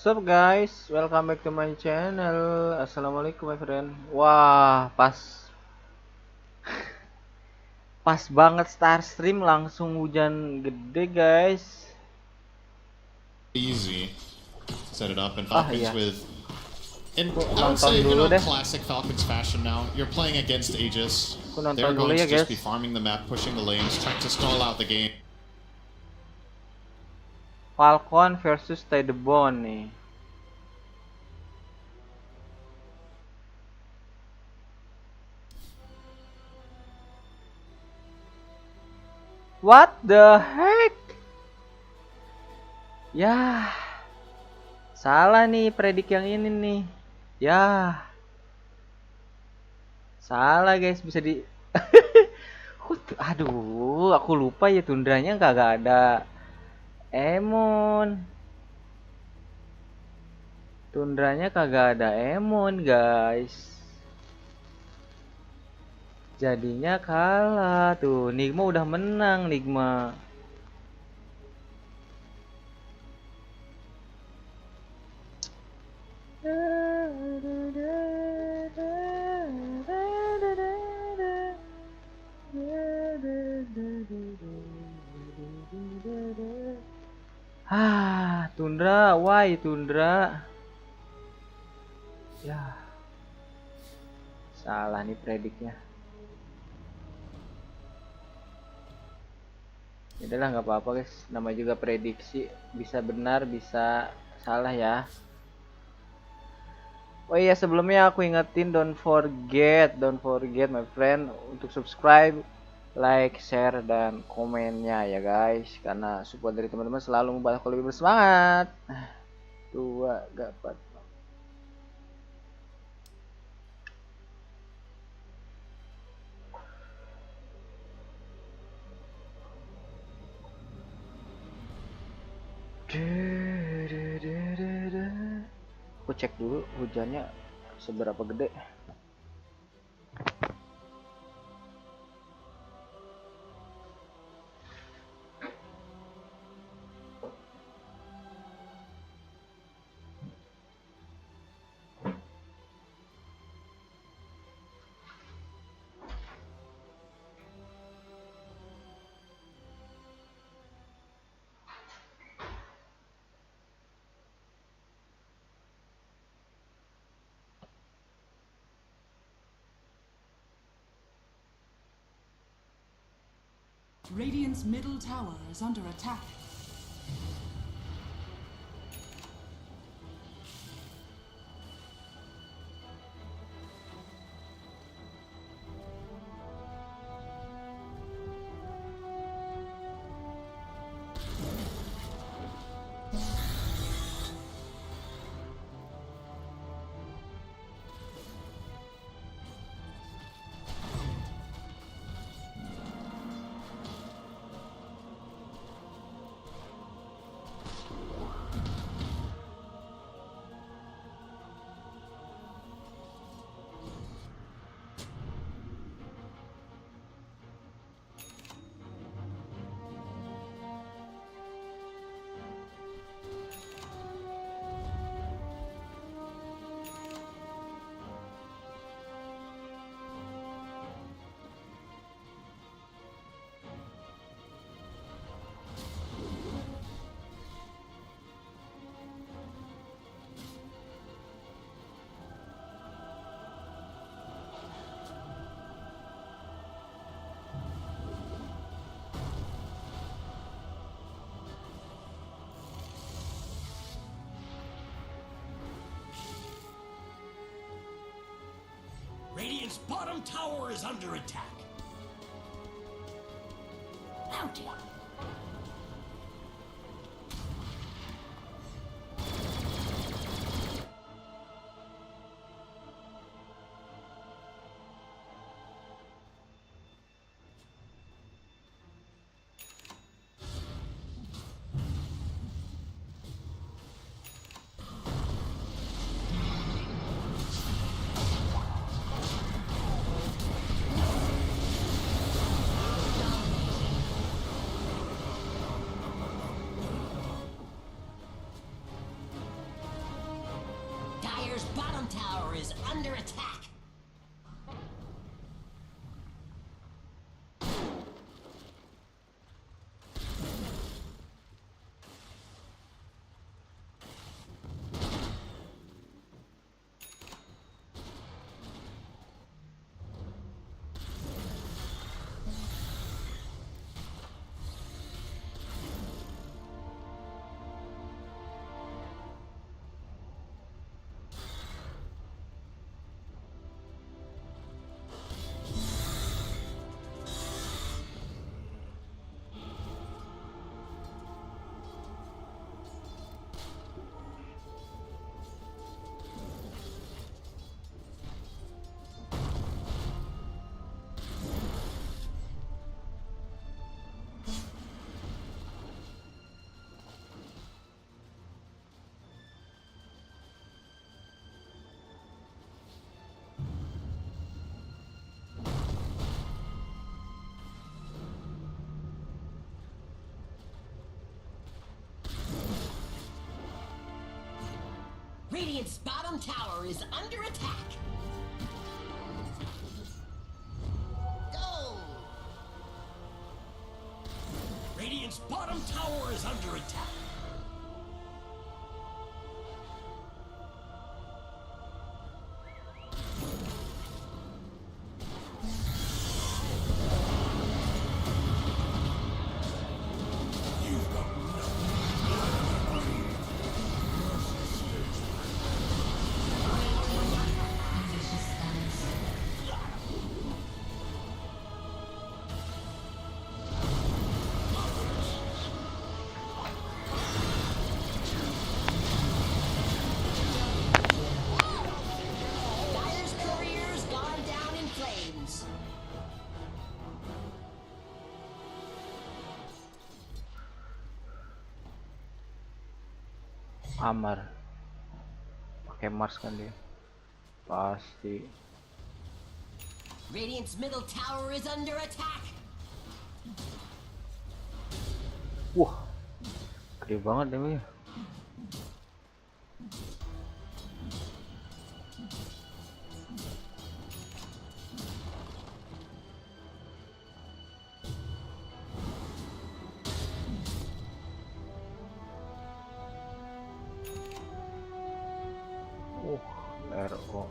Sup guys, welcome back to my channel. Assalamualaikum my friend. Wah, pas banget start stream langsung hujan gede guys. Easy set it up and Ah Falcons iya, with in aku I would nonton say dulu deh. classic Falcons fashion now. You're playing against Aegis. Aku nonton They're dulu going ya to just guys. be farming the map, pushing the lanes, trying to stall out the game. Falcon versus Tydebon nih. What the heck? Ya, salah nih predik yang ini nih. Ya, salah guys, bisa di Aduh, aku lupa ya tundranya kagak ada Emon. Tundranya kagak ada Emon, guys. Jadinya kalah tuh. Nigma udah menang, Nigma. Tundra, why Tundra? Ya, salah nih prediknya. Udahlah nggak apa-apa guys, nama juga prediksi, bisa benar bisa salah ya. Oh iya, sebelumnya aku ingetin don't forget my friend untuk subscribe, like, share dan komennya ya guys, karena support dari teman-teman selalu membuat aku lebih bersemangat. Dua dapat. Aku cek dulu hujannya seberapa gede. Radiant's middle tower is under attack. Radiant's bottom tower is under attack. Bounty. under attack. Radiant's bottom tower is under attack. Go! Radiant's bottom tower is under attack. Amar pakai Mars kan dia pasti. Radiant's middle tower is under attack. Wah, gede banget deh. RO.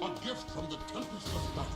A gift from the tempest of battle.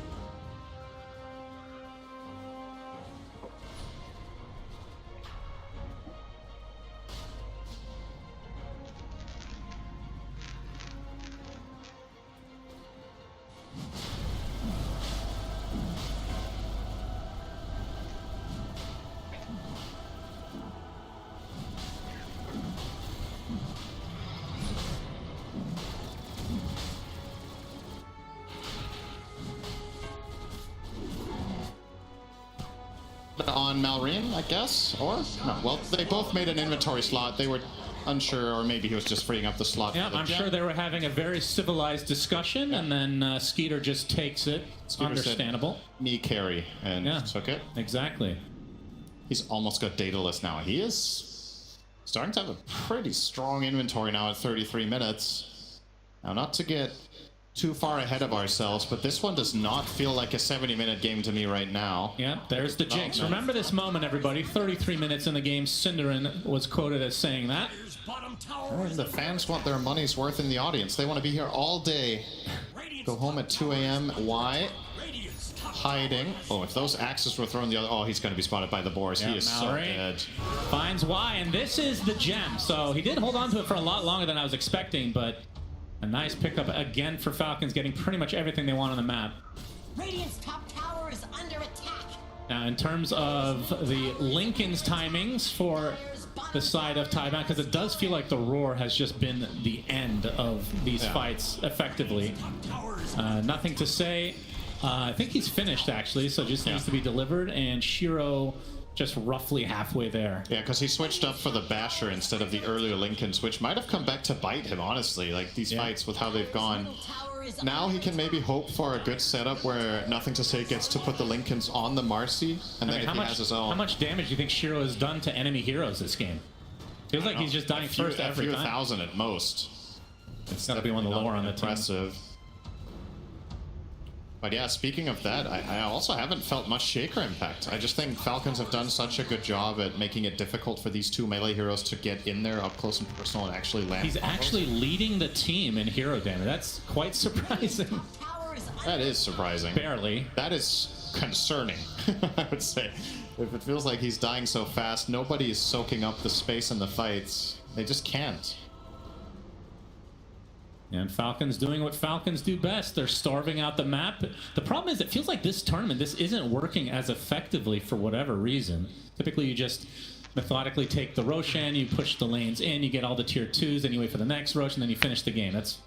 On Malrine, I guess, or no? Well, they both made an inventory slot. They were unsure, or maybe he was just freeing up the slot. Yeah, I'm sure they were having a very civilized discussion, and then Skeeter just takes it. Skeeter Understandable. Said, knee carry, and took it. Exactly. He's almost got dataless now. He is starting to have a pretty strong inventory now at 33 minutes. Now, not to get too far ahead of ourselves, but this one does not feel like a 70-minute game to me right now. Yeah, there's the jinx. Remember this moment, everybody. 33 minutes in the game. Cinderin was quoted as saying that. The fans want their money's worth in the audience. They want to be here all day. Go home at 2 a.m. Why? Hiding. Oh, if those axes were thrown the other... Oh, he's going to be spotted by the boars. He is so dead. Finds Y, and this is the gem. So he did hold on to it for a lot longer than I was expecting, but a nice pickup again for Falcons, getting pretty much everything they want on the map. Radiant's top tower is under attack. Now, in terms of the Lincoln's timings for the side of Taiwan, because it does feel like the roar has just been the end of these fights effectively. Nothing to say. I think he's finished actually, so just needs to be delivered, and Shiro just roughly halfway there. Yeah, because he switched up for the Basher instead of the earlier Lincolns, which might have come back to bite him, honestly. Like, these fights with how they've gone. Now he can maybe hope for a good setup where Nothing to Say gets to put the Lincolns on the Marcy, and then if he has his own. How much damage do you think Shiro has done to enemy heroes this game? Feels like he's just dying first every time. A few thousand at most. It's got to be one of the lower on the team. Impressive. But yeah, speaking of that, I also haven't felt much Shaker impact. I just think Falcons have done such a good job at making it difficult for these two melee heroes to get in there up close and personal and actually land. He's actually leading the team in hero damage. That's quite surprising. That is surprising. Barely. That is concerning, I would say. If it feels like he's dying so fast, nobody is soaking up the space in the fights. They just can't. And Falcons doing what Falcons do best. They're starving out the map. The problem is it feels like this tournament, this isn't working as effectively for whatever reason. Typically you just methodically take the Roshan, you push the lanes in, you get all the tier 2s, then you wait for the next Rosh, and then you finish the game. It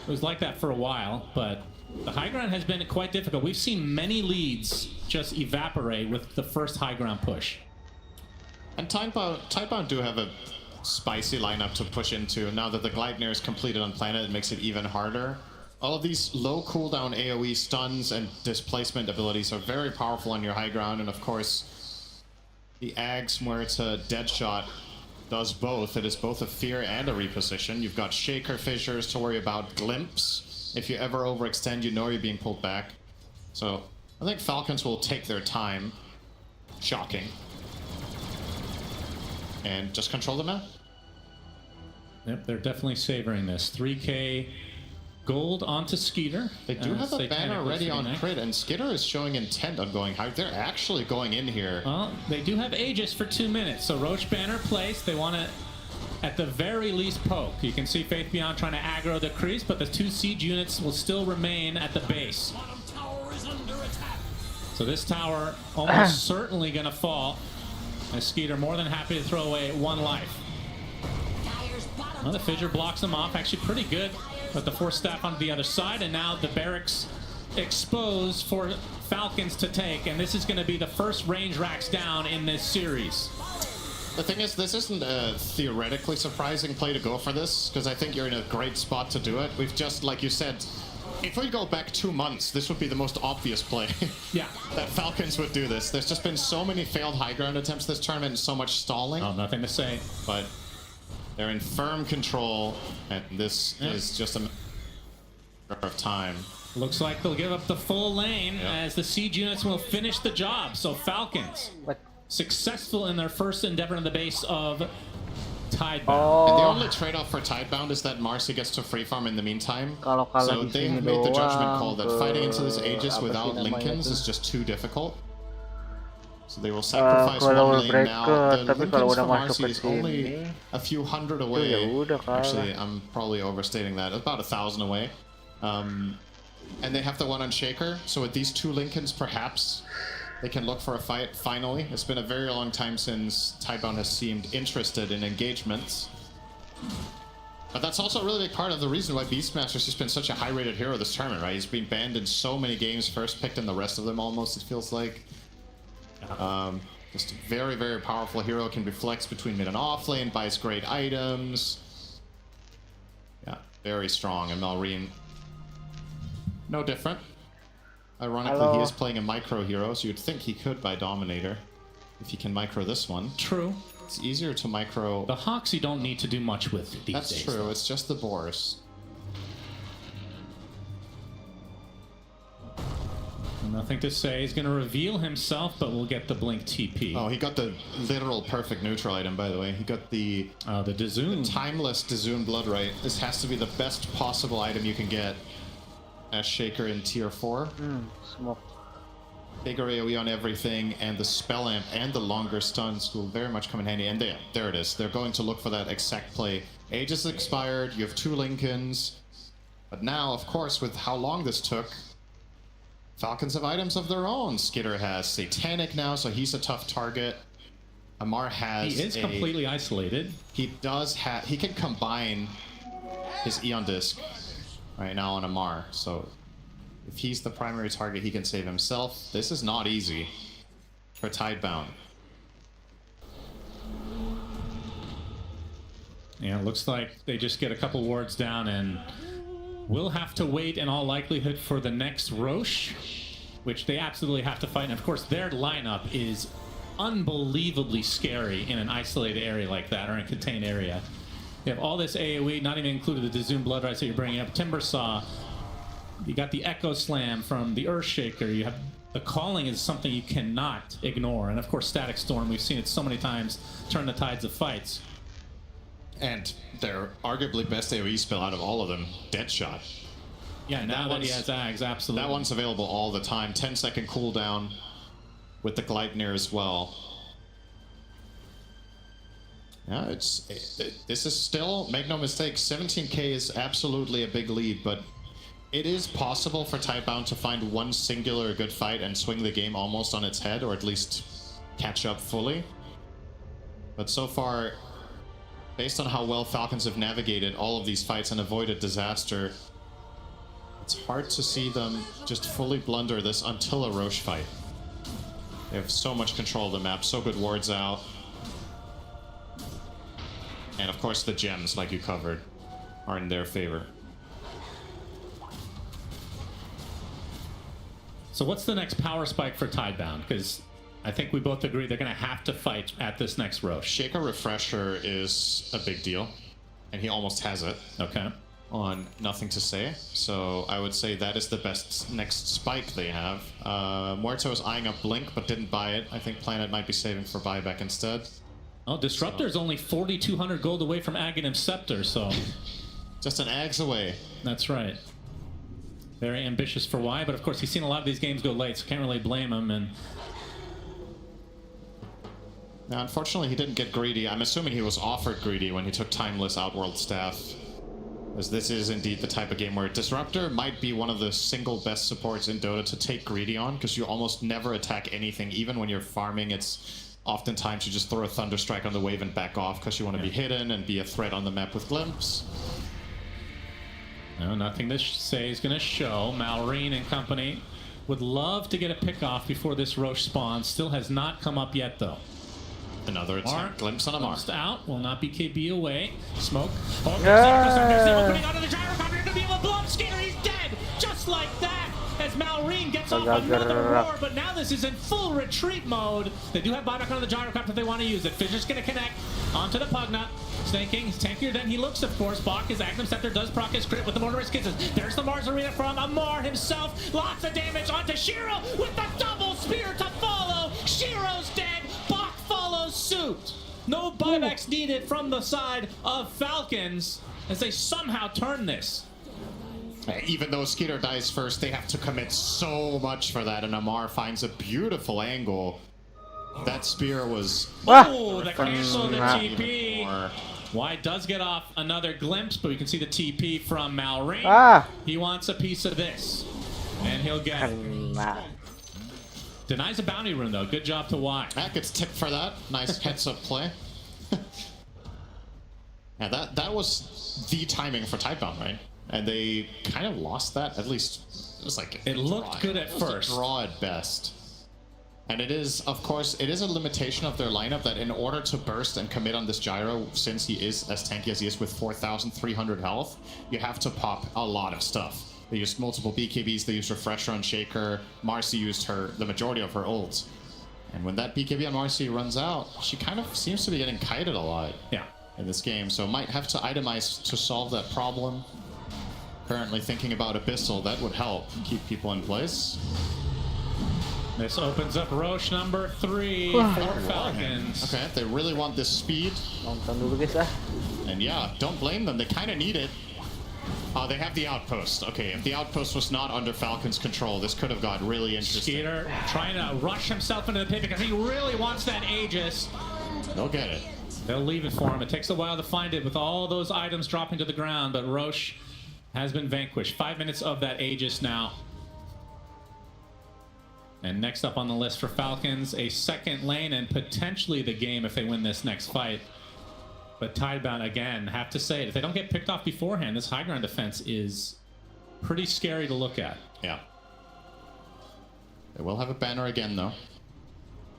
was like that for a while, but the high ground has been quite difficult. We've seen many leads just evaporate with the first high ground push. And Tidebound do have a spicy lineup to push into. Now that the Gleipnir is completed on planet, it makes it even harder. All of these low cooldown AoE stuns and displacement abilities are very powerful on your high ground, and of course the Ags, where it's a dead shot, does both. It is both a fear and a reposition. You've got Shaker Fissures to worry about, Glimpse. If you ever overextend, you know you're being pulled back. So I think Falcons will take their time. Shocking. And just control the map. Yep, they're definitely savoring this. 3K gold onto Skeeter. They do have a banner ready on crit, and Skeeter is showing intent on going high. They're actually going in here. Well, they do have Aegis for 2 minutes, so Roach banner placed. They want to, at the very least, poke. You can see Faith Beyond trying to aggro the crease, but the 2 siege units will still remain at the base. So this tower almost certainly going to fall. And Skeeter more than happy to throw away 1 life. Well, the Fissure blocks them off. Actually pretty good with the Force Staff on the other side. And now the barracks exposed for Falcons to take. And this is going to be the first range racks down in this series. The thing is, this isn't a theoretically surprising play to go for this, because I think you're in a great spot to do it. We've just, like you said, if we go back 2 months, this would be the most obvious play. Yeah. That Falcons would do this. There's just been so many failed high ground attempts this tournament and so much stalling. Oh, nothing to say. But they're in firm control, and this is just a matter of time. Looks like they'll give up the full lane as the siege units will finish the job. So Falcons successful in their first endeavor in the base of Tidebound. And the only trade-off for Tidebound is that Marcy gets to free farm in the meantime. So they have made the judgment call that fighting into this Aegis without Lincolns is just too difficult. So they will sacrifice one lane now. The Lincolns for Marcy is only a few hundred away. Actually, I'm probably overstating that. About 1,000 away. And they have the one on Shaker. So with these 2 Lincolns, perhaps they can look for a fight finally. It's been a very long time since Tidebound has seemed interested in engagements. But that's also a really big part of the reason why Beastmaster's just been such a high-rated hero this tournament, right? He's been banned in so many games, first picked in the rest of them almost, it feels like. Just a very, very powerful hero, can be flexed between mid and off lane, buys great items. Yeah, very strong. And Malrine, no different. Ironically, he is playing a micro hero, so you'd think he could buy Dominator if he can micro this one. True. It's easier to micro. The Hawks you don't need to do much with these days. That's true. It's just the Boars. Nothing to say. He's going to reveal himself, but we'll get the Blink TP. Oh, he got the literal perfect neutral item, by the way. He got the Dazoon. The timeless Dazoon Bloodright. This has to be the best possible item you can get as Shaker in tier 4. Smoke. Bigger AoE on everything, and the spell amp and the longer stuns will very much come in handy. And there it is. They're going to look for that exact play. Aegis expired. You have 2 Lincolns. But now, of course, with how long this took, Falcons have items of their own. Skitter has Satanic now, so he's a tough target. Amar has He is completely isolated. He does have... He can combine his Eon Disc right now on Amar. So if he's the primary target, he can save himself. This is not easy for Tidebound. Yeah, it looks like they just get a couple wards down and will have to wait in all likelihood for the next Roche, which they absolutely have to fight. And of course, their lineup is unbelievably scary in an isolated area like that, or in a contained area. You have all this AoE, not even included the Zoom Blood Rice that you're bringing up, Timbersaw. You got the Echo Slam from the Earthshaker. You have the Calling is something you cannot ignore. And of course, Static Storm, we've seen it so many times turn the tides of fights. And their arguably best AoE spell out of all of them, Deadshot. Yeah, and now that he has Ags, absolutely. That one's available all the time. 10-second cooldown with the Gleipnir as well. Yeah, this is still, make no mistake, 17k is absolutely a big lead, but it is possible for Tidebound to find one singular good fight and swing the game almost on its head, or at least catch up fully. But so far, based on how well Falcons have navigated all of these fights and avoided disaster, it's hard to see them just fully blunder this until a Roche fight. They have so much control of the map, so good wards out. And of course the gems, like you covered, are in their favor. So what's the next power spike for Tidebound? Because I think we both agree they're going to have to fight at this next Roche. Shaker Refresher is a big deal, and he almost has it. Okay. On Nothing to Say. So I would say that is the best next spike they have. Muerto is eyeing up Blink, but didn't buy it. I think Planet might be saving for buyback instead. Oh, Disruptor's only 4,200 gold away from Aghanim Scepter, so... Just an Ags away. That's right. Very ambitious for Y, but of course he's seen a lot of these games go late, so can't really blame him. And now, unfortunately, he didn't get greedy. I'm assuming he was offered greedy when he took Timeless Outworld Staff, as this is indeed the type of game where Disruptor might be one of the single best supports in Dota to take greedy on, because you almost never attack anything. Even when you're farming, it's oftentimes you just throw a Thunderstrike on the wave and back off because you want to be hidden and be a threat on the map with Glimpse. no, nothing to say is going to show. Malrine and company would love to get a pick off before this Roche spawns. Still has not come up yet, though. Another attack. Glimpse on a mark. Out. Will not be KB away. Smoke. Oh, Yeah. putting out of the gyrocopter to be able to blow up Skater. He's dead. Just like that. As Malrine gets off another roar, but now this is in full retreat mode. They do have buyback on the gyrocopter if they want to use it. Fisher's going to connect onto the Pugna. Snaking, he's tankier than he looks, of course. Bach, his Aghanim Scepter does proc his crit with the Motorist Kisses. There's the Mars Arena from Amar himself. Lots of damage onto Shiro with the double spear to follow. Shiro's dead. Bach follows suit. No buybacks needed from the side of Falcons as they somehow turn this. Even though Skeeter dies first, they have to commit so much for that, and Amar finds a beautiful angle. That spear was... Oh, the cancel, the TP. Y does get off another glimpse, but we can see the TP from Malrine. He wants a piece of this, and he'll get it. Denies a bounty rune, though. Good job to Y. That gets tipped for that. Nice heads-up play. Yeah, that was the timing for Tidebound, right? And they kind of lost that. At least it was like it looked good at first. A draw at best. And it is, of course, it is a limitation of their lineup that in order to burst and commit on this gyro, since he is as tanky as he is with 4,300 health, you have to pop a lot of stuff. They used multiple BKBs. They used Refresher on Shaker. Marcy used the majority of her ults. And when that BKB on Marcy runs out, she kind of seems to be getting kited a lot. Yeah. In this game, so might have to itemize to solve that problem. Currently thinking about Abyssal, that would help keep people in place. This opens up Roche number 3 for Falcons. Okay, they really want this speed. And yeah, don't blame them, they kind of need it. They have the outpost. Okay, if the outpost was not under Falcon's control, this could have got really interesting. Skeeter trying to rush himself into the pit because he really wants that Aegis. They'll get it. They'll leave it for him. It takes a while to find it with all those items dropping to the ground, but Roche has been vanquished. 5 minutes of that Aegis now. And next up on the list for Falcons, a second lane and potentially the game if they win this next fight. But Tidebound, again, have to say it. If they don't get picked off beforehand, this high ground defense is pretty scary to look at. Yeah. They will have a banner again, though.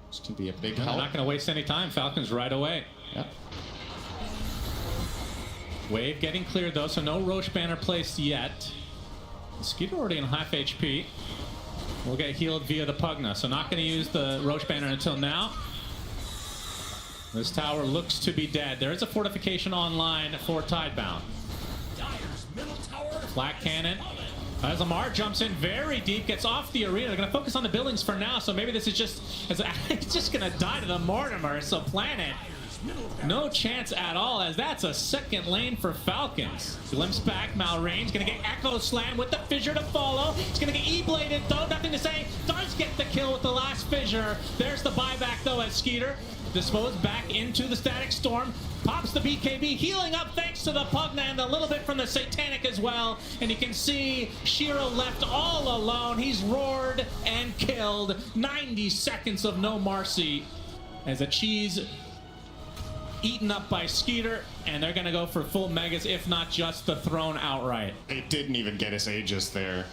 This can be a big help. They're not going to waste any time. Falcons right away. Yep. Wave getting cleared, though, so no Roche banner placed yet. Skeeter already in half HP. We'll get healed via the Pugna, so not going to use the Roche banner until now. This tower looks to be dead. There is a fortification online for Tidebound. Flak cannon. As Amar jumps in very deep, gets off the arena. They're going to focus on the buildings for now, so maybe this is just... It's just going to die to the Mortimer, so Planet... No chance at all, as that's a second lane for Falcons. Glimpse back, Malrange gonna get Echo Slam with the Fissure to follow. He's gonna get E-bladed though, nothing to say. Does get the kill with the last Fissure. There's the buyback though as Skeeter disposed back into the Static Storm. Pops the BKB, healing up thanks to the Pugna and a little bit from the Satanic as well. And you can see Shiro left all alone. He's roared and killed. 90 seconds of no mercy as a cheese eaten up by Skeeter, and they're gonna go for full megas, if not just the throne outright. They didn't even get his Aegis there.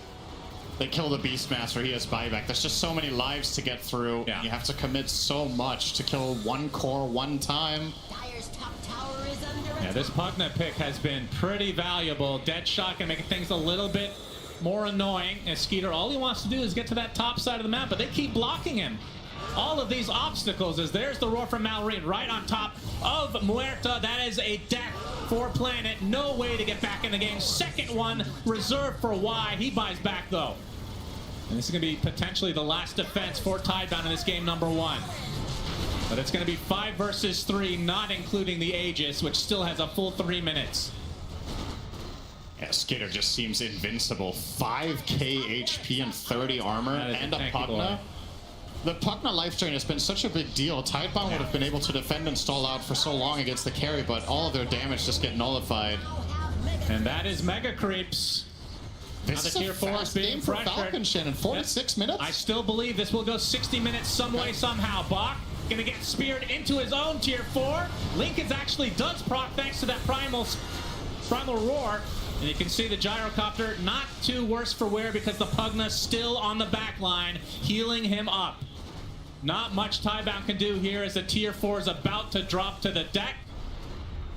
They kill the Beastmaster, he has buyback. There's just so many lives to get through. Yeah. You have to commit so much to kill one core one time. Yeah, this Pugna pick has been pretty valuable. Deadshot can make things a little bit more annoying, as Skeeter, all he wants to do is get to that top side of the map, but they keep blocking him. All of these obstacles, as there's the roar from Malrine right on top of Muerta. That is a death for Planet. No way to get back in the game. Second one reserved for Y. He buys back though. And this is going to be potentially the last defense for Tidebound in this game number 1. But it's going to be 5 versus 3, not including the Aegis, which still has a full 3 minutes. Yeah, Skitter just seems invincible. 5k HP and 30 armor and a Pugna. The Pugna life drain has been such a big deal. Tidebound would have been able to defend and stall out for so long against the carry, but all of their damage just get nullified. And that is Mega Creeps. This is a fast game for Falcon, Shannon. 46 minutes? I still believe this will go 60 minutes some way, somehow. Bach gonna get speared into his own tier 4. Lincoln's actually does proc thanks to that primal roar. And you can see the gyrocopter not too worse for wear because the Pugna's still on the back line, healing him up. Not much Tidebound can do here as the tier 4 is about to drop to the deck.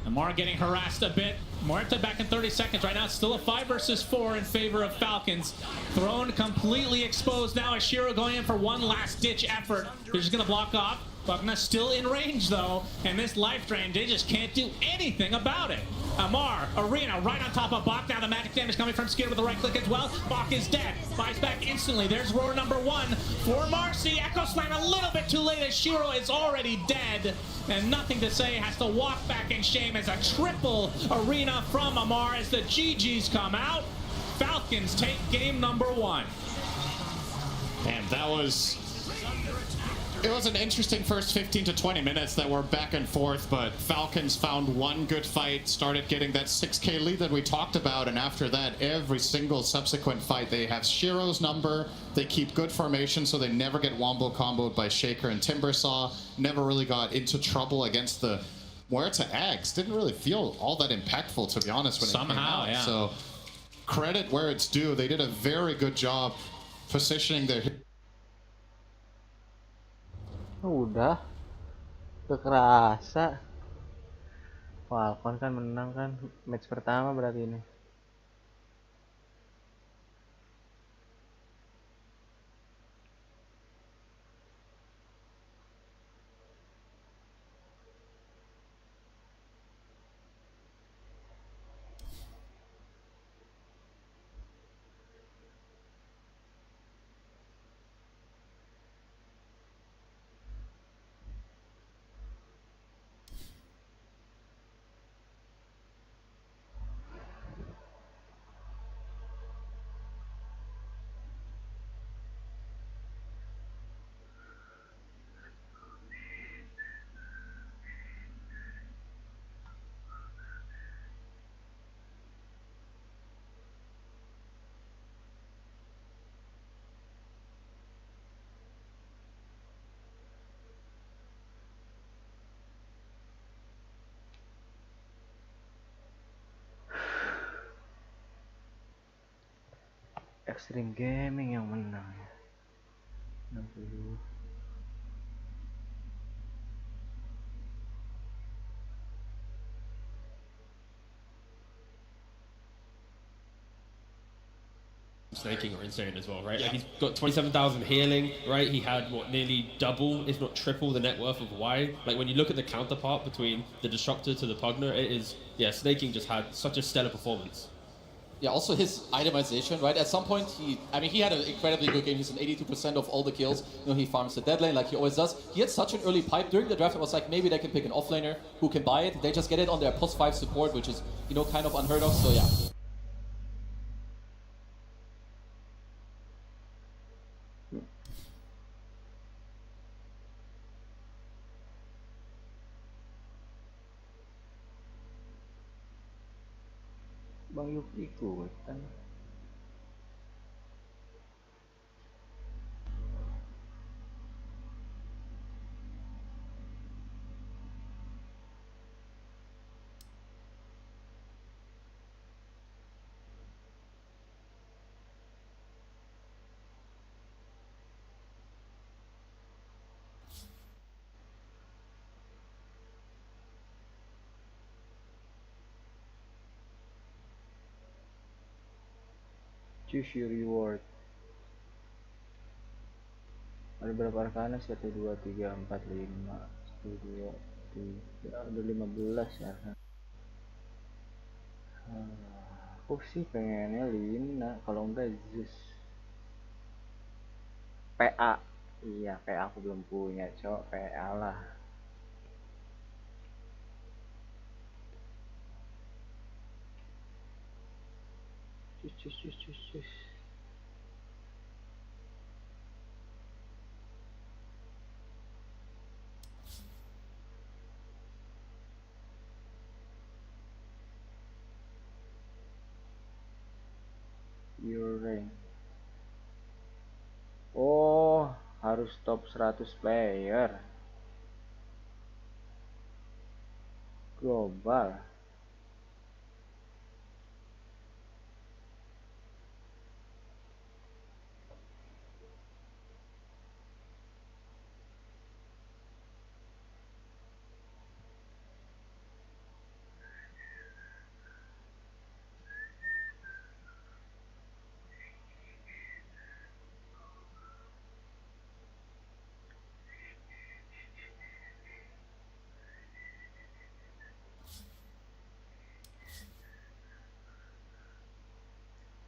Amar getting harassed a bit. Muerta back in 30 seconds. Right now it's still a 5 versus 4 in favor of Falcons. Throne completely exposed now as Shiro going in for one last ditch effort. They're just gonna block off. Pugna still in range though, and this life drain, they just can't do anything about it. Amar, Arena, right on top of Bach. Now the magic damage coming from Skeeter with the right click as well. Bach is dead. Buys back instantly. There's roar number 1 for Marcy. Echo Slam a little bit too late as Shiro is already dead. And nothing to say, has to walk back in shame as a triple Arena from Amar as the GGs come out. Falcons take game number 1. And that was... It was an interesting first 15 to 20 minutes that were back and forth, but Falcons found one good fight, started getting that 6k lead that we talked about, and after that, every single subsequent fight, they have Shiro's number, they keep good formation, so they never get wombo comboed by Shaker and Timbersaw, never really got into trouble against the Muerta Axe. Didn't really feel all that impactful, to be honest, when it came out. Yeah. So, credit where it's due. They did a very good job positioning their... Udah kerasa Falcon kan menang kan match pertama berarti ini. Extreme Gaming yang menang ya. 60. Snaking are insane as well, right? Like he's got 27,000 healing, right? He had what, nearly double, if not triple, the net worth of Y. Like when you look at the counterpart between the Disruptor to the Pugner, it is, yeah, Snaking just had such a stellar performance. Yeah, also his itemization, right? At some point, he had an incredibly good game. He's on 82% of all the kills. You know, he farms the dead lane like he always does. He had such an early pipe during the draft. It was like, maybe they can pick an offlaner who can buy it. They just get it on their +5 support, which is, you know, kind of unheard of. So yeah. Bang Yuki ikutan. Choose your reward. Ada berapa arcana? 1, 2, 3, 4, 5 1, 2, 3. Ada 15 ya. Aku sih pengennya Lina, kalau enggak Zeus. PA. Iya, PA aku belum punya, cok. PA lah. Cus. Your rank. Oh, harus top 100 player. Global.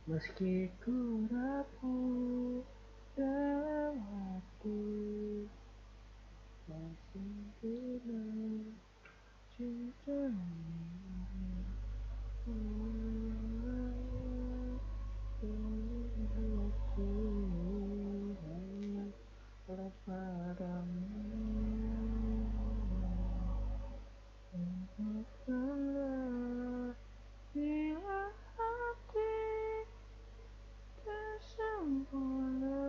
Meski ku rapuh dalam hati, masih kenal cintamu. Aku hanya padamu. Engkaulah bila hati tersempurna.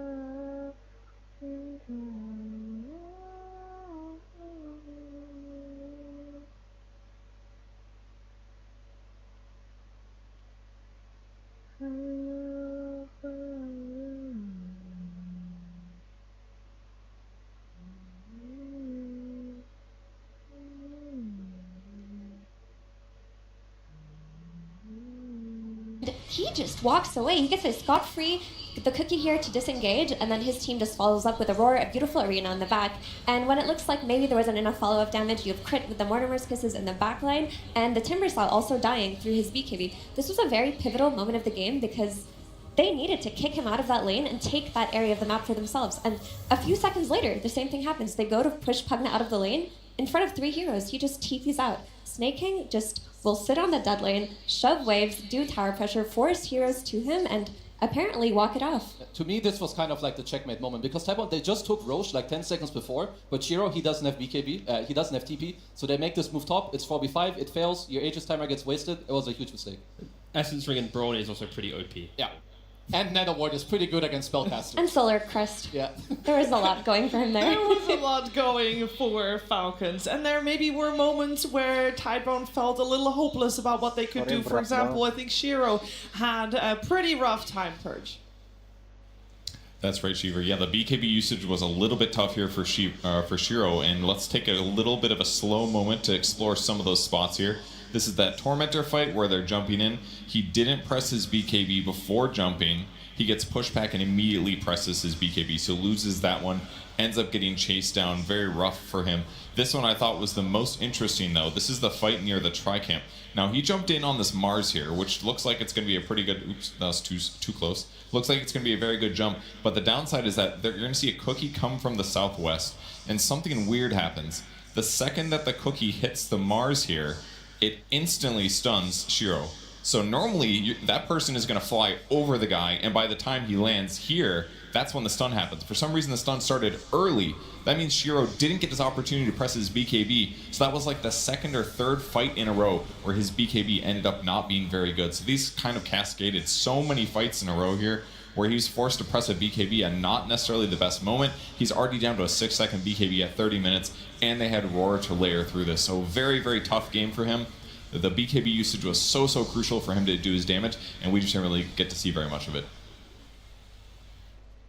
He just walks away. He gets a scot-free, the cookie here to disengage, and then his team just follows up with Aurora, a beautiful arena on the back. And when it looks like maybe there wasn't enough follow-up damage, you have crit with the Mortimer's Kisses in the back line, and the Timbersaw also dying through his BKB. This was a very pivotal moment of the game because they needed to kick him out of that lane and take that area of the map for themselves. And a few seconds later, the same thing happens. They go to push Pugna out of the lane. In front of 3 heroes, he just TPs out. Snake King just will sit on the dead lane, shove waves, do tower pressure, force heroes to him, and apparently walk it off. To me, this was kind of like the checkmate moment, because Taiwan, they just took Roche like 10 seconds before, but Shiro, he doesn't have BKB, he doesn't have TP, so they make this move top, it's 4v5, it fails, your Aegis timer gets wasted, it was a huge mistake. Essence Ring and Brawn is also pretty OP. Yeah. And Nether Ward is pretty good against spellcasters. And Solar Crest. Yeah. There was a lot going for him there. There was a lot going for Falcons, and there maybe were moments where Tidebone felt a little hopeless about what they could do. For example, I think Shiro had a pretty rough time purge. That's right, Shiver. Yeah, the BKB usage was a little bit tough here for Shiro, and let's take a little bit of a slow moment to explore some of those spots here. This is that Tormentor fight where they're jumping in. He didn't press his BKB before jumping. He gets pushed back and immediately presses his BKB, so loses that one, ends up getting chased down. Very rough for him. This one I thought was the most interesting, though. This is the fight near the Tri-Camp. Now, he jumped in on this Mars here, which looks like it's going to be a pretty good... Oops, that was too close. Looks like it's going to be a very good jump, but the downside is that you're going to see a cookie come from the southwest, and something weird happens. The second that the cookie hits the Mars here, it instantly stuns Shiro. So normally, that person is going to fly over the guy, and by the time he lands here, that's when the stun happens. For some reason, the stun started early. That means Shiro didn't get this opportunity to press his BKB, so that was like the second or third fight in a row where his BKB ended up not being very good. So these kind of cascaded so many fights in a row here where he was forced to press a BKB at not necessarily the best moment. He's already down to a 6-second BKB at 30 minutes, and they had Roar to layer through this. So very, very tough game for him. The BKB usage was so crucial for him to do his damage, and we just didn't really get to see very much of it.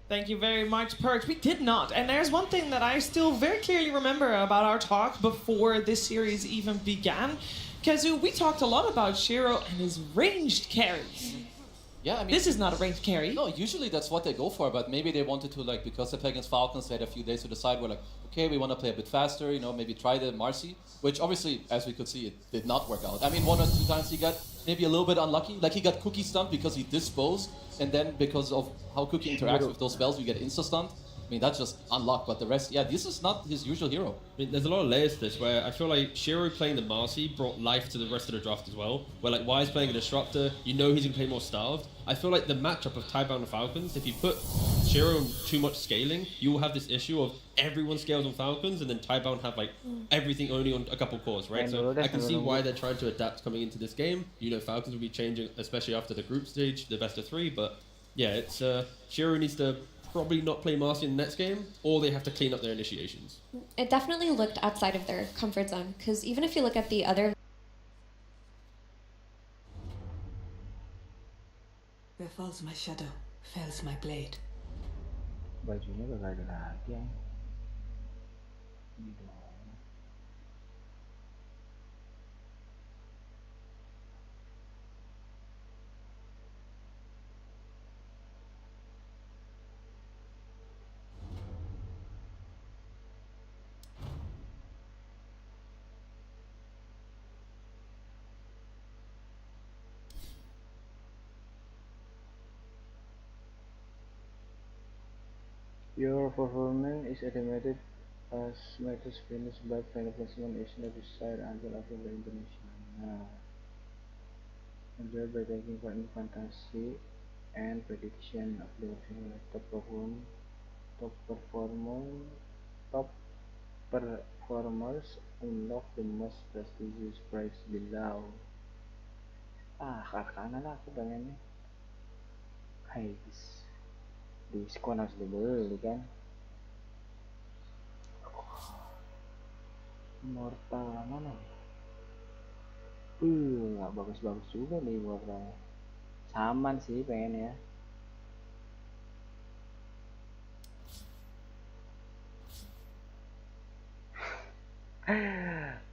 Thank you very much, Perch. We did not. And there's one thing that I still very clearly remember about our talk before this series even began. Because we talked a lot about Shiro and his ranged carries. Yeah, I mean... This is not a ranged carry. No, usually that's what they go for, but maybe they wanted to, like, because they're playing against Falcons, they had a few days to decide, we're like, okay, we want to play a bit faster, you know, maybe try the Marcy, which obviously, as we could see, it did not work out. I mean, 1 or 2 times he got maybe a little bit unlucky, like he got cookie stunned because he disposed, and then because of how Cookie interacts with those spells, we get insta-stunned. I mean, that's just unlocked, but the rest, yeah, this is not his usual hero. I mean, there's a lot of layers to this where I feel like Shiro playing the Marcy brought life to the rest of the draft as well. Where like Wise playing a Disruptor, you know he's going to play more Starved. I feel like the matchup of Tidebound and Falcons, if you put Shiro on too much scaling, you will have this issue of everyone scales on Falcons and then Tidebound have like everything only on a couple cores, right? So I can see why they're trying to adapt coming into this game. You know, Falcons will be changing, especially after the group stage, the best of 3, but yeah, it's Shiro needs to probably not play Marcy in the next game, or they have to clean up their initiations. It definitely looked outside of their comfort zone, because even if you look at the other... Where falls my shadow, fells my blade. Bajunya gak ada lagi ya. Ini dong. Your performance is estimated as matches finished by final placement is not decided until after the international. Enjoy by taking part in fantasy and prediction of the final top performers unlock the most prestigious prize below. Karena lah aku pengennya. Hai guys. Diskon harus dibeli kan. Immortal mana? Nggak bagus-bagus juga nih Immortal. Saman sih pengen ya.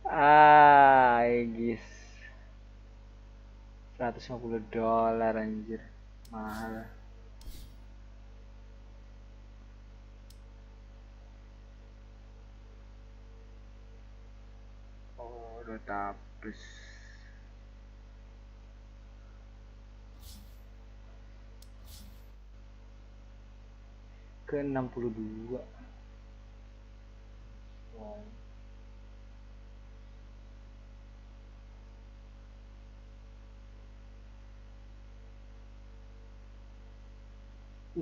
Guys. $150 anjir. Mahal. Dota plus ke 62. Wow.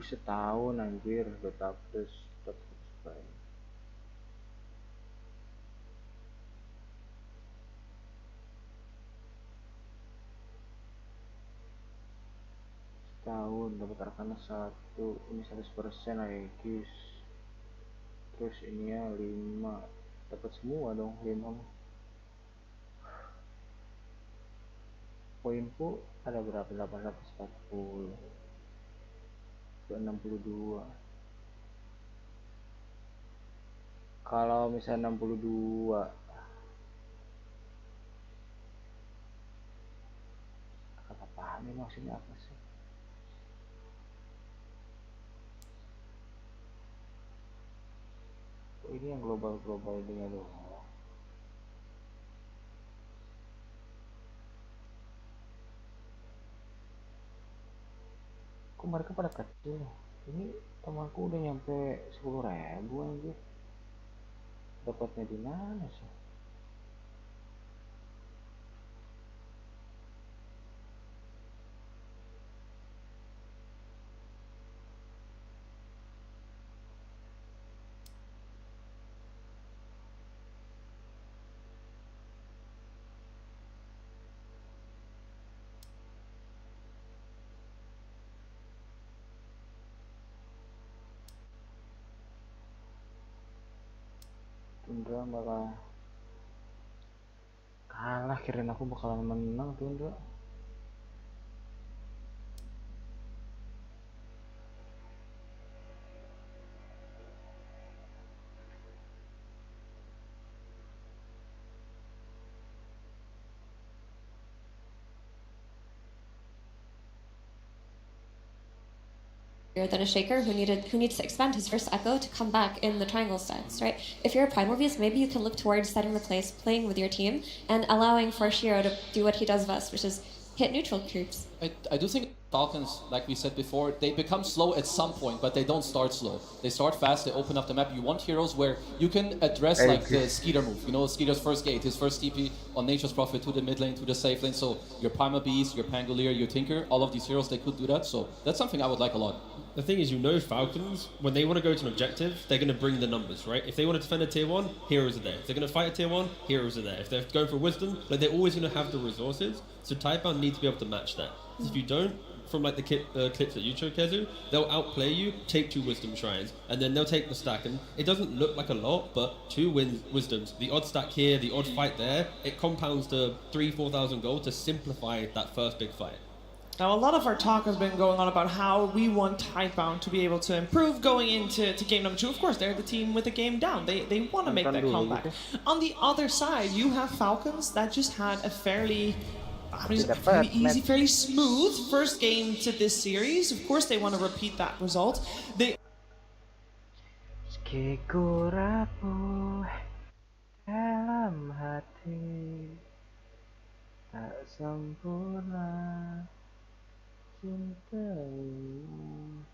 Setahun anjir Dota plus Prime. Tahun dapat arkana 1 ini 100% guys. Terus ini ya 5 dapat semua dong 5. Poinku ada berapa? 840 ke 62. Kalau misalnya 62 kata paham ini maksudnya apa sih? Oh, ini yang global ini loh. Kok mereka pada kecil? Ini temanku udah nyampe 10.000 anjir. Dapatnya di mana sih? Tundra bakal kalah, kirain aku bakalan menang Tundra. Than a shaker who needs to expand his first echo to come back in the triangle stance, right? If you're a primal beast, maybe you can look towards setting the place, playing with your team, and allowing for Shiro to do what he does best, which is hit neutral troops. I do think Falcons, like we said before, they become slow at some point, but they don't start slow. They start fast, they open up the map. You want heroes where you can address like the Skeeter move. You know, Skeeter's first gate, his first TP on Nature's Prophet to the mid lane, to the safe lane. So your Primal Beast, your Pangolier, your Tinker, all of these heroes, they could do that. So that's something I would like a lot. The thing is, you know, Falcons, when they want to go to an objective, they're going to bring the numbers, right? If they want to defend a tier 1, heroes are there. If they're going to fight a tier 1, heroes are there. If they're going for wisdom, like, they're always going to have the resources. So Taipan needs to be able to match that. If you don't, from like the clips that you showed, Kezu, they'll outplay you, take 2 wisdom shrines, and then they'll take the stack. And it doesn't look like a lot, but 2 wisdoms, the odd stack here, the odd fight there, it compounds to 3,000-4,000 gold to simplify that first big fight. Now, a lot of our talk has been going on about how we want Tidebound to be able to improve going into game number 2. Of course, they're the team with the game down. They want to make that comeback. On the other side, you have Falcons that just had a fairly easy, fairly smooth first game to this series. Of course, they want to repeat that result. They dalam hati tak sempurna cintamu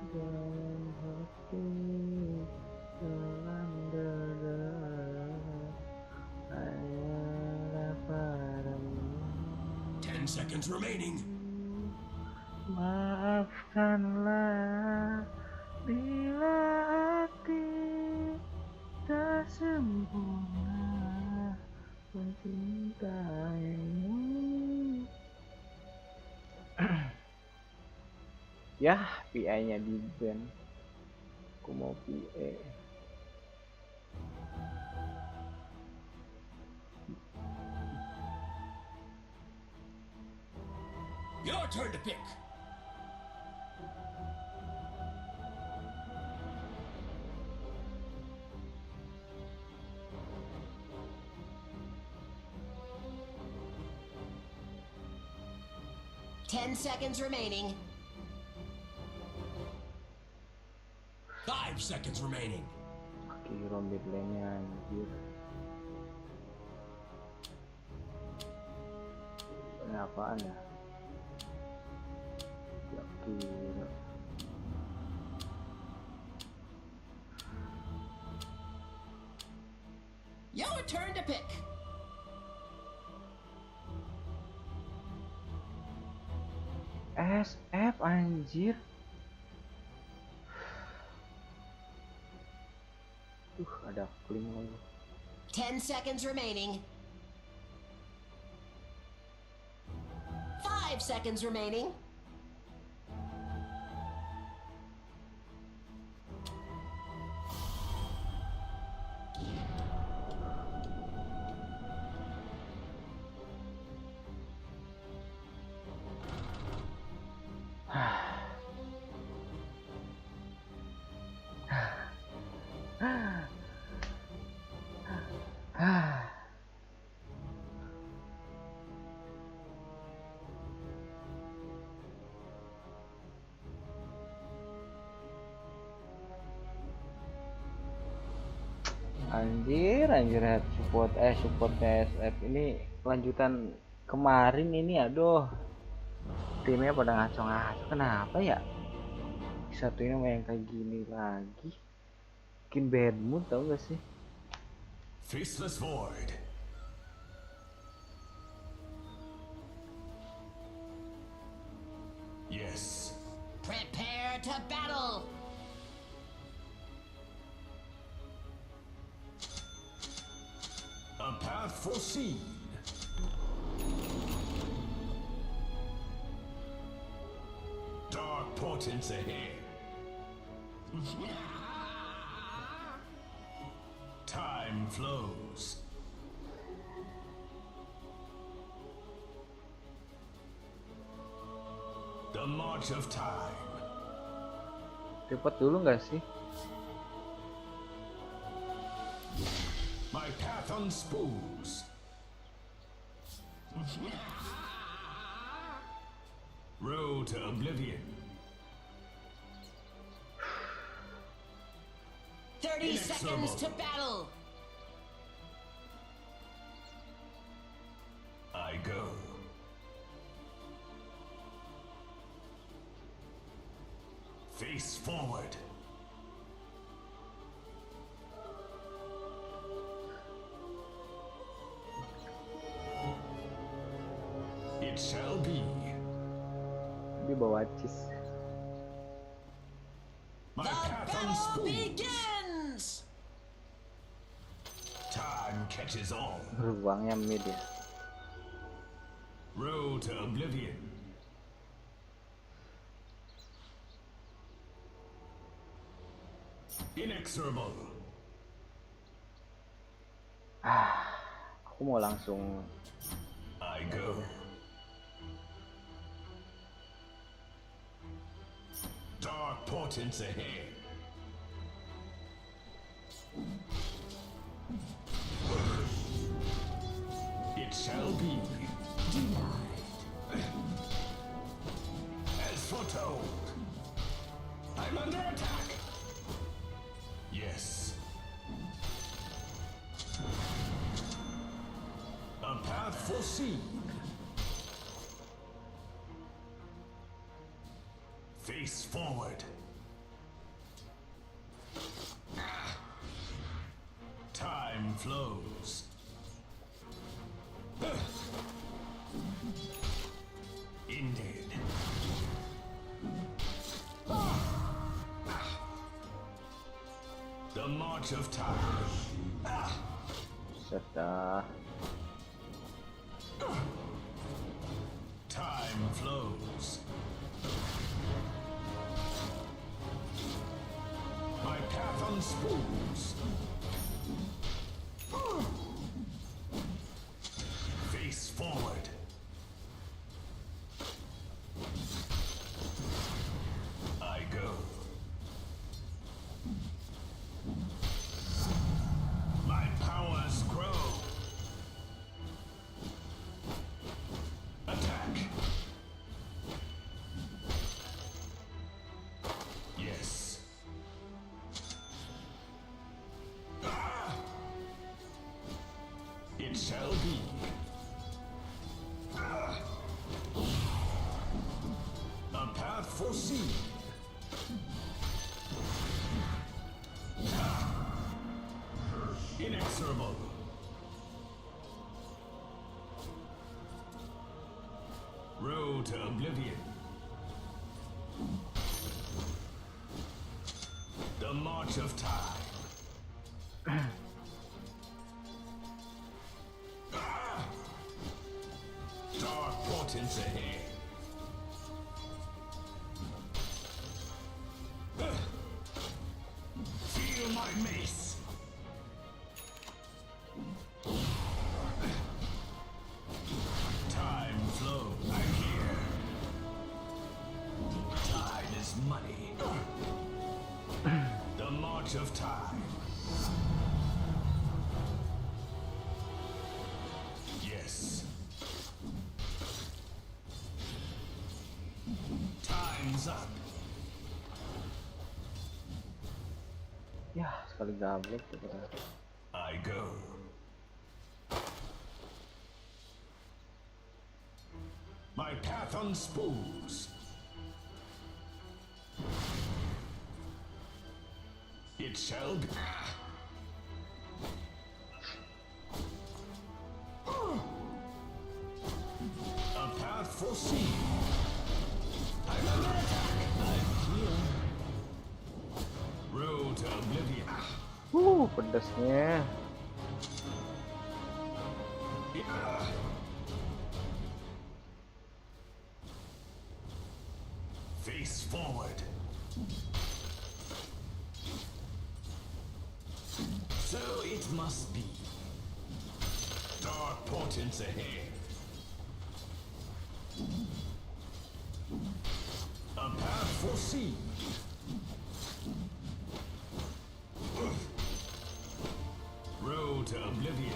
dalam hati dalam dada hanyalah padamu. 10 seconds remaining. Maafkanlah bila hati tak sempurna mencintaimu. Yah, PI-nya di band. Aku mau PA. Your turn to pick. Ten seconds remaining. 5 seconds remaining. Hero mid lane-nya anjir. Ini apaan ya? Ya kira. Your turn to pick. SF anjir. Ada kling lagi. 10 seconds remaining. 5 seconds remaining. Anjir head supportnya SF ini lanjutan kemarin ini, aduh. Timnya pada ngaco-ngaco, kenapa ya? Satu ini main kayak gini lagi. Bikin bad mood tau gak sih? Faceless Void. Yes. Prepare to battle. A path foreseen. Dark portents ahead. Time flows. The march of time. Cepet dulu nggak sih? My path unspoons. Road to oblivion. 30 seconds to battle. I go. Face forward. It shall be. Di bawah cheese. My path Battle unspoons. begins. Time catches on. Ruangnya mid ya. Road to oblivion. Inexorable. Aku mau langsung I go. Dark portents ahead. It shall be. As foretold. I'm under attack. Yes. A path foreseen. Face forward. Time flows. Indeed. The march of time. serta Time flows. My path unspoons. Face forward. I go. My powers grow. Attack. Yes. It shall be. A path foreseen. Inexorable. Road to oblivion. The march of time. Dark portents ahead. Feel my mace. Time flows. I'm here. Time is money. The march of time. Yes. Time's up. ya sekali gablek gitu kan. I go. My path unspools. It shall be. A path foreseen. I'm under attack. I'm here. Road to oblivion. Pedasnya. Face forward. So it must be. Dark portents ahead. A path foreseen. Road to oblivion.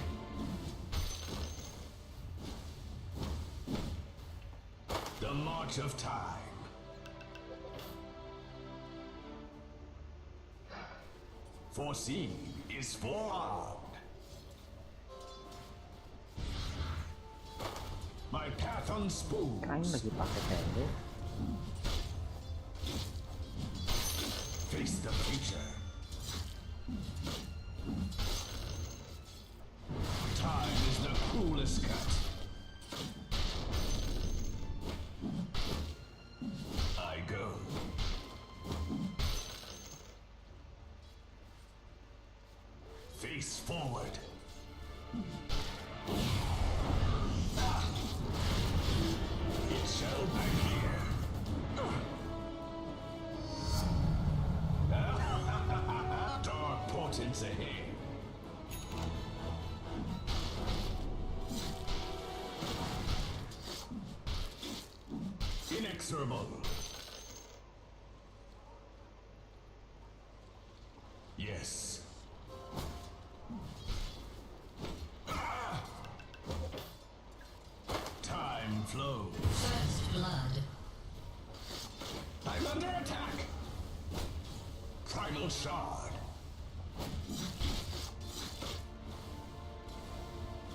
The march of time. Foreseen is forearmed. My path unspools. Kain lagi pakai tenda. Face the future. Time is the cruelest cut. I go. Face forward. It shall be here. Dark portents ahead. Inexorable. Yes. Time flows. First blood. I'm under attack. Primal shard.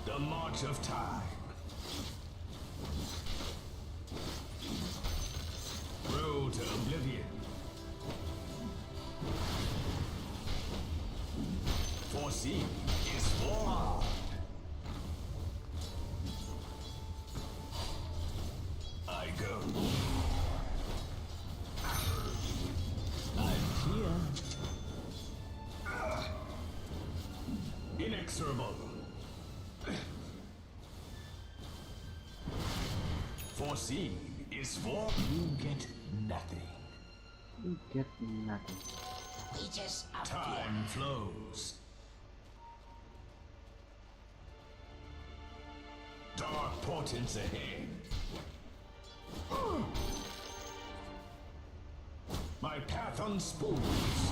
The march of time. Road to oblivion. Foreseen is forearmed. I go. I'm here. Inexorable. Foreseen is for you get nothing. You get nothing. We just Time flows. Dark portents ahead. My path unspools.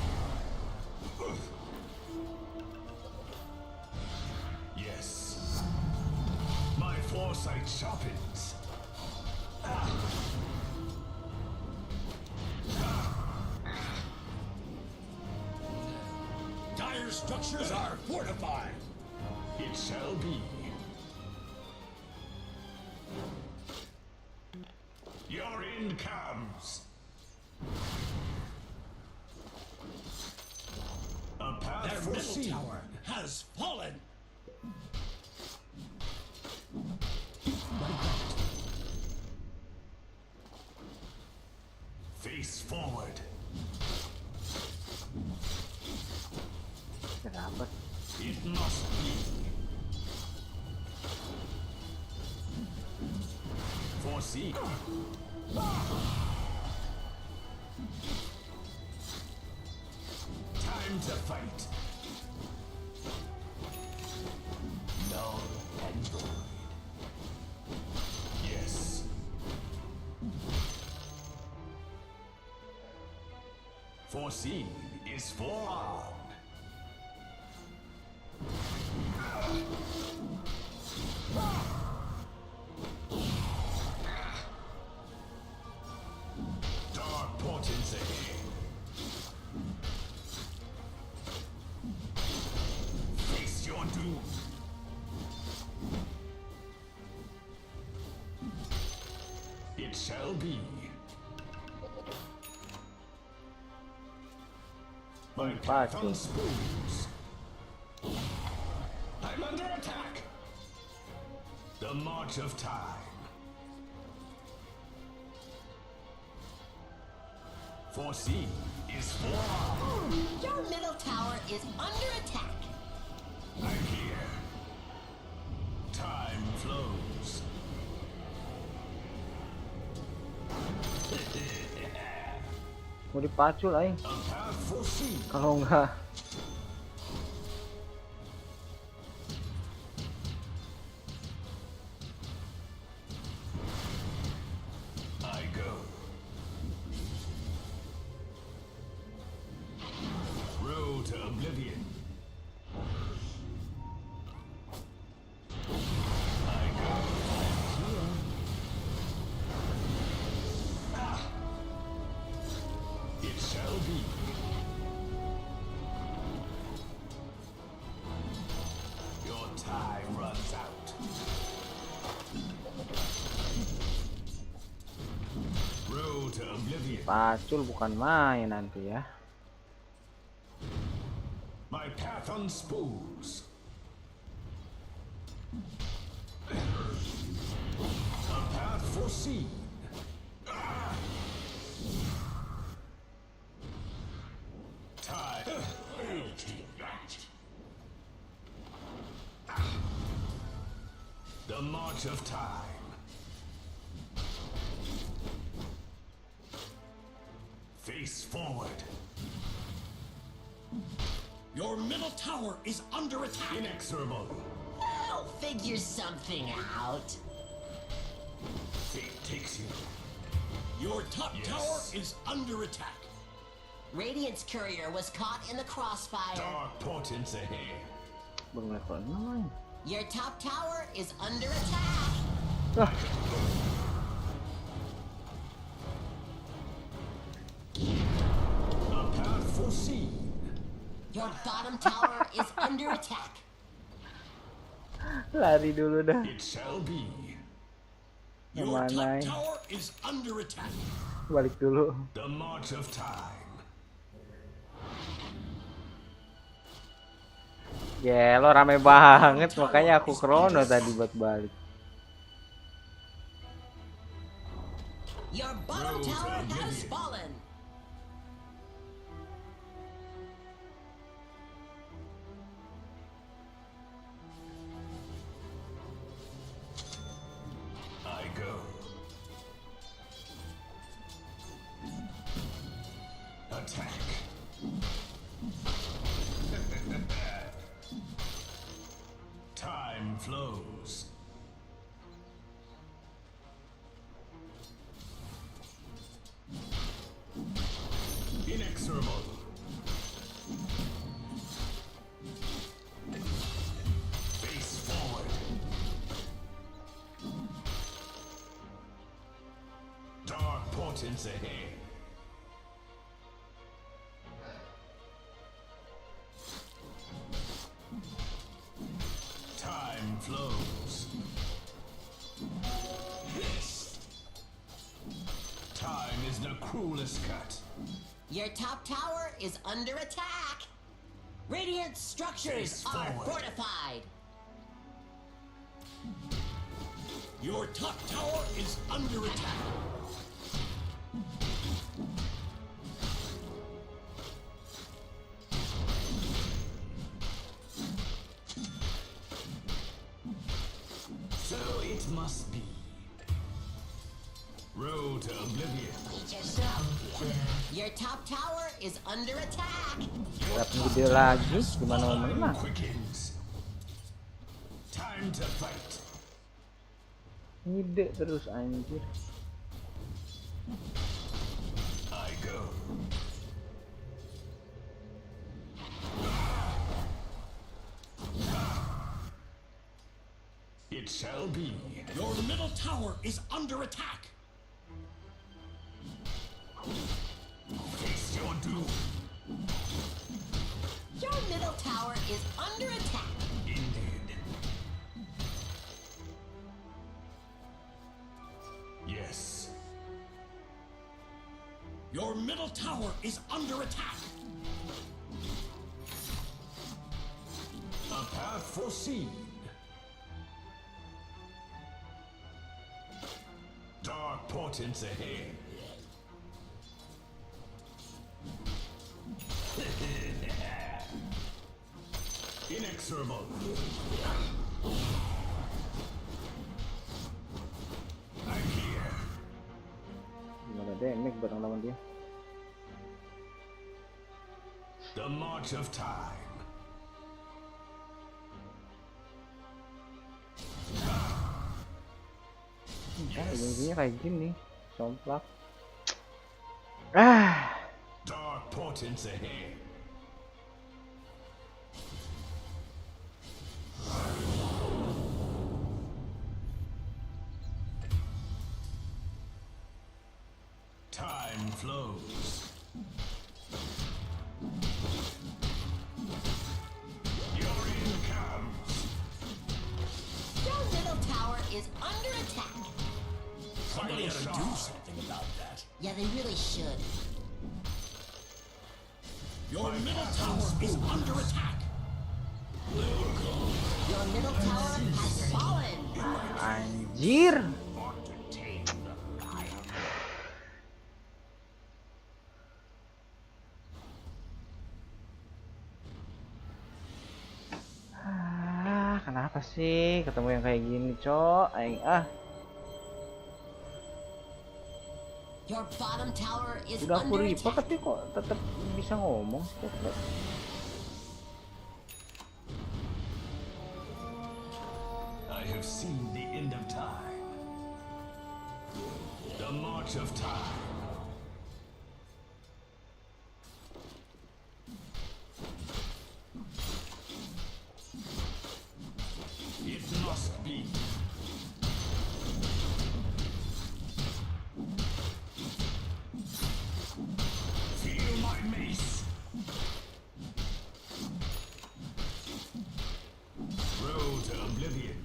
Yes. My foresight sharpens. Dire structures are fortified. It shall be. Your end comes. A path Their middle foreseen. tower has fallen. Face forward. Dapat. It must be. Foreseen. Time to fight. Null and void. Yes. Foreseen is forearmed. Dark portents ahead. Face your It shall be. My path unspoons. I'm under attack. The march of time. Foreseen is for. Your middle tower is under attack. I'm here. Time flows. Mau dipacul aing. A path foreseen. Kalau enggak I go. Road to oblivion. I go. Ah. It shall be. Your time runs out. Road to oblivion. pacul bukan main nanti ya. My path unspools. A path foreseen. Time. I'll take that. The march of time. Face forward. Your middle tower is under attack. Inexorable. I'll figure something out. Fate takes you. Your top Yes. tower is under attack. Radiant's courier was caught in the crossfire. Dark portents ahead. Belum level 6. Your top tower is under attack. Ah, A path foreseen. Your bottom tower is under attack. lari dulu dah. It shall be. Your Mana top ini? tower is under attack. Balik dulu. The march of time. Ya, lo rame banget makanya aku krono tadi buat balik. Your bottom Road to tower has oblivion. fallen. I go. Attack. Time flows. Inexorable. Face forward. Dark portents ahead. Time flows. Yes. Time is the cruelest cut. Your top tower is under attack. Radiant structures Face are forward. fortified. Your top tower is under attack. So it must be. Road to oblivion. Your top tower is under attack. Dapat gede lagi, gimana mau Time menang? quickens. Time to fight. Ngide terus anjir. I go. It shall be. Your middle tower is under attack. Face your doom. Your middle tower is under attack. Indeed. Yes. Your middle tower is under attack. A path foreseen. Dark portents ahead. Inexorable. I'm here. Gimana damage barang lawan dia. The march of time. Kan ujung-ujungnya kayak gini, somplak. Dark portents ahead. Time flows. Your in comes. Your middle tower is under attack. Somebody ought to do something about that. Yeah, they really should. Your middle tower is under attack. Your middle tower has fallen. Anjir. Kenapa sih ketemu yang kayak gini, Cok? Aing Your bottom tower is udah aku under report attack. tapi kok tetap bisa ngomong sih. I have seen the end of time. The march of time. It must be. Feel my mace. Road to oblivion.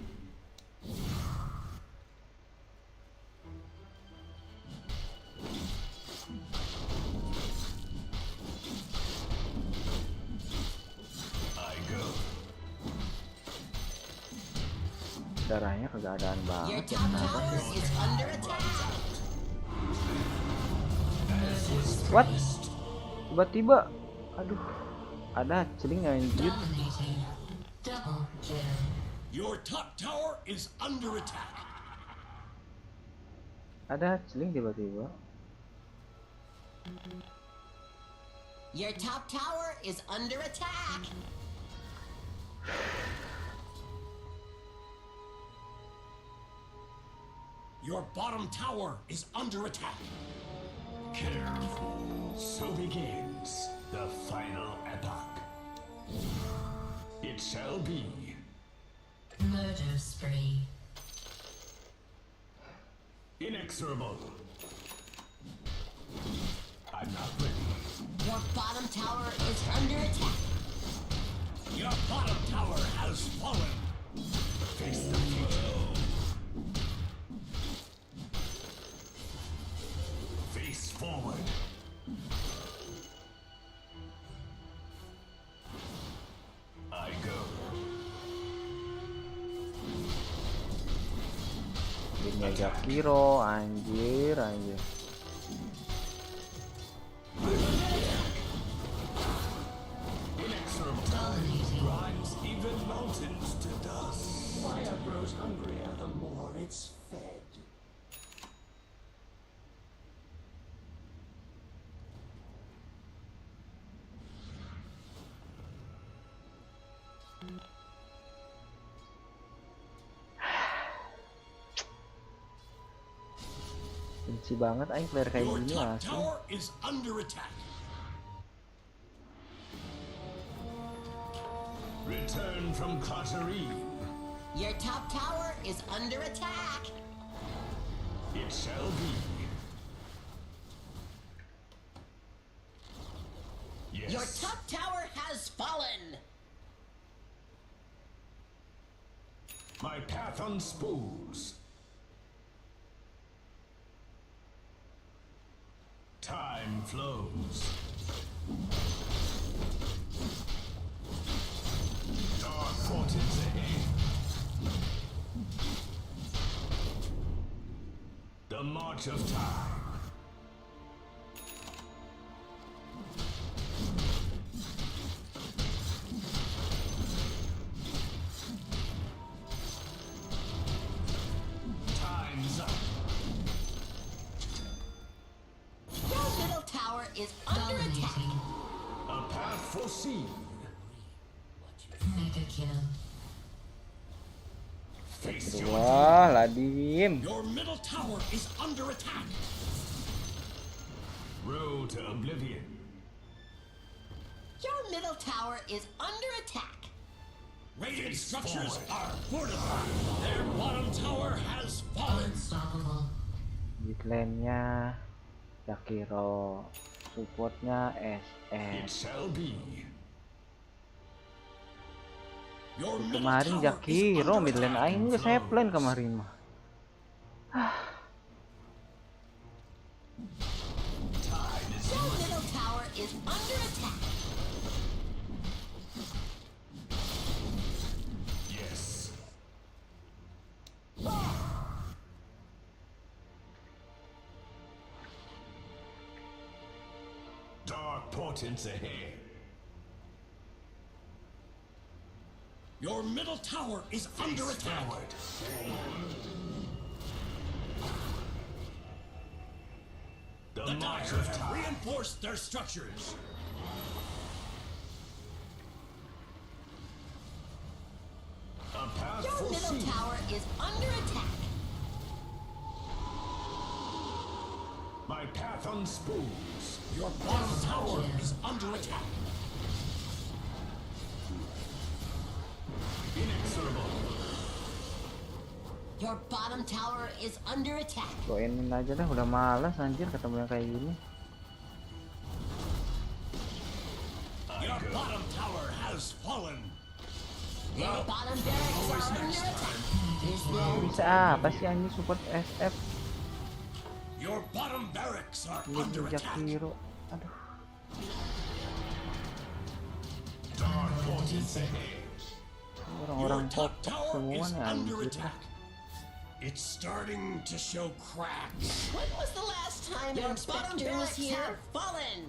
I go. Darahnya kegadaan Your banget. top tower is under attack. What? Tiba-tiba, aduh, ada celing anjir. Double kill. Your top tower is under attack. Ada celing tiba-tiba. Your top tower is under attack. Your bottom tower is under attack. Careful. So begins the final epoch. It shall be. Murder spree. Inexorable. I'm not ready. Your bottom tower is under attack. Your bottom tower has fallen. Face the future. Face forward. I go. Ini aja Kiro, anjir. Inexorable. Rise even mountains to dust. Fire grows hungrier the more it's fed. Benci banget aing player kayak Your gini top asli. tower is under attack. Return from Klaterine. Your top tower is under attack. It shall be. Yes. Your top tower has fallen. My path unspools. Time Time flows. Dark portents ahead. The march of time. Time's up. Your middle tower is under attack. A path foreseen. Mega kill. Face your Wah, Ladin. Your middle tower is under attack. Road to oblivion. Your middle tower is under attack. Radiant structures are fortified. Their bottom tower has fallen. Unstoppable. Mid lane-nya Jakiro, supportnya It SS. shall be. Your middle Kemarin tower is Jakiro under mid lane attack. aing geus safe kemarin mah. Time is Your middle tower is under attack. yes. Dark portents ahead. Your middle tower is under attack. The march of time. Reinforce their structures. A path Your middle foreseen. tower is under attack. My path unspools. Your bottom tower is under attack. Inexorable. Your bottom tower is under attack. Goinin aja dah, udah malas anjir ketemu yang kayak gini. Your bottom tower has fallen. Your bottom barracks are under attack. Bisa apa sih anjir support SF? Your bottom barracks are Ini under attack. Jakiro. Aduh. Dark portents ahead. Orang-orang Your top pop tower semua is nih under anjir. attack. It's starting to show cracks. When was the last time Your an inspector was barracks here? have Fallen.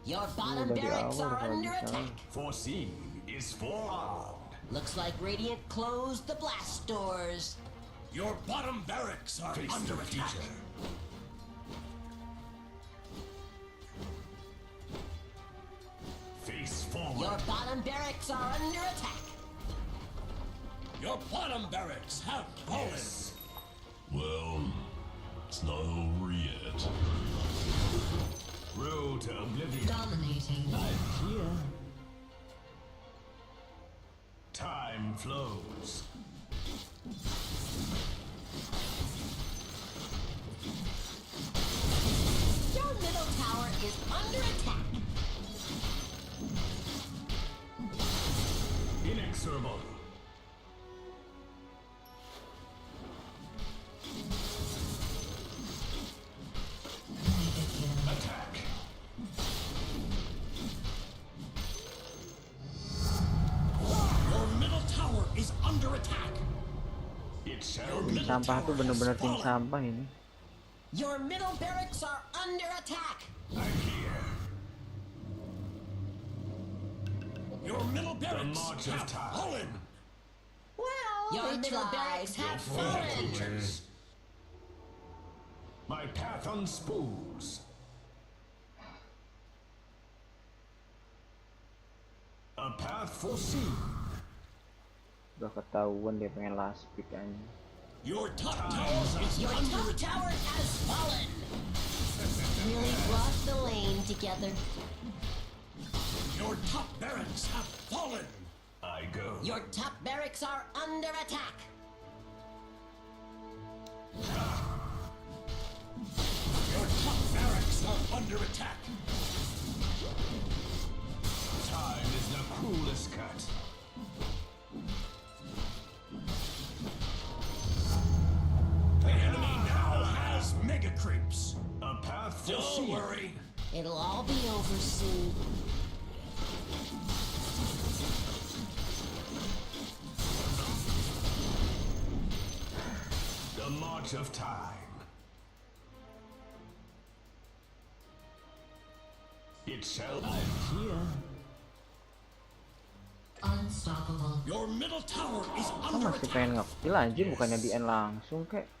Your bottom Udah di barracks awal are kalau under bisa. attack. Foreseen is forearmed. Looks like Radiant closed the blast doors. Your bottom barracks are under attack. Face forward. Your bottom barracks are under attack. Your bottom barracks have fallen. Well, it's not over yet. Road to oblivion. Dominating. I'm here. Time flows. Your middle tower is under attack. Inexorable. Mega kill. Attack. Your middle tower is under attack. It shall Tim sampah tuh bener-bener tim sampah ini. Your middle barracks are under attack. I'm here. Your middle barracks have fallen. Well, your middle barracks have fallen. My path unspools. A path foreseen. Udah ketahuan dia pengen last pick aja. Your top tower is Your under top attack. tower has fallen. Really brought the lane together. Your top barracks have fallen. I go. Your top barracks are under attack. Your top barracks are under attack. Time is the cruelest cut. The enemy now has mega creeps. A path still see worry. It'll all be over soon. The march of time. It shall. I'm here. Unstoppable. Your middle tower is Kan under masih attack. pengen nge-kill anjir, bukannya di end langsung kek.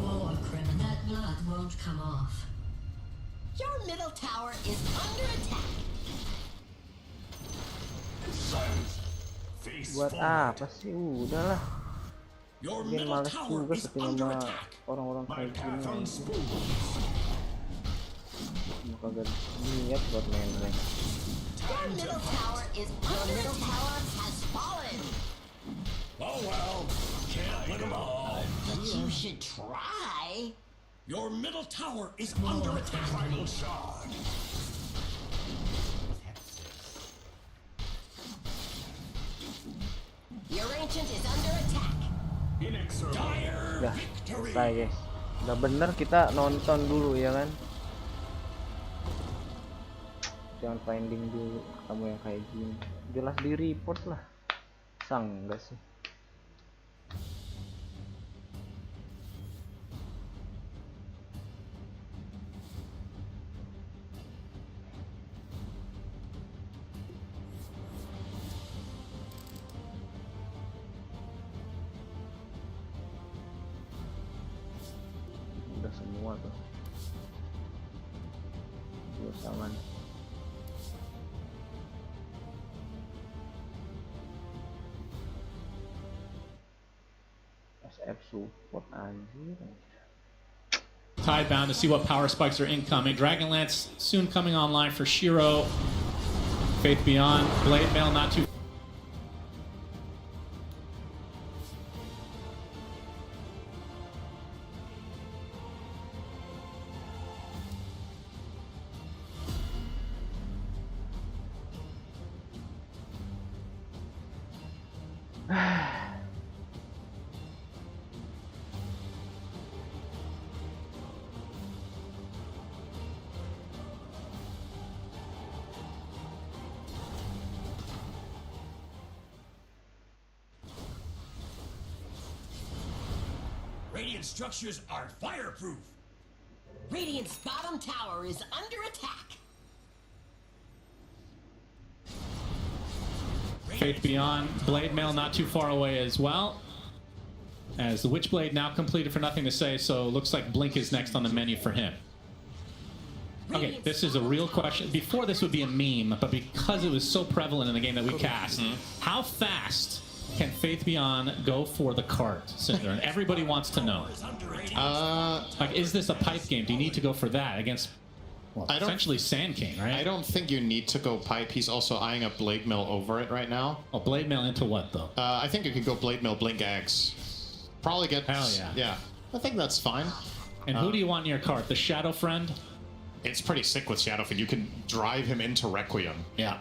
War criminal. That blood won't come off. Your middle tower is under attack. Face Buat forward. apa sih? Udahlah. Your Bikin middle males tower juga is ketemu under sama attack. orang-orang My kayak path gini. unspooled. Mau kagak niat buat main rank. Your middle tower is under attack. Has fallen. Oh well, can't win them all. But you should try. Your middle tower is under attack. Final shard. Your ancient is under attack. Inexorable. Dire Dah, victory. selesai guys. Udah bener kita nonton dulu ya kan. Jangan finding dulu kamu yang kayak gini. Jelas di report lah. Sang enggak sih? Udah semua tuh. Jangan. SF support anjir. Tidebound to see what power spikes are incoming. Dragonlance soon coming online for Shiro. Faith Beyond. Blade Mail not too. Radiant structures are fireproof. Radiant's bottom tower is under attack. Faith Beyond. Blade Mail not too far away as well. As the Witchblade now completed for nothing to say, so looks like Blink is next on the menu for him. Okay, this is a real question. Before this would be a meme, but because it was so prevalent in the game that we cast, how fast can Faith Beyond go for the cart, Cinder? And everybody wants to know. Like, is this a pipe game? Do you need to go for that against, well, essentially Sand King, right? I don't think you need to go pipe. He's also eyeing a Blade Mill over it right now. Oh, Blade Mail into what, though? I think you could go Blade Mill, Blink X. Probably get... Hell yeah. Yeah, I think that's fine. And who do you want in your cart? The Shadow Friend? It's pretty sick with Shadowfin. You can drive him into Requiem. Yeah.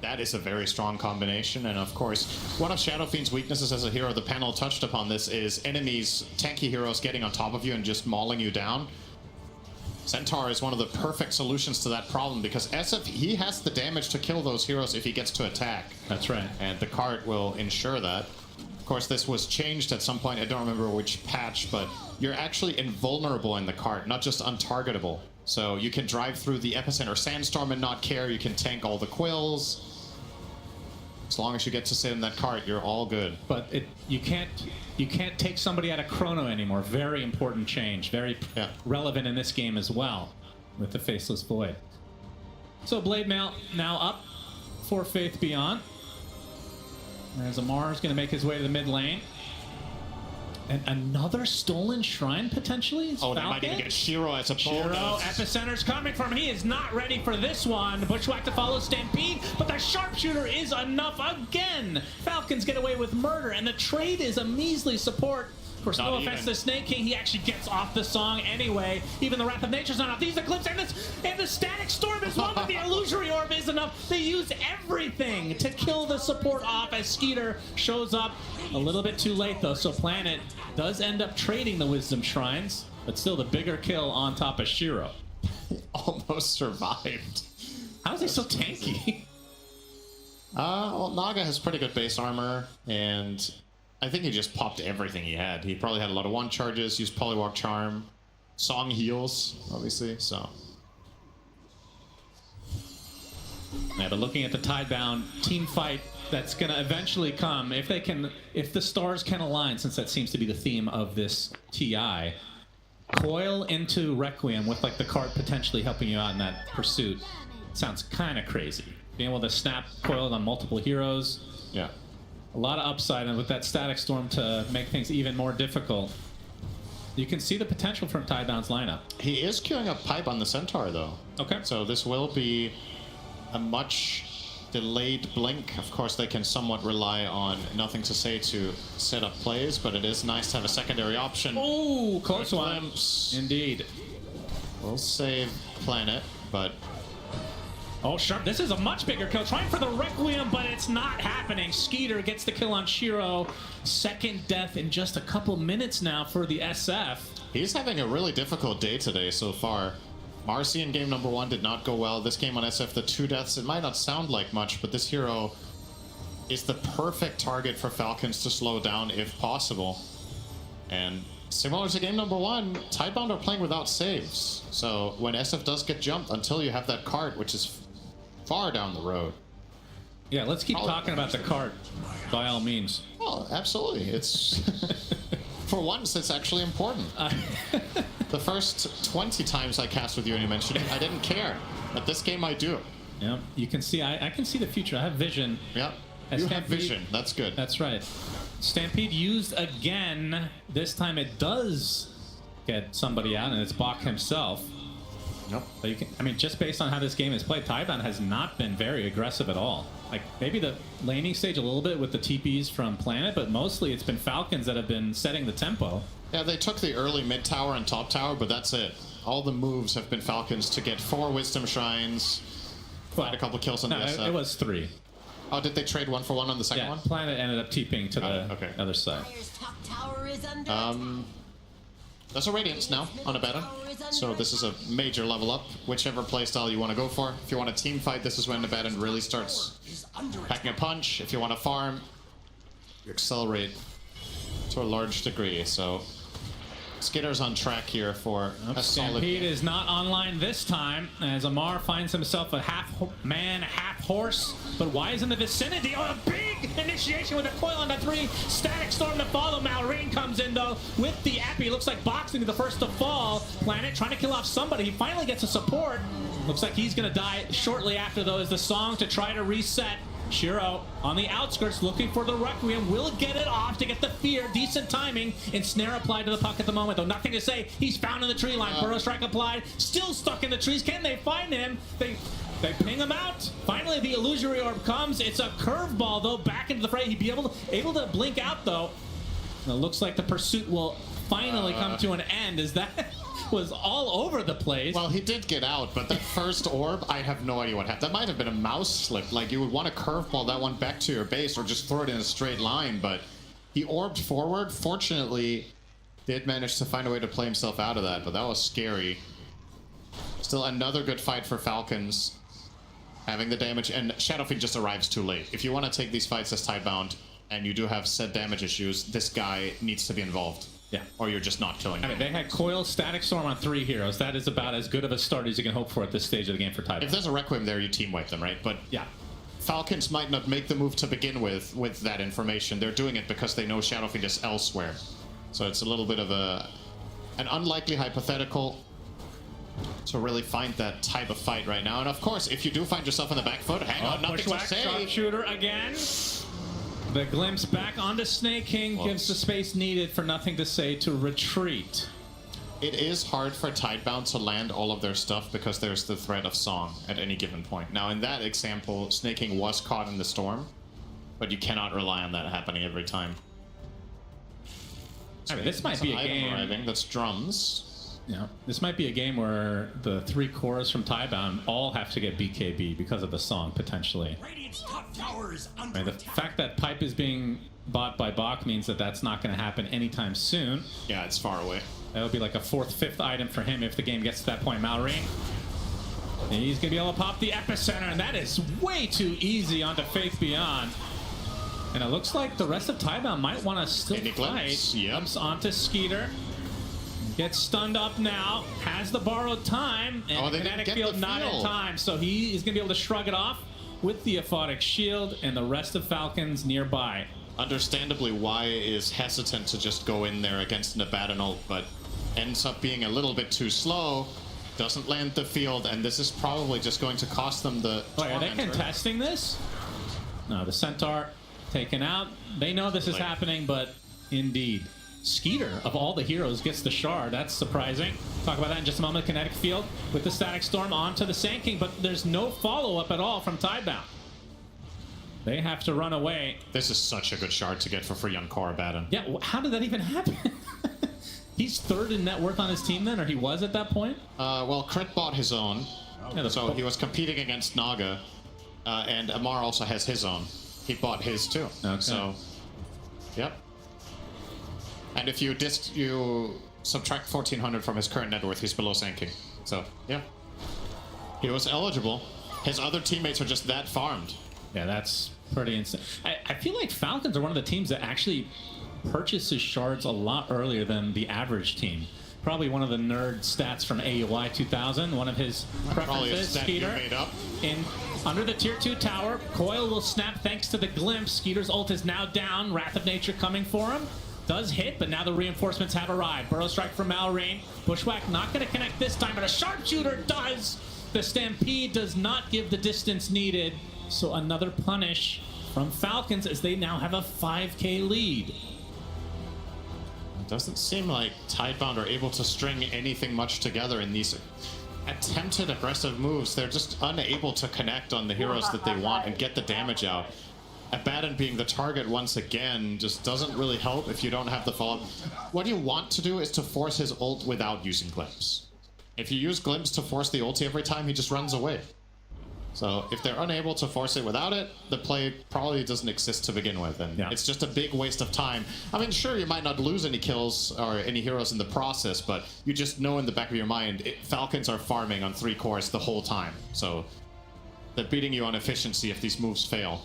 That is a very strong combination, and of course, one of Shadowfiend's weaknesses as a hero, the panel touched upon this, is enemies, tanky heroes getting on top of you and just mauling you down. Centaur is one of the perfect solutions to that problem, because SF, he has the damage to kill those heroes if he gets to attack. That's right. And the cart will ensure that. Of course, this was changed at some point, I don't remember which patch, but you're actually invulnerable in the cart, not just untargetable. So you can drive through the Epicenter Sandstorm and not care, you can tank all the quills. As long as you get to sit in that cart, you're all good. But you can't take somebody out of Chrono anymore. Very important change. Very relevant in this game as well, with the Faceless Void. So Blade Mail now up for Faith Beyond. As Amar is going to make his way to the mid lane. And another stolen shrine, potentially? It's Oh, they Falcon? might even get Shiro as a Shiro, bonus. Epicenter's coming from him. He is not ready for this one. Bushwhack to follow Stampede, but the sharpshooter is enough again. Falcons get away with murder, and the trade is a measly support course, no offense to Snake King, he actually gets off the song anyway. Even the Wrath of Nature's not off. These Eclipse and the Static Storm is one, but the Illusory Orb is enough. They use everything to kill the support off as Skeeter shows up a little bit too late, though. So Planet does end up trading the Wisdom Shrines, but still the bigger kill on top of Shiro. Almost survived. How is he so tanky? Well, Naga has pretty good base armor, and I think he just popped everything he had. He probably had a lot of one charges, used Polywalk Charm, Song heals, obviously, so. Yeah, but looking at the Tidebound team fight that's going to eventually come, if the stars can align, since that seems to be the theme of this TI, Coil into Requiem with like the cart potentially helping you out in that pursuit sounds kind of crazy. Being able to snap Coiled on multiple heroes. Yeah. A lot of upside, and with that Static Storm to make things even more difficult. You can see the potential from Tidebound's lineup. He is queuing up Pipe on the Centaur, though. Okay. So this will be a much delayed blink. Of course, they can somewhat rely on Nothing to Say to set up plays, but it is nice to have a secondary option. Oh, close one. Glimpse. Indeed. We'll save Planet, but... Oh, Sharp, this is a much bigger kill. Trying for the Requiem, but it's not happening. Skeeter gets the kill on Shiro. Second death in just a couple minutes now for the SF. He's having a really difficult day today so far. Marcy in game number 1 did not go well. This game on SF, the 2 deaths, it might not sound like much, but this hero is the perfect target for Falcons to slow down if possible. And similar to game number 1, Tidebound are playing without saves. So when SF does get jumped, until you have that cart, which is far down the road. Yeah, let's keep talking about the cart, by all means. Well, absolutely. It's... For once, it's actually important. The first 20 times I cast with you and you mentioned it, I didn't care. But this game I do. Yeah, you can see, I can see the future. I have vision. Yep. You have vision. That's good. That's right. Stampede used again. This time it does get somebody out, and it's Bach himself. Nope. But you can, I mean, just based on how this game is played, Tidebound has not been very aggressive at all. Like, maybe the laning stage a little bit with the TPs from Planet, but mostly it's been Falcons that have been setting the tempo. Yeah, they took the early mid tower and top tower, but that's it. All the moves have been Falcons to get 4 Wisdom Shrines, find a couple kills on the SF. It was 3. Oh, did they trade 1 for 1 on the second one? Planet ended up TPing to the other side. There's a Radiance now on a Abaddon, so this is a major level up. Whichever playstyle you want to go for. If you want a team fight, this is when Abaddon really starts packing a punch. If you want to farm, you accelerate to a large degree. So Skitter's on track here for a solid... Stampede is not online this time, as Amar finds himself a half-man, half-horse. But why is in the vicinity? Oh, a big initiation with a coil on the 3. Static Storm to follow. Malrine comes in, though, with the Appy. Looks like Boxing the first to fall. Planet trying to kill off somebody. He finally gets a support. Looks like he's going to die shortly after, though, as the song to try to reset. Shiro on the outskirts looking for the Requiem, will get it off to get the fear. Decent timing, and snare applied to the puck at the moment, though. Nothing to say. He's found in the tree line. Burrow strike applied, still stuck in the trees. Can they find him? They ping him out. Finally, the Illusory Orb comes. It's a curveball, though, back into the fray. He'd be able to blink out, though. And it looks like the pursuit will finally come to an end. Is that... was all over the place. Well, he did get out, but that first orb, I have no idea what happened. That might have been a mouse slip. Like, you would want to curveball that one back to your base or just throw it in a straight line, but he orbed forward. Fortunately, did manage to find a way to play himself out of that, but that was scary. Still another good fight for Falcons. Having the damage, and Shadowfiend just arrives too late. If you want to take these fights as Tidebound, and you do have set damage issues, this guy needs to be involved. Yeah. Or you're just not killing him. I mean, they had Coil, Static Storm on 3 heroes. That is about as good of a start as you can hope for at this stage of the game for Tidebound. If there's a Requiem there, you team wipe them, right? But yeah, Falcons might not make the move to begin with that information. They're doing it because they know Shadowfiend is elsewhere. So it's a little bit of an unlikely hypothetical to really find that type of fight right now. And of course, if you do find yourself on the back foot, hang on, nothing to say. Sharpshooter again. The glimpse back onto Snake King gives the space needed for Nothing to Say to retreat. It is hard for Tidebound to land all of their stuff because there's the threat of song at any given point. Now, in that example, Snake King was caught in the storm, but you cannot rely on that happening every time. I mean, this might be a Item game. arriving. That's drums. Yeah, this might be a game where the 3 cores from Tiebound all have to get BKB because of the song, potentially. Radiant's top tower is I under mean, the fact that Pipe is being bought by Bach means that that's not going to happen anytime soon. Yeah, it's far away. That'll be like a 4th, 5th item for him if the game gets to that point. Malrine. And he's going to be able to pop the epicenter, and that is way too easy onto Faith Beyond. And it looks like the rest of Tiebound might want to still Any fight. glimpse? Yep. Jumps onto Skeeter. Gets stunned up now. Has the borrowed time. And they didn't Kinetic get Field the not in field. time. So he is going to be able to shrug it off with the Aphotic Shield and the rest of Falcons nearby. Understandably, Y is hesitant to just go in there against an Abaddon ult, but ends up being a little bit too slow. Doesn't land the field, and this is probably just going to cost them the Wait, are they Tormentor. contesting this? No, the Centaur taken out. They know this is Like- happening, but indeed. Skeeter, of all the heroes, gets the shard. That's surprising. Talk about that in just a moment. Kinetic Field with the Static Storm onto the Sand King, but there's no follow-up at all from Tiebound. They have to run away. This is such a good shard to get for free on Core Abaddon. Yeah, how did that even happen? He's 3rd in net worth on his team then, or he was at that point? Well, Crit bought his own, Yeah, so he was competing against Naga, and Amar also has his own. He bought his too. Okay. So, yep. And if you subtract 1,400 from his current net worth, he's below Sand King. So, yeah. He was eligible. His other teammates are just that farmed. Yeah, that's pretty insane. I feel like Falcons are one of the teams that actually purchases shards a lot earlier than the average team. Probably one of the nerd stats from AUI 2000, one of his Probably a preferences. stat you Skeeter made up. in under the tier 2 tower. Coil will snap thanks to the glimpse. Skeeter's ult is now down. Wrath of Nature coming for him. Does hit, but now the reinforcements have arrived. Burrow Strike from Malrine. Bushwhack not going to connect this time, but a Sharpshooter does. The Stampede does not give the distance needed. So another punish from Falcons as they now have a 5k lead. It doesn't seem like Tidebound are able to string anything much together in these attempted aggressive moves. They're just unable to connect on the heroes that they want and get the damage out. Abaddon being the target once again just doesn't really help if you don't have the follow-up. What you want to do is to force his ult without using Glimpse. If you use Glimpse to force the ulti every time, he just runs away. So if they're unable to force it without it, the play probably doesn't exist to begin with, and Yeah. it's just a big waste of time. I mean, sure, you might not lose any kills or any heroes in the process, but you just know in the back of your mind, Falcons are farming on 3 cores the whole time. So they're beating you on efficiency if these moves fail.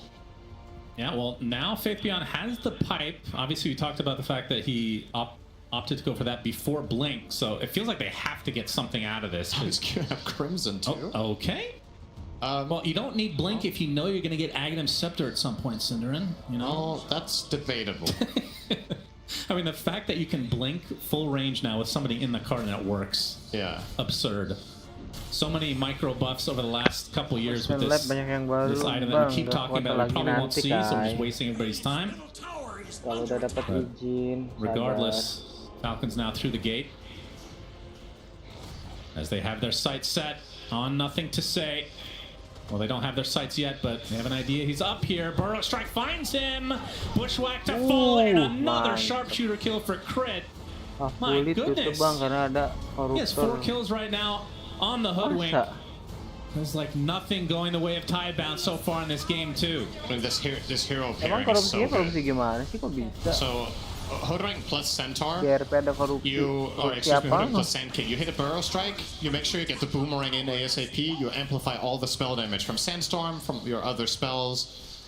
Yeah, well, now Faith Beyond has the pipe. Obviously, we talked about the fact that he opted to go for that before Blink, so it feels like they have to get something out of this. He's gonna have Crimson too. Oh, okay. Well, you don't need Blink if you know you're going to get Aghanim Scepter at some point, Cinderin. You know? Oh, that's debatable. I mean, the fact that you can Blink full range now with somebody in the card and it works. Yeah. Absurd. So many micro buffs over the last couple years with Lab banyak yang baru, this item that we keep Bang. talking Udah about. We lagi probably won't nanti, see, so we're Kai. just wasting everybody's time. Kalau udah dapat izin, Regardless, Falcons now through the gate. As they have their sights set on nothing to say. Well, they don't have their sights yet, but they have an idea. He's up here. Burrow Strike finds him. Bushwhack to fall, and another sharpshooter kill for Crit. My sulit tuh goodness. Bang karena ada He has 4 koruptor. kills right now on the Hoodwink. Masa? There's like nothing going the way of Tidebound so far in this game, too. I mean, this hero Emang pairing is so korupsinya korupsi good. gimana sih, kok bisa? So, Hoodwink plus Centaur. Di RP ada korupsi. Korupsi Excuse me, apa? Hoodwink plus Sand King. You hit a Burrow Strike, you make sure you get the Boomerang in ASAP, you amplify all the spell damage from Sandstorm, from your other spells.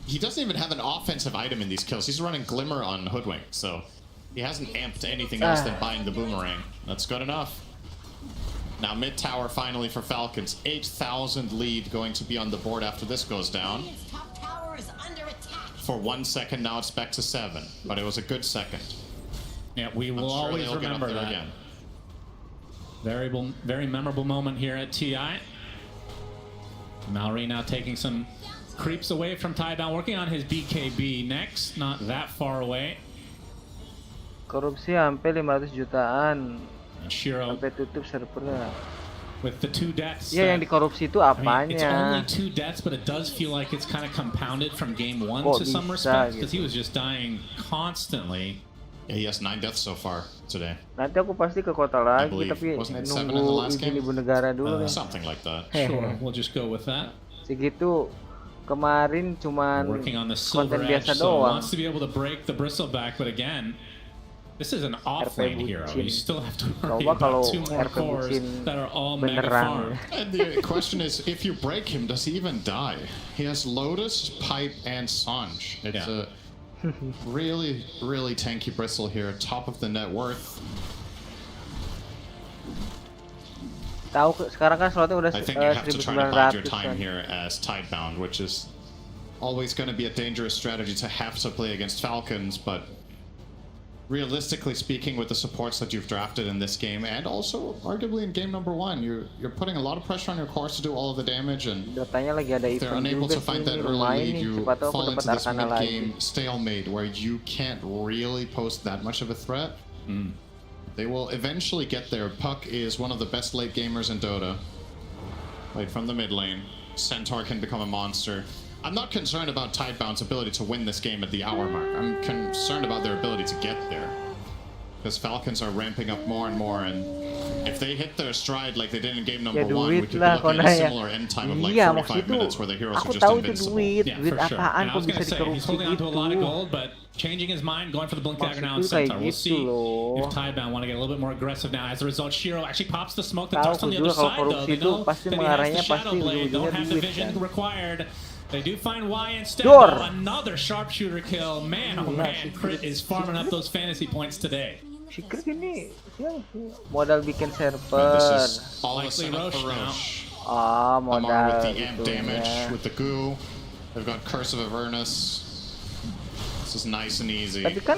He doesn't even have an offensive item in these kills. He's running Glimmer on Hoodwink, so he hasn't amped anything else than buying the Boomerang. That's good enough. Now mid tower finally for Falcons. 8,000 lead going to be on the board after this goes down. Its top tower is under attack. For 1 second now it's back to 7, but it was a good second. Yeah, we will I'm sure always they'll get up remember there that. again. Very memorable moment here at TI. Mallory now taking some creeps away from Tidebound, working on his BKB next, not that far away. Korupsi sampai 500 jutaan. And Shiro Sampai tutup servernya. with the 2 deaths. Ya, yang dikorupsi itu I mean, it's only apanya? 2 deaths, but it does feel like it's kind of compounded from game 1 Kok to some bisa respects, because he gitu? was just dying constantly. Yeah, he has 9 deaths so far today. Nanti aku pasti ke kota lagi, believe. tapi Wasn't it 7 in the nunggu last izin game? ibu negara dulu deh. Something like that. Sure, we'll just go with that. Segitu kemarin cuman Working on the silver konten edge, biasa so doang. wants to be able to break the bristleback, but again, this is an off-lane hero. You still have to worry Coba kalau about 2 more RP cores bucin that are all mega beneran. farm. And the question is, if you break him, does he even die? He has Lotus, Pipe, and Sanj. It's a really, really tanky bristle here, top of the net worth. Sekarang kan slotnya udah I think you have to try to bide your 1900 time kan. here as Tidebound, which is always going to be a dangerous strategy to have to play against Falcons, but realistically speaking, with the supports that you've drafted in this game, and also arguably in game number 1, you're putting a lot of pressure on your cores to do all of the damage, and Dotanya lagi ada if they're event unable juga to find sih, that early lumayan lead, nih, you siapa tahu aku fall dapat into this Arcana lagi. mid-game stalemate where you can't really pose that much of a threat. They will eventually get there. Puck is one of the best late gamers in Dota. Played from the mid lane. Centaur can become a monster. I'm not concerned about Tidebound's ability to win this game at the hour mark. I'm concerned about their ability to get there. Because Falcons are ramping up more and more, and if they hit their stride like they did in game number 1, we could be looking at a similar end time of like 45 minutes where the heroes are aku just tahu itu invincible. duit, Yeah, duit for sure. apaan And I kok was bisa gonna say, he's dikorupsi holding on to a lot of gitu. gold, but changing his mind, going for the Blink Dagger now in Maksudku kayak Centaur. We'll gitu see loh. if Tidebound want to get a little bit more aggressive now. As a result, Shiro actually pops the smoke that Tahu darts on the juga other kalau side, though. korupsi They itu know pasti that he has mengarahnya the pasti Shadow Blade, don't ujung-ujungnya have the duit vision kan. required. They do find Y instead, Dor. though. Another sharpshooter kill. Man, oh man, Crit is farming up those fantasy points today. Secret ini siapa sih? Modal bikin And this server. is all of a Likely sudden Roche for now. Roche. Modal Amar with the amp damage, itunya. with the goo. They've got Curse of Avernus. This is nice and easy. Tapi kan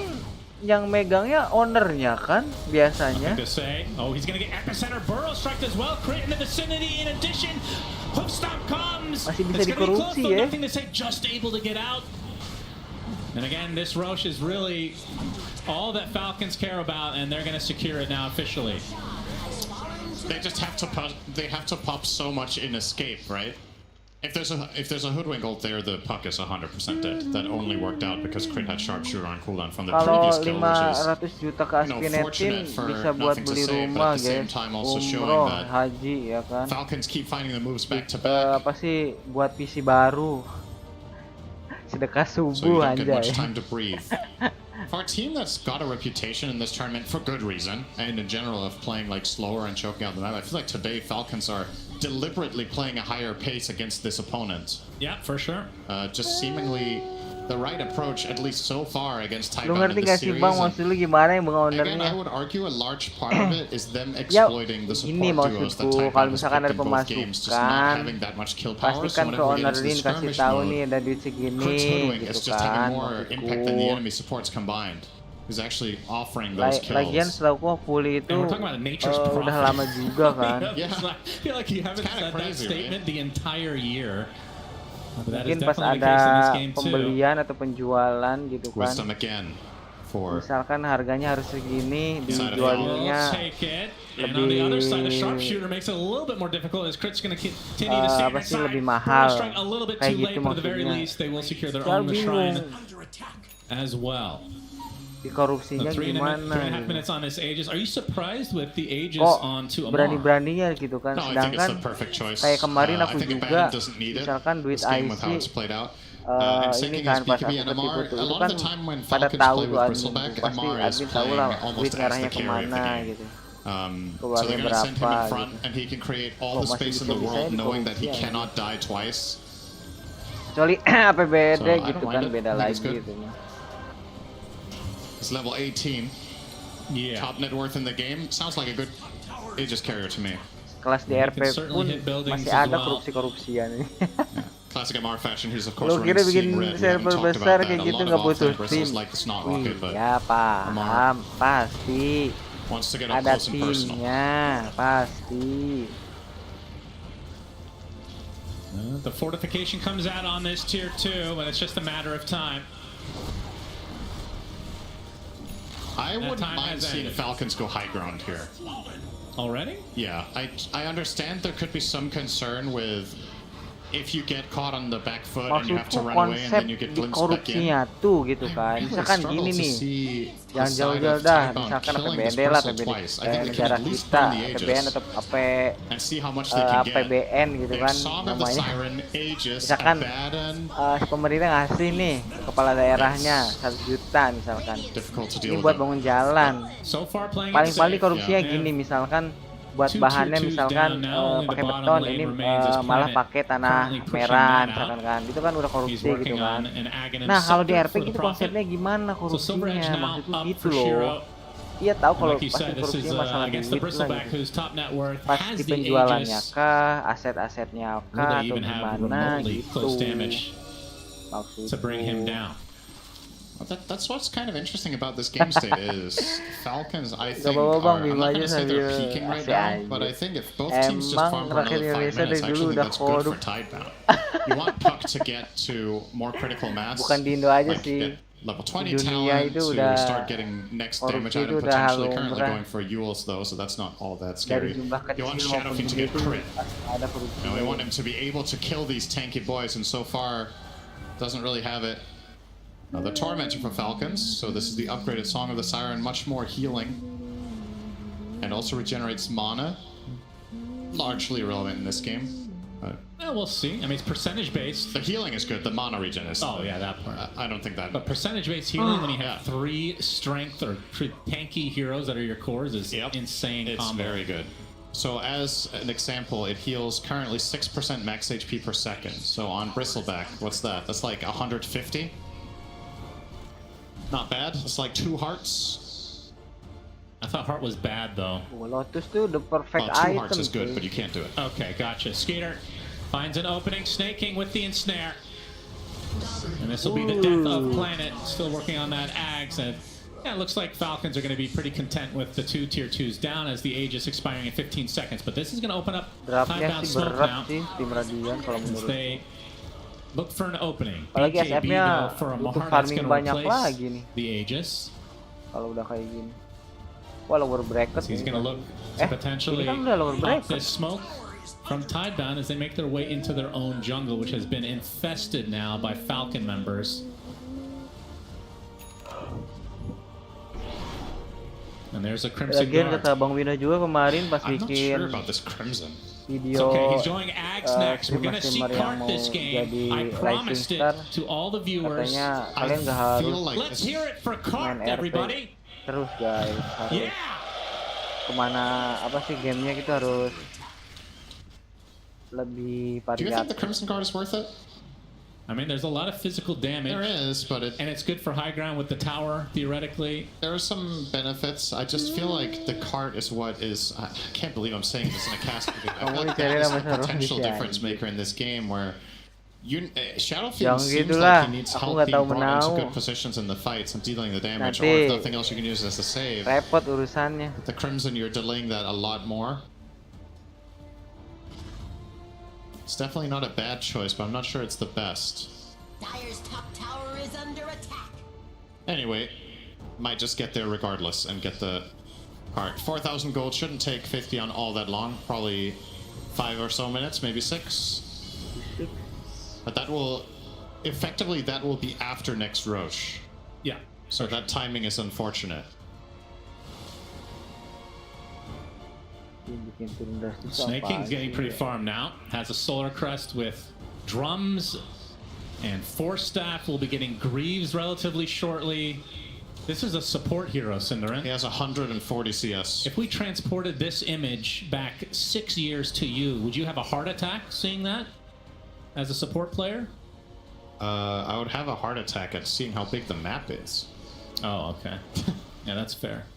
yang megangnya ownernya kan biasanya. To say, oh, he's gonna get epicenter burrow strike as well. Crit in the vicinity. In addition, hoof stomp comes. Masih bisa It's gonna be close, dikorupsi though. ya. Nothing to say. Just able to get out. And again, this Roche is really all that Falcons care about, and they're gonna secure it now officially. They just have to pop so much in escape, right? If there's a hoodwink ult there, the puck is 100% dead. That only worked out because Crit had sharpshooter on cooldown from the Kalau previous kill, which is 500 juta ke Asvinetin fortunate for bisa buat nothing to beli say, but rumah at the same guys, time also showing umroh, that haji ya kan. Falcons keep finding the moves back to back, Apa sih buat PC baru, sedekah so you subuh don't get much anjay. time to breathe. For a team that's got a reputation in this tournament for good reason, and in general of playing like slower and choking out the map, I feel like today Falcons are deliberately playing a higher pace against this opponent. Yeah, for sure. Just seemingly the right approach, at least so far, against Lu Tidebound ngerti in gak this sih series. bang And maksud lu gimana yang bang again, I ownernya? would argue a large part of it is them exploiting the Ini support duos that maksudku, kalau Tidebound has misalkan picked ada in both games, just not pemasukan, having that much kill power. So pastikan ke whenever we get into the ownerin kasih skirmish tahu mode, nih ada duit segini Crit's hoodwink gitu is just having kan more impact than the maksudku. enemy supports combined. He's actually offering those Lagian kills. setahu gua Puli itu And we're talking about nature's udah prophet. lama juga kan. Yeah. I feel like you haven't kinda said crazy, that statement the entire year. But that is Mungkin pas definitely the ada case in this game too. pembelian atau penjualan gitu kan. Wisdom again for Misalkan harganya harus segini, Side of the We'll dijualnya take it. And on the other side, the sharpshooter makes it a little bit more difficult as Crit's going to continue to stay apa sih inside. lebih mahal. Strike a little bit Kayak too late, gitu but at the very maksudnya. least, they will secure their Saya own shrine bingung as well. di korupsinya So 3.5 gimana minutes on this Aegis. Are you surprised with the Aegis kok onto Amar? berani-beraninya gitu kan. No, I think it's Sedangkan the perfect choice. kayak kemarin I aku think juga Abandon doesn't need it. misalkan duit This game with how IC it's played out. ini And syncing kan his pas BKB aku and Amar, ketipu tuh a itu lot kan of the time when pada Falcons tahu play tuh with admin Bristleback, tuh pasti Amar is admin tahu playing lah almost duit as ngarahnya the carry of the kemana game. gitu. So Keluarnya they're going to send him in berapa front, gitu. and he can create all Kok the masih space in the bisa-bisanya world, knowing that he dikorupsi ya? cannot die twice. Kecuali APBD So, I gitu don't kan mind it. beda I think lagi it's good. gitu. He's level 18, Yeah. top net worth in the game. Sounds like a good Aegis carrier to me. Kelas Yeah, DRP can certainly pun hit buildings masih as ada well. korupsi-korupsian ini. Classic MR fashion. He's of course Lu running kira Seeing bikin Red. We haven't server talked besar about kayak that. A gitu lot nggak of butuh offlane bristles tim. like the Snot Rocket, but Ya paham, pasti wants to get up ada close and personal. timnya, pasti. The fortification comes out on this tier 2, but it's just a matter of time. I That wouldn't time mind has seeing ended. Falcons go high ground here. Already? Yeah, I understand there could be some concern with if you get caught on the back foot and you have to Maksudku run away and konsep then you get di glimpsed back in. korupsinya tuh gitu kan. Misalkan gini nih, jangan jauh-jauh dah. Misalkan PBND lah, negara kita, PBN atau PBN gitu kan namanya. Misalkan pemerintah ngasih nih kepala daerahnya 1 juta misalkan. Ini buat bangun jalan. Paling-paling korupsinya gini misalkan. Buat bahannya misalkan pakai beton, ini malah pakai tanah merah misalkan kan, itu kan udah korupsi gitu kan. Nah kalau di RP gitu konsepnya gimana korupsinya, maksudku gitu loh. Iya tahu kalau pasti korupsinya masalah duit lah gitu. Pasti penjualannya kah, aset-asetnya kah, atau gimana gitu maksudku. Well, that's what's kind of interesting about this game state is Falcons, I think, I'm not going to say they're peaking right now, but I think if both teams just farm for another 5 minutes, I actually think that's good for Tidebound. You want Puck to get to more critical mass, bukan di Indo aja sih. Level 20 talent to start getting next damage item potentially. Currently going for Yules though, so that's not all that scary. You want Shadow King to get crit. We want him to be able to kill these tanky boys, and so far doesn't really have it. The Tormentor for Falcons, so this is the upgraded Song of the Siren, much more healing. And also regenerates mana. Largely irrelevant in this game. But well, we'll see. I mean, it's percentage based. The healing is good, the mana regen is. Oh, yeah, that part. I don't think that. But percentage based healing when you have 3 strength or 3 tanky heroes that are your cores is insane. It's combo. very good. So as an example, it heals currently 6% max HP per second. So on Bristleback, what's that? That's like 150? Not bad. It's like 2 hearts. I thought heart was bad though. Lotus tuh the perfect well, 2 item. hearts is good, but you can't do it. Okay, gotcha. Skater finds an opening, snaking with the ensnare. And this will be the death of Planet. Still working on that Ags. And yeah, it looks like Falcons are going to be pretty content with the 2 tier 2s down as the age is expiring in 15 seconds. But this is going to open up time-bound smoke now. As they look for an opening. Apalagi SF-nya for a butuh Mahar that's farming going to banyak replace lagi nih. the Aegis. Kalau udah kayak gini. Wah, lower bracket. So he's going to look to potentially ini kan udah lower pop bracket. this smoke from Tidebound as they make their way into their own jungle, which has been infested now by Falcon members. And there's a Crimson Lagian Guard. kata Bang Wino juga kemarin pas I'm not bikin sure about this Crimson. video okay, he's going Ags next. We're gonna see streamer yang cart mau this game. jadi I rising promised it star, to all the viewers. katanya kalian gak harus like Let's hear it for cart, main RP everybody. terus guys, harus kemana apa sih gamenya kita harus lebih Do you think variatif. the Crimson Guard is worth it? I mean, there's a lot of physical damage. There is, but and it's good for high ground with the tower, theoretically. There are some benefits. I just feel like the cart is what is. I can't believe I'm saying this in a cast. I feel like that is a potential difference maker in this game where Shadowfiend seems like he needs help being brought into good positions in the fights and dealing the damage, or if nothing else, you can use it as a save. Repot urusannya. With the Crimson, you're delaying that a lot more. It's definitely not a bad choice, but I'm not sure it's the best. Dire's top tower is under attack. Anyway, might just get there regardless and get the cart. 4,000 gold shouldn't take 50 on all that long. Probably 5 or so minutes, maybe 6. But that will effectively be after next Roche. Yeah. So that timing is unfortunate. Snake King's getting pretty farmed now. Has a Solar Crest with drums, and Force Staff will be getting Greaves relatively shortly. This is a support hero, Cinderin. He has 140 CS. If we transported this image back 6 years to you, would you have a heart attack seeing that as a support player? I would have a heart attack at seeing how big the map is. Oh, okay. Yeah, that's fair.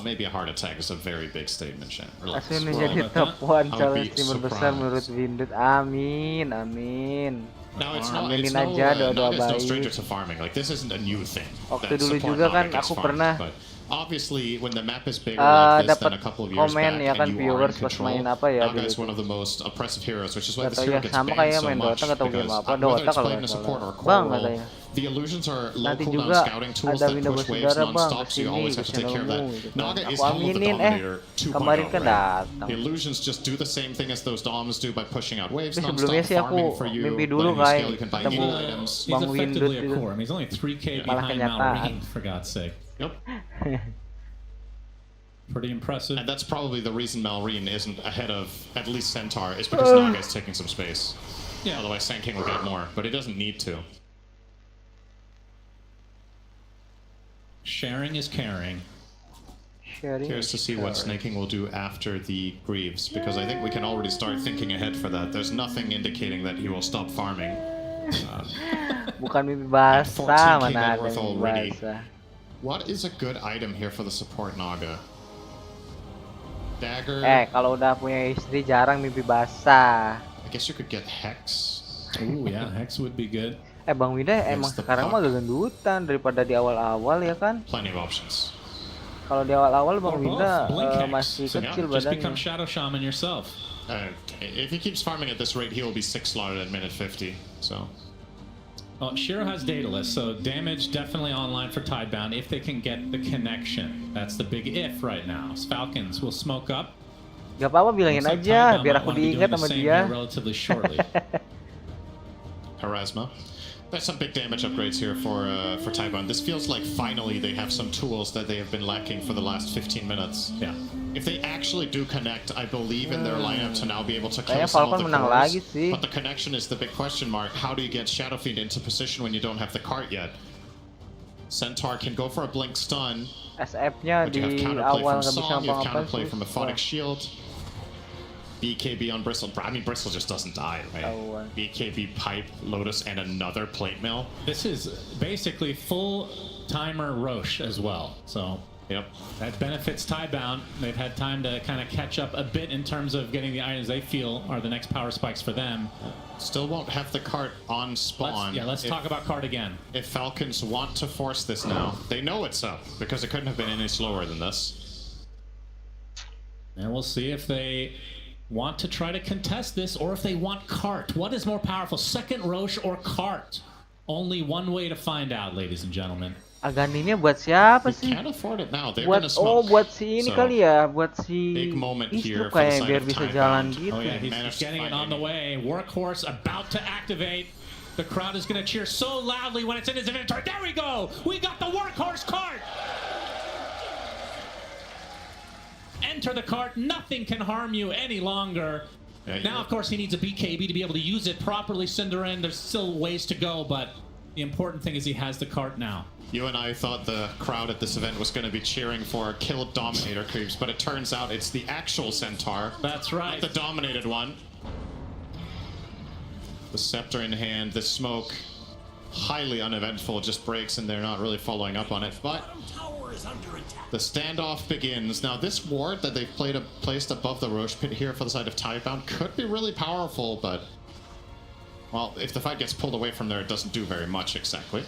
Maybe a heart attack is a very big statement, Shan. Asvin menjadi top 1 calon streamer besar menurut Windut. Amin, amin. No, it's Aminin aja doa-doa no baik. stranger to farming. Like this isn't a new thing. Waktu dulu juga kan aku pernah obviously when the map is bigger like this than a couple of years back ya kan, and you are in viewers pas control, main apa ya Naga is dulu one of the most oppressive heroes, which is why this katanya hero gets sama banned kayak so main much Dota, gak tau game because apa whether Dota it's kalau played in nggak a support or salah core bang role, katanya The illusions are low Nanti cooldown juga scouting tools ada that window push waves bersaudara bang non-stop, so you kesini always ke have to take care of that. channelmu gitu kan. Naga is Aku Hello the aminin Dominator 2.0, kemarin kan right? datang. The illusions just do the same thing as those DOMs do by pushing out waves Tapi non-stop, sebelumnya sih aku farming for you, mimpi dulu letting you kayak scale, you can buy ketemu any items. He's Bang Windut effectively a gitu. core. I mean, he's only 3k Malah behind kenyataan. Malrine, for God's sake. Yep. Pretty impressive. And that's probably the reason Malrine isn't ahead of at least Centaur, is because Naga is taking some space. Yeah. Otherwise Sand King will get more, but he doesn't need to. Sharing is caring. Curious to see what Snake King will do after the Greaves, because I think we can already start thinking ahead for that. There's nothing indicating that he will stop farming. Bukan mimpi basah, mana ada worth mimpi already. basah. What is a good item here for the support Naga? Dagger. Kalau udah punya istri jarang mimpi basah. I guess you could get Hex. Ooh, yeah, Hex would be good. Bang Winda emang sekarang mah agak gendutan daripada di awal-awal ya kan? Plenty of options. Kalau di awal-awal Bang Winda Blink masih Hex. kecil Just badannya. become Shadow Shaman yourself. If he keeps farming at this rate, he will be 6 slaughtered at minute 50. So. Well, Shiro has Daedalus, so damage definitely online for Tidebound if they can get the connection. That's the big if right now. Falcons will smoke up. Gak apa-apa bilangin Looks like aja Tidebound biar might aku wanna be diingat doing sama the same dia. here relatively shortly. Parasma. There's some big damage upgrades here for Taiwan. This feels like finally they have some tools that they have been lacking for the last 15 minutes. Yeah. If they actually do connect, I believe in their lineup to now be able to kill Kayaknya some of Falcon the menang cores. lagi sih. But the connection is the big question mark. How do you get Shadow Fiend into position when you don't have the cart yet? Centaur can go for a blink stun. SF-nya But you have di counterplay awal from nggak bisa Song, you have apa-apa counterplay sih. from Aphotic Shield. BKB on Bristle. I mean, Bristle just doesn't die, right? BKB Pipe, Lotus, and another Plate Mill. This is basically full timer Roche as well. So yep, that benefits Tidebound. They've had time to kind of catch up a bit in terms of getting the items they feel are the next power spikes for them. Still won't have the cart on spawn. Let's talk about cart again. If Falcons want to force this now, they know it's up because it couldn't have been any slower than this. And we'll see if they want to try to contest this or if they want cart. What is more powerful, second Roche or cart? Only one way to find out, ladies and gentlemen. Aganinya buat siapa sih? Can't afford it now. They're Buat gonna smoke. buat si ini So, kali ya, buat si big moment here Istru for the kayak side biar of bisa Tidebound. jalan gitu. Oh yeah, he's getting it on the way. Workhorse about to activate. The crowd is going to cheer so loudly when it's in his inventory. There we go! We got the Workhorse cart! Enter the cart. Nothing can harm you any longer. Now, of course, he needs a BKB to be able to use it properly, Cinderin. There's still ways to go, but the important thing is he has the cart now. You and I thought the crowd at this event was going to be cheering for killed Dominator creeps, but it turns out it's the actual Centaur. That's right. Not the dominated one. The scepter in hand, the smoke, highly uneventful, just breaks and they're not really following up on it. But the standoff begins. Now this ward that they've placed above the Roche pit here for the side of Tidebound could be really powerful, but well, if the fight gets pulled away from there, it doesn't do very much exactly.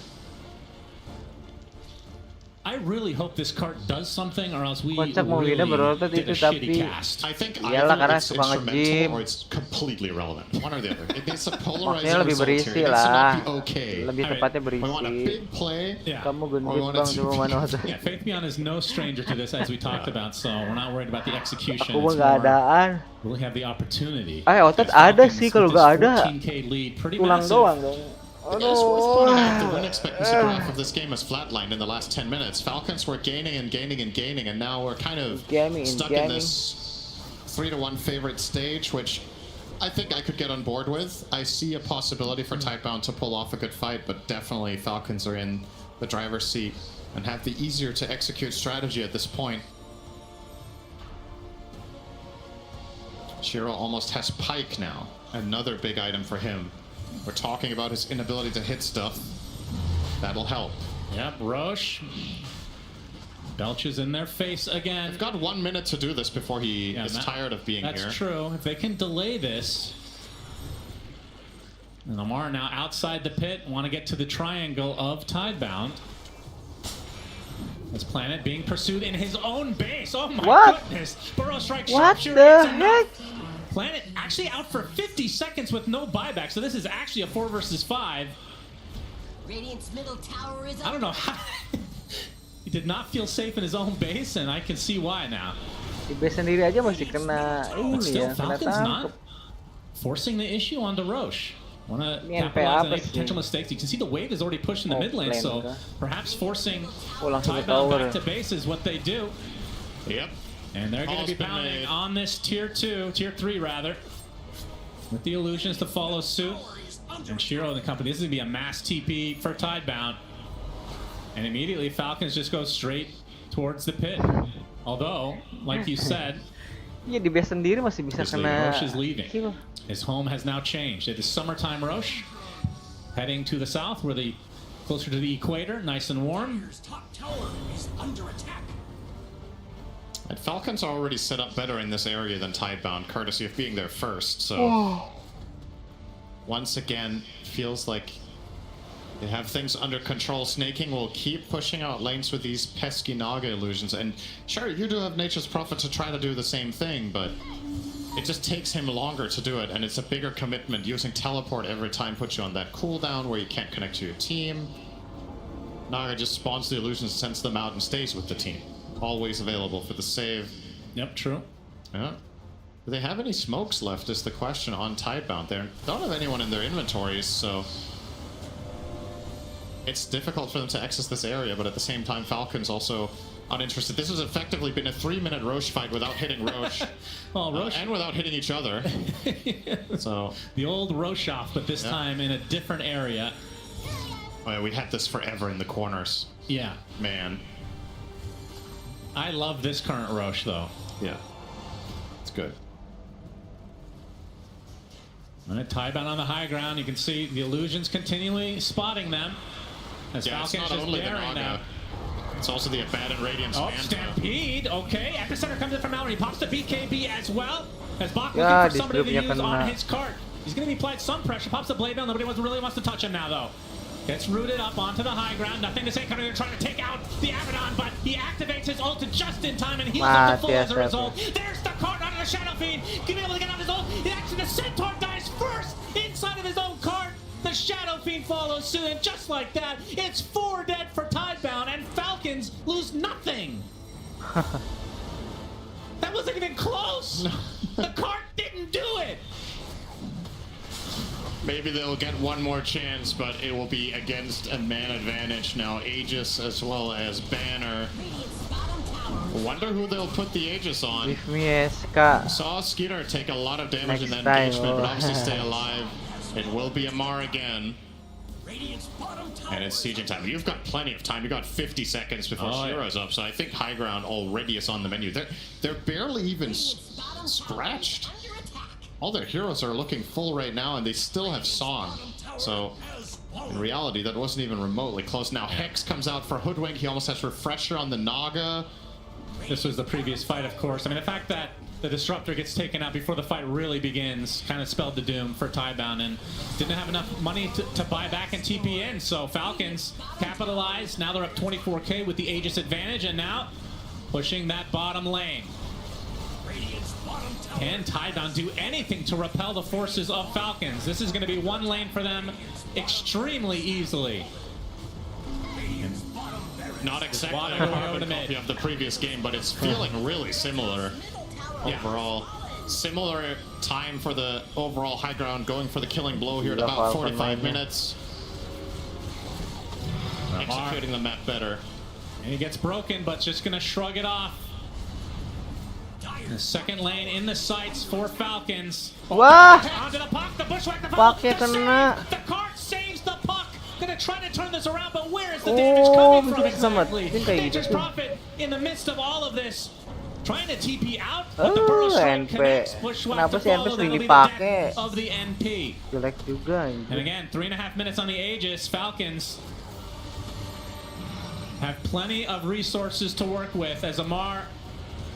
I really hope this cart does something, or else we Kocak mau really Winda berotot did itu a shitty tapi cast. I think iyalah either karena it's suka nge-gym. instrumental or it's completely irrelevant. One or the other. It needs a polarizing Maksudnya lebih result here. berisi It needs to lah. not be okay. Lebih tepatnya We want a berisi. big play. Yeah. Kamu Or we gendut want bang it to cuma be- mana Yeah, Faith Beyond is no stranger to this, as we talked about, so we're not worried about the execution. Aku mah It's gak more, adaan. will he have the opportunity? Otot Yes, ada Falcons sih kalau with gak this ada. 14K lead, pretty Tulang massive. doang dong. It's worth pointing out the Aduh. win expectancy graph of this game has flatlined in the last 10 minutes. Falcons were gaining and gaining and gaining, and now we're kind of stuck in this 3-1 favorite stage, which I think I could get on board with. I see a possibility for Tidebound to pull off a good fight, but definitely Falcons are in the driver's seat and have the easier to execute strategy at this point. Shiro almost has Pike now, another big item for him. We're talking about his inability to hit stuff. That'll help. Yep, Roche belches in their face again. They've got 1 minute to do this before he is tired of being That's here. true. If they can delay this. And Nobar now outside the pit, want to get to the triangle of Tidebound. This Planet being pursued in his own base. Oh my goodness. Burrow strike What sharpshooter. the It's enough. heck? Planet actually out for 50 seconds with no buyback. So this is actually a 4 versus 5. Radiant's middle tower is I don't know how. He did not feel safe in his own base, and I can see why now. Di base sendiri aja masih kena But ini still, ya, kena Falcons tangkep. not forcing the issue onto Roche. Want to Ini NP capitalize on apa any sih? potential mistakes. You can see the wave is already pushed in the Oh, mid lane, lane so kah? perhaps forcing langsung ke Tybound tower. back to base is what they do. Yep. And they're going to Call's be been pounding made. on this tier 3 rather. With the illusions to follow suit. And Shiro and the company, this is going to be a mass TP for Tidebound. And immediately Falcons just go straight towards the pit. Although, like you said, Iya di base sendiri masih bisa obviously kena Roche is leaving. kill. His home has now changed. It is summertime Roche. Heading to the south, where the closer to the equator, nice and warm. Top tower is under attack. And Falcons are already set up better in this area than Tidebound, courtesy of being there first, so... Once again, feels like they have things under control. Snaking will keep pushing out lanes with these pesky Naga illusions, and sure, you do have Nature's Prophet to try to do the same thing, but it just takes him longer to do it, and it's a bigger commitment. Using teleport every time puts you on that cooldown where you can't connect to your team. Naga just spawns the illusions, sends them out, and stays with the team. Always available for the save. Yep, true. Yeah. Do they have any smokes left is the question on Tidebound. They don't have anyone in their inventories, so it's difficult for them to access this area, but at the same time, Falcon's also uninterested. This has effectively been a 3-minute Roche fight without hitting Roche. Well, Roche and without hitting each other. So the old Roche off, but this Yeah. time in a different area. Oh yeah, we had this forever in the corners. Yeah. Man. I love this current Roche, though. Yeah. It's good. All right, Tidebound on the high ground. You can see the illusions continually spotting them. As Yeah, it's Falcons not just only the daring Naga. them. It's also the Abandoned Radiance Oh, Manta. Stampede. Okay, Epicenter comes in from Mallory. Pops the BKB as well. As Bach Ya, looking for somebody to distributnya use on kena. his cart. He's going to be applied some pressure. Pops the blade down. Nobody really wants to touch him now, though. Gets rooted up onto the high ground. Nothing to say. Kind of trying to take out the Abaddon, but he activates his ult just in time and heals up the full as a result. There's the cart out of the Shadow Fiend. Gonna be able to get out his ult. Actually, the Centaur dies first inside of his own cart. The Shadow Fiend follows suit, and just like that, it's 4 dead for Tidebound, and Falcons lose nothing. That wasn't even close. The cart didn't do it. Maybe they'll get one more chance, but it will be against a man advantage now. Aegis as well as Banner. Wonder who they'll put the Aegis on. Give me SK. Saw Skeeter take a lot of damage in that Next time, engagement, but oh. obviously stay alive. It will be Amar again. And it's sieging time. You've got plenty of time. You've got 50 seconds before Shiro's up, so I think high ground already is on the menu. They're barely even scratched. All their heroes are looking full right now, and they still have Song. So, in reality, that wasn't even remotely close. Now, Hex comes out for Hoodwink. He almost has Refresher on the Naga. This was the previous fight, of course. I mean, the fact that the Disruptor gets taken out before the fight really begins kind of spelled the doom for Tidebound, and didn't have enough money to buy back and TP in. So Falcons capitalized. Now they're up 24K with the Aegis advantage, and now pushing that bottom lane. Can Tidebound do anything to repel the forces of Falcons? This is going to be one lane for them extremely easily. Not exactly Water a going over carbon the mid. copy of the previous game, but it's feeling really similar overall. Similar time for the overall high ground, going for the killing blow here at about 45 minutes. Executing the map better. And he gets broken, but just going to shrug it off. The second lane in the sights for Falcons. Wah! Onto the puck, the bushwhack, the Pucknya the kena. save. The cart saves the puck. Gonna try to turn this around, but where is the damage coming from exactly? Mungkin kayak Nature's gitu. Prophet in the midst of all of this. Trying to TP out, but the burrow strike NP. connects. Bushwhack Kenapa to sih NP follow. sering That'll be the dipakai? death of the NP. Jelek juga And anjir. again, 3.5 minutes on the Aegis. Falcons have plenty of resources to work with as Amar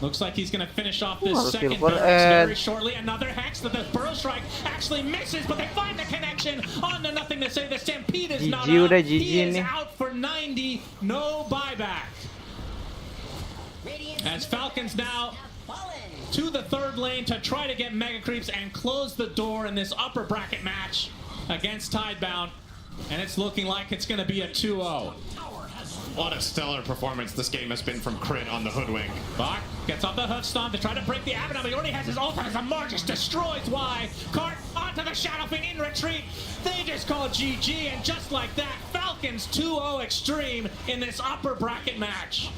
looks like he's going to finish off this harus second silver barracks very edge. shortly. Another Hex that the Burrow Strike actually misses, but they find the connection on the nothing to say. The Stampede is not GG up. udah, He GG is nih. out for 90. No buyback. As Falcons now to the third lane to try to get Mega Creeps and close the door in this upper bracket match against Tidebound. And it's looking like it's going to be a 2-0. What a stellar performance this game has been from Crit on the Hoodwink. Bach gets off the hoof stomp to try to break the avenue, but he already has his ult as Amar just destroys Y. Cart onto the Shadow Fiend in retreat. They just call GG, and just like that, Falcons 2-0 Extreme in this upper bracket match.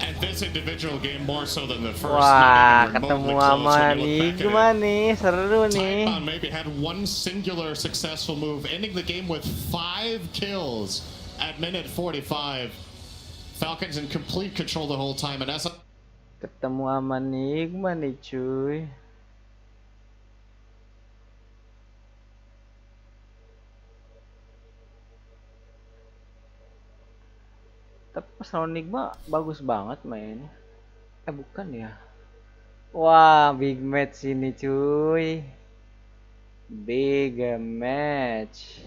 And this individual game more so than the first. Wah, ketemu sama Nigma nih, seru nih. Taipan maybe had one singular successful move, ending the game with 5 kills at minute 45. Falcons in complete control the whole time, and as Ketemu sama Nigma nih cuy. Tapi pas lawan Nigma bagus banget mainnya. Bukan ya. Wah, big match ini cuy. Big match.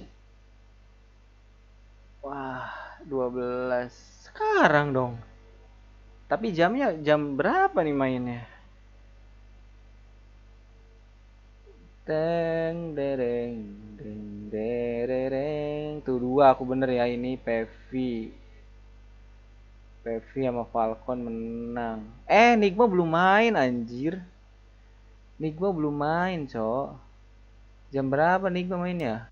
Wah, 12 sekarang dong. Tapi jamnya jam berapa nih mainnya? Teng dereng deng dereng. Tuh 2 aku bener ya, ini PV sama Falcon menang. Nigma belum main anjir. Nigma belum main, cok. Jam berapa Nigma mainnya?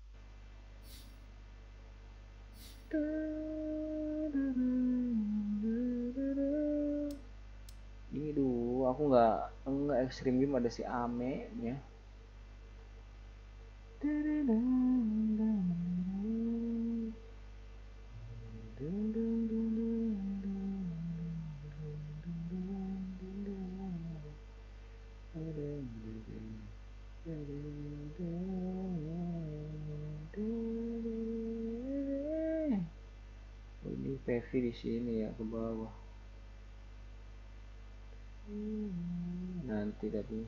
Ini dulu aku nggak ekstrim game, ada si Ame nya. Ini PV di sini ya, ke bawah. Nanti tapi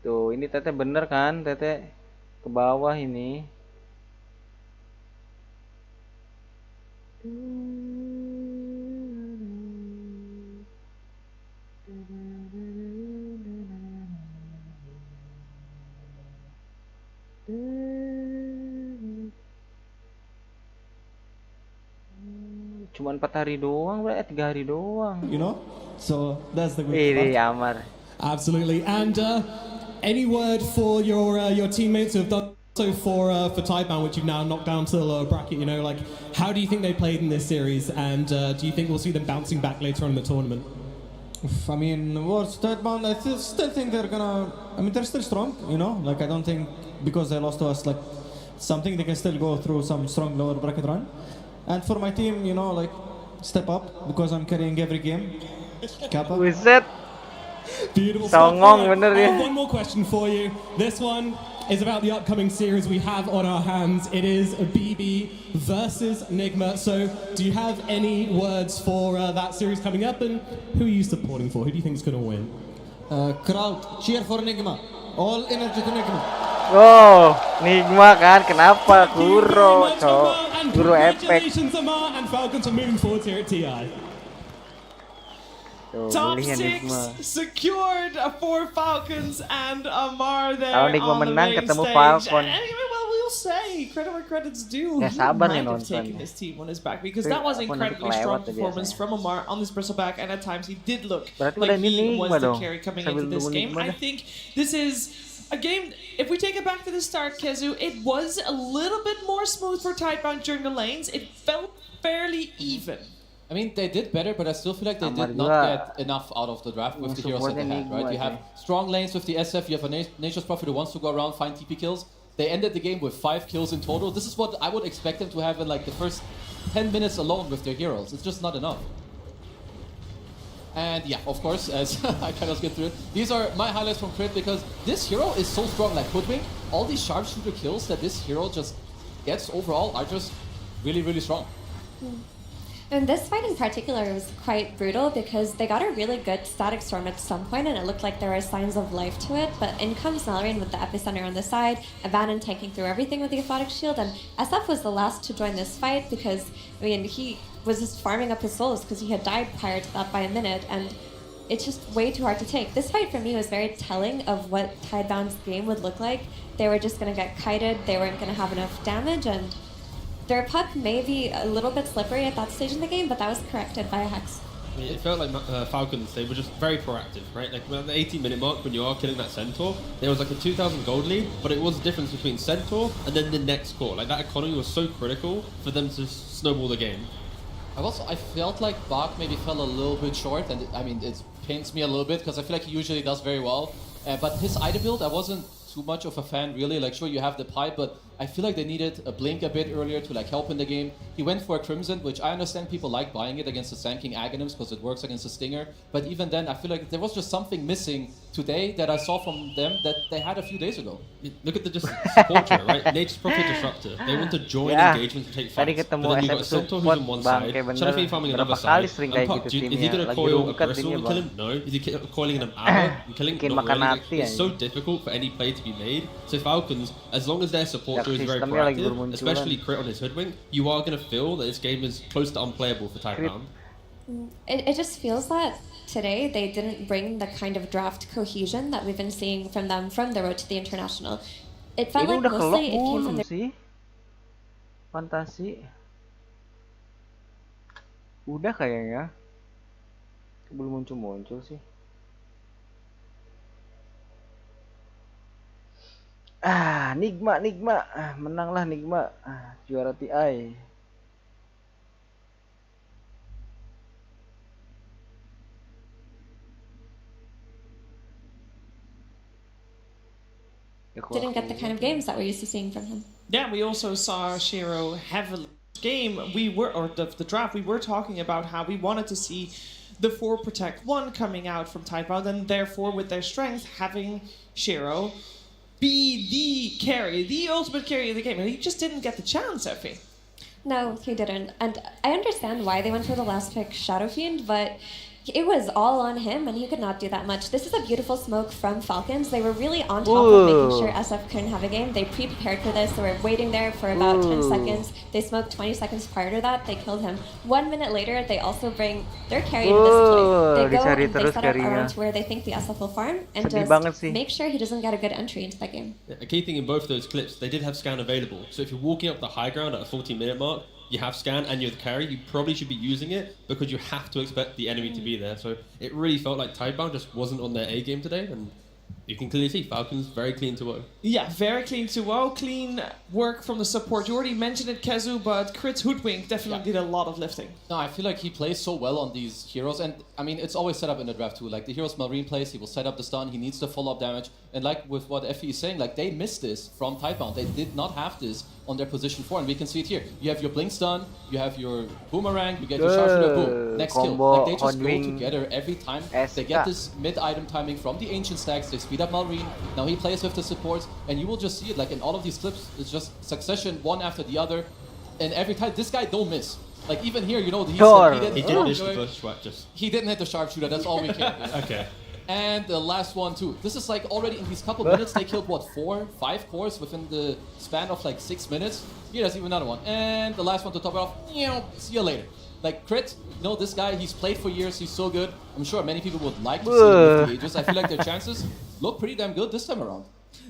tuh, ini Tete bener kan? Tete ke bawah ini. Cuman 4 hari doang, 3 hari doang. You know, so that's the good Ini part. Amar. Absolutely. And any word for your teammates who have done so for Taipan, which you've now knocked down to the lower bracket? You know, like, how do you think they played in this series, and do you think we'll see them bouncing back later on in the tournament? I mean, Taipan, I still think they're gonna. I mean, they're still strong. You know, like I don't think because they lost to us, like something they can still go through some strong lower bracket run. And for my team, you know, like step up because I'm carrying every game. Kappa. Buset. Beautiful Songong stuff. bener I ya. have one more question for you. This one is about the upcoming series we have on our hands. It is BB versus Nigma. So, do you have any words for that series coming up, and who are you supporting for? Who do you think is going to win? Crowd, cheer for Nigma. All energy to Nigma. Oh, Nigma kan? Kenapa? Kuro, cok. Kuro efek. Congratulations, Amar, and Falcons are moving forward here at TI. Top Belinya 6 Nigma. secured for Falcons and Amar there Kalau Nigma on the menang main ketemu stage. Falcon. And well, we'll say credit where credit's due. Ya, He sabar nih might have nonton. taken this team on his back because Tapi that was aku nanti incredibly kelewat strong tuh performance biasanya. from Amar on this back, and at times he did look Berarti like udah ini he was Nigma the dong. carry coming Sambil into this nunggu game. Nigma I dah. think this is a game, if we take it back to the start, Kezu, it was a little bit more smooth for Taipan during the lanes. It felt fairly even. I mean, they did better, but I still feel like they Amar did not juga get enough out of the draft with the heroes that they supportnya had, right? Nigma You have sih. strong lanes with the SF, you have a Nature's Prophet who wants to go around, find TP kills. They ended the game with 5 kills in total. This is what I would expect them to have in like the first 10 minutes alone with their heroes. It's just not enough. And yeah, of course, as I kind of skip through it, these are my highlights from Crit because this hero is so strong, like Hoodwink. All these sharpshooter kills that this hero just gets overall are just really, really strong. And this fight in particular was quite brutal because they got a really good static storm at some point and it looked like there were signs of life to it, but in comes Nalrian with the epicenter on the side, Abanon tanking through everything with the Aphotic Shield, and SF was the last to join this fight because, I mean, he was just farming up his souls because he had died prior to that by a minute, and it's just way too hard to take. This fight for me was very telling of what Tidebound's game would look like. They were just going to get kited, they weren't going to have enough damage, and their puck may be a little bit slippery at that stage in the game, but that was corrected by a Hex. It felt like Falcons, they were just very proactive, right? Like around the 18-minute mark, when you are killing that Centaur, there was like a 2,000 gold lead, but it was the difference between Centaur and then the next core. Like that economy was so critical for them to snowball the game. I felt like Bach maybe fell a little bit short, and I mean, it pains me a little bit because I feel like he usually does very well. But his item build, I wasn't too much of a fan really. Like, sure, you have the pipe, but I feel like they needed a blink a bit earlier to like help in the game. He went for a Crimson, which I understand people like buying it against the Sand King Aghanims because it works against the Stinger. But even then, I feel like there was just something missing today that I saw from them that they had a few days ago. Look at the supporter, right? Nature's Prophet Disruptor. They want to join engagement to take fights. But then you've got Centaur who's on one side, Shadowfiend farming another side, and Puck, is he going to coil a Bristle and kill him? No. Is he coiling an Arrow and killing him? Not really. It's so difficult for any play to be made. So Falcons, as long as their supporter is very proactive, especially crit on his Hoodwink, you are going to feel that this game is close to unplayable for Tidebound. It just feels that today they didn't bring the kind of draft cohesion that we've been seeing from them from the road to the international. It felt like mostly it came from their... Fantasi. Udah kayaknya. Belum muncul sih. Nigma. Menanglah Nigma. Juara TI. Didn't get the kind of games that we're used to seeing from him. Yeah, we also saw Shiro heavily game. The draft, we were talking about how we wanted to see the 4 Protect 1 coming out from Tidebound, and therefore with their strength having Shiro be the carry, the ultimate carry of the game, and he just didn't get the chance, Effie. No, he didn't. And I understand why they went for the last pick, Shadowfiend, but it was all on him, and he could not do that much. This is a beautiful smoke from Falcons. They were really on top of making sure SF couldn't have a game. They pre-prepared for this. They were waiting there for about 10 seconds. They smoked 20 seconds prior to that. They killed him. 1 minute later, they also bring their carry to this play. They go and they set up around where they think the SF will farm, and just make sure he doesn't get a good entry into that game. A key thing in both those clips, they did have scan available. So if you're walking up the high ground at a 14-minute mark, you have scan and you're the carry, you probably should be using it because you have to expect the enemy to be there. So it really felt like Tidebound just wasn't on their A game today, and you can clearly see Falcons very clean to 0. Yeah, very clean to 0. Clean work from the support. You already mentioned it, Kezu, but Crit's Hoodwink definitely did a lot of lifting. No, I feel like he plays so well on these heroes, and I mean, it's always set up in the draft too. Like the heroes Marine plays, he will set up the stun, he needs the follow-up damage, and like with what Effie is saying, like they missed this from Tidebound. They did not have this on their position 4, and we can see it here. You have your blink stun, you have your boomerang, you get your sharpshooter, boom, next kill. Like they just go together every time. They get this mid-item timing from the ancient stacks, they speed up Marine, now he plays with the supports, and you will just see it like in all of these clips, it's just succession, one after the other, and every time, this guy don't miss. Like even here, you know, he didn't miss the bush swap, he didn't hit the sharpshooter, that's all we care. Okay. And the last one too. This is like already in these couple minutes, they killed what, 4, 5 cores within the span of like 6 minutes. Here, there's even another one. And the last one to top it off, see you later. Like Crit, you know, this guy, he's played for years, he's so good. I'm sure many people would like to see him with the ages. I feel like their chances look pretty damn good this time around.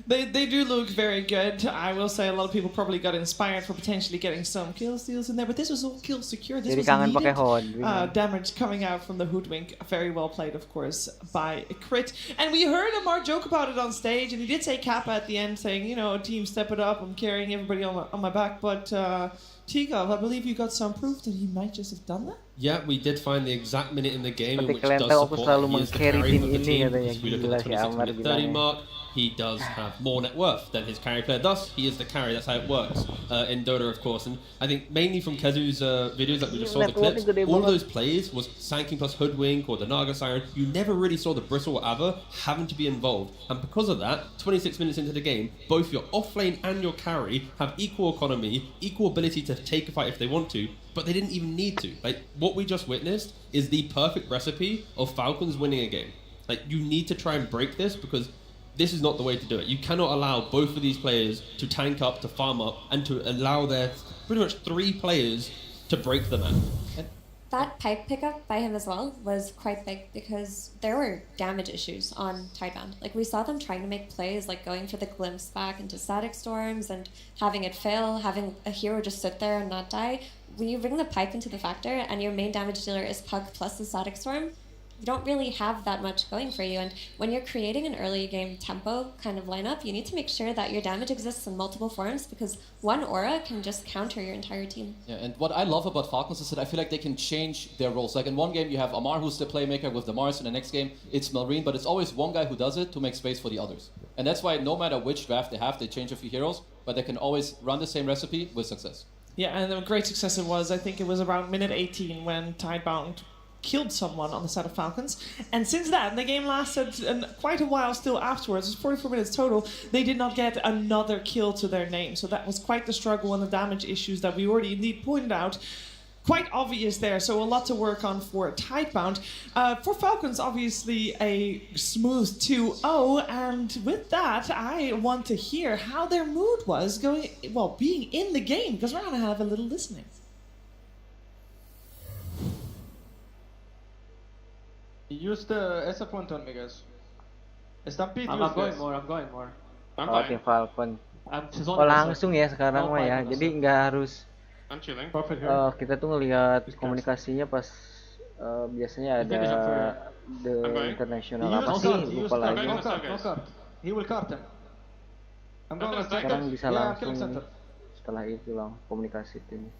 They do look very good. I will say a lot of people probably got inspired for potentially getting some kill steals in there, but this was all kill secure. This was needed damage coming out from the Hoodwink. Very well played, of course, by Crit. And we heard Amar joke about it on stage, and he did say Kappa at the end, saying, you know, team, step it up. I'm carrying everybody on my back. But Tikov, I believe you got some proof that he might just have done that? Yeah, we did find the exact minute in the game in which does support that he is the carry of the team. If we look at the 26-minute 30 mark, he does have more net worth than his carry player. Thus, he is the carry. That's how it works in Dota, of course. And I think mainly from Kezu's videos that we just saw the clips, all of those plays was Sanking plus Hoodwink or the Naga Siren. You never really saw the Bristle or Ava having to be involved. And because of that, 26 minutes into the game, both your offlane and your carry have equal economy, equal ability to take a fight if they want to, but they didn't even need to. Like, what we just witnessed is the perfect recipe of Falcons winning a game. Like, you need to try and break this because this is not the way to do it. You cannot allow both of these players to tank up, to farm up, and to allow their pretty much 3 players to break the map. That pipe pickup by him as well was quite big because there were damage issues on Tidebound. Like we saw them trying to make plays, like going for the glimpse back into static storms and having it fail, having a hero just sit there and not die. When you bring the pipe into the factor and your main damage dealer is Pug plus the static storm, you don't really have that much going for you. And when you're creating an early game tempo kind of lineup, you need to make sure that your damage exists in multiple forms because one aura can just counter your entire team. Yeah, and what I love about Falcons is that I feel like they can change their roles. Like in one game you have Amar who's the playmaker with the Mars, in the next game it's Malrine, but it's always one guy who does it to make space for the others. And that's why no matter which draft they have, they change a few heroes, but they can always run the same recipe with success. Yeah, and a great success it was. I think it was around minute 18 when Tidebound killed someone on the side of Falcons. And since then, the game lasted quite a while still afterwards. It was 44 minutes total. They did not get another kill to their name. So that was quite the struggle and the damage issues that we already indeed pointed out. Quite obvious there, so a lot to work on for Tidebound. For Falcons, obviously a smooth 2-0, and with that, I want to hear how their mood was going, well, being in the game, because we're going to have a little listening. Use the SF1 on me, guys. Stampede, I'm going more. Oh, tim Falcon. I'm Oh, langsung ya sekarang mah ya. Jadi nggak harus I'm chilling. kita tuh ngelihat komunikasinya pas biasanya ada the international apa sih lupa lagi. No card. He will cart him. I'm going to Sekarang bisa langsung setelah itu lang komunikasi tim.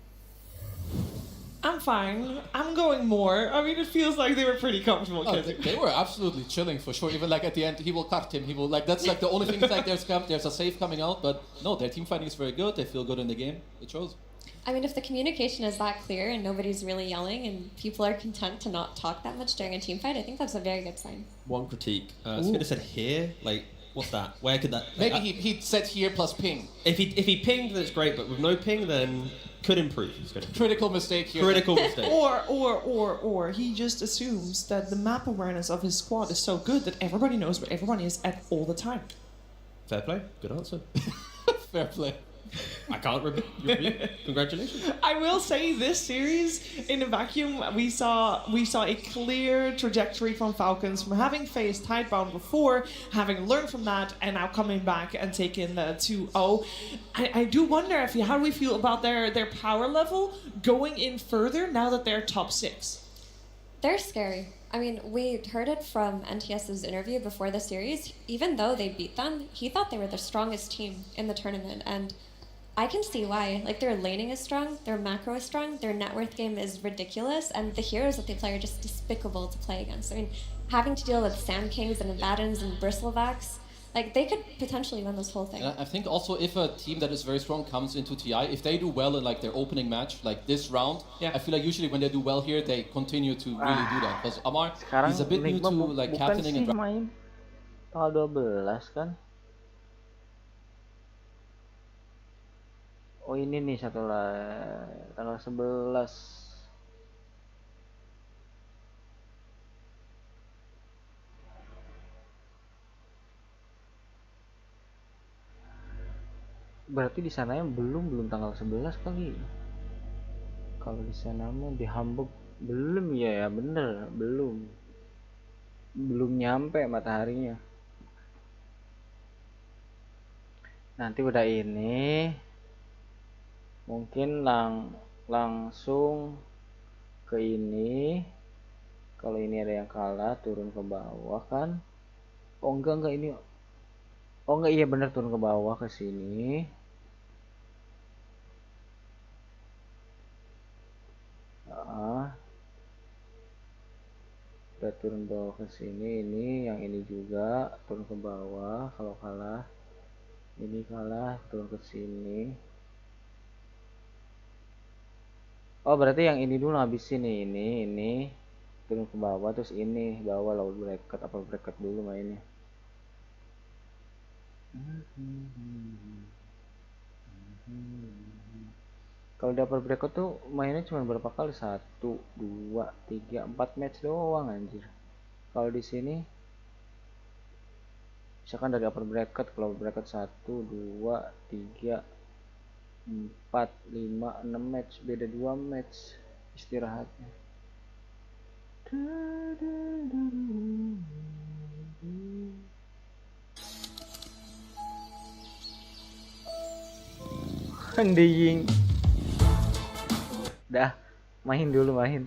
I'm fine. I'm going more. I mean, it feels like they were pretty comfortable. Oh, they were absolutely chilling for sure. Even like at the end, he will cut him. He will like that's like the only thing. Like there's a save coming out, but no, their team fighting is very good. They feel good in the game. It shows. I mean, if the communication is that clear and nobody's really yelling and people are content to not talk that much during a team fight, I think that's a very good sign. One critique. Spinner said here, like, what's that? Where could that... Maybe he said here plus ping. If he pinged, that's great, but with no ping, then could improve. Critical mistake here. Critical mistake. Or he just assumes that the map awareness of his squad is so good that everybody knows where everyone is at all the time. Fair play. Good answer. Fair play. I can't repeat. Congratulations. I will say this series in a vacuum, we saw a clear trajectory from Falcons from having faced Tidebound before, having learned from that, and now coming back and taking the 2-0. I do wonder how do we feel about their power level going in further now that they're top 6? They're scary. I mean, we heard it from NTS's interview before the series. Even though they beat them, he thought they were the strongest team in the tournament, and I can see why. Like, their laning is strong, their macro is strong, their net worth game is ridiculous, and the heroes that they play are just despicable to play against. I mean, having to deal with Sand Kings and Abaddons and Bristlebacks, like, they could potentially win this whole thing. And I think also if a team that is very strong comes into TI, if they do well in like their opening match, like this round, I feel like usually when they do well here, they continue to really do that. Because Amar, he's a bit new to like captaining and main tanggal 12 kan? Oh ini nih setelah tanggal 11. Berarti di sana yang belum tanggal 11 kali. Kalau di sana mah di Hamburg belum ya bener belum nyampe mataharinya. Nanti udah ini mungkin langsung ke ini. Kalau ini ada yang kalah turun ke bawah kan. Oh enggak ini. Oh enggak, iya bener, turun ke bawah ke sini. Udah turun bawah ke sini, ini yang ini juga turun ke bawah. Kalau kalah, ini kalah turun ke sini. Oh berarti yang ini dulu habisin nih, ini turun ke bawah, terus ini bawah low bracket, upper bracket dulu mainnya. Kalau di upper bracket tuh mainnya cuma berapa kali? 1, 2, 3, 4 match doang anjir. Kalau di sini misalkan dari upper bracket, kalau bracket 1, 2, 3, 4, 5, 6 match, beda 2 match istirahatnya. Diying. Dah, main dulu main.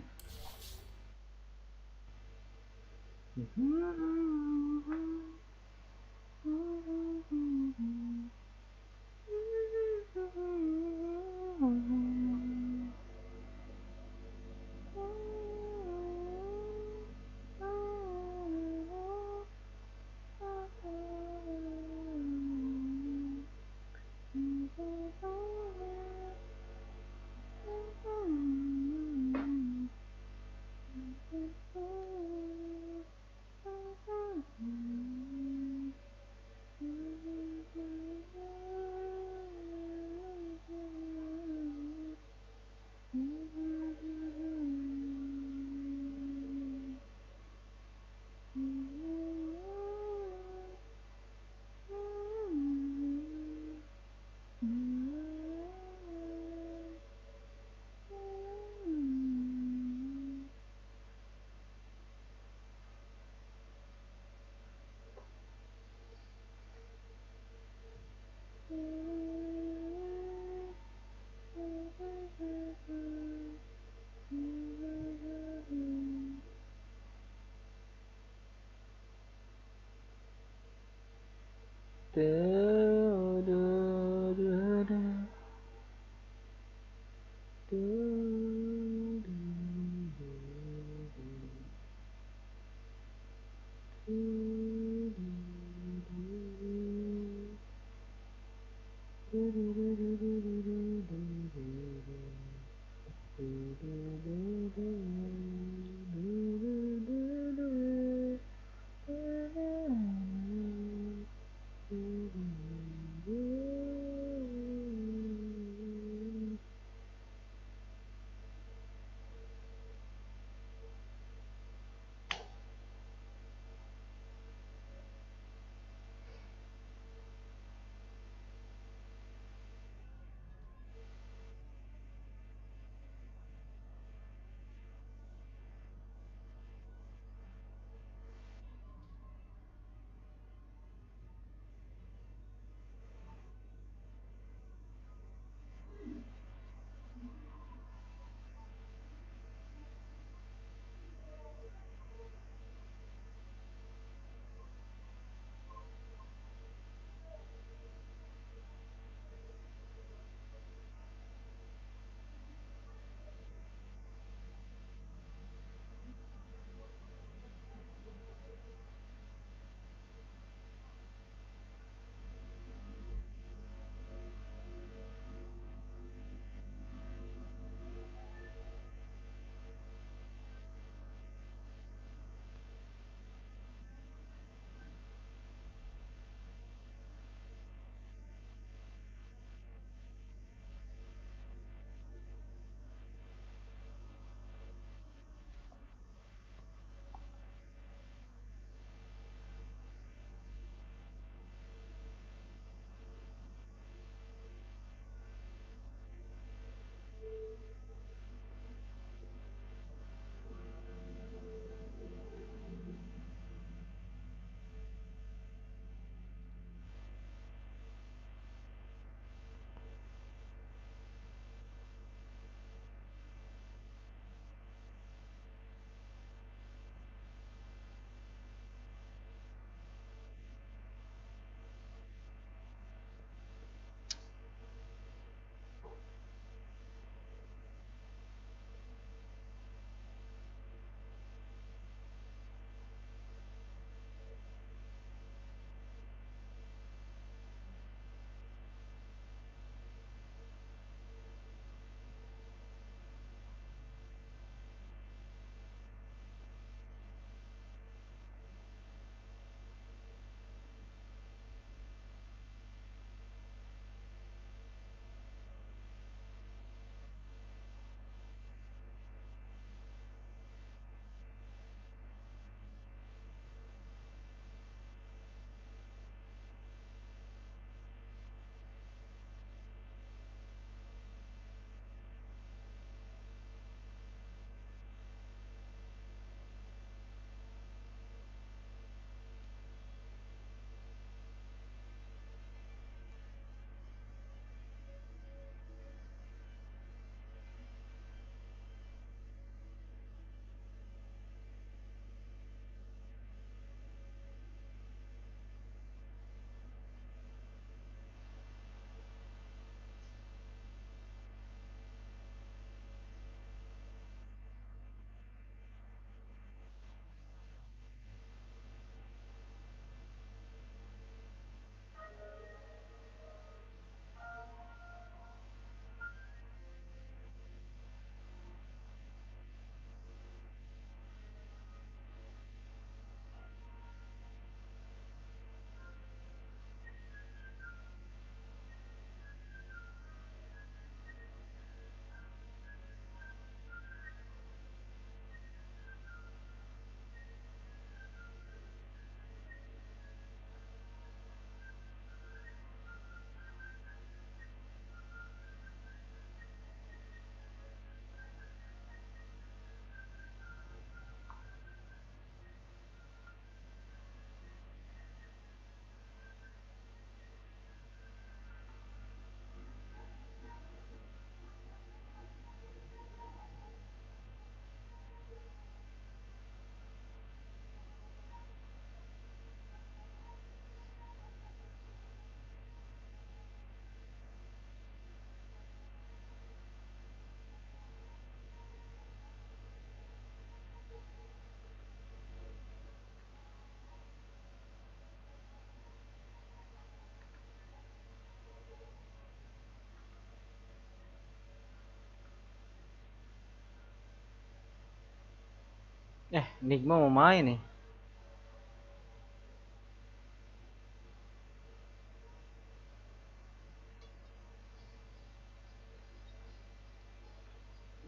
Nigma mau main nih.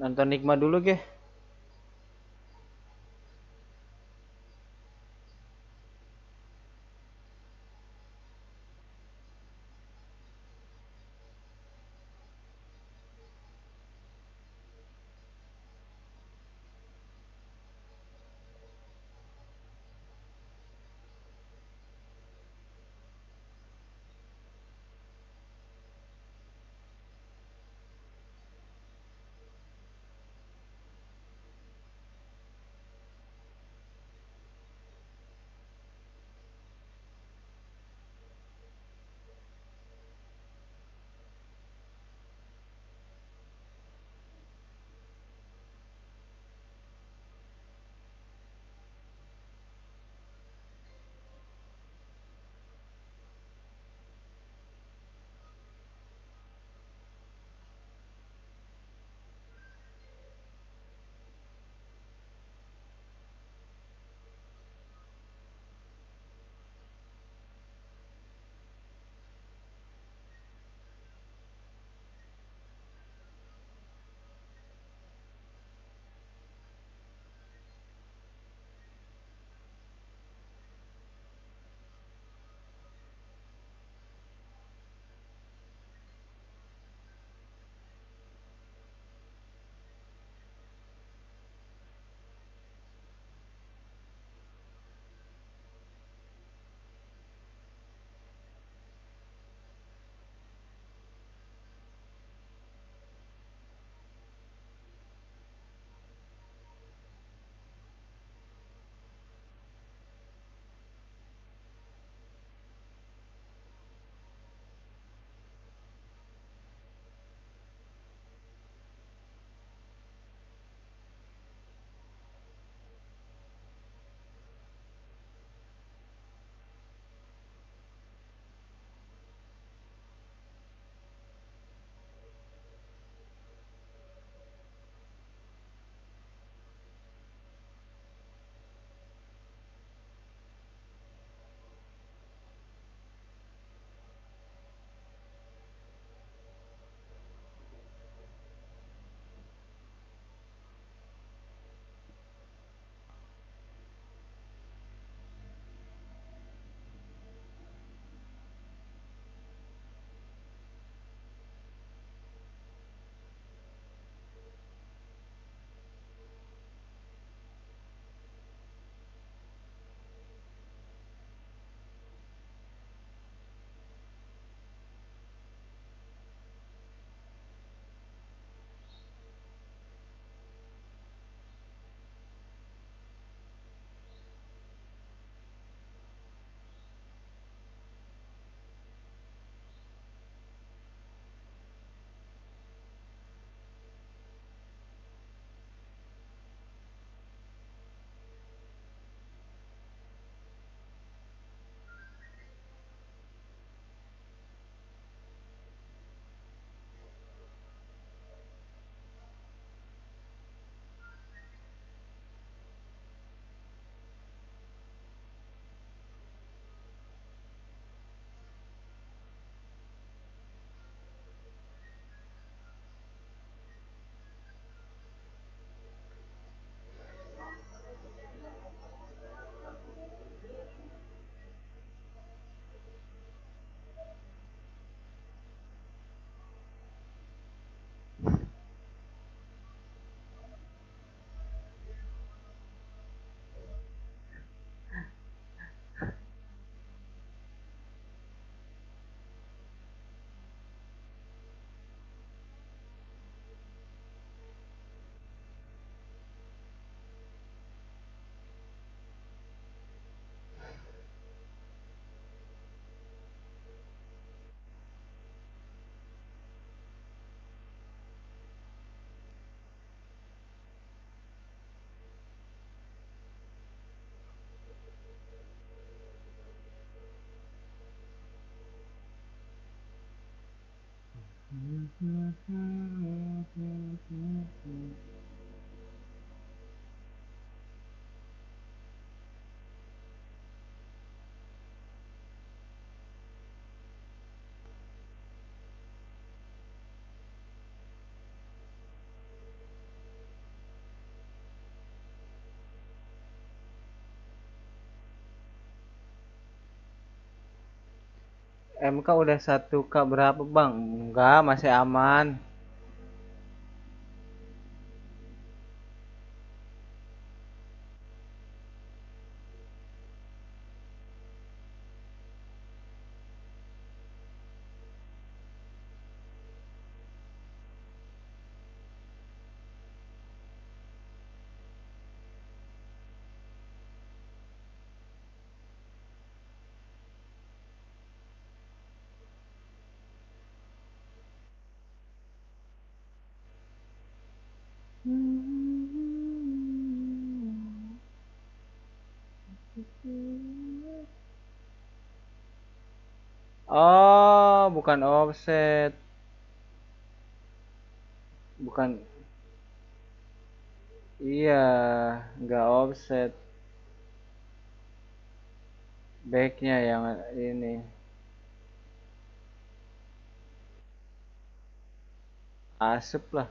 Nonton Nigma dulu, ge. MK udah 1K berapa bang? Enggak, masih aman. Oh, bukan offset. Bukan. Iya, nggak offset. Backnya yang ini. Asep lah.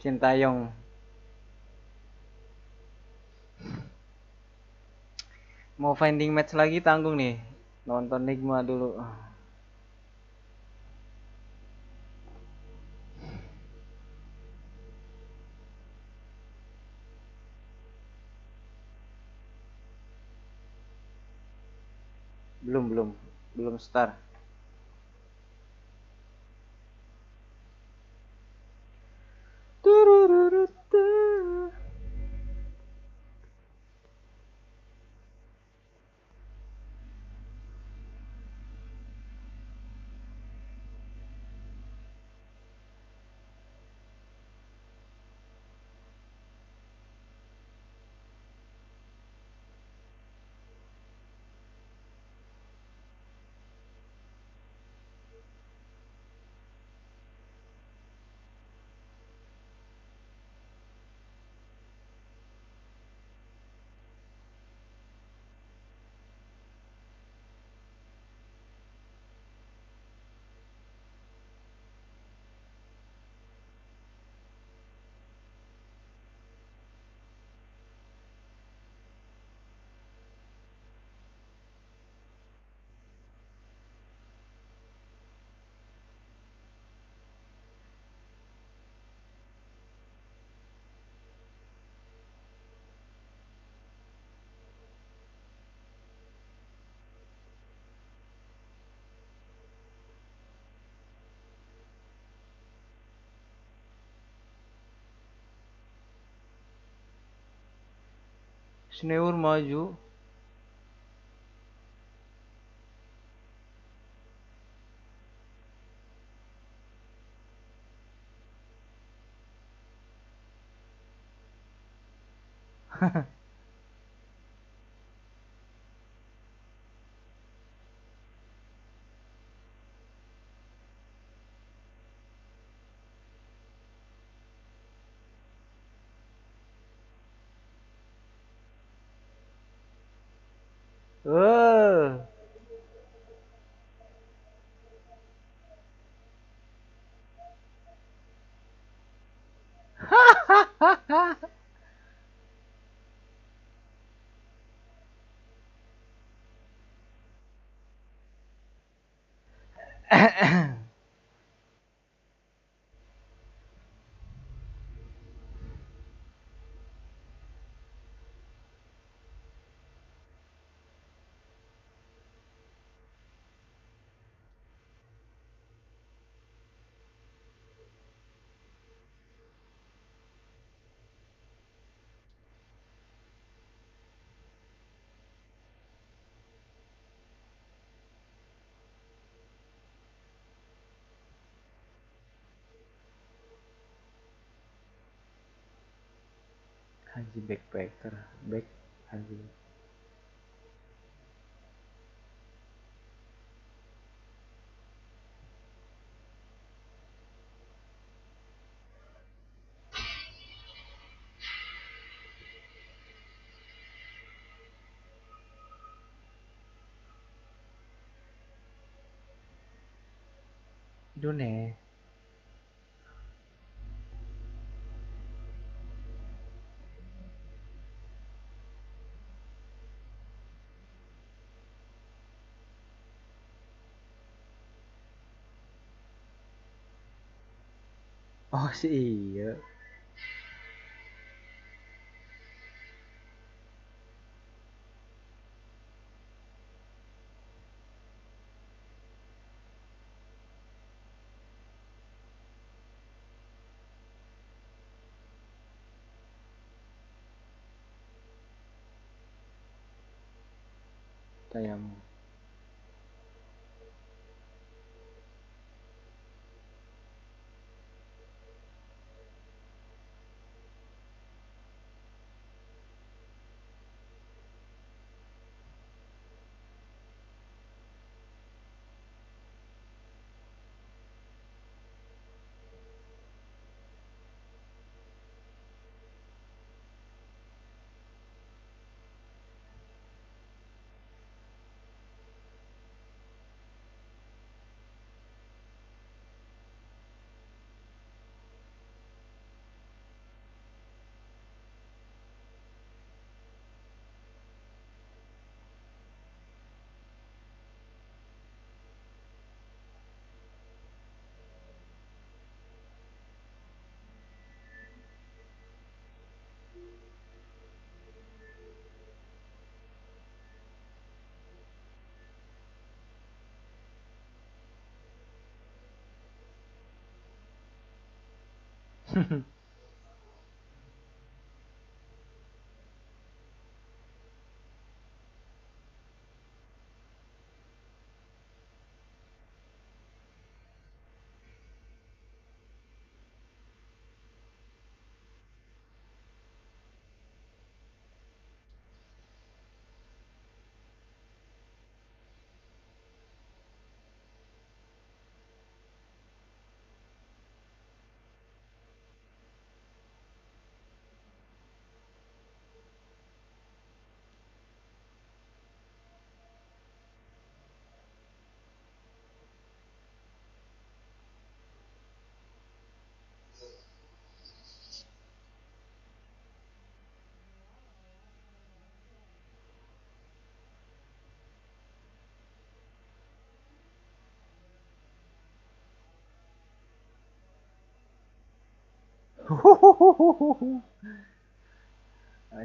Sintayong. Mau finding match lagi tanggung nih. Nonton Nigma dulu. Belum start. Sneur maju. Haji backpacker, back Haji. Dune. Oh sih iya. Tayang.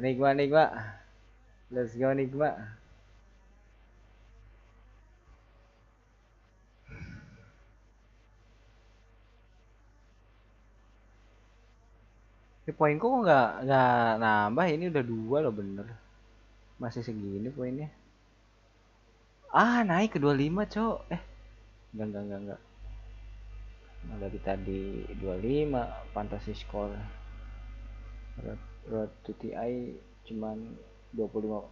Enigma, Enigma. Let's go, Enigma. Ini poinku kok nggak nambah, ini udah 2 loh bener. Masih segini poinnya. Ah, naik ke 25, Cok. Enggak. Nah, dari tadi 25 fantasy score. Road to TI cuman 25%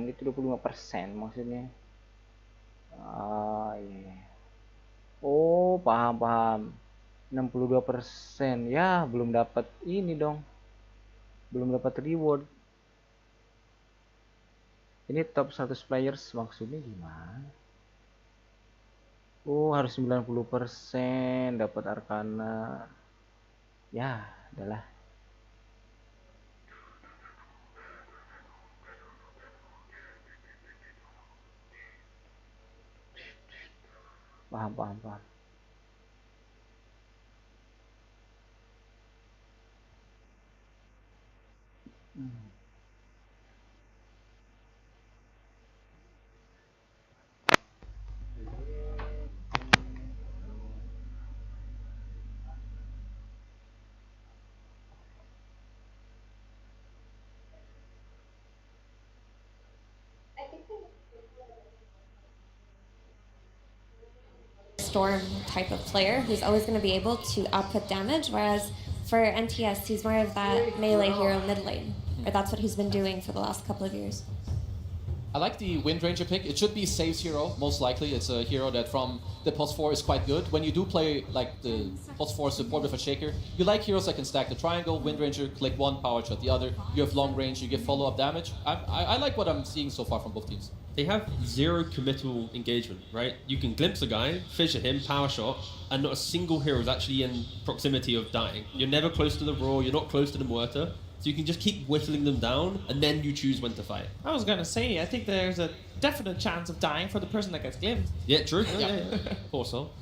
gitu, 25% maksudnya. Ah, iya. Oh, paham. 62%. Ya, belum dapat ini dong. Belum dapat reward. Ini top 100 players maksudnya gimana? Oh, harus 90% dapat Arcana. Ya, adalah. Paham. Storm type of player who's always going to be able to output damage, whereas for NTS, he's more of that melee hero mid lane, or that's what he's been doing for the last couple of years. I like the Wind Ranger pick. It should be Save's hero, most likely. It's a hero that from the Pulse 4 is quite good. When you do play like the Pulse 4 support with a Shaker, you like heroes that can stack the triangle, Wind Ranger, click one, power shot the other. You have long range, you get follow-up damage. I like what I'm seeing so far from both teams. They have zero committal engagement, right? You can glimpse a guy, fissure him, power shot, and not a single hero is actually in proximity of dying. You're never close to the Roar, you're not close to the Muerta, so you can just keep whittling them down, and then you choose when to fight. I was gonna say, I think there's a definite chance of dying for the person that gets glimpsed. Yeah, true. Yeah. Poor soul.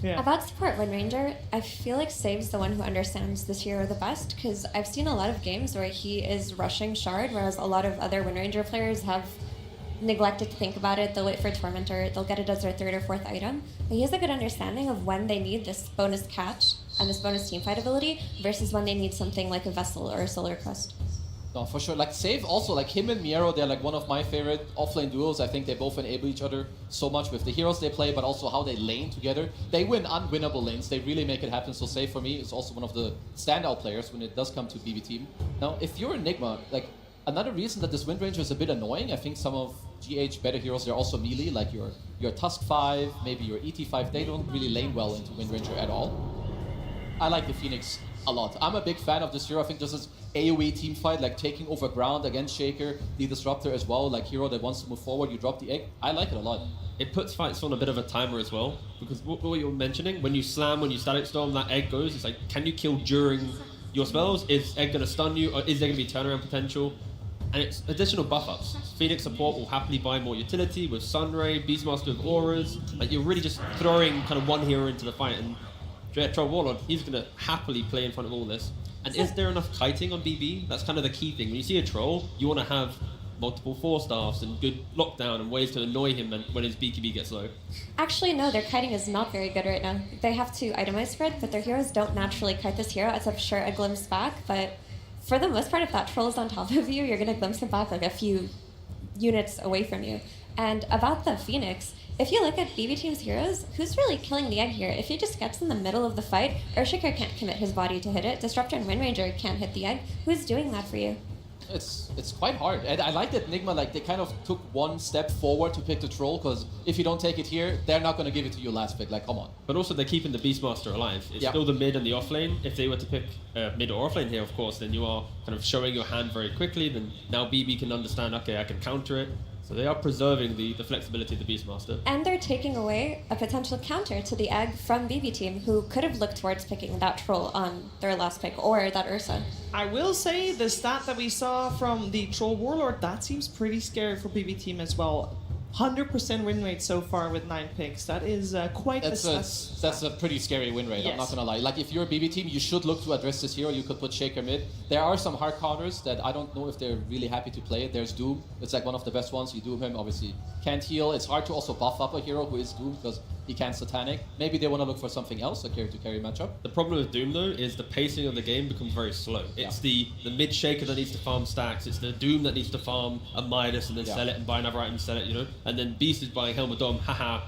Yeah. About support Wind Ranger, I feel like Save's the one who understands this hero the best, because I've seen a lot of games where he is rushing Shard, whereas a lot of other Wind Ranger players have neglected to think about it. They'll wait for Tormentor, they'll get it as their third or fourth item. But he has a good understanding of when they need this bonus catch and this bonus teamfight ability versus when they need something like a Vessel or a Solar Crest. No, for sure. Like Save also, like him and Miero, they're like one of my favorite offlane duos. I think they both enable each other so much with the heroes they play, but also how they lane together. They win unwinnable lanes. They really make it happen. So Save for me is also one of the standout players when it does come to BB team. Now, if you're Enigma, like another reason that this Wind Ranger is a bit annoying, I think some of GH better heroes, they're also melee, like your Tusk 5, maybe your ET5, they don't really lane well into Wind Ranger at all. I like the Phoenix a lot. I'm a big fan of this hero. I think this is AoE team fight, like taking over ground against Shaker, the Disruptor as well, like hero that wants to move forward, you drop the egg. I like it a lot. It puts fights on a bit of a timer as well, because what you're mentioning, when you slam, when you static storm, that egg goes, it's like, can you kill during your spells? Is egg going to stun you, or is there going to be turnaround potential? And it's additional buff ups. Phoenix support will happily buy more utility with Sunray, Beastmaster with auras. Like you're really just throwing kind of one hero into the fight, and Troll Warlord, he's going to happily play in front of all this. And is there enough kiting on BB? That's kind of the key thing. When you see a troll, you want to have multiple 4-staffs and good lockdown and ways to annoy him when his BKB gets low. Actually, no, their kiting is not very good right now. They have to itemize spread, but their heroes don't naturally kite this hero, except sure a glimpse back, but for the most part, if that troll is on top of you, you're going to glimpse it back like a few units away from you. And about the Phoenix, if you look at BB Team's heroes, who's really killing the egg here? If he just gets in the middle of the fight, Earthshaker can't commit his body to hit it, Disruptor and Wind Ranger can't hit the egg. Who's doing that for you? It's quite hard. And I like that Enigma, like they kind of took one step forward to pick the troll, because if you don't take it here, they're not going to give it to you last pick. Like, come on. But also they're keeping the Beastmaster alive. It's still the mid and the off lane. If they were to pick mid or off lane here, of course, then you are kind of showing your hand very quickly. Then now BB can understand, okay, I can counter it. So they are preserving the flexibility of the Beastmaster. And they're taking away a potential counter to the egg from BB Team, who could have looked towards picking that troll on their last pick, or that Ursa. I will say the stat that we saw from the Troll Warlord, that seems pretty scary for BB Team as well. 100% win rate so far with 9 picks. That is quite that's a pretty scary win rate. Yes. I'm not gonna lie. Like if you're a BB team, you should look to address this hero. You could put Shaker mid. There are some hard counters that I don't know if they're really happy to play it. There's Doom. It's like one of the best ones. You Doom him, obviously can't heal. It's hard to also buff up a hero who is Doom because he can't Satanic. Maybe they want to look for something else, a carry-to-carry matchup. The problem with Doom though is the pacing of the game becomes very slow. It's the mid Shaker that needs to farm stacks. It's the Doom that needs to farm a Midas and then sell it and buy another item and sell it, you know. And then Beast is buying Helm of Dom. Haha,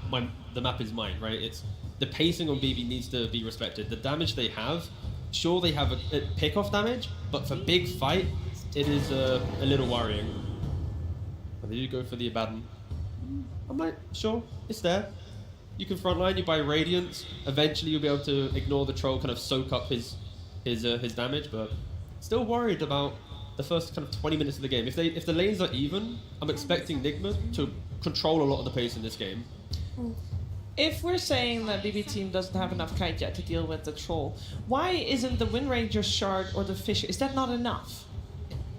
the map is mine, right? It's the pacing on BB needs to be respected. The damage they have, sure they have a pick-off damage, but for big fight, it is a little worrying. But they do go for the Abaddon. I'm like, sure, it's there. You can frontline, you buy Radiance. Eventually you'll be able to ignore the troll, kind of soak up his damage, but still worried about the first kind of 20 minutes of the game. If the lanes are even, I'm expecting Nigma to control a lot of the pace in this game. If we're saying that BB Team doesn't have enough kite yet to deal with the troll, why isn't the Wind Ranger Shard or the Fisher, is that not enough?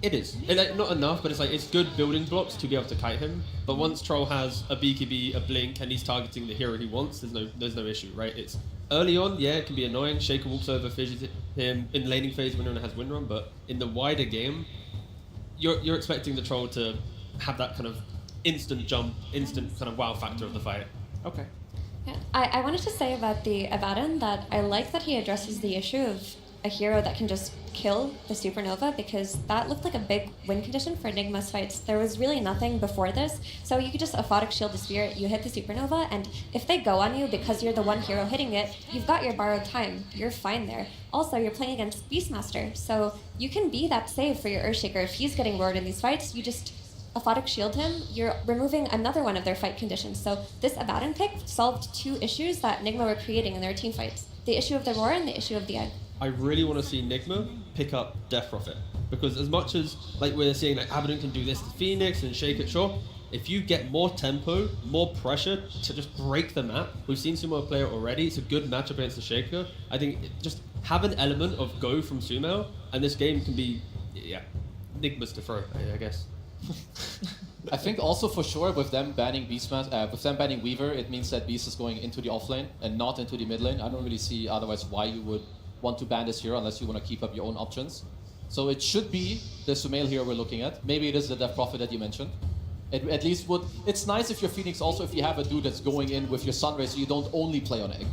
It is. Not enough, but it's good building blocks to be able to kite him. But once Troll has a BKB, a blink, and he's targeting the hero he wants, there's no issue, right? It's early on, yeah, it can be annoying. Shaker walks over, fishes him in laning phase when he has Windrun, but in the wider game, you're expecting the Troll to have that kind of instant jump, instant kind of wow factor of the fight. Okay. Yeah, I wanted to say about the Abaddon that I like that he addresses the issue of a hero that can just kill the Supernova, because that looked like a big win condition for Enigma's fights. There was really nothing before this, so you could just Aphotic Shield the Spirit, you hit the Supernova, and if they go on you because you're the one hero hitting it, you've got your borrowed time. You're fine there. Also, you're playing against Beastmaster, so you can be that save for your Earthshaker. If he's getting roared in these fights, you just Aphotic shield him, you're removing another one of their fight conditions. So this Abaddon pick solved 2 issues that Nigma were creating in their team fights. The issue of the roar and the issue of the egg. I really want to see Nigma pick up Death Prophet. Because as much as like we're seeing like Abaddon can do this to Phoenix and shake it, sure. If you get more tempo, more pressure to just break the map, we've seen Sumo play it already. It's a good matchup against the Shaker. I think just have an element of go from Sumo, and this game can be, yeah, Nigma's to throw, I guess. I think also for sure with them banning with them banning Weaver, it means that Beast is going into the off lane and not into the mid lane. I don't really see otherwise why you would want to ban this hero unless you want to keep up your own options. So it should be the Sumail hero we're looking at. Maybe it is the Death Prophet that you mentioned. It at least would. It's nice if you're Phoenix also if you have a dude that's going in with your Sunray, so you don't only play on egg.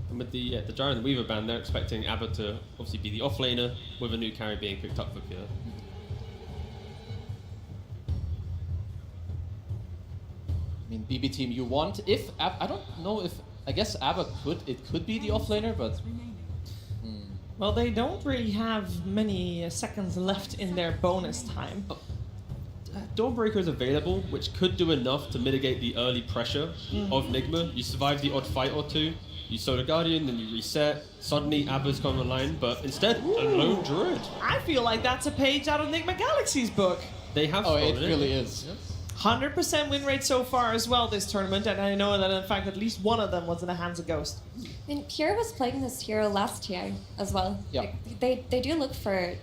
And with the Gyro and the Weaver ban, they're expecting Abba to obviously be the offlaner with a new carry being picked up for Pure. I mean, BB team, you want if I don't know if I guess Abba could be the offlaner, but Well, they don't really have many seconds left in their bonus time. Dawnbreaker is available, which could do enough to mitigate the early pressure of Nigma. You survive the odd fight or two, you Solar Guardian, then you reset, suddenly Abba's come online, but instead, a lone Druid. I feel like that's a page out of Nigma Galaxy's book. They have it really is. 100% win rate so far as well this tournament, and I know that in fact at least one of them was in the hands of Ghost. I mean, Pure was playing this hero last year as well. Yeah. Like, they do look for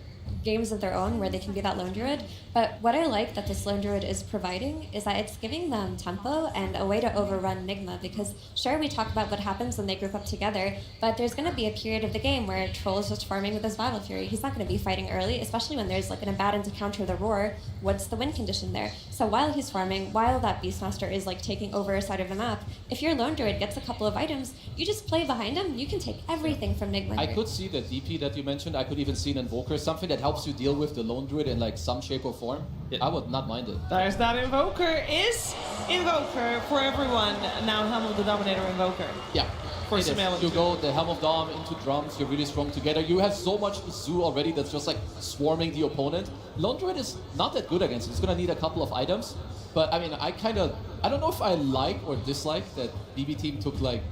games of their own where they can be that lone druid, but what I like that this lone druid is providing is that it's giving them tempo and a way to overrun Nigma, because sure, we talk about what happens when they group up together, but there's going to be a period of the game where Troll is just farming with his Battle Fury. He's not going to be fighting early, especially when there's like an Abaddon to counter the roar. What's the win condition there? So while he's farming, while that Beastmaster is like taking over a side of the map, if your lone druid gets a couple of items, you just play behind him, you can take everything from Nigma. I could see the DP that you mentioned. I could even see an Invoker, something that helps you deal with the lone druid in like some shape or form. Yeah. I would not mind it. There's that Invoker. Is Invoker for everyone now Helm of the Dominator Invoker? Yeah. For Sambil. You go the Helm of Dom into drums, you're really strong together. You have so much Zoo already that's just like swarming the opponent. Lone Druid is not that good against it. It's gonna need a couple of items. But I mean, I don't know if I like or dislike that BB team took like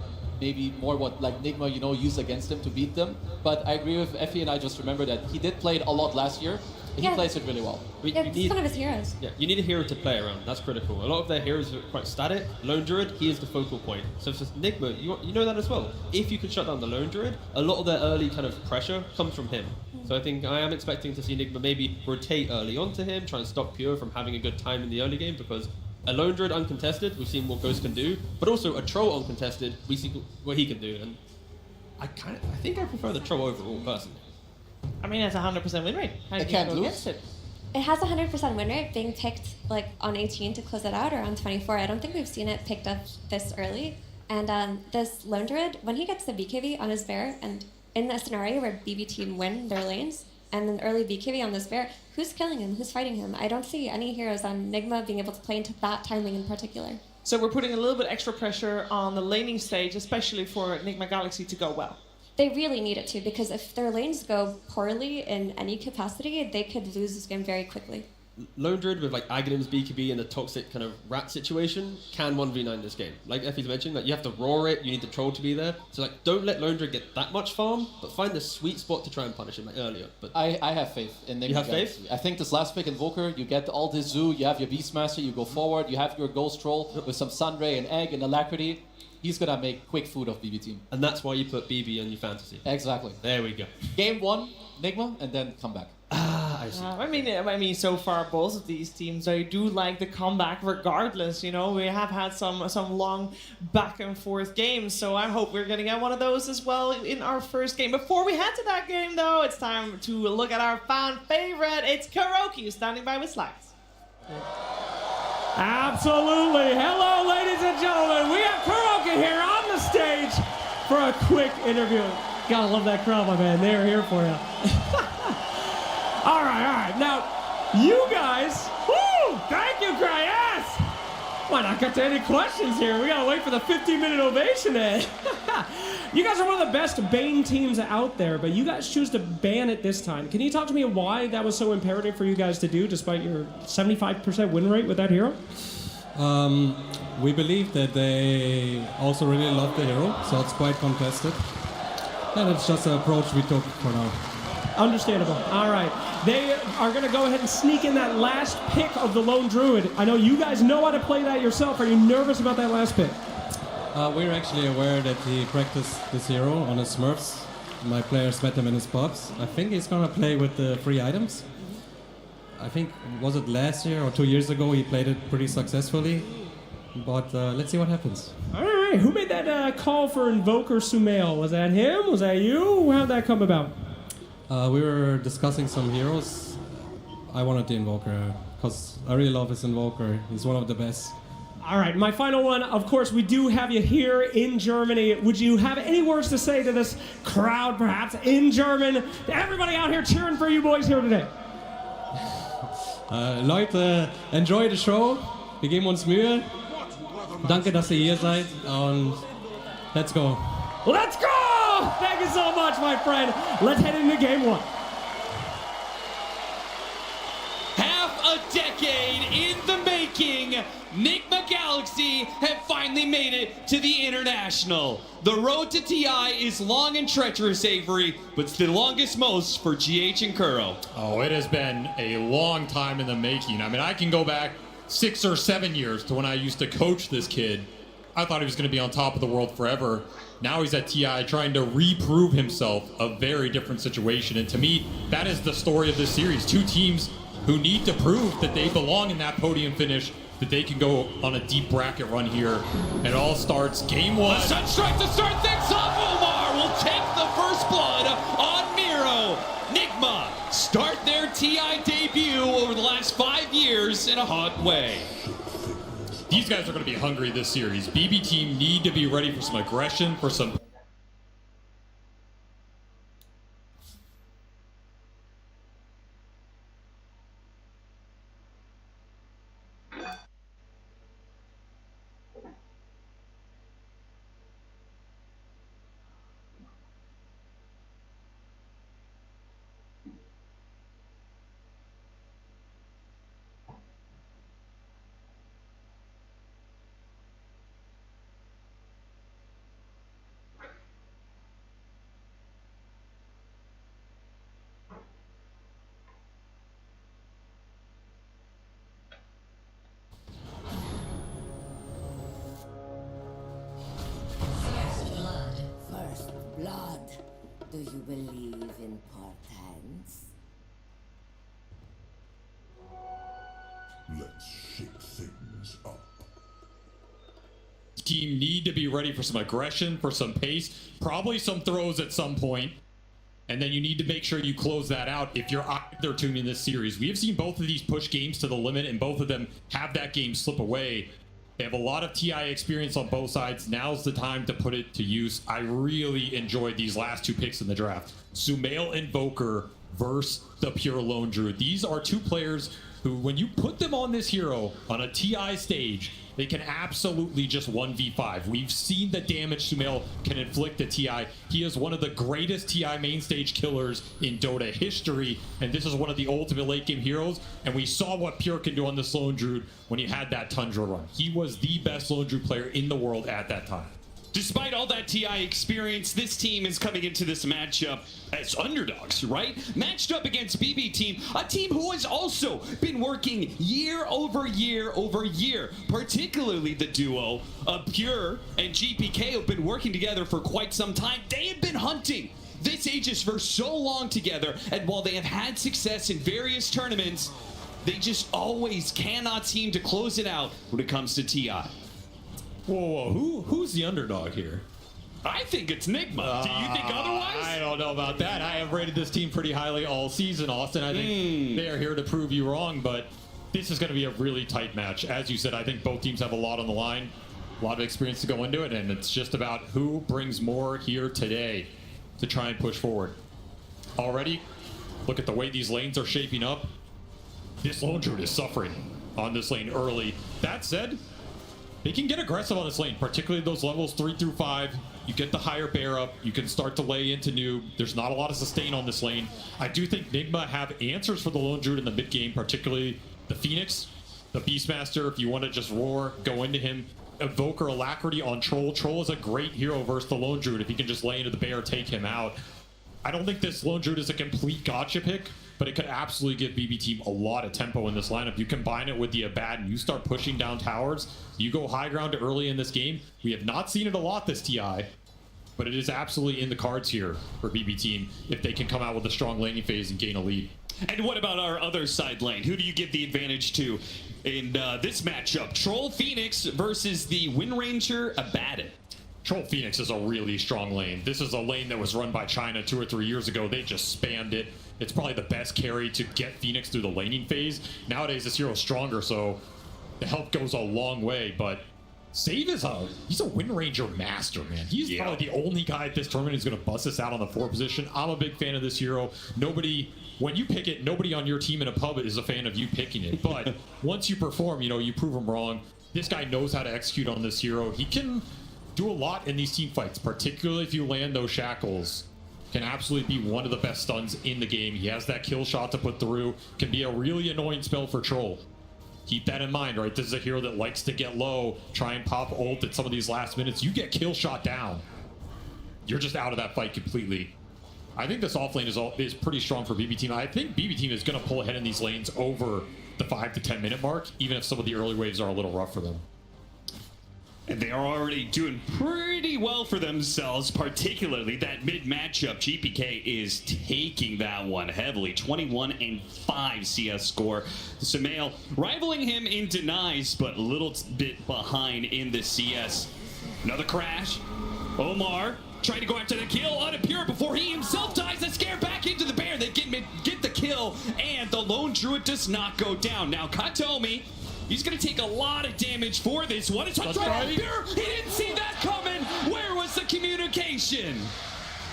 maybe more what like Nigma, you know, used against him to beat them. But I agree with Effie, and I just remember that he did play it a lot last year. He plays it really well. It's one of his heroes. Yeah, you need a hero to play around. That's critical. A lot of their heroes are quite static. Lone Druid, he is the focal point. So for Nigma, you know that as well. If you can shut down the Lone Druid, a lot of their early kind of pressure comes from him. So I think I am expecting to see Nigma maybe rotate early onto him, try and stop Pure from having a good time in the early game, because a Lone Druid uncontested, we've seen what Ghost can do, but also a Troll uncontested, we see what he can do. And I think I prefer the Troll overall, personally. I mean, it's a 100% win rate. How do you can't go lose. against it? It has a 100% win rate, being picked like on 18 to close it out, or on 24. I don't think we've seen it picked up this early. And this Lone Druid, when he gets the BKB on his bear, and in a scenario where BB team win their lanes, and an early BKB on this bear, who's killing him? Who's fighting him? I don't see any heroes on Nigma being able to play into that timing in particular. So we're putting a little bit extra pressure on the laning stage, especially for Nigma Galaxy to go well. They really need it to, because if their lanes go poorly in any capacity, they could lose this game very quickly. Lone Druid with like Aghanim's BKB and the toxic kind of rat situation can 1v9 this game. Like Effie's mentioned, like you have to roar it, you need the troll to be there. So like don't let Lone Druid get that much farm, but find the sweet spot to try and punish him like earlier. But I have faith in Nigma. You have Galaxy. faith? I think this last pick Invoker, you get all this Zoo, you have your Beastmaster, you go forward, you have your Ghost Troll with some Sunray and Egg and Alacrity. He's gonna make quick food of BB team. And that's why you put BB on your fantasy. Exactly. There we go. Game 1, Nigma, and then come back. I see. I mean, so far both of these teams, I do like the comeback regardless. You know, we have had some long back and forth games, so I hope we're gonna get one of those as well in our first game. Before we head to that game, though, it's time to look at our fan favorite. It's Karaoke standing by with Slacks. Absolutely. Hello, ladies and gentlemen. We have Karaoke here on the stage for a quick interview. Gotta love that crowd, my man. They are here for you. All right. Now, you guys, woo! Thank you, Cray. Yes! Might not get to any questions here. We gotta wait for the 15-minute ovation, Ed. You guys are one of the best Bane teams out there, but you guys choose to ban it this time. Can you talk to me why that was so imperative for you guys to do, despite your 75% win rate with that hero? We believe that they also really love the hero, so it's quite contested. And it's just an approach we took for now. Understandable. All right. They are going to go ahead and sneak in that last pick of the Lone Druid. I know you guys know how to play that yourself. Are you nervous about that last pick? We're actually aware that he practiced this hero on his Smurfs. My players met him in his pubs. I think he's going to play with the free items. I think, was it last year or 2 years ago, he played it pretty successfully. But let's see what happens. All right. Who made that call for Invoker Sumail? Was that him? Was that you? How'd that come about? We were discussing some heroes. I wanted the Invoker because I really love his Invoker. He's one of the best. All right, my final one. Of course, we do have you here in Germany. Would you have any words to say to this crowd, perhaps in German? Everybody out here cheering for you boys here today. Leute, enjoy the show. Wir geben uns Mühe. Danke, dass ihr hier seid. Und let's go. Let's go! Thank you so much, my friend. Let's head into game one. Half a decade in the making, Nigma Galaxy have finally made it to the International. The road to TI is long and treacherous, Avery, but it's the longest most for GH and Kuro. Oh, it has been a long time in the making. I mean, I can go back 6 or 7 years to when I used to coach this kid. I thought he was going to be on top of the world forever. Now he's at TI trying to reprove himself, a very different situation. And to me, that is the story of this series. Two teams who need to prove that they belong in that podium finish, that they can go on a deep bracket run here. And it all starts game one. A Sunstrike to start things off. Umur will take the first blood on Miro. Nigma start their TI debut over the last 5 years in a hot way. These guys are going to be hungry this series. BB team need to be ready for some aggression, for some... First blood. Do you believe in portents? Let's shake things up. Team need to be ready for some aggression, for some pace, probably some throws at some point. And then you need to make sure you close that out if you're either team in this series. We have seen both of these push games to the limit, and both of them have that game slip away. They have a lot of TI experience on both sides. Now's the time to put it to use. I really enjoyed these last two picks in the draft. Sumail Invoker versus the Pure Lone Druid. These are two players who, when you put them on this hero on a TI stage, they can absolutely just 1v5. We've seen the damage Sumail can inflict to TI. He is one of the greatest TI main stage killers in Dota history, and this is one of the ultimate late game heroes, and we saw what Pure can do on this Lone Druid when he had that Tundra run. He was the best Lone Druid player in the world at that time. Despite all that TI experience, this team is coming into this matchup as underdogs, right? Matched up against BB team, a team who has also been working year over year over year. Particularly the duo of Pure and GPK have been working together for quite some time. They have been hunting this Aegis for so long together, and while they have had success in various tournaments, they just always cannot seem to close it out when it comes to TI. Whoa, who's the underdog here? I think it's Nigma. Do you think otherwise? I don't know about that. I have rated this team pretty highly all season, Austin. I think they are here to prove you wrong, but this is going to be a really tight match. As you said, I think both teams have a lot on the line, a lot of experience to go into it, and it's just about who brings more here today to try and push forward. Already, look at the way these lanes are shaping up. This Lone Druid is suffering on this lane early. That said, They can get aggressive on this lane, particularly those levels 3 through 5. You get the higher bear up, you can start to lay into noob. There's not a lot of sustain on this lane. I do think Nigma have answers for the Lone Druid in the mid game, particularly the Phoenix, the Beastmaster. If you want to just roar, go into him. Evoker Alacrity on Troll. Troll is a great hero versus the Lone Druid. If he can just lay into the bear, take him out. I don't think this Lone Druid is a complete gotcha pick, but it could absolutely give BB Team a lot of tempo in this lineup. You combine it with the Abaddon, you start pushing down towers, you go high ground early in this game. We have not seen it a lot this TI, but it is absolutely in the cards here for BB Team if they can come out with a strong laning phase and gain a lead. And what about our other side lane? Who do you give the advantage to in this matchup? Troll Phoenix versus the Wind Ranger Abaddon. Troll Phoenix is a really strong lane. This is a lane that was run by China 2 or 3 years ago. They just spammed it. It's probably the best carry to get Phoenix through the laning phase. Nowadays, this hero's stronger, so the help goes a long way, but Save is he's a Wind Ranger master, man. He's probably the only guy at this tournament who's going to bust this out on the 4 position. I'm a big fan of this hero. Nobody, when you pick it, nobody on your team in a pub is a fan of you picking it. But once you perform, you know, you prove them wrong. This guy knows how to execute on this hero. He can do a lot in these team fights, particularly if you land those shackles. Can absolutely be one of the best stuns in the game. He has that kill shot to put through. Can be a really annoying spell for Troll. Keep that in mind, right? This is a hero that likes to get low, try and pop ult at some of these last minutes. You get kill shot down, you're just out of that fight completely. I think this offlane is pretty strong for BB Team. I think BB Team is going to pull ahead in these lanes over the 5 to 10 minute mark, even if some of the early waves are a little rough for them. And they are already doing pretty well for themselves, particularly that mid matchup. GPK is taking that one heavily. 21-5 CS score. Sambil rivaling him in denies, but a little bit behind in the CS. Another crash. Omar trying to go after the kill on a pure before he himself dies. The scare back into the bear. They get the kill, and the Lone Druid does not go down. Now Katomi, he's going to take a lot of damage for this one. It's right here. He didn't see that coming. Where was the communication?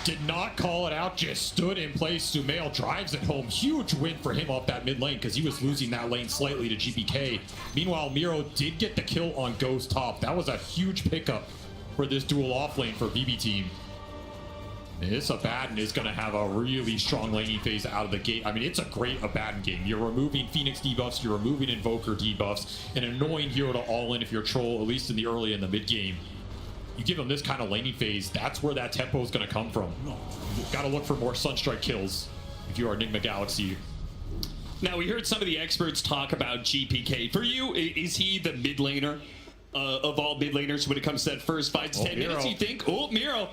Did not call it out, just stood in place. Sambil drives it home. Huge win for him off that mid lane because he was losing that lane slightly to GPK. Meanwhile, Miro did get the kill on Ghost top. That was a huge pickup for this dual off lane for BB Team. This Abaddon is going to have a really strong laning phase out of the gate. I mean, it's a great Abaddon game. You're removing Phoenix debuffs, you're removing Invoker debuffs, an annoying hero to all in if you're Troll, at least in the early and the mid game. You give him this kind of laning phase, that's where that tempo is going to come from. Got to look for more Sunstrike kills if you are Enigma Galaxy. Now, we heard some of the experts talk about GPK. For you, is he the mid laner of all mid laners when it comes to that first 5 to 10 minutes, you think? Oh, Miro.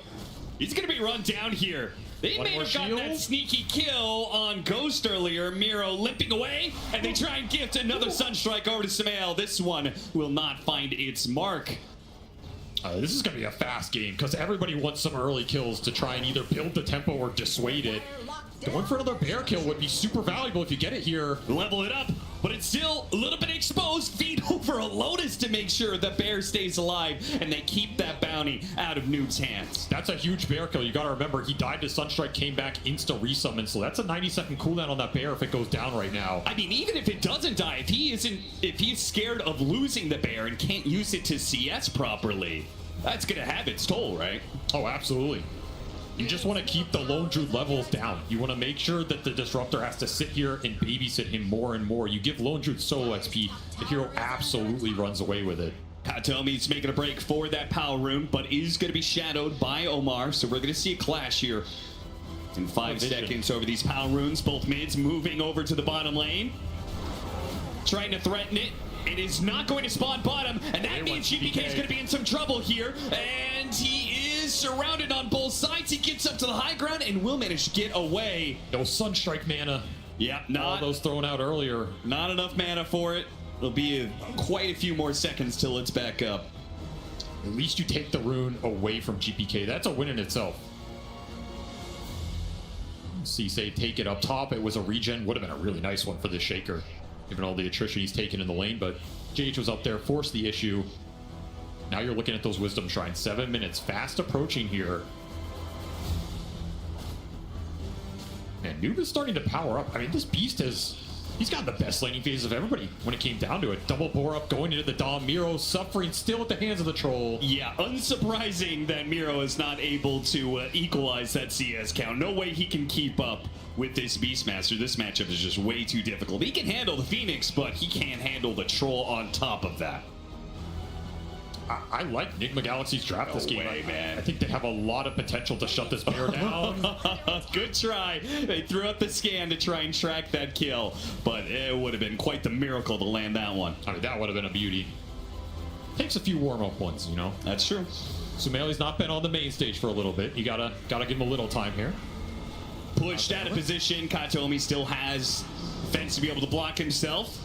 He's going to be run down here. They may have gotten that sneaky kill on Ghost earlier. Miro limping away, and they try and gift another Sunstrike over to Sambil. This one will not find its mark. This is going to be a fast game because everybody wants some early kills to try and either build the tempo or dissuade it. Going for another bear kill would be super valuable if you get it here. Level it up, but it's still a little bit exposed. Feed over a Lotus to make sure the bear stays alive and they keep that bounty out of Noob's hands. That's a huge bear kill. You got to remember, he died to Sunstrike, came back, insta resummon, so that's a 90-second cooldown on that bear if it goes down right now. I mean, even if it doesn't die, if he's scared of losing the bear and can't use it to CS properly, that's gonna have its toll, right? Oh, absolutely. You just want to keep the Lone Druid levels down. You want to make sure that the Disruptor has to sit here and babysit him more and more. You give Lone Druid solo XP, the hero absolutely runs away with it. Katomi's making a break for that power rune, but is going to be shadowed by Omar, so we're going to see a clash here in 5 seconds over these power runes. Both mids moving over to the bottom lane, trying to threaten it. It is not going to spawn bottom, and that means GPK is going to be in some trouble here, and he is surrounded on both sides. He gets up to the high ground and will manage to get away. No Sunstrike mana. Yep, all those thrown out earlier. Not enough mana for it. It'll be quite a few more seconds till it's back up. At least you take the rune away from GPK. That's a win in itself. See, say take it up top. It was a regen. Would have been a really nice one for this Shaker, given all the attrition he's taken in the lane, but JH was up there, forced the issue. Now you're looking at those Wisdom Shrines. 7 minutes, fast approaching here. And Noob is starting to power up. I mean, this beast has He's got the best laning phase of everybody when it came down to it. Double bore up, going into the Dom. Miro suffering still at the hands of the troll. Yeah, unsurprising that Miro is not able to equalize that CS count. No way he can keep up with this Beastmaster. This matchup is just way too difficult. He can handle the Phoenix, but he can't handle the troll on top of that. I like Enigma Galaxy's draft this game. Man. I think they have a lot of potential to shut this bear down. Good try. They threw out the scan to try and track that kill, but it would have been quite the miracle to land that one. I mean, that would have been a beauty. Takes a few warm-up ones, you know? That's true. Sumeli's not been on the main stage for a little bit. You gotta give him a little time here. Pushed out of position. Katomi still has fence to be able to block himself.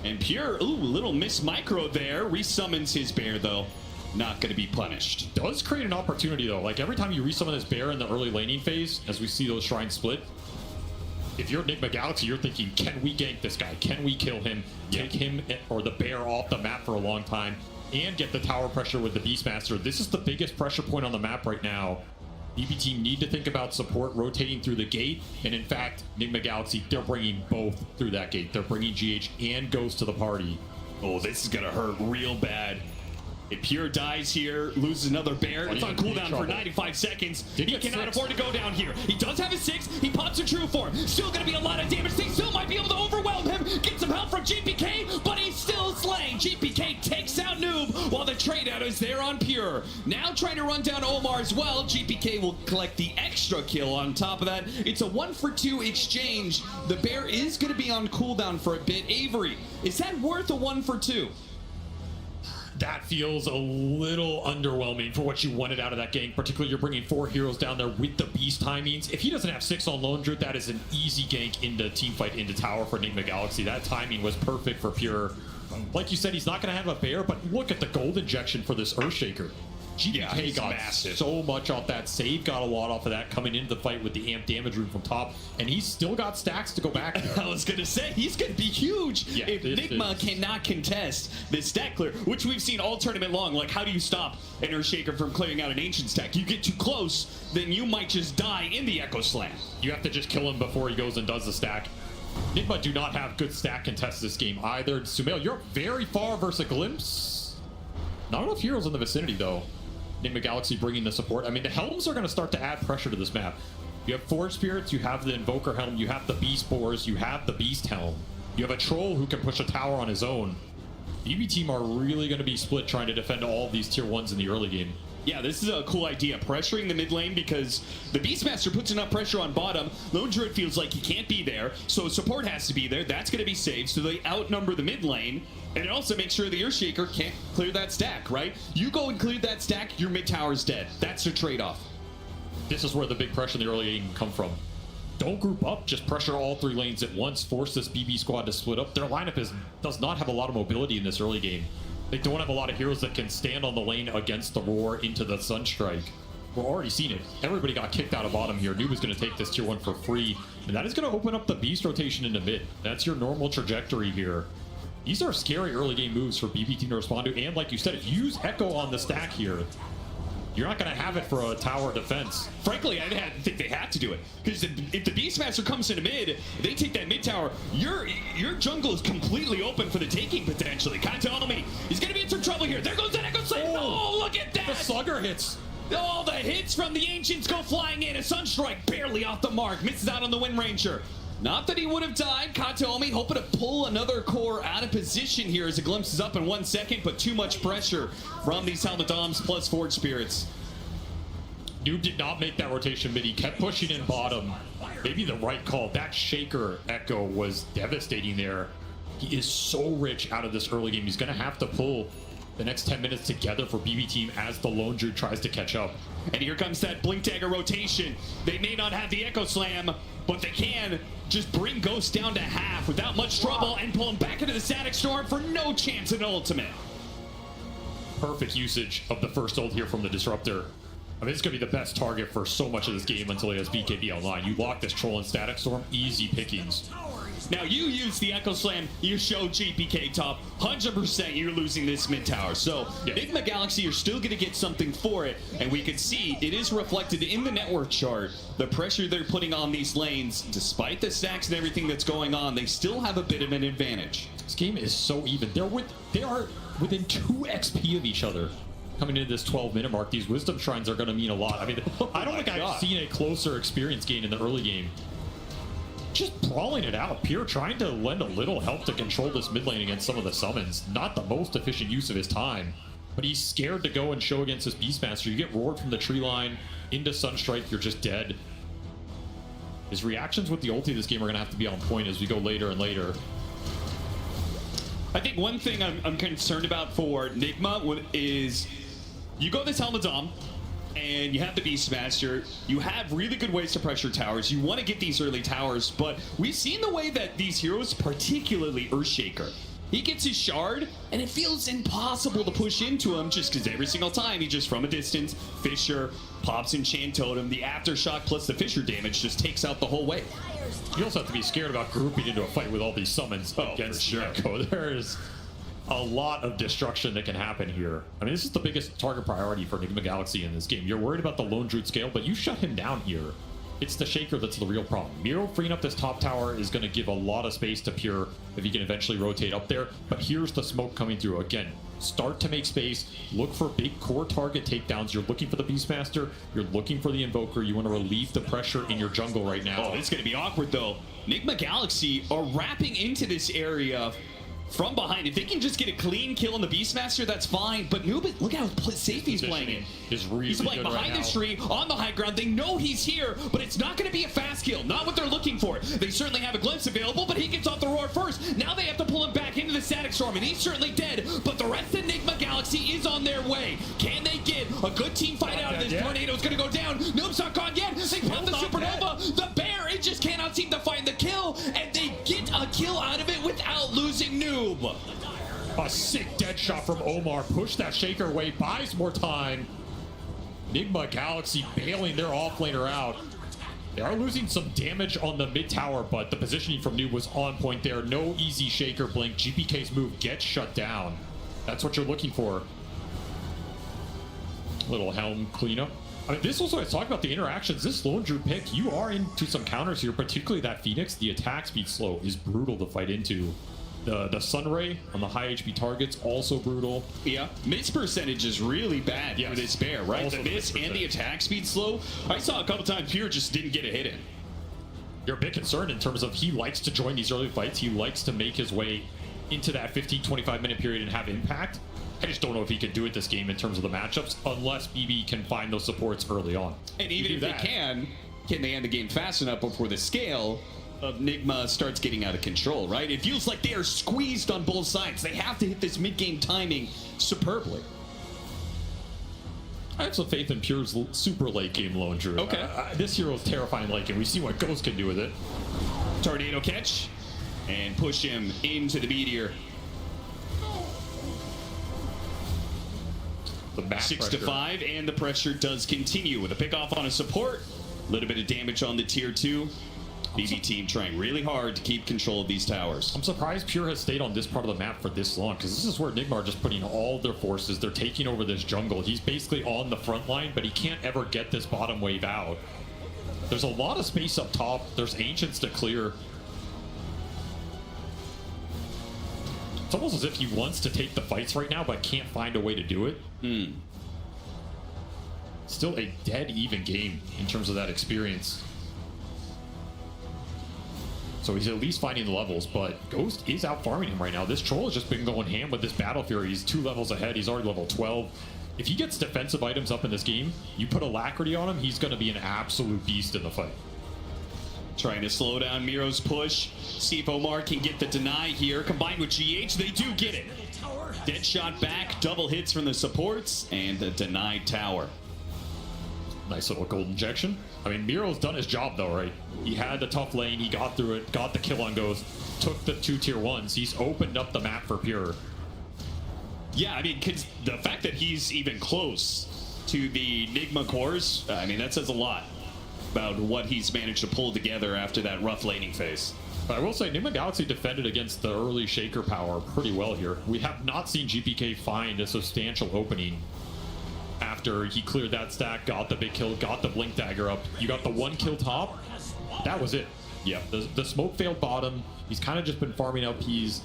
And Pure, ooh, little miss micro there. Resummons his bear, though. Not going to be punished. Does create an opportunity, though. Like, every time you resummon this bear in the early laning phase, as we see those shrines split, if you're Enigma Galaxy, you're thinking, can we gank this guy? Can we kill him? Take him or the bear off the map for a long time and get the tower pressure with the Beastmaster. This is the biggest pressure point on the map right now. BB team need to think about support rotating through the gate, and in fact, Enigma Galaxy, they're bringing both through that gate. They're bringing GH and Ghost to the party. Oh, this is gonna hurt real bad. If Pure dies here, loses another bear, it's on cooldown for 95 seconds. He cannot afford to go down here. He does have a 6, he pops a true form. Still gonna be a lot of damage. They still might be able to overwhelm him. Get some help from GPK, but he's still slain. GPK takes out Noob while the trade out is there on Pure. Now trying to run down Omar as well. GPK will collect the extra kill on top of that. It's a 1-for-2 exchange. The bear is gonna be on cooldown for a bit. Avery, is that worth a 1-for-2? That feels a little underwhelming for what you wanted out of that gang. Particularly, you're bringing 4 heroes down there with the beast timings. If he doesn't have 6 on Lone Druid, that is an easy gank into teamfight into tower for Enigma Galaxy. That timing was perfect for Pure. Like you said, he's not going to have a bear, but look at the gold injection for this Earthshaker. GPK got massive. So much off that. Save got a lot off of that coming into the fight with the amp damage room from top, and he's still got stacks to go back there. I was going to say, he's going to be huge if Enigma cannot contest this stack clear, which we've seen all tournament long. Like, how do you stop an Earthshaker from clearing out an Ancient stack? You get too close, then you might just die in the Echo Slam. You have to just kill him before he goes and does the stack. Enigma do not have good stack contests this game either. Sumail, you're very far versus a glimpse. Not enough heroes in the vicinity, though. Enigma Galaxy bringing the support. I mean, the helms are going to start to add pressure to this map. You have Forge Spirits, you have the Invoker Helm, you have the Beast Boars, you have the Beast Helm. You have a Troll who can push a tower on his own. BB team are really going to be split trying to defend all of these tier 1s in the early game. Yeah, this is a cool idea. Pressuring the mid lane because the Beastmaster puts enough pressure on bottom. Lone Druid feels like he can't be there, so support has to be there. That's going to be saved, so they outnumber the mid lane. And it also makes sure the Earthshaker can't clear that stack, right? You go and clear that stack, your mid tower's dead. That's your trade-off. This is where the big pressure in the early game can come from. Don't group up, just pressure all 3 lanes at once. Force this BB squad to split up. Their lineup does not have a lot of mobility in this early game. They don't have a lot of heroes that can stand on the lane against the roar into the Sunstrike. We're already seeing it. Everybody got kicked out of bottom here. Noob is going to take this tier 1 for free. And that is going to open up the beast rotation into mid. That's your normal trajectory here. These are scary early game moves for BB team to respond to. And like you said, if you use Echo on the stack here, you're not going to have it for a tower defense. Frankly, I think they have to do it. Because if the Beastmaster comes into mid, they take that mid tower, your jungle is completely open for the taking, potentially. Kataomi, he's going to be in some trouble here. There goes that Echo Slam. Oh, look at that. The Slugger hits. All the hits from the Ancients go flying in. A Sunstrike barely off the mark. Misses out on the Wind Ranger. Not that he would have died. Kataomi hoping to pull another core out of position here as it glimpses up in 1 second, but too much pressure from these Helmet Doms plus Forge Spirits. Noob did not make that rotation mid. He kept pushing in bottom. Maybe the right call. That Shaker Echo was devastating there. He is so rich out of this early game. He's going to have to pull the next 10 minutes together for BB team as the Lone Druid tries to catch up. And here comes that Blink Dagger rotation. They may not have the Echo Slam, but they can just bring Ghost down to half without much trouble and pull him back into the Static Storm for no chance at an ultimate. Perfect usage of the first ult here from the Disruptor. I mean, it's going to be the best target for so much of this game until he has BKB online. You lock this Troll and Static Storm, easy pickings. Now you use the Echo Slam, you show GPK top, 100% you're losing this mid tower. So Enigma Galaxy, you're still going to get something for it, and we can see it is reflected in the network chart. The pressure they're putting on these lanes, despite the stacks and everything that's going on, they still have a bit of an advantage. This game is so even. They are within 2 XP of each other. Coming into this 12-minute mark, these Wisdom Shrines are going to mean a lot. I mean, I don't think I've seen a closer experience gain in the early game. Just brawling it out. Pure trying to lend a little help to control this mid lane against some of the summons. Not the most efficient use of his time, but he's scared to go and show against this Beastmaster. You get roared from the tree line into Sunstrike, you're just dead. His reactions with the ulti this game are going to have to be on point as we go later and later. I think one thing I'm concerned about for Nigma is you go this Helmet Dom, and you have the Beastmaster. You have really good ways to pressure towers. You want to get these early towers, but we've seen the way that these heroes, particularly Earthshaker, he gets his shard, and it feels impossible to push into him just because every single time he just from a distance, Fissure, pops Enchant Totem, the Aftershock plus the Fissure damage just takes out the whole wave. You also have to be scared about grouping into a fight with all these summons against Echo. There's a lot of destruction that can happen here. I mean, this is the biggest target priority for Enigma Galaxy in this game. You're worried about the Lone Druid scale, but you shut him down here. It's the Shaker that's the real problem. Miro freeing up this top tower is going to give a lot of space to Pure if he can eventually rotate up there. But here's the smoke coming through. Again, start to make space. Look for big core target takedowns. You're looking for the Beastmaster. You're looking for the Invoker. You want to relieve the pressure in your jungle right now. Oh, it's going to be awkward, though. Enigma Galaxy are wrapping into this area from behind. If they can just get a clean kill on the Beastmaster, that's fine. But Noob, look how safe he's playing it. He's playing behind this tree, on the high ground. They know he's here, but it's not going to be a fast kill. Not what they're looking for. They certainly have a glimpse available, but he gets off the roar first. Now they have to pull him back into the Static Storm, and he's certainly dead. But the rest of Enigma Galaxy is on their way. Can they get a good team fight out of this? Tornado's going to go down. Noob's not gone yet. They pop the Supernova. The Bear, it just cannot seem to find the kill, and they get a kill out of it without losing Noob. A sick dead shot from Omar. Push that Shaker away. Buys more time. Enigma Galaxy bailing their offlaner out. They are losing some damage on the mid tower, but the positioning from Noob was on point there. No easy Shaker blink. GPK's move gets shut down. That's what you're looking for. Little Helm cleanup. I mean, this also, let's talk about the interactions. This Lone Druid pick, you are into some counters here, particularly that Phoenix. The attack speed slow is brutal to fight into. The Sunray on the high HP targets, also brutal. Yeah, miss percentage is really bad for this Bear, right? Also the miss and the attack speed slow. I saw a couple times Pure just didn't get a hit in. You're a bit concerned in terms of he likes to join these early fights. He likes to make his way into that 15-25 minute period and have impact. I just don't know if he can do it this game in terms of the matchups unless BB can find those supports early on. And even if they can they end the game fast enough before the scale of Nigma starts getting out of control, right? It feels like they are squeezed on both sides. They have to hit this mid-game timing superbly. I have some faith in Pure's super late game Lone Druid. Okay. This hero is terrifying late game. We see what Ghost can do with it. Tornado catch and push him into the meteor. The back 6 to 5, and the pressure does continue with a pick off on a support. A little bit of damage on the tier 2. BB team trying really hard to keep control of these towers. I'm surprised Pure has stayed on this part of the map for this long, because this is where Enigma are just putting all their forces. They're taking over this jungle. He's basically on the front line, but he can't ever get this bottom wave out. There's a lot of space up top. There's Ancients to clear. It's almost as if he wants to take the fights right now, but can't find a way to do it. Still a dead even game in terms of that experience. So he's at least finding the levels, but Ghost is out farming him right now. This troll has just been going ham with this Battle Fury. He's 2 levels ahead. He's already level 12. If he gets defensive items up in this game, you put Alacrity on him, he's going to be an absolute beast in the fight. Trying to slow down Miro's push. See if Omar can get the deny here. Combined with GH, they do get it. Dead shot back, double hits from the supports, and the denied tower. Nice little gold injection. I mean, Miro's done his job though, right? He had the tough lane, he got through it, got the kill on Ghost, took the 2 tier 1s. He's opened up the map for Pure. Yeah, I mean, the fact that he's even close to the Nigma cores, I mean, that says a lot about what he's managed to pull together after that rough laning phase. But I will say, Enigma Galaxy defended against the early Shaker power pretty well here. We have not seen GPK find a substantial opening after he cleared that stack, got the big kill, got the Blink Dagger up. You got the 1 kill top. That was it. Yeah, the smoke failed bottom. He's kind of just been farming up. He's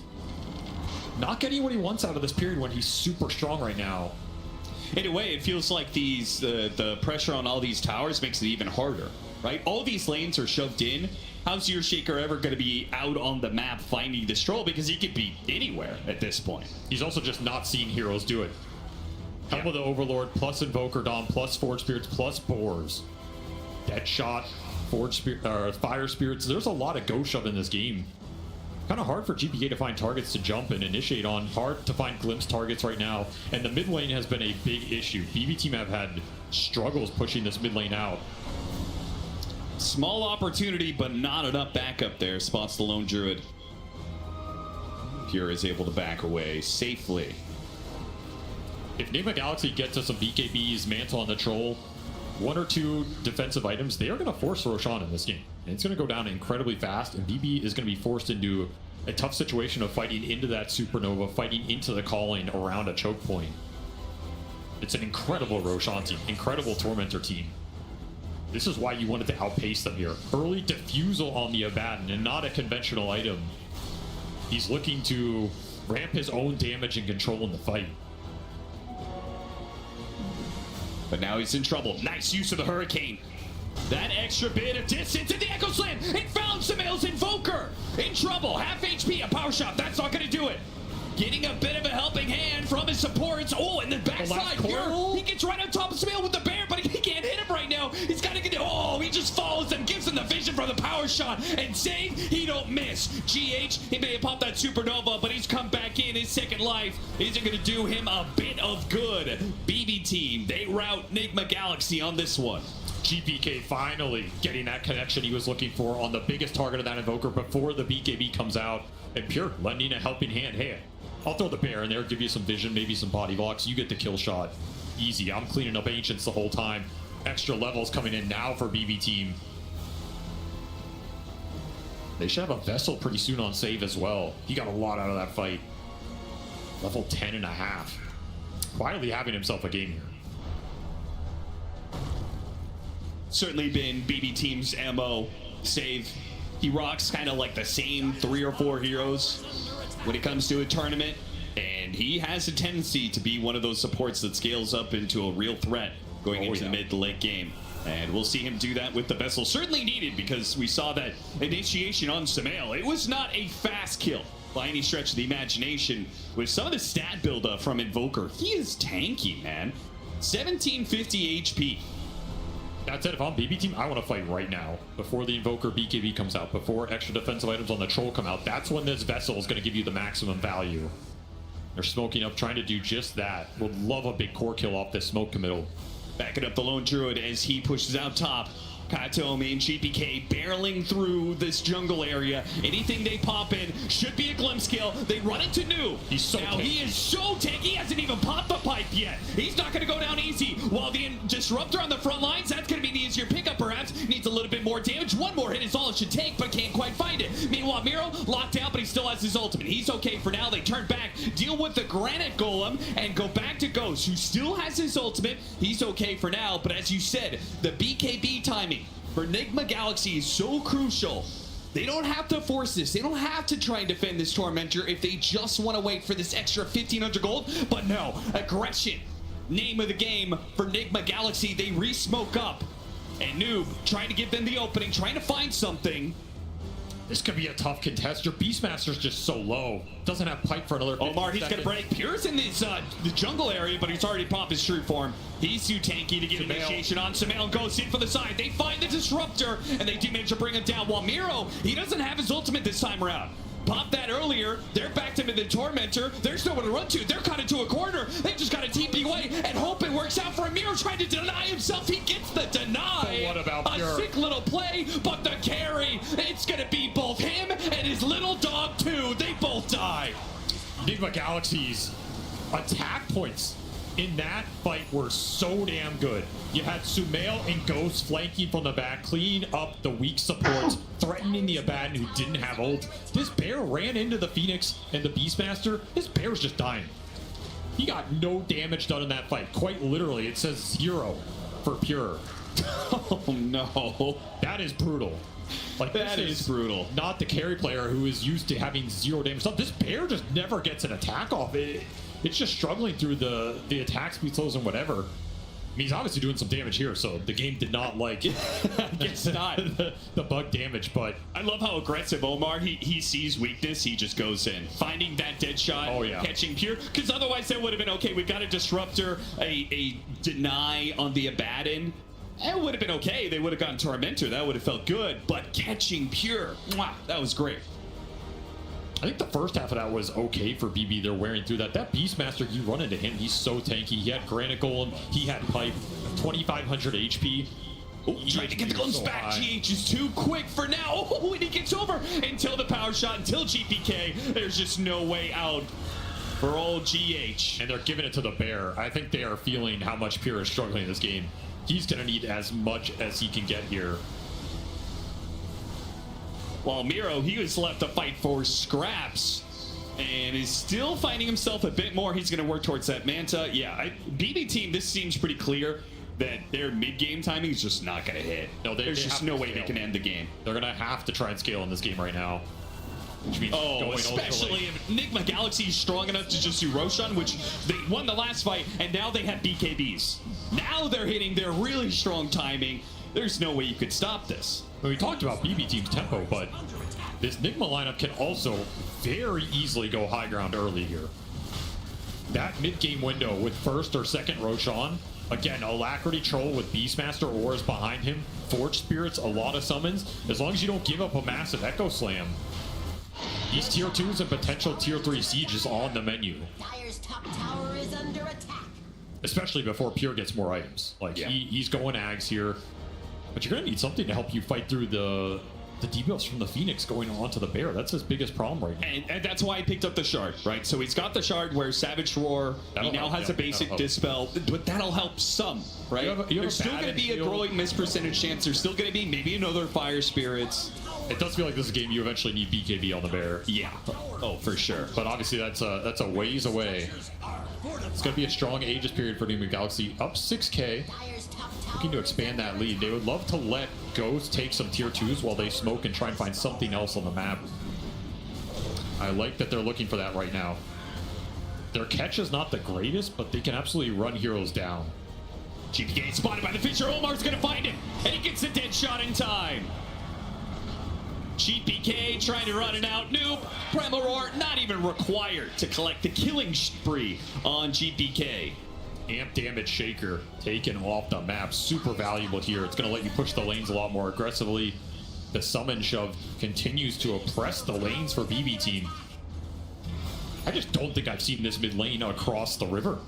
not getting what he wants out of this period when he's super strong right now. In a way, it feels like these the pressure on all these towers makes it even harder, right? All these lanes are shoved in. How's your Shaker ever going to be out on the map finding this troll? Because he could be anywhere at this point. He's also just not seeing heroes do it. Helm of the Overlord, plus Invoker Dom, plus Forge Spirits, plus Boars. Deadshot, Fire Spirits. There's a lot of ghost shove in this game. Kind of hard for GPK to find targets to jump and initiate on. Hard to find glimpse targets right now. And the mid lane has been a big issue. BB team have had struggles pushing this mid lane out. Small opportunity, but not enough backup there. Spots the lone druid. Pure is able to back away safely. If Enigma Galaxy gets us some BKBs, Mantle on the Troll, 1 or 2 defensive items, they are going to force Roshan in this game. And it's going to go down incredibly fast, and BB is going to be forced into a tough situation of fighting into that Supernova, fighting into the calling around a choke point. It's an incredible Roshan team, incredible Tormentor team. This is why you wanted to outpace them here. Early Diffusal on the Abaddon, and not a conventional item. He's looking to ramp his own damage and control in the fight. But now he's in trouble. Nice use of the Hurricane. That extra bit of distance in the Echo Slam. It found Sambil's Invoker. In trouble. Half HP, a power shot. That's not going to do it. Getting a bit of a helping hand from his supports. Oh, and then backside. He gets right on top of Sambil with the bear, but he can't hit him right now. He's got to get. Oh, he just follows him, gives him the vision from the power shot, and save. He don't miss. GH, he may have popped that Supernova, but he's come back in. His second life isn't going to do him a bit of good. BB team, they rout Enigma Galaxy on this one. GPK finally getting that connection he was looking for on the biggest target of that Invoker before the BKB comes out. And Pure lending a helping hand. Hey, I'll throw the bear in there, give you some vision, maybe some body blocks. You get the kill shot. Easy. I'm cleaning up Ancients the whole time. Extra levels coming in now for BB team. They should have a Vessel pretty soon on save as well. He got a lot out of that fight. Level 10.5. Quietly having himself a game here. Certainly been BB team's MO. Save. He rocks kind of like the same 3 or 4 heroes when it comes to a tournament, and he has a tendency to be one of those supports that scales up into a real threat going into the mid to late game. And we'll see him do that with the Vessel. Certainly needed, because we saw that initiation on Sambil. It was not a fast kill by any stretch of the imagination. With some of the stat buildup from Invoker, he is tanky, man. 1750 HP. That's it. If I'm BB team, I want to fight right now. Before the Invoker BKB comes out, before extra defensive items on the Troll come out, that's when this Vessel is going to give you the maximum value. They're smoking up, trying to do just that. Would love a big core kill off this smoke committal. Backing up the lone druid as he pushes out top. Katomi and GPK barreling through this jungle area. Anything they pop in should be a glimpse kill. They run into Noob. He's so now tanky. He is so tanky. He hasn't even popped the pipe yet. He's not going to go down easy. While the Disruptor on the front lines, that's going to be the easier pickup perhaps. Needs a little bit more damage. One more hit is all it should take, but can't quite find it. Meanwhile, Miro locked out, but he still has his ultimate. He's okay for now. They turn back, deal with the Granite Golem, and go back to Ghost, who still has his ultimate. He's okay for now, but as you said, the BKB timing for Enigma Galaxy is so crucial. They don't have to force this. They don't have to try and defend this Tormentor if they just want to wait for this extra 1,500 gold. But no, aggression. Name of the game for Enigma Galaxy. They re-smoke up. And Noob trying to give them the opening, trying to find something. This could be a tough contest. Your Beastmaster's just so low. Doesn't have pipe for another 50 Omar, he's seconds. going to break. Pure's in this the jungle area, but he's already popped his true form. He's too tanky to get initiation on. Sambil goes in for the side. They find the Disruptor, and they do manage to bring him down. While Miro, he doesn't have his ultimate this time around. Popped that earlier. They're backed him into the Tormentor. There's nowhere to run to. They're caught into a corner. They just got to TP away and hope it works out for him. Miro trying to deny himself. He gets the deny. But what about Pure? A sick little play, but the carry. It's going to be both him and his little dog, too. They both die. Enigma Galaxy's attack points in that fight were so damn good. You had Sumail and Ghost flanking from the back, cleaning up the weak supports, threatening the Abaddon who didn't have ult. This bear ran into the Phoenix and the Beastmaster. This bear's just dying. He got no damage done in that fight. Quite literally, it says 0 for Pure. Oh no. That is brutal. Like, that is brutal. Not the carry player who is used to having 0 damage. This bear just never gets an attack off. It's just struggling through the attack speed slows and whatever. I mean, he's obviously doing some damage here, so the game did not like It's not. the bug damage, but I love how aggressive Omar, he sees weakness, he just goes in. Finding that dead shot, catching Pure, because otherwise that would have been okay. We've got a Disruptor, a deny on the Abaddon. It would have been okay. They would have gotten Tormentor. That would have felt good, but catching Pure, mwah, that was great. I think the first half of that was okay for BB. They're wearing through that. That Beastmaster, you run into him, he's so tanky. He had Granite Golem, he had Pipe, 2,500 HP. Trying to get the guns back. GH is too quick for now. Oh, and he gets over until the power shot, until GPK. There's just no way out for old GH. And they're giving it to the bear. I think they are feeling how much Pure is struggling in this game. He's going to need as much as he can get here. While Miro, he was left to fight for scraps and is still finding himself a bit more. He's going to work towards that Manta. Yeah, BB team, this seems pretty clear that their mid-game timing is just not going to hit. No, there's just no way they can end the game. They're going to have to try and scale in this game right now. Which means especially if Enigma Galaxy is strong enough to just do Roshan, which they won the last fight, and now they have BKBs. Now they're hitting their really strong timing. There's no way you could stop this. Well, we talked about BB team's tempo, but this Enigma lineup can also very easily go high ground early here. That mid-game window with first or second Roshan, again, Alacrity Troll with Beastmaster Auras behind him, Forge Spirits, a lot of summons. As long as you don't give up a massive Echo Slam, these tier 2s and potential tier 3 sieges on the menu. Dire's top tower is under attack. Especially before Pure gets more items. Like, he's going Ags here. But you're going to need something to help you fight through the debuffs from the Phoenix going on to the Bear. That's his biggest problem right now. And that's why he picked up the Shard, right? So he's got the Shard where Savage Roar, he now has a basic Dispel, but that'll help some, right? There's still going to be a growing miss percentage chance. There's still going to be maybe another Fire Spirits. It does feel like this is a game you eventually need BKB on the Bear. Yeah. Oh, for sure. But obviously that's a ways away. It's going to be a strong Aegis period for Enigma Galaxy. Up 6K. Looking to expand that lead. They would love to let Ghost take some tier 2s while they smoke and try and find something else on the map. I like that they're looking for that right now. Their catch is not the greatest, but they can absolutely run heroes down. GPK spotted by the Fisher. Omar's going to find him, and he gets the dead shot in time. GPK trying to run it out. Nope. Primal Roar not even required to collect the killing spree on GPK. Amp damage Shaker taken off the map. Super valuable here. It's going to let you push the lanes a lot more aggressively. The summon shove continues to oppress the lanes for BB team. I just don't think I've seen this mid lane across the river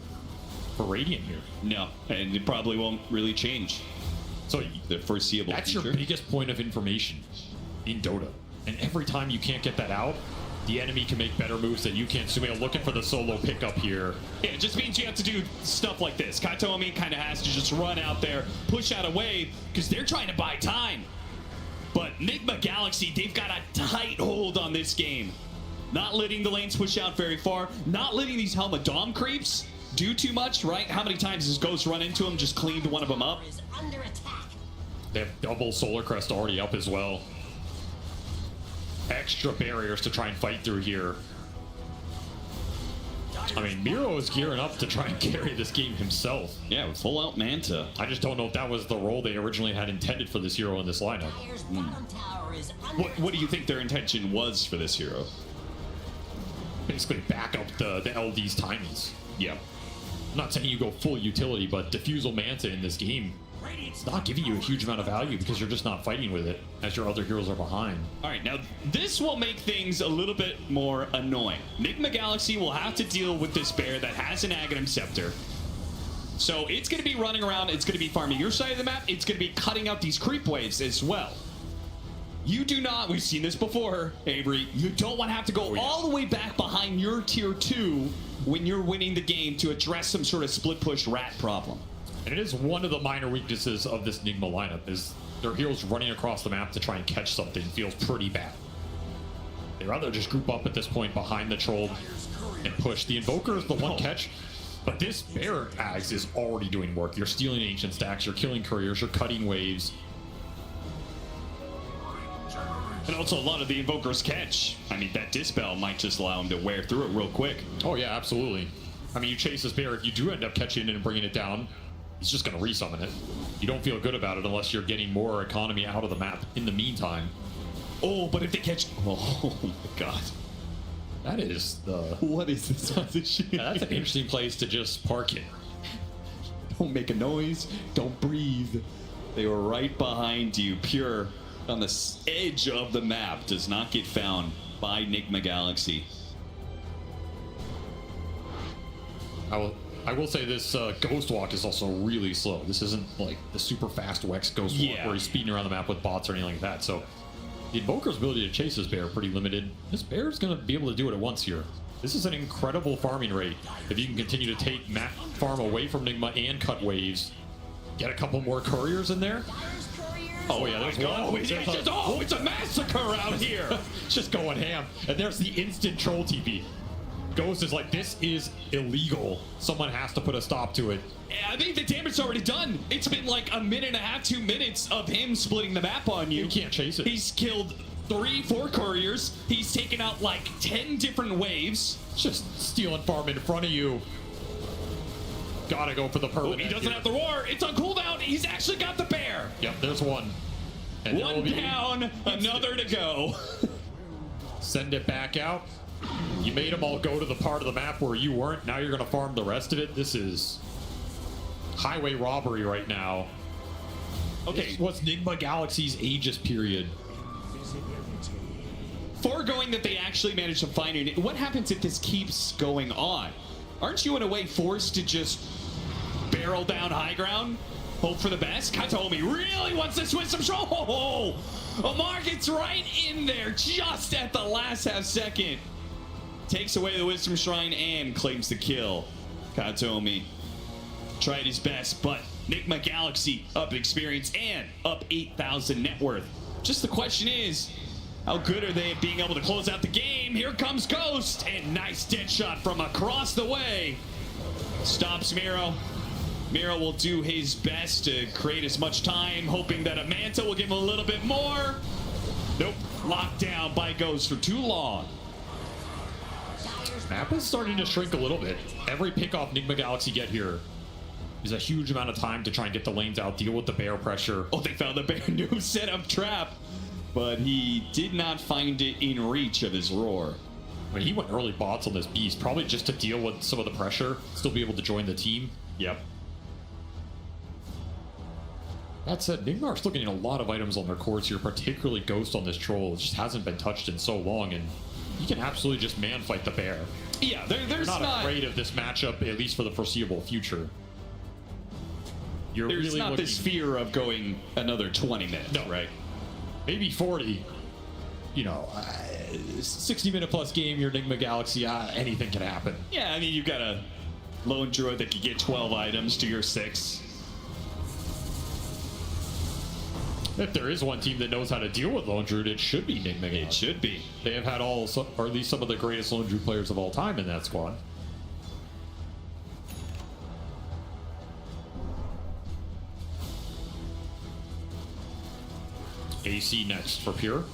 for Radeon here. No, and it probably won't really change. So the foreseeable that's future. Your biggest point of information in Dota. And every time you can't get that out, the enemy can make better moves that you can't. Sumail looking for the solo pickup here. Yeah, it just means you have to do stuff like this. Katomi kind of has to just run out there, push out a wave, because they're trying to buy time. But Enigma Galaxy, they've got a tight hold on this game. Not letting the lanes push out very far, not letting these Helma Dom creeps do too much, right? How many times has Ghost run into them, just cleaned one of them up? They have double Solar Crest already up as well. Extra barriers to try and fight through here. I mean, Miro is gearing up to try and carry this game himself. Yeah, with full out Manta. I just don't know if that was the role they originally had intended for this hero in this lineup. What do you think their intention was for this hero? Basically back up the LD's timings. Yeah. I'm not saying you go full utility, but Diffusal Manta in this game, it's not giving you a huge amount of value because you're just not fighting with it as your other heroes are behind. All right, now this will make things a little bit more annoying. Enigma Galaxy will have to deal with this bear that has an Aghanim Scepter. So it's going to be running around, it's going to be farming your side of the map, it's going to be cutting out these creep waves as well. You do not, we've seen this before, Avery, you don't want to have to go all the way back behind your tier 2 when you're winning the game to address some sort of split push rat problem. And it is one of the minor weaknesses of this Nigma lineup is their heroes running across the map to try and catch something feels pretty bad. They'd rather just group up at this point behind the troll and push. The Invoker is the one catch, but this Bear Axe is already doing work. You're stealing ancient stacks, you're killing couriers, you're cutting waves. And also a lot of the Invoker's catch. I mean, that Dispel might just allow him to wear through it real quick. Oh yeah, absolutely. I mean, you chase this bear, if you do end up catching it and bringing it down, he's just going to resummon it. You don't feel good about it unless you're getting more economy out of the map in the meantime. Oh, but if they catch... Oh my god. That is the... What is this position? Yeah, that's an interesting place to just park it. Don't make a noise. Don't breathe. They were right behind you. Pure on the edge of the map. Does not get found by Nigma Galaxy. I will say this Ghost Walk is also really slow. This isn't like the super fast Wex Ghost Walk where he's speeding around the map with bots or anything like that. So the Invoker's ability to chase this bear pretty limited. This bear is going to be able to do it at once here. This is an incredible farming rate. If you can continue to take map farm away from Nigma and cut waves, get a couple more couriers in there. Oh yeah, there's one. It's a massacre out here. It's just going ham. And there's the instant troll TP. Ghost is like, this is illegal. Someone has to put a stop to it. I think the damage's already done. It's been like a minute and a half, 2 minutes of him splitting the map on you. You can't chase it. He's killed 3-4 couriers. He's taken out like 10 different waves. Just stealing farm in front of you. Gotta go for the permanent. He doesn't have the roar. It's on cooldown. He's actually got the bear. Yep, there's one. And one down, another to go. Send it back out. You made them all go to the part of the map where you weren't. Now you're going to farm the rest of it. This is highway robbery right now. Okay, what's Nigma Galaxy's Aegis period? Foregoing that they actually managed to find it, what happens if this keeps going on? Aren't you in a way forced to just barrel down high ground? Hope for the best? Katomi really wants to switch some troll. Oh, Amar gets right in there just at the last half second. Takes away the Wisdom Shrine and claims the kill. Katomi tried his best, but Nigma Galaxy up experience and up 8,000 net worth. Just the question is, how good are they at being able to close out the game? Here comes Ghost, and nice dead shot from across the way. Stops Miro. Miro will do his best to create as much time, hoping that a Manta will give him a little bit more. Nope, locked down by Ghost for too long. Map is starting to shrink a little bit. Every pick off Nigma Galaxy get here is a huge amount of time to try and get the lanes out, deal with the bear pressure. Oh, they found the bear new setup trap, but he did not find it in reach of his roar. I mean, he went early bots on this beast, probably just to deal with some of the pressure, still be able to join the team. Yep. That said, Nigma are still getting a lot of items on their cores here, particularly Ghost on this troll. It just hasn't been touched in so long, and you can absolutely just man fight the bear. Yeah, there's not afraid of this matchup, at least for the foreseeable future. There's really not this fear of going another 20 minutes, no. Right? Maybe 40. You know, 60-minute plus game, your Nigma Galaxy, anything can happen. Yeah, I mean, you've got a lone druid that can get 12 items to your 6. If there is one team that knows how to deal with Lone Druid, it should be Nigma Galaxy. It should be. They have had or at least some of the greatest Lone Druid players of all time in that squad. AC next for Pure.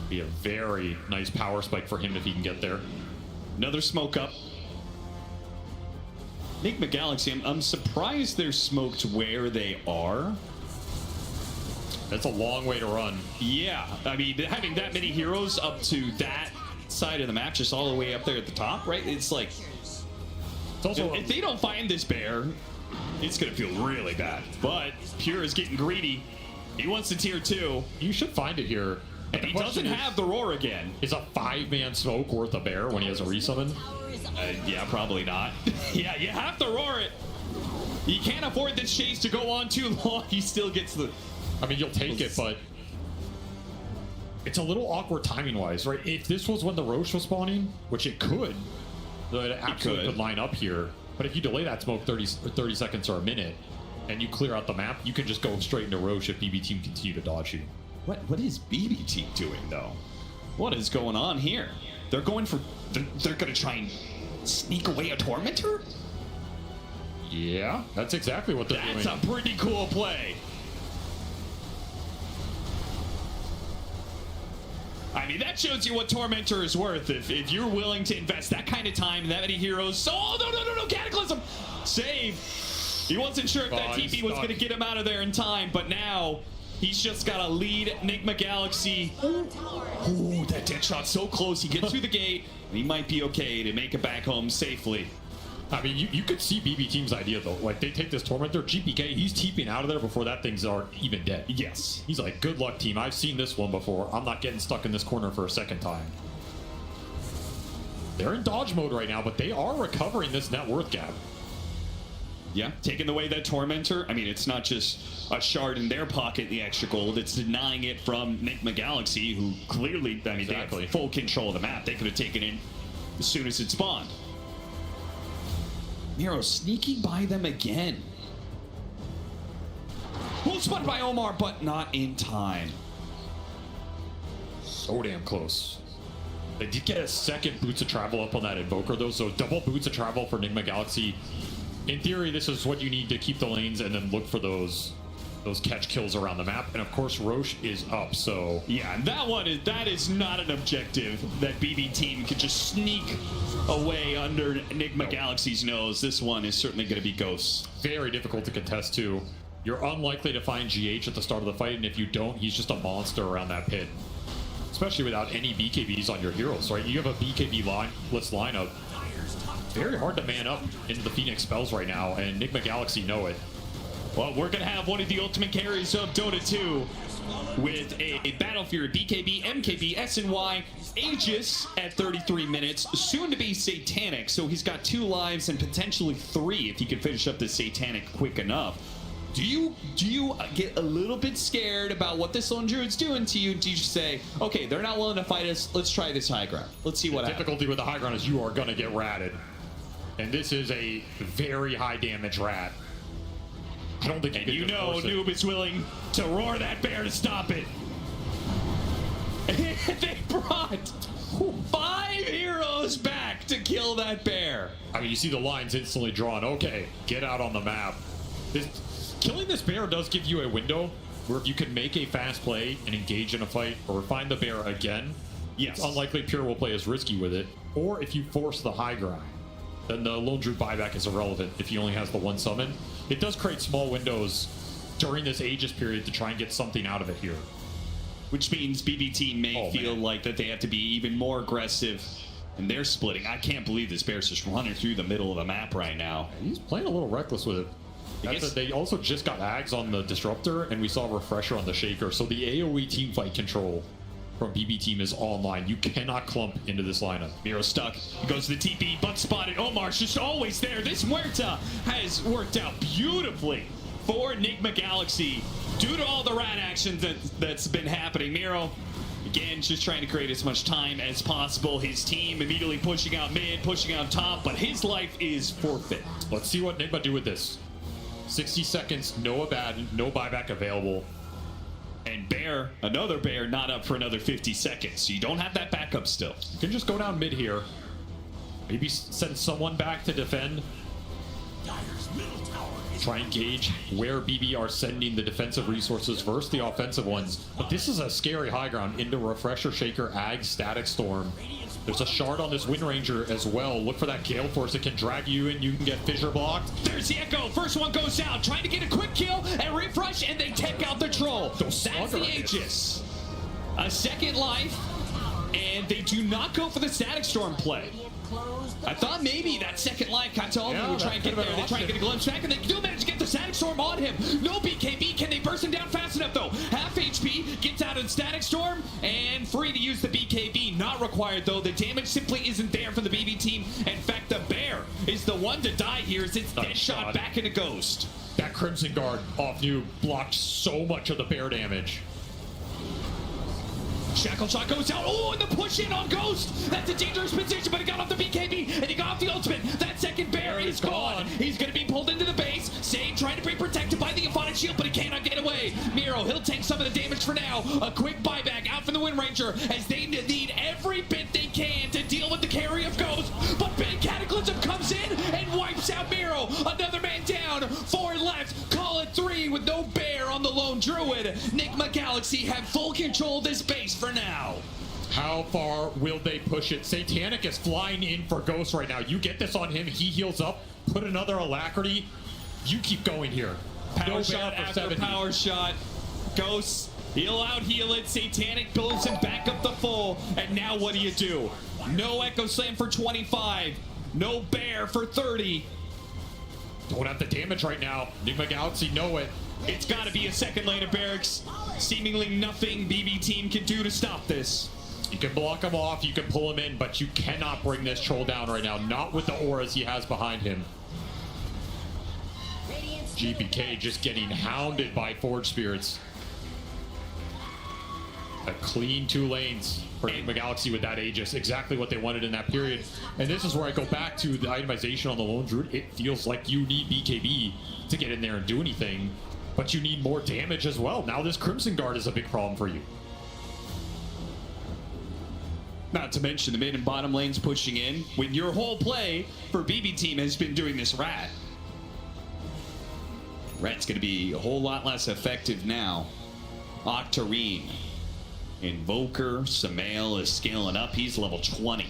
Be a very nice power spike for him if he can get there. Another smoke up. Nigma Galaxy, I'm surprised they're smoked where they are. That's a long way to run. Yeah, I mean, having that many heroes up to that side of the map, just all the way up there at the top, right? It's like, it's also, if they don't find this bear, it's gonna feel really bad. But Pure is getting greedy. He wants the tier 2. You should find it here. And he doesn't have the roar again. Is a 5-man smoke worth a bear when he has a resummon? Yeah, probably not. Yeah, you have to roar it. You can't afford this chase to go on too long. He still gets the I mean, you'll take it, but it's a little awkward timing-wise, right? If this was when the Roche was spawning, which it could, it absolutely could line up here. But if you delay that smoke 30 seconds or a minute, and you clear out the map, you can just go straight into Roche if BB Team continue to dodge you. What is BB Team doing, though? What is going on here? They're going for... They're going to try and sneak away a Tormentor? Yeah, that's exactly what they're doing. That's a pretty cool play. I mean, that shows you what Tormentor is worth if you're willing to invest that kind of time and that many heroes. So, oh, no, Cataclysm! Save! He wasn't sure if that TP was going to get him out of there in time, but now he's just got to lead Enigma Galaxy. Ooh, that dead shot so close. He gets through the gate. He might be okay to make it back home safely. I mean, you could see BB Team's idea, though. Like, they take this Tormentor, GPK, he's TPing out of there before that thing's even dead. Yes. He's like, good luck, team. I've seen this one before. I'm not getting stuck in this corner for a second time. They're in dodge mode right now, but they are recovering this net worth gap. Yeah, taking away that Tormentor. I mean, it's not just a shard in their pocket, the extra gold. It's denying it from Enigma Galaxy, who clearly, I mean, they have full control of the map. They could have taken it as soon as it spawned. Miro sneaking by them again. Well, spotted by Omar, but not in time. So damn close. They did get a second Boots of Travel up on that Invoker, though, so double Boots of Travel for Enigma Galaxy. In theory, this is what you need to keep the lanes and then look for those catch kills around the map. And of course, Roche is up, so... Yeah, that is not an objective that BB Team could just sneak away under Enigma Galaxy's nose. This one is certainly going to be Ghosts. Very difficult to contest, too. You're unlikely to find GH at the start of the fight, and if you don't, he's just a monster around that pit. Especially without any BKBs on your heroes, right? You have a BKB-less lineup. Very hard to man up into the Phoenix spells right now, and Enigma Galaxy know it. Well, we're going to have one of the ultimate carries of Dota 2 with a Battle Fury, BKB, MKB, SNY, Aegis at 33 minutes, soon to be Satanic, so he's got 2 lives and potentially 3 if he can finish up this Satanic quick enough. Do you get a little bit scared about what this Lone Druid's doing to you? Do you just say, okay, they're not willing to fight us, let's try this high ground. Let's see what happens. The difficulty with the high ground is you are going to get ratted. And this is a very high damage rat. I don't think you know Noob is willing to roar that bear to stop it. They brought 5 heroes back to kill that bear. I mean, you see the lines instantly drawn. Okay, get out on the map. Killing this bear does give you a window where if you can make a fast play and engage in a fight or find the bear again, yes, it's unlikely Pure will play as risky with it. Or if you force the high ground, then the Lone Druid buyback is irrelevant if he only has the 1 summon. It does create small windows during this Aegis period to try and get something out of it here. Which means BB Team may feel like that they have to be even more aggressive, and they're splitting. I can't believe this bear's just running through the middle of the map right now. He's playing a little reckless with it. They also just got Ags on the Disruptor, and we saw a Refresher on the Shaker, so the AoE team fight control from BB Team is online. You cannot clump into this lineup. Miro stuck. He goes to the TP, but spotted. Omar's just always there. This Muerta has worked out beautifully for Enigma Galaxy due to all the rat action that's been happening. Miro, again, just trying to create as much time as possible. His team immediately pushing out mid, pushing out top, but his life is forfeit. Let's see what Enigma do with this. 60 seconds, no Abaddon, no buyback available. And Bear, another Bear, not up for another 50 seconds. So you don't have that backup still. You can just go down mid here. Maybe send someone back to defend. Try and gauge where BB are sending the defensive resources versus the offensive ones. But this is a scary high ground into Refresher, Shaker, Ag, Static Storm. There's a shard on this Wind Ranger as well. Look for that Gale Force. It can drag you in. You can get fissure blocked. There's the Echo. First one goes out. Trying to get a quick kill and refresh, and they take out the Troll. That's the Aegis. A second life, and they do not go for the Static Storm play. I thought maybe that second life Cataldi would try and get there. They try and get a glimpse back, and they do manage to get the Static Storm on him. No BKB. Can they burst him down fast enough, though? Half HP, gets out of the Static Storm, and free to use the BKB. Not required, though. The damage simply isn't there from the BB team. In fact, the Bear is the one to die here as it's dead shot back into Ghost. That Crimson Guard off Noob blocked so much of the bear damage. Shackle shot goes out. Oh, and the push in on Ghost. That's a dangerous position, but he got off the BKB and he got off the ultimate. That second bear is gone. He's going to be pulled into the base. Sage trying to be protected by the Infinite Shield, but he cannot get away. Miro, he'll take some of the damage for now. A quick buyback out from the Wind Ranger as they need every bit they can to deal with the carry of Ghost. But Big Cataclysm comes in and wipes out Miro. Another man down. 4 left. Call it 3 with no bear on the lone druid. Nigma Galaxy have full control of this base for now. How far will they push it? Satanic is flying in for Ghost right now. You get this on him, he heals up, put another alacrity. You keep going here. Power shot after power shot. Ghost, he'll out heal it. Satanic builds him back up the full. And now what do? No Echo Slam for 25. No bear for 30. Don't have the damage right now. Nigma Galaxy know it. It's got to be a second lane of barracks. Seemingly nothing BB team can do to stop this. You can block him off, you can pull him in, but you cannot bring this troll down right now. Not with the auras he has behind him. GPK just getting hounded by Forge Spirits. A clean 2 lanes for Nigma Galaxy with that Aegis. Exactly what they wanted in that period. And this is where I go back to the itemization on the Lone Druid. It feels like you need BKB to get in there and do anything, but you need more damage as well. Now this Crimson Guard is a big problem for you. Not to mention the mid and bottom lanes pushing in when your whole play for BB team has been doing this Rat. Rat's going to be a whole lot less effective now. Octarine. Invoker, Sambil is scaling up. He's level 20.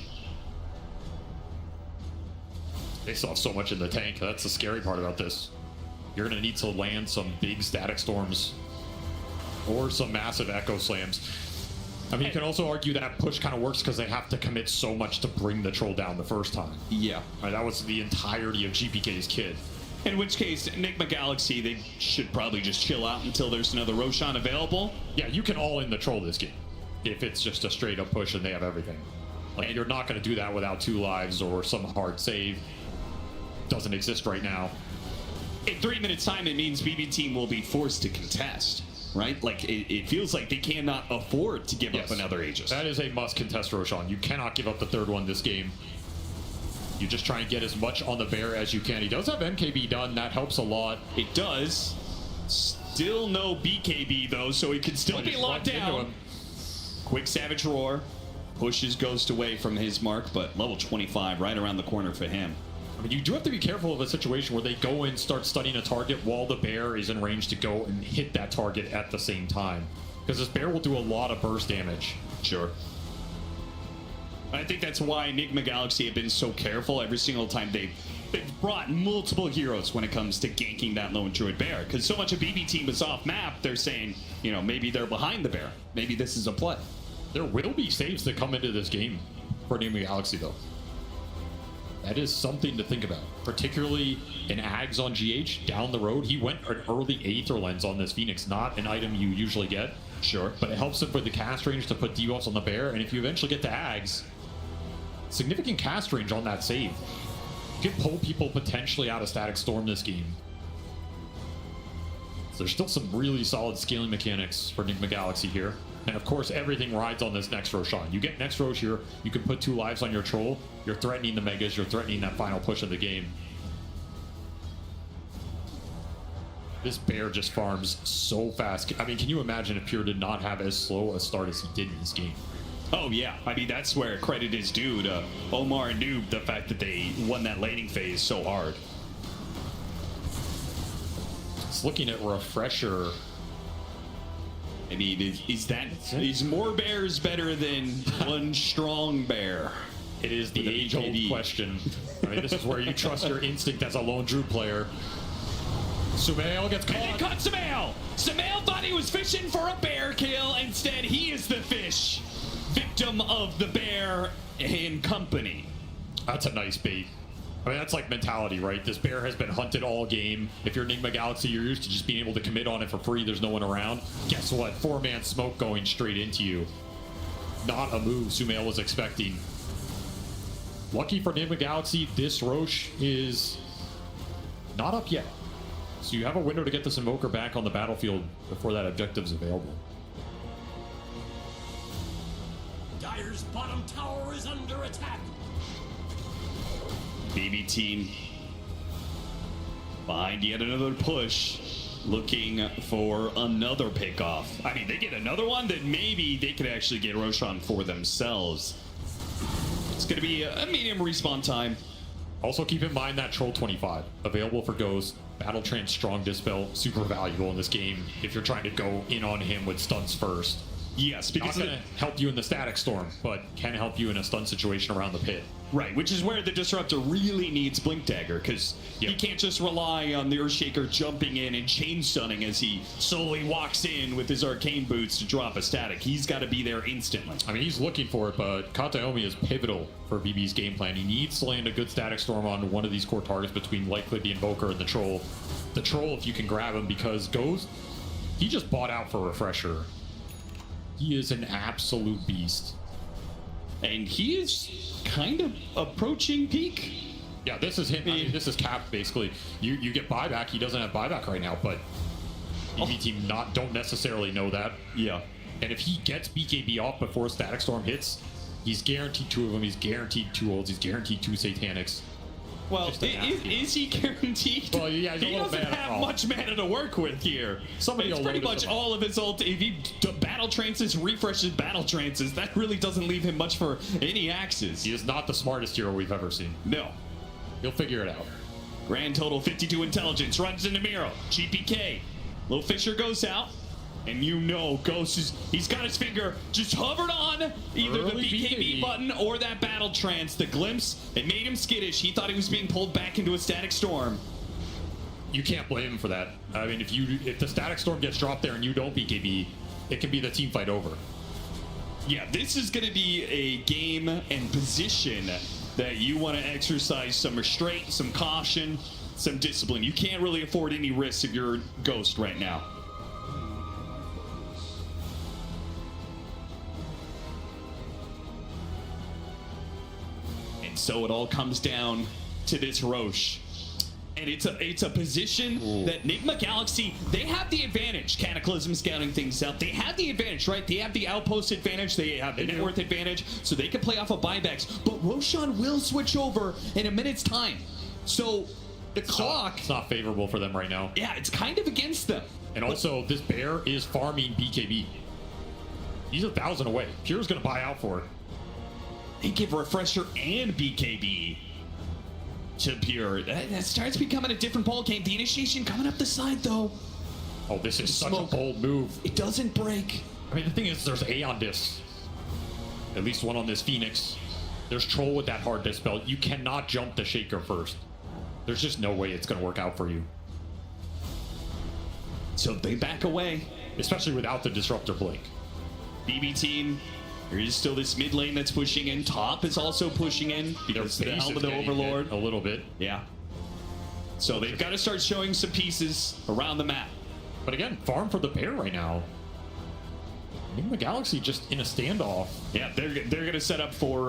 They still have so much in the tank. That's the scary part about this. You're going to need to land some big static storms or some massive echo slams. I mean, you can also argue that push kind of works because they have to commit so much to bring the troll down the first time. Yeah. Right, that was the entirety of GPK's kit. In which case, Nigma Galaxy, they should probably just chill out until there's another Roshan available. Yeah, you can all in the troll this game if it's just a straight up push and they have everything. Like, you're not going to do that without 2 lives or some hard save. Doesn't exist right now. In 3 minutes time, it means BB team will be forced to contest, right? Like, it feels like they cannot afford to give up another Aegis. That is a must contest Roshan. You cannot give up the 3rd one this game. You just try and get as much on the bear as you can. He does have MKB done. That helps a lot. It does. Still no BKB, though, so he can still be locked down. Quick Savage Roar. Pushes Ghost away from his mark, but level 25 right around the corner for him. I mean, you do have to be careful of a situation where they go and start studying a target while the bear is in range to go and hit that target at the same time. Because this bear will do a lot of burst damage. Sure. I think that's why Nigma Galaxy have been so careful every single time they've brought multiple heroes when it comes to ganking that lone druid bear. Because so much of BB team is off map, they're saying, you know, maybe they're behind the bear. Maybe this is a play. There will be saves that come into this game for Nigma Galaxy, though. That is something to think about. Particularly in Ags on GH down the road. He went an early Aether Lens on this Phoenix, not an item you usually get. Sure. But it helps him for the cast range to put debuffs on the bear, and if you eventually get to Ags, significant cast range on that save. You can pull people potentially out of Static Storm this game. So there's still some really solid scaling mechanics for Nigma Galaxy here. And of course, everything rides on this next Roshan. You get next Rosh here, you can put 2 lives on your troll, you're threatening the Megas, you're threatening that final push of the game. This bear just farms so fast. I mean, can you imagine if Pure did not have as slow a start as he did in this game? Oh yeah, I mean that's where credit is due to Omar and Noob, the fact that they won that laning phase so hard. Just looking at Refresher. I mean, is more bears better than one strong bear? It is the age-old question. I mean, this is where you trust your instinct as a lone druid player. Sambil gets caught. And they caught Sambil! Sambil thought he was fishing for a bear kill. Instead, he is the fish. Victim of the bear and company. That's a nice bait. I mean, that's like mentality, right? This bear has been hunted all game. If you're Nigma Galaxy, you're used to just being able to commit on it for free. There's no one around. Guess what? 4-man smoke going straight into you. Not a move Sambil was expecting. Lucky for Nigma Galaxy, this Rosh is not up yet. So you have a window to get this Invoker back on the battlefield before that objective's available. Dire's bottom tower is under attack. BB team behind yet another push, looking for another pickoff. I mean, they get another one, then maybe they could actually get Roshan for themselves. It's going to be a medium respawn time. Also keep in mind that Troll 25, available for Ghost, Battle Trance, Strong Dispel, super valuable in this game if you're trying to go in on him with stunts first. Yes, because not going to help you in the Static Storm, but can help you in a stun situation around the pit. Right, which is where the Disruptor really needs Blink Dagger, because he can't just rely on the Earthshaker jumping in and chain stunning as he slowly walks in with his Arcane Boots to drop a static. He's got to be there instantly. I mean, he's looking for it, but Kataomi is pivotal for BB's game plan. He needs to land a good Static Storm on one of these core targets between likely the Invoker and the Troll. The Troll, if you can grab him, because Ghost, he just bought out for Refresher. He is an absolute beast. And he is kind of approaching peak. Yeah, this is him. I mean, this is capped, basically. You get buyback. He doesn't have buyback right now, but BB team don't necessarily know that. Yeah. And if he gets BKB off before Static Storm hits, he's guaranteed 2 of them. He's guaranteed 2 ults. He's guaranteed 2 Satanics. Well, is he guaranteed? Well, yeah, he doesn't have much mana to work with here. It's pretty much all of his ult. If he battle trances, refreshes battle trances, that really doesn't leave him much for any axes. He is not the smartest hero we've ever seen. No. He'll figure it out. Grand total 52 intelligence, runs into Miro. GPK. Little Fisher goes out. And you know, Ghost he's got his finger just hovered on either the BKB button or that battle trance. The glimpse, it made him skittish. He thought he was being pulled back into a Static Storm. You can't blame him for that. I mean, if the Static Storm gets dropped there and you don't BKB, it can be the team fight over. Yeah, this is going to be a game and position that you want to exercise some restraint, some caution, some discipline. You can't really afford any risks if you're Ghost right now. So it all comes down to this Roche. And it's a position that Nigma Galaxy, they have the advantage. Cataclysm scouting things out. They have the advantage, right? They have the outpost advantage. They have the net worth advantage. So they can play off of buybacks. But Roshan will switch over in a minute's time. So the clock... It's not favorable for them right now. Yeah, it's kind of against them. And also, this bear is farming BKB. He's 1,000 away. Pure's going to buy out for it. They give Refresher and BKB to Pure. That starts becoming a different ball game. The initiation coming up the side, though. Oh, this is such a bold move. It doesn't break. I mean, the thing is, there's Aeon Disc. At least one on this Phoenix. There's Troll with that hard Dispel. You cannot jump the Shaker first. There's just no way it's going to work out for you. So they back away. Especially without the Disruptor Blink. BB team... There is still this mid lane that's pushing in. Top is also pushing in because the helm of the Overlord. A little bit. Yeah. So they've got to start showing some pieces around the map. But again, farm for the bear right now. Nigma Galaxy just in a standoff. Yeah, they're going to set up for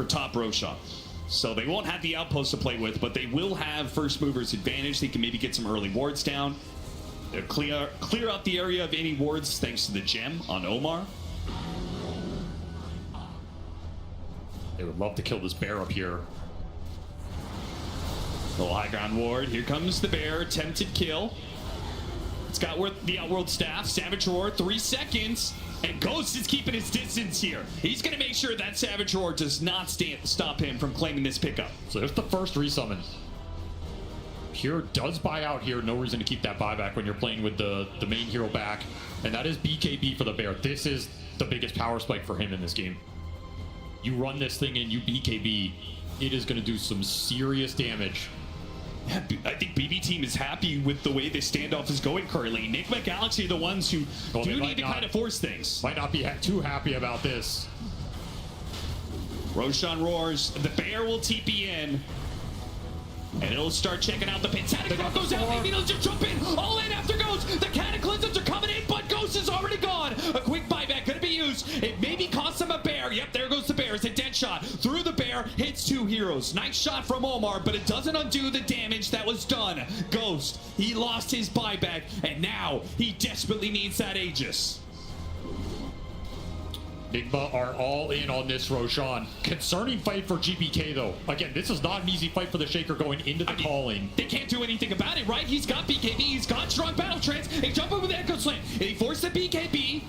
top Roshan. So they won't have the outpost to play with, but they will have first movers advantage. They can maybe get some early wards down. They'll clear out the area of any wards thanks to the gem on Omar. They would love to kill this bear up here. Little high ground ward. Here comes the bear. Attempted kill. It's got the Outworld Staff. Savage Roar. 3 seconds. And Ghost is keeping his distance here. He's going to make sure that Savage Roar does not stop him from claiming this pickup. So there's the first resummon. Pure does buy out here. No reason to keep that buyback when you're playing with the main hero back. And that is BKB for the bear. This is the biggest power spike for him in this game. You run this thing and you BKB, it is going to do some serious damage. Yeah, I think BB team is happy with the way this standoff is going currently. Nigma Galaxy are the ones who do need to kind of force things. Might not be too happy about this. Roshan roars. The bear will TP in. And it'll start checking out the pin. Cataclysm goes out. Maybe it'll just jump in. All in after Ghost. The Cataclysms are coming in, but Ghost is already gone. A quick buyback going to be used. It maybe costs him a bear. Yep, there goes the bear. It's a dead shot. Through the bear. Hits 2 here. heroes. Nice shot from Omar, but it doesn't undo the damage that was done. Ghost, he lost his buyback, and now he desperately needs that Aegis. Nigma are all in on this, Roshan. Concerning fight for GBK, though. Again, this is not an easy fight for the Shaker going into the calling. They can't do anything about it, right? He's got BKB, he's got strong battle trance. They jump over the Echo Slam. They force the BKB,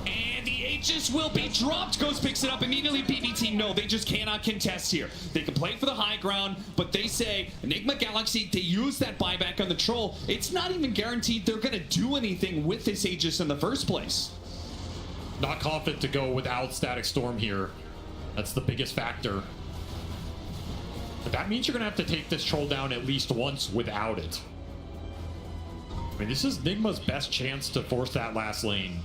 and the Aegis will be dropped. Ghost picks it up immediately. BB team, no, they just cannot contest here. They can play for the high ground, but they say, Enigma Galaxy, they use that buyback on the Troll. It's not even guaranteed they're going to do anything with this Aegis in the first place. Not confident to go without Static Storm here. That's the biggest factor. But that means you're going to have to take this Troll down at least once without it. I mean, this is Nigma's best chance to force that last lane.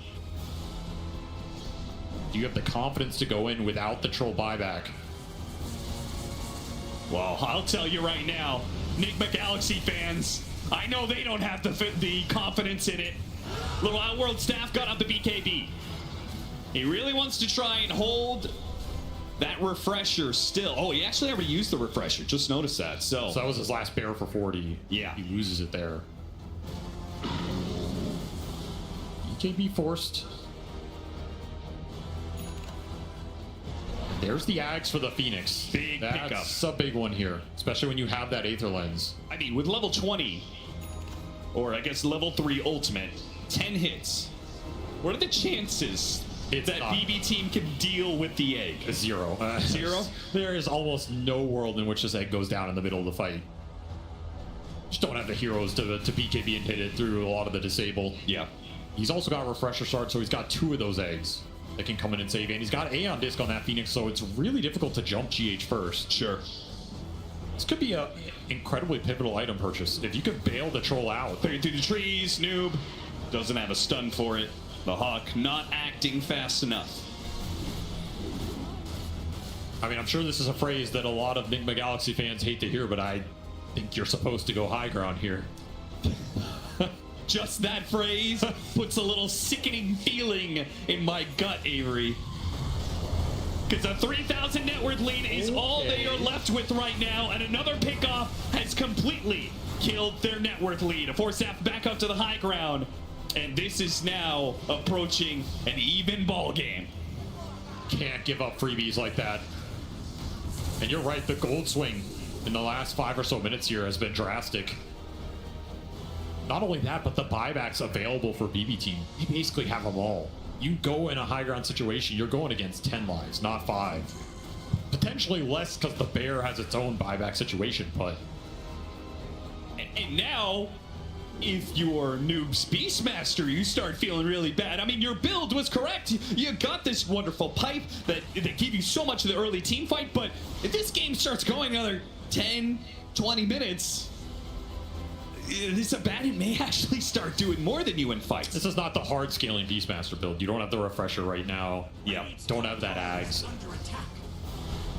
Do you have the confidence to go in without the Troll buyback? Well, I'll tell you right now, Nigma Galaxy fans, I know they don't have the confidence in it. Little Outworld staff got up the BKB. He really wants to try and hold that refresher still. Oh, he actually already used the refresher. Just noticed that. So that was his last bear for 40. Yeah. He loses it there. BKB forced. There's the Ags for the Phoenix. Big pickup. That's a big one here, especially when you have that Aether Lens. I mean, with level 20, or I guess level 3 ultimate, 10 hits. What are the chances that BB team can deal with the egg? Zero. Zero? There is almost no world in which this egg goes down in the middle of the fight. Just don't have the heroes to BKB and hit it through a lot of the disable. Yeah. He's also got Refresher Shard, so he's got 2 of those eggs that can come in and save. And he's got Aeon Disc on that Phoenix, so it's really difficult to jump GH first. Sure. This could be an incredibly pivotal item purchase. If you could bail the Troll out. Through the trees, noob. Doesn't have a stun for it. The Hawk not acting fast enough. I mean, I'm sure this is a phrase that a lot of Nigma Galaxy fans hate to hear, but I think you're supposed to go high ground here. Just that phrase puts a little sickening feeling in my gut, Avery. Because a 3,000 net worth lead is all they are left with right now, and another pickoff has completely killed their net worth lead. A force staff back up to the high ground. And this is now approaching an even ball game. Can't give up freebies like that. And you're right, the gold swing in the last 5 or so minutes here has been drastic. Not only that, but the buybacks available for BB team. You basically have them all. You go in a high ground situation, you're going against 10 lives, not 5. Potentially less because the bear has its own buyback situation, but... And now... if you're Noob's Beastmaster, you start feeling really bad. I mean, your build was correct. You got this wonderful pipe that give you so much of the early team fight, but if this game starts going another 10, 20 minutes, this Abaddon may actually start doing more than you in fights. This is not the hard scaling Beastmaster build. You don't have the Refresher right now. Yeah. Don't have that Ags.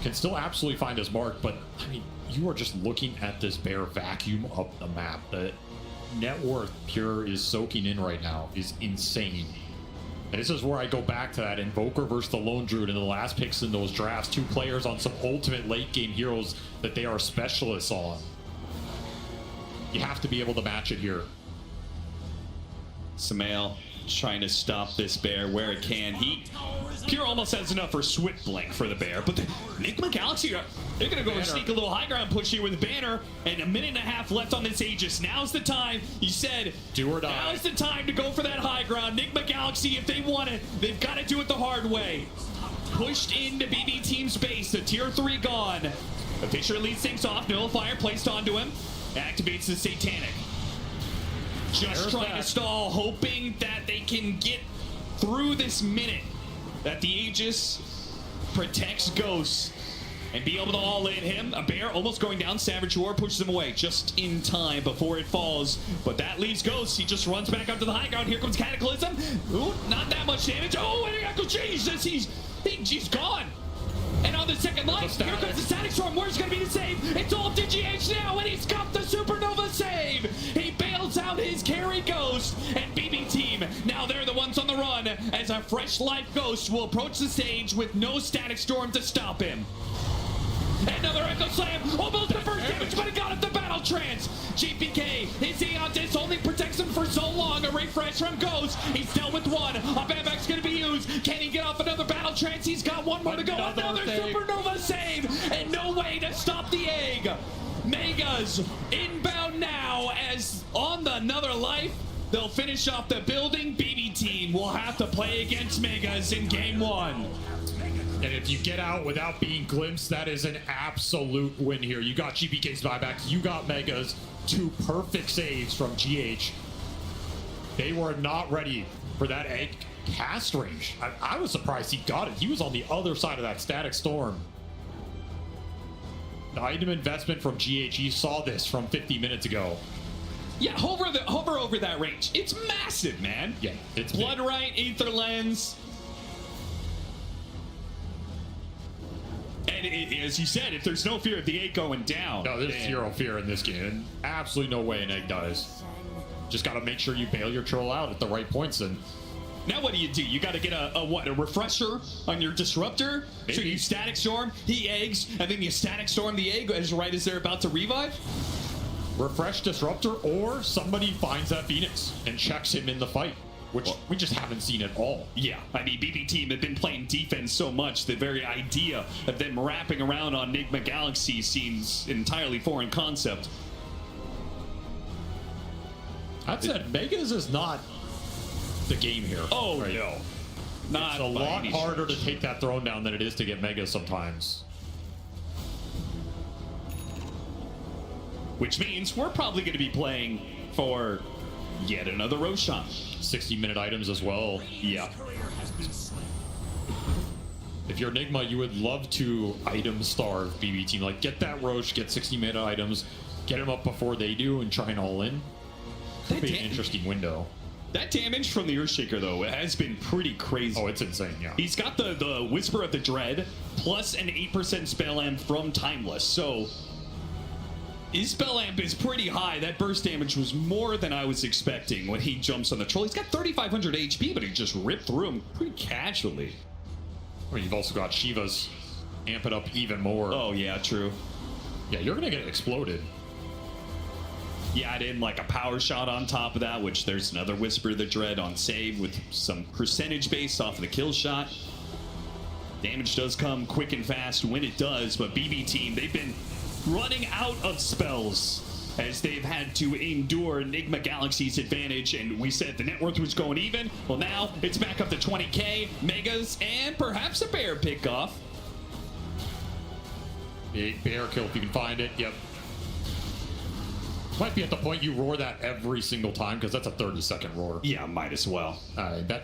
Can still absolutely find his mark, but I mean, you are just looking at this bear vacuum up the map. The net worth Pure is soaking in right now is insane. And this is where I go back to that Invoker versus the Lone Druid in the last picks in those drafts. 2 players on some ultimate late game heroes that they are specialists on. You have to be able to match it here. Sambil trying to stop this bear where it can. Pure almost has enough for Swift Blink for the bear, but the Nigma Galaxy, they're going to go and sneak a little high ground push here with Banner, and a minute and a half left on this Aegis. Now's the time. You said, do or die. Now's the time to go for that high ground. Nigma Galaxy, if they want it, they've got to do it the hard way. Pushed into BB Team's base, the tier 3 gone. The Fisher leads things off, Nullifier placed onto him, activates the Satanic. Just trying to stall, hoping that they can get through this minute. That the Aegis protects Ghost and be able to all-in him. A bear almost going down. Savage Roar pushes him away just in time before it falls. But that leaves Ghost. He just runs back up to the high ground. Here comes Cataclysm. Ooh, not that much damage. Oh, and Echo Jesus, he's gone. And on the second life, here comes the Static Storm. Where's going to be the save? It's all DGH now, and he's got the Supernova save. He bails out his carry Ghost, and BB Team, now they're the ones on the run, as a fresh life Ghost will approach the stage with no Static Storm to stop him. Another Echo Slam, almost the first damage, but he got up the Battle Trance. GPK, his Aeon Disc only protects him for so long. A refresh from Ghost. He's dealt with one. A Bamback's going to be used. Can he get off another Battle Trance? He's got one more to go. Another Supernova save, and no way to stop the egg. Megas inbound now as on the Another Life. They'll finish off the building. BB team will have to play against Megas in game 1. And if you get out without being glimpsed, that is an absolute win here. You got GPK's buybacks, you got Megas, 2 perfect saves from GH. They were not ready for that egg cast range. I was surprised he got it. He was on the other side of that static storm. The item investment from GH, you saw this from 50 minutes ago. Yeah, hover over that range. It's massive, man. Yeah, it's Blood Right, Aether Lens. And as you said, if there's no fear of the egg going down. No, there's zero fear in this game. And absolutely no way an egg dies. Just got to make sure you bail your troll out at the right points. And now what do? You got to get a refresher on your disruptor. Maybe. So you static storm, he eggs, and then you static storm the egg as they're about to revive. Refresh disruptor, or somebody finds that Phoenix and checks him in the fight, which we just haven't seen at all. Yeah, I mean, BB team have been playing defense so much, the very idea of them wrapping around on Enigma Galaxy seems an entirely foreign concept. That said, Megas is not the game here. Oh, right? No. Not it's a lot harder to take that throne down than it is to get Megas sometimes. Which means we're probably going to be playing for yet another Roshan. 60-minute items as well. Yeah. If you're Enigma, you would love to item starve BB team. Like, get that Roche, get 60-minute items, get them up before they do, and try and all in. Could be an interesting window. That damage from the Earthshaker, though, it has been pretty crazy. Oh, it's insane, yeah. He's got the Whisper of the Dread, plus an 8% spell amp from Timeless. So his spell amp is pretty high. That burst damage was more than I was expecting when he jumps on the troll. He's got 3,500 HP, but he just ripped through him pretty casually. I mean, you've also got Shiva's amp it up even more. Oh, yeah, true. Yeah, you're going to get exploded. You add in like a power shot on top of that, which there's another Whisper of the Dread on save with some percentage based off of the kill shot. Damage does come quick and fast when it does, but BB team, they've been running out of spells as they've had to endure Enigma Galaxy's advantage, and we said the net worth was going even. Well, now it's back up to 20k, Megas, and perhaps a bear pick off. Bear kill if you can find it, yep. Might be at the point you roar that every single time, because that's a 30-second roar. Yeah, might as well.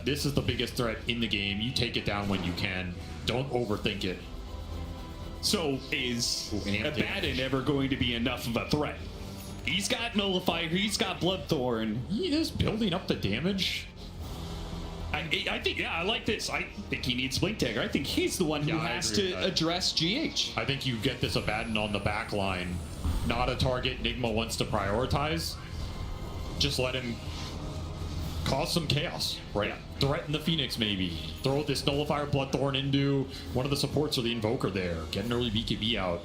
This is the biggest threat in the game. You take it down when you can. Don't overthink it. So is Abaddon ever going to be enough of a threat? He's got Nullifier, he's got Bloodthorn. He is building up the damage. I think, yeah, I like this. I think he needs Blink Dagger. I think he's the one who has to address GH. I think you get this Abaddon on the back line. Not a target Enigma wants to prioritize. Just let him cause some chaos, right? Yeah. Threaten the Phoenix, maybe. Throw this Nullifier Bloodthorn into one of the supports or the Invoker there. Get an early BKB out.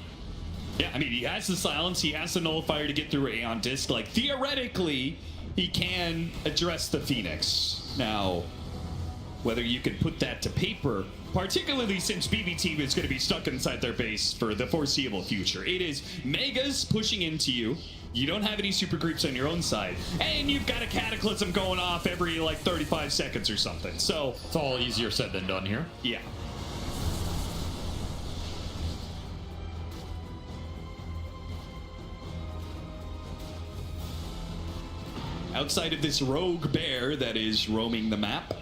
Yeah, I mean, he has the Silence, he has the Nullifier to get through Aeon Disc. Like, theoretically, he can address the Phoenix. Now, whether you can put that to paper, particularly since BB team is going to be stuck inside their base for the foreseeable future. It is Megas pushing into you. You don't have any super creeps on your own side, and you've got a Cataclysm going off every like 35 seconds or something. So it's all easier said than done here. Yeah. Outside of this rogue bear that is roaming the map,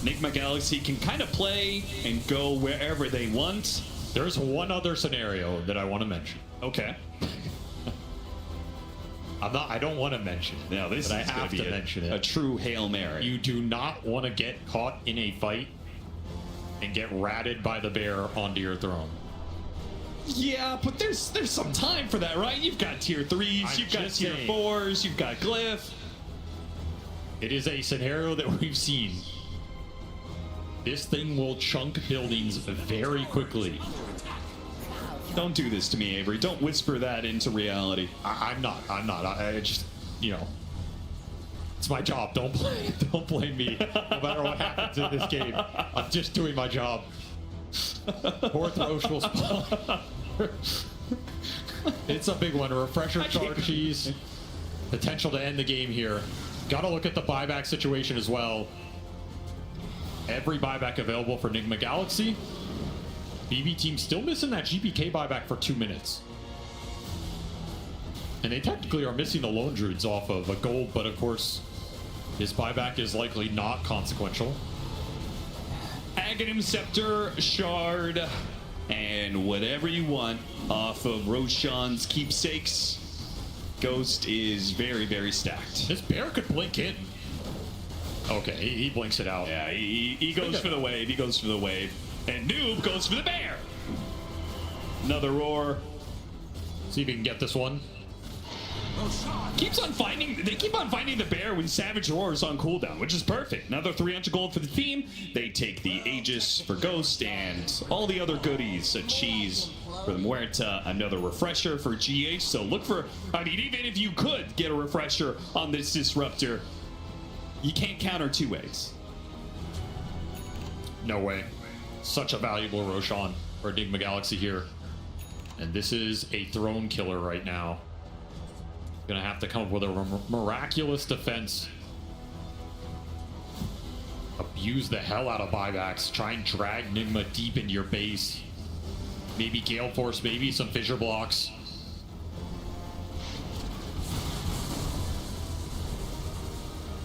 Enigma Galaxy can kind of play and go wherever they want. There's one other scenario that I want to mention. Okay. I don't want to mention it. No, this but is I have to mention it. A true Hail Mary. You do not want to get caught in a fight and get ratted by the bear onto your throne. Yeah, but there's some time for that, right? You've got tier 3s, you've got tier 4s, you've got Glyph. It is a scenario that we've seen This thing will chunk buildings very quickly. Don't do this to me, Avery. Don't whisper that into reality. I'm not. I just, you know, it's my job. Don't blame me. No matter what happens in this game, I'm just doing my job. Fourth Roche will spawn. It's a big one. A refresher charge cheese. Potential to end the game here. Gotta look at the buyback situation as well. Every buyback available for Enigma Galaxy. BB team still missing that GPK buyback for 2 minutes. And they technically are missing the Lone Druids off of a gold, but of course, his buyback is likely not consequential. Aghanim Scepter, Shard, and whatever you want off of Roshan's keepsakes. Ghost is very, very stacked. This bear could blink in. Okay, he blinks it out. Yeah, he goes for the wave. He goes for the wave. And Noob goes for the bear. Another roar. See if we can get this one. They keep on finding the bear when Savage Roar is on cooldown, which is perfect. Another 300 gold for the team. They take the Aegis for Ghost and all the other goodies. A cheese for the Muerta, another refresher for GH. So look for, I mean, even if you could get a refresher on this Disruptor, you can't counter 2 ways. No way. Such a valuable Roshan for Enigma Galaxy here. And this is a throne killer right now. Gonna have to come up with a miraculous defense. Abuse the hell out of buybacks. Try and drag Enigma deep into your base. Maybe Gale Force, maybe some fissure blocks.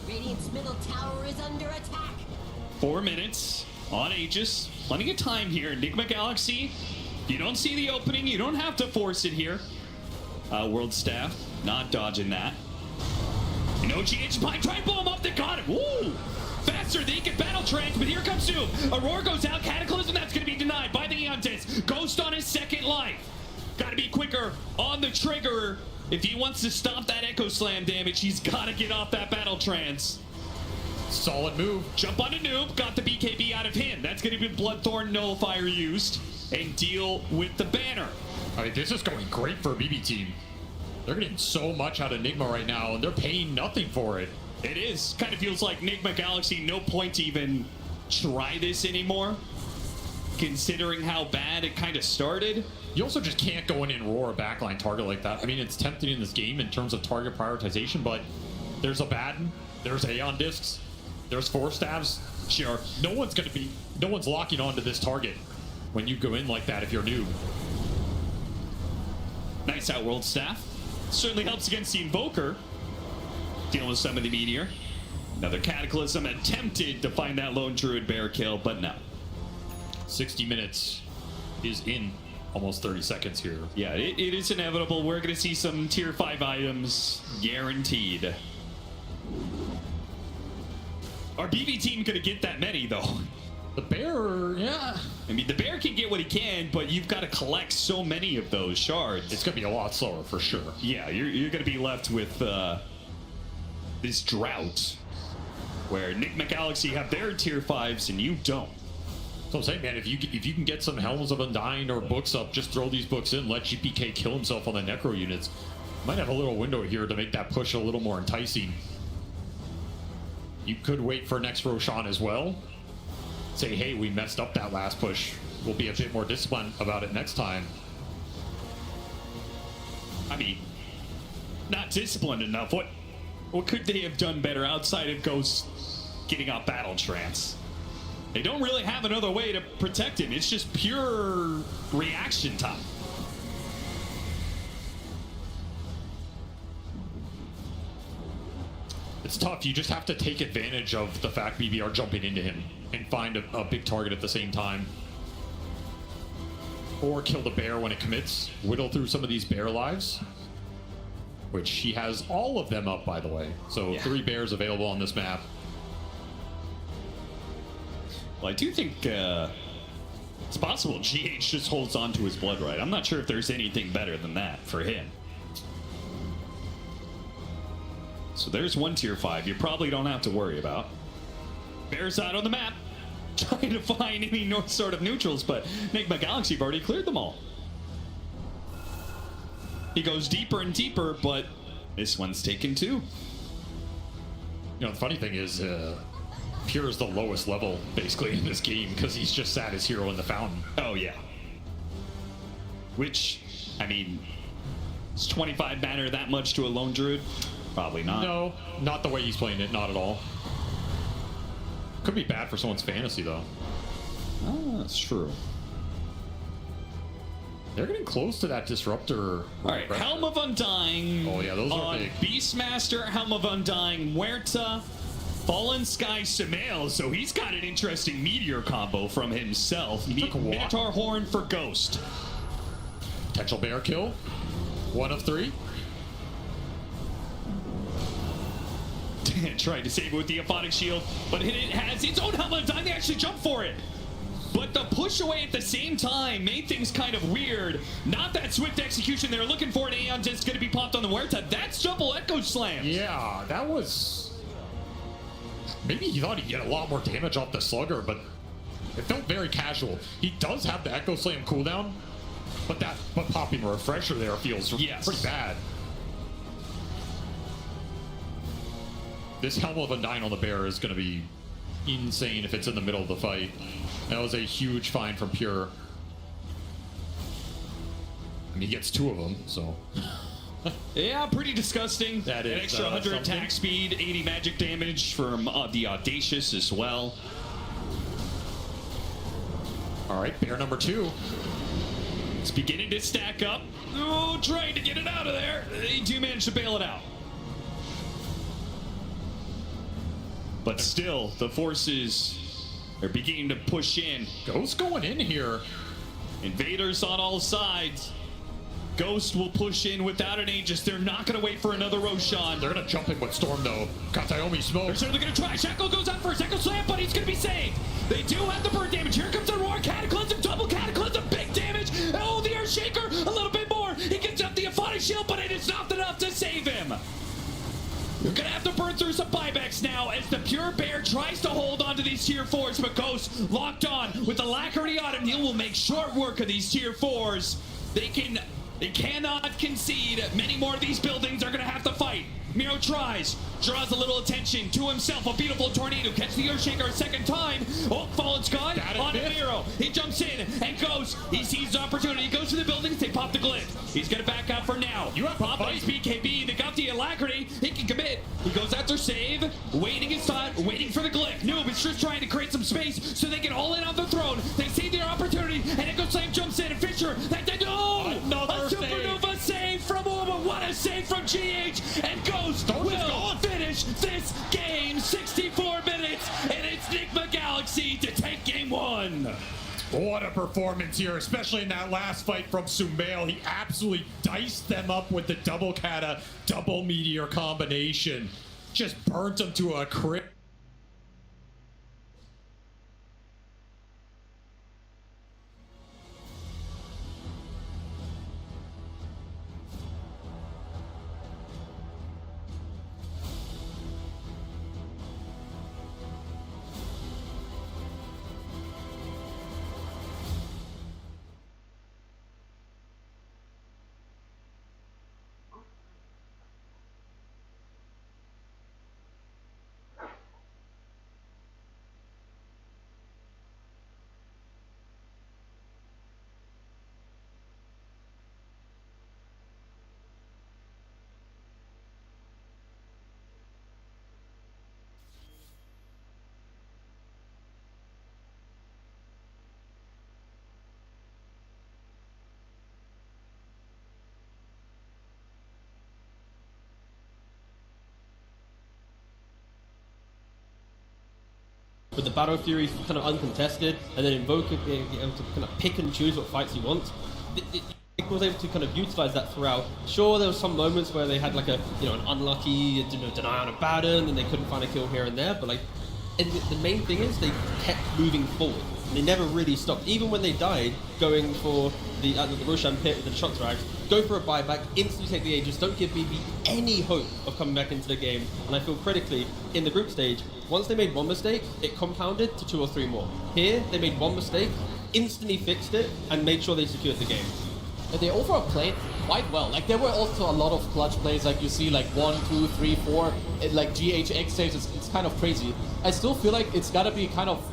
Radiant's middle tower is under attack. 4 minutes on Aegis. Plenty of time here. Enigma Galaxy. If you don't see the opening, you don't have to force it here. World Staff, not dodging that. You know, GH might try and blow him up. They got him. Woo! Faster than he can battle trance, but here comes Zoom. Aurora goes out. Cataclysm, that's going to be denied by the Eon Disc. Ghost on his second life. Got to be quicker on the trigger. If he wants to stop that Echo Slam damage, he's got to get off that battle trance. Solid move. Jump onto Noob. Got the BKB out of him. That's going to be Bloodthorn Nullifier used. And deal with the banner. I mean, this is going great for a BB team. They're getting so much out of Enigma right now, and they're paying nothing for it. It is. Kind of feels like Enigma Galaxy, no point to even try this anymore, considering how bad it kind of started. You also just can't go in and roar a backline target like that. I mean, it's tempting in this game in terms of target prioritization, but there's a Batten, there's Aeon Discs, there's 4 Staves. Sure, no one's locking onto this target when you go in like that if you're new. Nice out, World Staff. Certainly helps against the Invoker. Dealing with some of the Meteor. Another Cataclysm attempted to find that Lone Druid bear kill, but no. 60 minutes is in almost 30 seconds here. Yeah, it is inevitable. We're going to see some tier 5 items guaranteed. Our BB team going to get that many, though. The bear, yeah. I mean, the bear can get what he can, but you've got to collect so many of those shards. It's going to be a lot slower for sure. Yeah, you're going to be left with this drought where Enigma Galaxy have their tier 5s and you don't. So I'm saying, man, if you can get some Helms of Undying or books up, just throw these books in, let GPK kill himself on the Necro units. Might have a little window here to make that push a little more enticing. You could wait for next Roshan as well. Say, hey, we messed up that last push. We'll be a bit more disciplined about it next time. I mean, not disciplined enough. What could they have done better outside of Ghost getting off battle trance? They don't really have another way to protect him. It's just pure reaction time. It's tough. You just have to take advantage of the fact BB are jumping into him and find a big target at the same time. Or kill the bear when it commits. Whittle through some of these bear lives. Which he has all of them up, by the way. So yeah. 3 bears available on this map. Well, I do think it's possible GH just holds on to his blood right. I'm not sure if there's anything better than that for him. So there's one tier 5 you probably don't have to worry about. Bears out on the map. trying to find any sort of neutrals, but Enigma Galaxy have already cleared them all. He goes deeper and deeper, but this one's taken too. You know, the funny thing is, Pure is the lowest level, basically, in this game, because he's just sat his hero in the fountain. Oh, yeah. Which, I mean, is 25 matter that much to a lone druid? Probably not. No, not the way he's playing it, not at all. Could be bad for someone's fantasy, though. Oh, that's true. They're getting close to that disruptor. All right, Helm of Undying. Oh, yeah, those are on big. Beastmaster, Helm of Undying, Muerta, Fallen Sky, Sambil. So he's got an interesting meteor combo from himself. Minotaur Horn for Ghost. Potential bear kill. 1 of 3. Tried to save it with the Aphotic Shield, but it has its own Helm of Undying. They actually jumped for it. But the push away at the same time made things kind of weird. Not that swift execution they're looking for. An Aeon just going to be popped on the Muerta. That's double Echo Slams. Yeah, that was... Maybe he thought he'd get a lot more damage off the Slugger, but it felt very casual. He does have the Echo Slam cooldown, but popping a Refresher there feels pretty bad. This Helm of Undying on the bear is going to be insane if it's in the middle of the fight. That was a huge find from Pure. I mean, he gets 2 of them, so... Yeah, pretty disgusting. That is an extra 100 attack speed, 80 magic damage from the Audacious as well. All right, bear number 2. It's beginning to stack up. Oh, trying to get it out of there. They do manage to bail it out. But still, the forces are beginning to push in. Ghost going in here. Invaders on all sides. Ghost will push in without an Aegis. They're not going to wait for another Roshan. They're going to jump in with Storm, though. Katayomi smoke. They're certainly going to try. Shackle goes out first. Echo Slam, but he's going to be saved. They do have the bird damage. Here comes the Roar. Cataclysm, double Cataclysm, big damage. Oh, the Earthshaker, a little bit more. He gets up the Aphotic Shield, but it is not enough to save him. You're going to have to burn through some buybacks now as the Pure Bear tries to hold on to these tier 4s, but Ghost locked on with the Alacrity on him. He will make short work of these tier 4s. They cannot concede. Many more of these buildings are going to have to fight. Miro tries, draws a little attention to himself. A beautiful tornado. Catch the Earthshaker a second time. Oh, Fallen Sky on Miro. He jumps in and goes. He sees the opportunity. He goes to the buildings. They pop the glyph. He's going to back out for now. You have pop on his BKB. They got the Alacrity. He can commit. He goes after save. Waiting his thought. Waiting for the glyph. Noob is just trying to create some space so they can all in on the throne. They see their opportunity. And Echo Slam jumps in. And Fisher. A supernova save from Uma. What a save from GH. And Ghost will finish this game. 64 minutes. And it's Enigma Galaxy to take game 1. What a performance here, especially in that last fight from Sambil. He absolutely diced them up with the double kata, double meteor combination. Just burnt them to a crisp. With the Battle Fury kind of uncontested, and then Invoker being able to kind of pick and choose what fights he wants. It was able to kind of utilize that throughout. Sure, there were some moments where they had like an unlucky deny on a Baron, and they couldn't find a kill here and there, but like And the main thing is they kept moving forward. They never really stopped. Even when they died, going for the Roshan pit with the Destructor Axe, go for a buyback, instantly take the Aegis, don't give BB any hope of coming back into the game. And I feel critically, in the group stage, once they made one mistake, it compounded to 2 or 3 more. Here, they made one mistake, instantly fixed it, and made sure they secured the game. They overall played quite well. Like, there were also a lot of clutch plays, like you see, like 1, 2, 3, 4, like GHX saves, it's kind of crazy. I still feel like it's gotta be kind of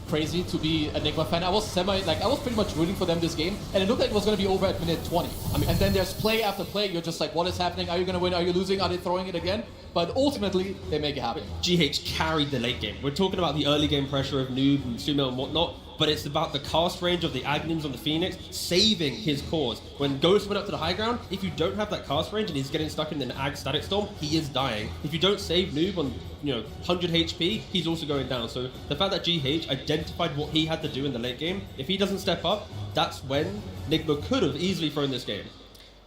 crazy to be a Nigma fan. I was pretty much rooting for them this game, and it looked like it was going to be over at minute 20. I mean, and then there's play after play. You're just like, what is happening? Are you going to win? Are you losing? Are they throwing it again? But ultimately, they make it happen. GH carried the late game. We're talking about the early game pressure of Noob and Sumo and whatnot, but it's about the cast range of the Agnims on the Phoenix saving his cause. When Ghost went up to the high ground, if you don't have that cast range and he's getting stuck in an Ag Static Storm, he is dying. If you don't save Noob on 100 HP, he's also going down. So the fact that GH identified what he had to do in the late game, if he doesn't step up, that's when Nigma could have easily thrown this game.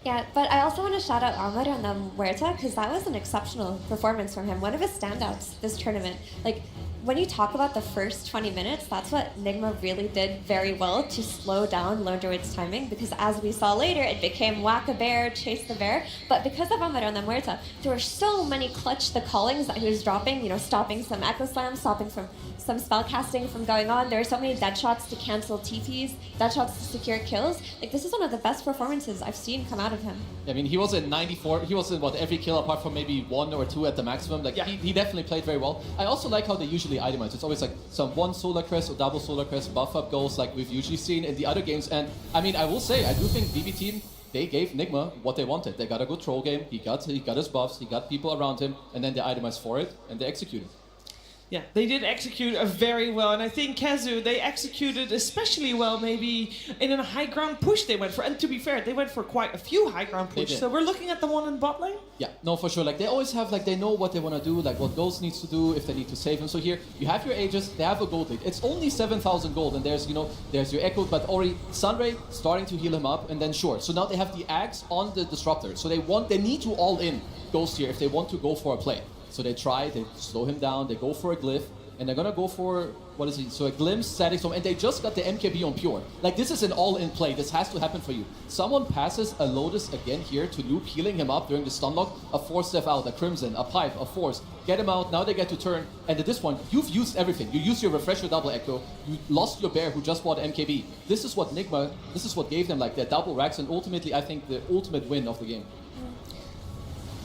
Yeah, but I also want to shout out Amar on the Muerta, because that was an exceptional performance from him. One of his standouts this tournament. Like, when you talk about the first 20 minutes, that's what Nigma really did very well to slow down Lone Druid's timing, because as we saw later, it became whack a bear, chase the bear. But because of Amar on the Muerta, there were so many clutch the callings that he was dropping, stopping some Echo Slam, stopping from some spell casting from going on. There were so many dead shots to cancel TPs, dead shots to secure kills. Like, this is one of the best performances I've seen come out of him. I mean, he was in 94. He was in every kill apart from maybe 1 or 2 at the maximum. Like, he definitely played very well. I also like how they usually itemize. It's always like some 1 Solar Crest or double Solar Crest buff up goals like we've usually seen in the other games. And I mean, I will say, I do think BB Team, they gave Nigma what they wanted. They got a good troll game. He got his buffs. He got people around him, and then they itemized for it and they executed. Yeah, they did execute very well, and I think Kazu, they executed especially well maybe in a high ground push they went for. And to be fair, they went for quite a few high ground pushes. So we're looking at the one in bot lane? Yeah, no, for sure. Like, they always have, like, they know what they want to do, like what Ghost needs to do, if they need to save him. So here, you have your Aegis, they have a gold lead. It's only 7,000 gold, and there's your Echo, but already Sunray starting to heal him up, and then sure. So now they have the Axe on the Disruptor. So they need to all in Ghost here if they want to go for a play. So they slow him down, they go for a glyph, and they're gonna go for, what is he? So a glimpse, static storm, and they just got the MKB on pure. Like, this is an all-in play. This has to happen for you. Someone passes a Lotus again here to Loop, healing him up during the stun lock. A Force Step out, a Crimson, a Pipe, a Force. Get him out, now they get to turn. And at this point, you've used everything. You used your Refresher double Echo. You lost your Bear who just bought MKB. This is what gave them like their double racks, and ultimately, I think, the ultimate win of the game.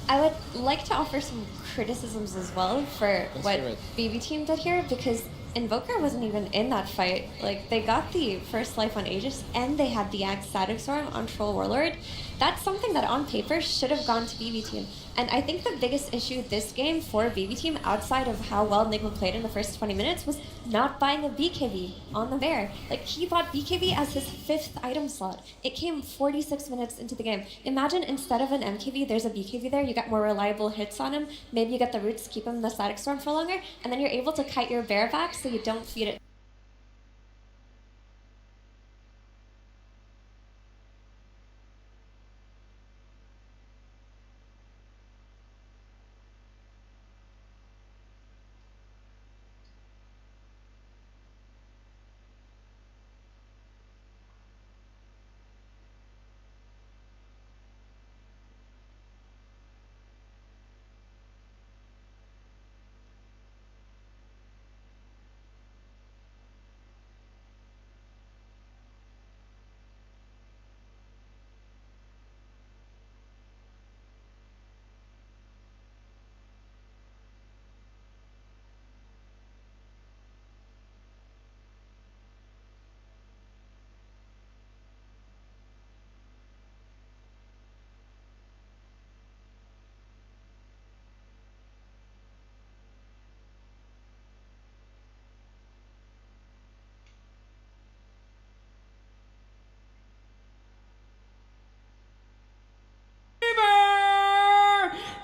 I would like to offer some criticisms as well for what BB Team did here, because Invoker wasn't even in that fight. Like, they got the first life on Aegis, and they had the Axe Static Storm on Troll Warlord. That's something that on paper should have gone to BB Team. And I think the biggest issue this game for BB Team, outside of how well Nigma played in the first 20 minutes, was not buying a BKB on the Bear. Like, he bought BKB as his 5th item slot. It came 46 minutes into the game. Imagine instead of an MKB, there's a BKB there, you get more reliable hits on him, maybe you get the roots to keep him in the Static Storm for longer, and then you're able to kite your Bear back so you don't feed it.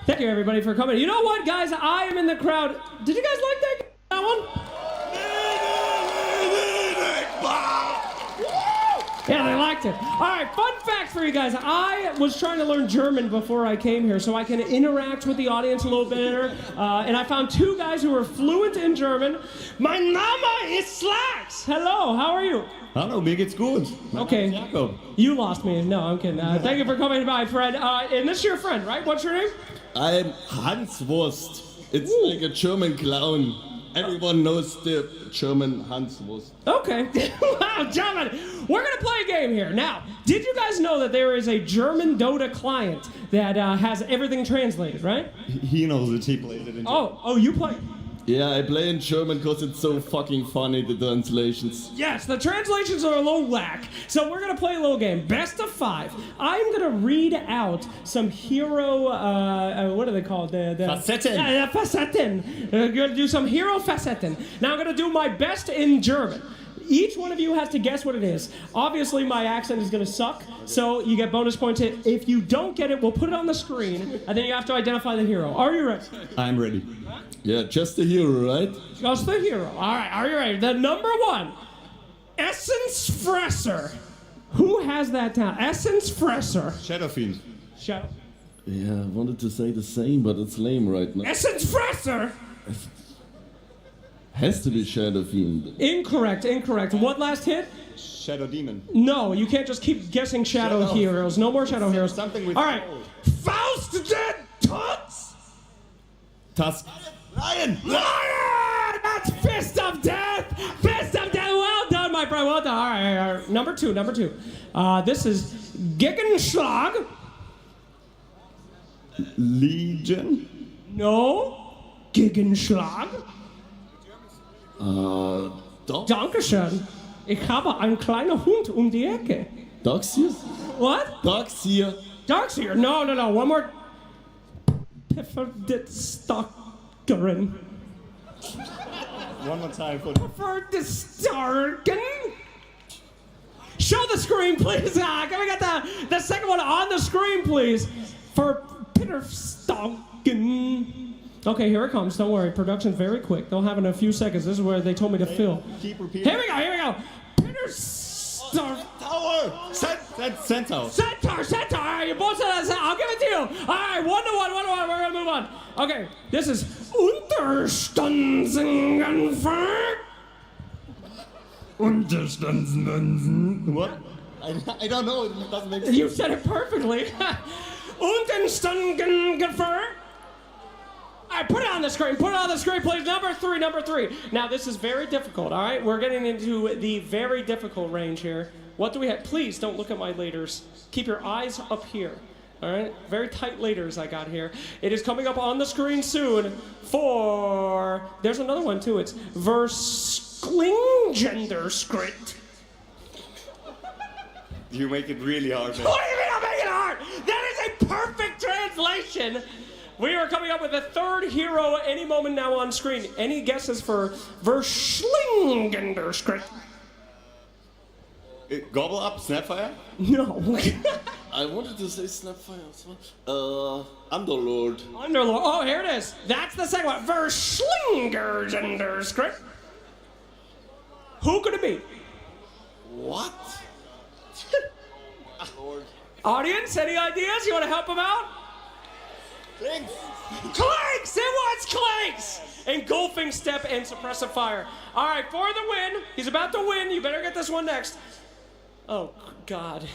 Thank you, everybody, for coming. You know what, guys? I am in the crowd. Did you guys like that one? Yeah, they liked it. All right, fun fact for you guys. I was trying to learn German before I came here so I can interact with the audience a little better. And I found two guys who were fluent in German. Mein Name ist Slacks. Hello, how are you? Hallo, mir geht's gut. Okay. Jakob. You lost me. No, I'm kidding. Thank you for coming by, Fred. And this is your friend, right? What's your name? I'm Hans Wurst. It's like a German clown. Everyone knows the German Hans Wurst. Okay. Wow, German. We're going to play a game here. Now, did you guys know that there is a German Dota client that has everything translated, right? He knows it. He plays it in German. Oh, you play? Yeah, I play in German because it's so fucking funny, the translations. Yes, the translations are a little whack. So we're going to play a little game. Best of 5. I'm going to read out some hero, what are they called? Facetten. Yeah, Facetten. We're going to do some hero Facetten. Now I'm going to do my best in German. Each one of you has to guess what it is. Obviously, my accent is going to suck, so you get bonus points. If you don't get it, we'll put it on the screen, and then you have to identify the hero. Are you ready? I'm ready. Yeah, just the hero, right? Just the hero. All right, are you ready? The number 1, Essence Fresser. Who has that down? Essence Fresser. Shadow Fiend. Shadow. Yeah, I wanted to say the same, but it's lame right now. Essence Fresser. Has to be Shadow Fiend. Incorrect. What last hit? Shadow Demon. No, you can't just keep guessing shadow heroes. No more shadow heroes. Something with all right. Faust dead Tuts. Tusk. Lion! That's Fist of Death! Fist of Death! Well done, my friend. Well done. All right. Number two. This is Gegenschlag. Legion? No. Gegenschlag. Dankeschön. Ich habe einen kleinen Hund die Ecke. Darkseer? What? Darkseer. Darkseer. No. One more. Preferred Stalkerin. One more time for Preferred Stalken. Show the screen, please. Can we get the second one on the screen, please? For Peter Stalken. Okay, here it comes. Don't worry. Production's very quick. They'll have it in a few seconds. This is where they told me to fill. Keep repeating. Here we go. Peter Tower. Centaur. Centaur. You both said that. I'll give it to you. All right, 1-1. We're going to move on. Okay, this is Unterstützungsangefragt. What? I don't know. It doesn't make sense. You said it perfectly. Unterstützungsangefragt. All right, put it on the screen, please. Number three. Now, this is very difficult, all right? We're getting into the very difficult range here. What do we have? Please don't look at my laders. Keep your eyes up here, all right? Very tight laders I got here. It is coming up on the screen soon for... There's another one, too. It's Versklingenderscript. You make it really hard, man. What do you mean I'm making it hard? That is a perfect translation. We are coming up with a third hero any moment now on screen. Any guesses for Versklingenderscript? Gobble up, Snapfire? No. I wanted to say Snapfire as well. Underlord. Oh, here it is. That's the second one. Versklingenderscript. Who could it be? What? Lord. Audience, any ideas? You want to help him out? Clanks! Clanks! It was Clanks! Engulfing step and suppressive fire. All right, for the win. He's about to win. You better get this one next. Oh, God.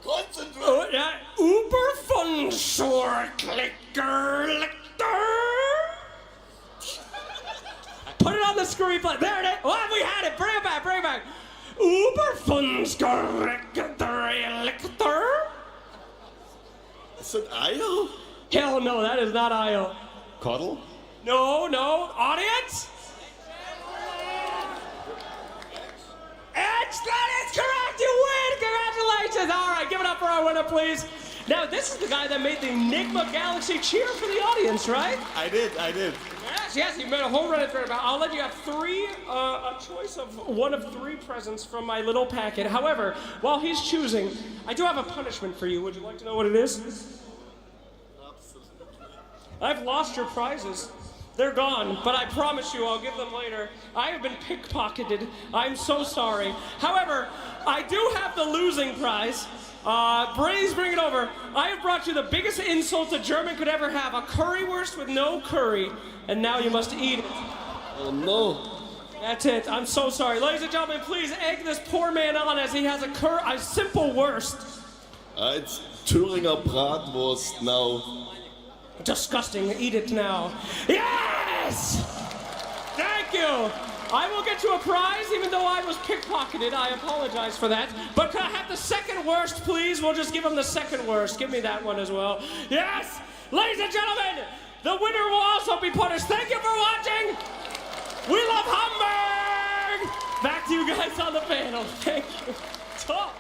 Concentrate! Oh, yeah. Uberfunschorklicker. Put it on the screen. There it is. Oh, we had it. Bring it back. Uberfunschorklicker. Is that IO? Hell no, that is not IO. Cuddle? No. Audience? That is correct. You win. Congratulations. All right, give it up for our winner, please. Now, this is the guy that made the Enigma Galaxy cheer for the audience, right? I did. Yes, you made a whole run through it. I'll let you have a choice of one of 3 presents from my little packet. However, while he's choosing, I do have a punishment for you. Would you like to know what it is? I've lost your prizes. They're gone, but I promise you I'll give them later. I have been pickpocketed. I'm so sorry. However, I do have the losing prize. Braze, bring it over. I have brought you the biggest insult a German could ever have, a currywurst with no curry, and now you must eat it. Oh no. That's it. I'm so sorry. Ladies and gentlemen, please egg this poor man on as he has a simple worst. It's Thüringer Bratwurst now. Disgusting. Eat it now. Yes! Thank you. I will get you a prize, even though I was pickpocketed. I apologize for that. But can I have the second worst, please? We'll just give him the second worst. Give me that one as well. Yes! Ladies and gentlemen, the winner will also be punished. Thank you for watching. We love Hamburg! Back to you guys on the panel. Thank you. Top.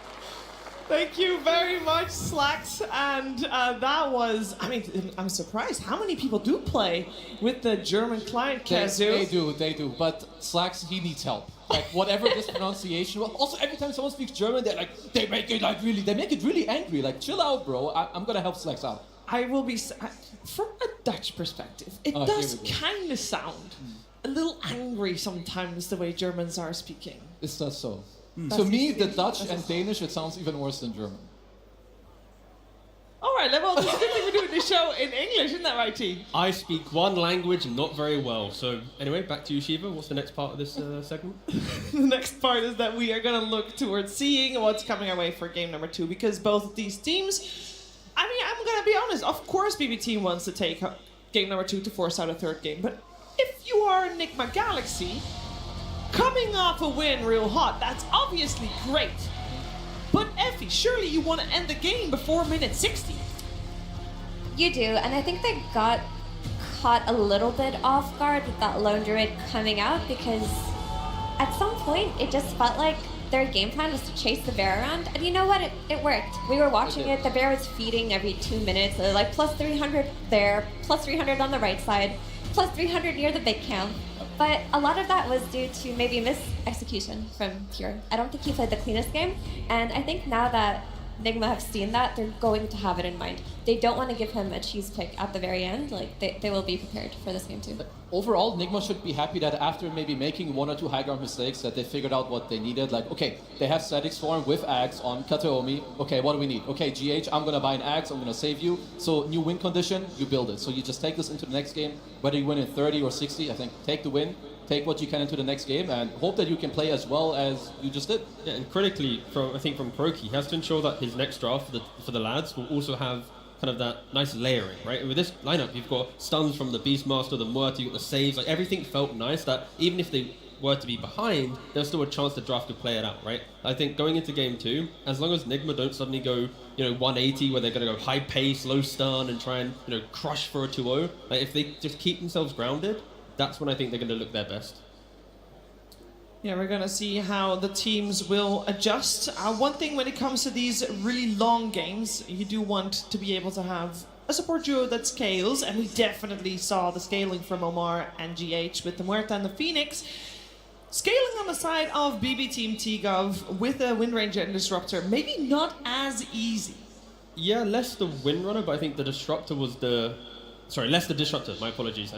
Thank you very much, Slacks. And that was, I mean, I'm surprised. How many people do play with the German client, Kazu? They do. But Slacks, he needs help. Like, whatever this pronunciation was. Also, every time someone speaks German, they're like, they make it really angry. Like, chill out, bro. I'm gonna help Slacks out. I will be, from a Dutch perspective, it does kind of sound a little angry sometimes the way Germans are speaking. It does so. To me, the Dutch and Danish, it sounds even worse than German. All right, well, it's a good thing we're doing this show in English, isn't that right, T? I speak one language, not very well. So anyway, back to you, Shiva. What's the next part of this segment? The next part is that we are going to look towards seeing what's coming our way for game number 2, because both of these teams, I mean, I'm going to be honest, of course BB Team wants to take game number 2 to force out a third game, but if you are Enigma Galaxy, coming off a win real hot, that's obviously great. But Effie, surely you want to end the game before minute 60. You do, and I think they got caught a little bit off guard with that lone druid coming out, because at some point it just felt like their game plan was to chase the bear around, and you know what? It worked. We were watching it. The bear was feeding every 2 minutes. So like plus 300 there, plus 300 on the right side, plus 300 near the big camp. But a lot of that was due to maybe mis-execution from Pure. I don't think he played the cleanest game, and I think now that Nigma have seen that, they're going to have it in mind. They don't want to give him a cheese pick at the very end. Like, they will be prepared for this game too. Overall, Nigma should be happy that after maybe making 1 or 2 high ground mistakes, that they figured out what they needed. Like, okay, they have statics form with Axe on Kataomi. Okay, what do we need? Okay, GH, I'm gonna buy an Axe, I'm gonna save you. So new win condition, you build it. So you just take this into the next game, whether you win in 30 or 60, I think take the win. Take what you can into the next game and hope that you can play as well as you just did. Yeah, and critically, I think from Kroki, he has to ensure that his next draft for the lads will also have kind of that nice layering, right? And with this lineup, you've got stuns from the Beastmaster, the Muerta, you've got the saves, like everything felt nice that even if they were to be behind, there's still a chance the draft could play it out, right? I think going into game 2, as long as Nigma don't suddenly go, 180 where they're going to go high pace, low stun and try and, crush for a 2-0, like if they just keep themselves grounded, that's when I think they're going to look their best. Yeah, we're going to see how the teams will adjust. One thing when it comes to these really long games, you do want to be able to have a support duo that scales, and we definitely saw the scaling from Omar and GH with the Muerta and the Phoenix. Scaling on the side of BB Team T-Gov with a Windranger and Disruptor, maybe not as easy. Yeah, less the Windrunner, but I think the Disruptor was less the Disruptor, my apologies.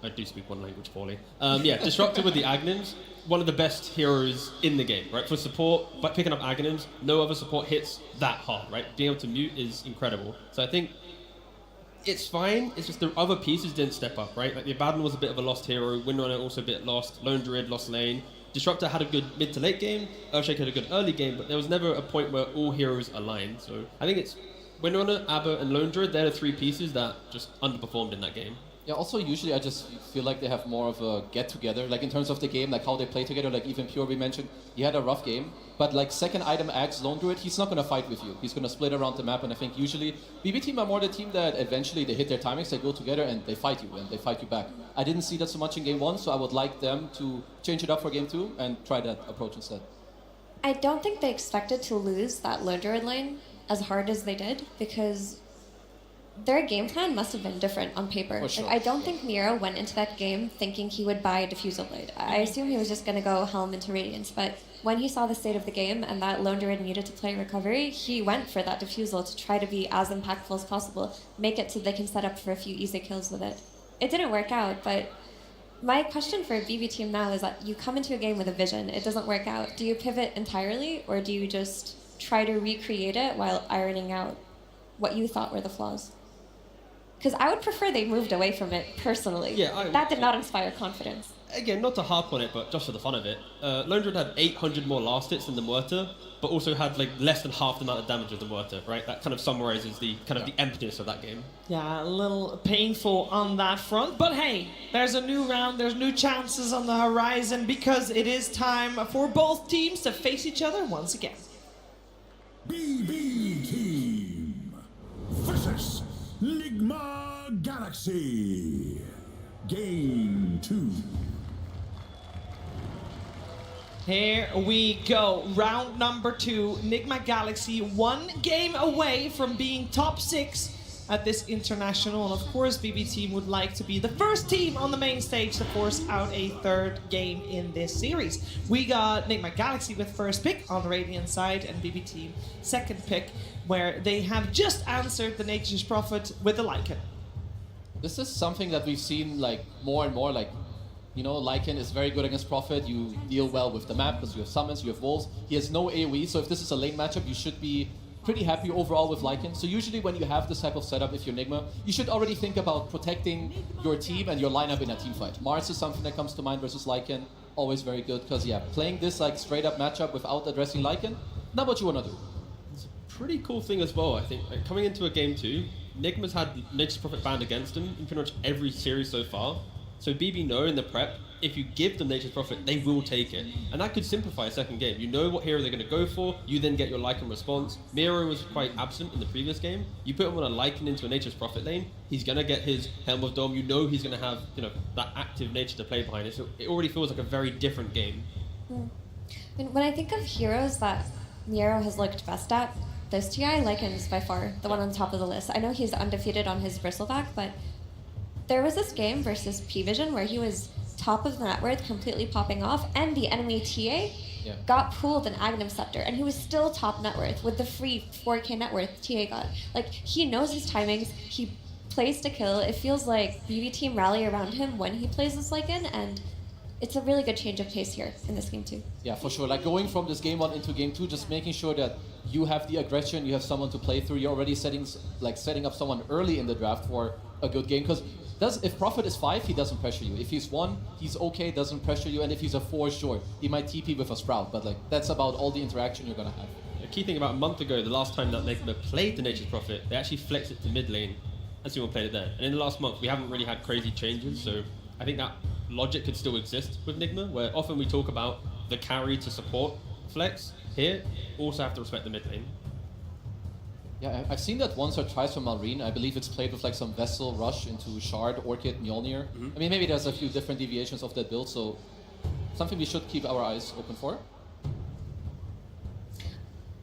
I do speak one language poorly. Disruptor with the Agnins, one of the best heroes in the game, right? For support, but picking up Agnins, no other support hits that hard, right? Being able to mute is incredible. So I think it's fine, it's just the other pieces didn't step up, right? Like the Abaddon was a bit of a lost hero, Windrunner also a bit lost, Lone Druid lost lane, Disruptor had a good mid to late game, Earthshake had a good early game, but there was never a point where all heroes aligned. So I think it's Windrunner, Abba, and Lone Druid, they're the 3 pieces that just underperformed in that game. Yeah, also usually I just feel like they have more of a get-together, like in terms of the game, like how they play together, like even Pure we mentioned, he had a rough game, but like second item Axe, Lone Druid, he's not going to fight with you. He's going to split around the map, and I think usually BB Team are more the team that eventually they hit their timings, they go together and they fight you, and they fight you back. I didn't see that so much in game 1, so I would like them to change it up for game 2 and try that approach instead. I don't think they expected to lose that Lone Druid lane as hard as they did, because their game plan must have been different on paper. For sure. Like, I don't think Miro went into that game thinking he would buy a Diffusal Blade. I assume he was just going to go Helm into Radiance, but when he saw the state of the game and that Lone Druid needed to play Recovery, he went for that Diffusal to try to be as impactful as possible, make it so they can set up for a few easy kills with it. it didn't work out, but my question for BB team now is that you come into a game with a vision, it doesn't work out. Do you pivot entirely, or do you just try to recreate it while ironing out what you thought were the flaws? Because I would prefer they moved away from it personally. Yeah, that did not inspire confidence. Again, not to harp on it, but just for the fun of it, Lone Druid had 800 more last hits than the Muerta, but also had like less than half the amount of damage of the Muerta, right? That kind of summarizes the kind of the emptiness of that game. Yeah, a little painful on that front, but hey, there's a new round, there's new chances on the horizon, because it is time for both teams to face each other once again. BB Team versus Nigma Galaxy. Game 2. Here we go. Round number 2. Nigma Galaxy 1 game away from being top 6 at this international. And of course, BB Team would like to be the first team on the main stage to force out a third game in this series. We got Nigma Galaxy with first pick on the Radeon side, and BB Team second pick, where they have just answered the Nature's Prophet with the Lycan. This is something that we've seen like more and more. Like, you know, Lycan is very good against Prophet. You deal well with the map because you have summons, you have wolves. He has no AoE, so if this is a lane matchup, you should be pretty happy overall with Lycan. So usually when you have this type of setup, if you're Nigma, you should already think about protecting your team and your lineup in a team fight. Mars is something that comes to mind versus Lycan. Always very good, because yeah, playing this like straight up matchup without addressing Lycan, not what you want to do. It's a pretty cool thing as well, I think. Like, coming into a game 2, Nigma's had Nature's Prophet banned against him in pretty much every series so far. So BB know in the prep, if you give them Nature's Prophet, they will take it. And that could simplify a second game. You know what hero they're going to go for, you then get your Lycan response. Miro was quite absent in the previous game. You put him on a Lycan into a Nature's Prophet lane, he's going to get his Helm of Dome. You know he's going to have, you know, that active nature to play behind it. So it already feels like a very different game. And when I think of heroes that Miro has looked best at, this TI Lycan's by far the one on the top of the list. I know he's undefeated on his Bristleback, but there was this game versus P-Vision where he was top of the net worth, completely popping off, and the enemy TA got pooled an Aghanim Scepter, and he was still top net worth with the free 4K net worth TA got. Like, he knows his timings, he plays to kill. It feels like BB Team rally around him when he plays this Lycan, and it's a really good change of pace here in this game too. Yeah, for sure. Like going from this game 1 into game 2, just making sure that you have the aggression, you have someone to play through. You're already setting up someone early in the draft for a good game. Because if Prophet is 5, he doesn't pressure you. If he's 1, he's okay, doesn't pressure you. And if he's a 4, sure, he might TP with a Sprout. But like that's about all the interaction you're gonna have. The key thing about a month ago, the last time that Nigma played the Nature's Prophet, they actually flexed it to mid lane, and someone played it there. And in the last month, we haven't really had crazy changes. So I think that logic could still exist with Nigma, where often we talk about the carry to support flex. Here, also have to respect the mid lane. Yeah, I've seen that once or twice from Marine. I believe it's played with like some Vessel Rush into Shard, Orchid, Mjolnir. I mean, maybe there's a few different deviations of that build, so something we should keep our eyes open for.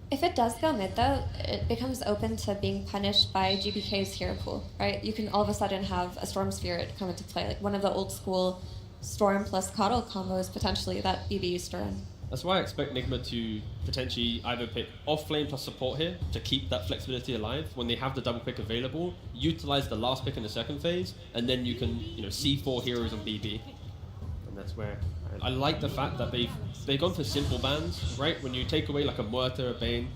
If it does go mid, though, it becomes open to being punished by GBK's hero pool, right? You can all of a sudden have a Storm Spirit come into play, like one of the old school Storm plus Coddle combos potentially that BB used to run. That's why I expect Nigma to potentially either pick off lane plus support here to keep that flexibility alive. When they have the double pick available, utilize the last pick in the second phase, and then you can, you know, C4 heroes on BB. And that's where I like the fact that they've gone for simple bans, right? When you take away like a Muerta, a Bane,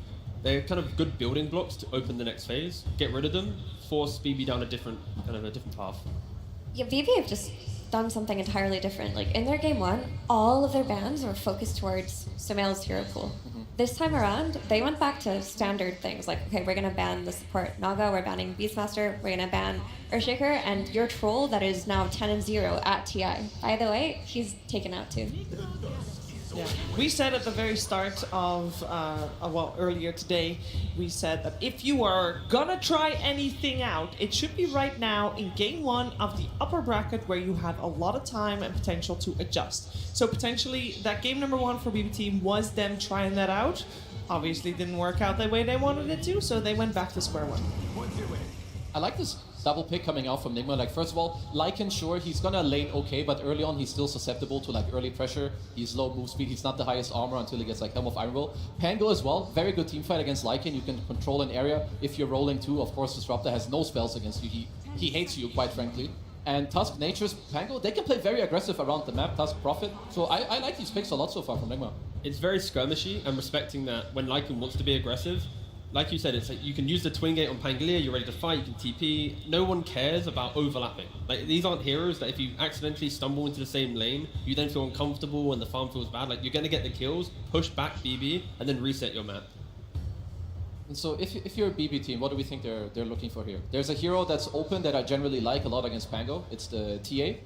they're kind of good building blocks to open the next phase. Get rid of them, force BB down a different path. Yeah, BB have just done something entirely different. Like in their game 1, all of their bans were focused towards Sumail's hero pool. This time around, they went back to standard things like, okay, we're gonna ban the support Naga, we're banning Beastmaster, we're gonna ban Earthshaker, and your troll that is now 10-0 at TI. By the way, he's taken out too. Yeah. We said at the very start of, earlier today, we said that if you are gonna try anything out, it should be right now in game 1 of the upper bracket where you had a lot of time and potential to adjust. So potentially that game number 1 for BB Team was them trying that out. Obviously didn't work out the way they wanted it to, so they went back to square 1. I like this double pick coming out from Nigma. Like, first of all, Lycan, sure, he's gonna lane okay, but early on he's still susceptible to like early pressure. He's low move speed, he's not the highest armor until he gets like Helm of Iron Will. Pango as well, very good team fight against Lycan. You can control an area if you're rolling too. Of course, Disruptor has no spells against you. He hates you, quite frankly. And Tusk, Nature's, Pango, they can play very aggressive around the map, Tusk, Prophet. So I like these picks a lot so far from Nigma. It's very skirmishy and respecting that when Lycan wants to be aggressive, like you said, it's like you can use the twin gate on Pangolier, you're ready to fight, you can TP. No one cares about overlapping. Like, these aren't heroes that if you accidentally stumble into the same lane, you then feel uncomfortable and the farm feels bad. Like, you're going to get the kills, push back BB, and then reset your map. And so if you're a BB team, what do we think they're looking for here? There's a hero that's open that I generally like a lot against Pango. It's the TA.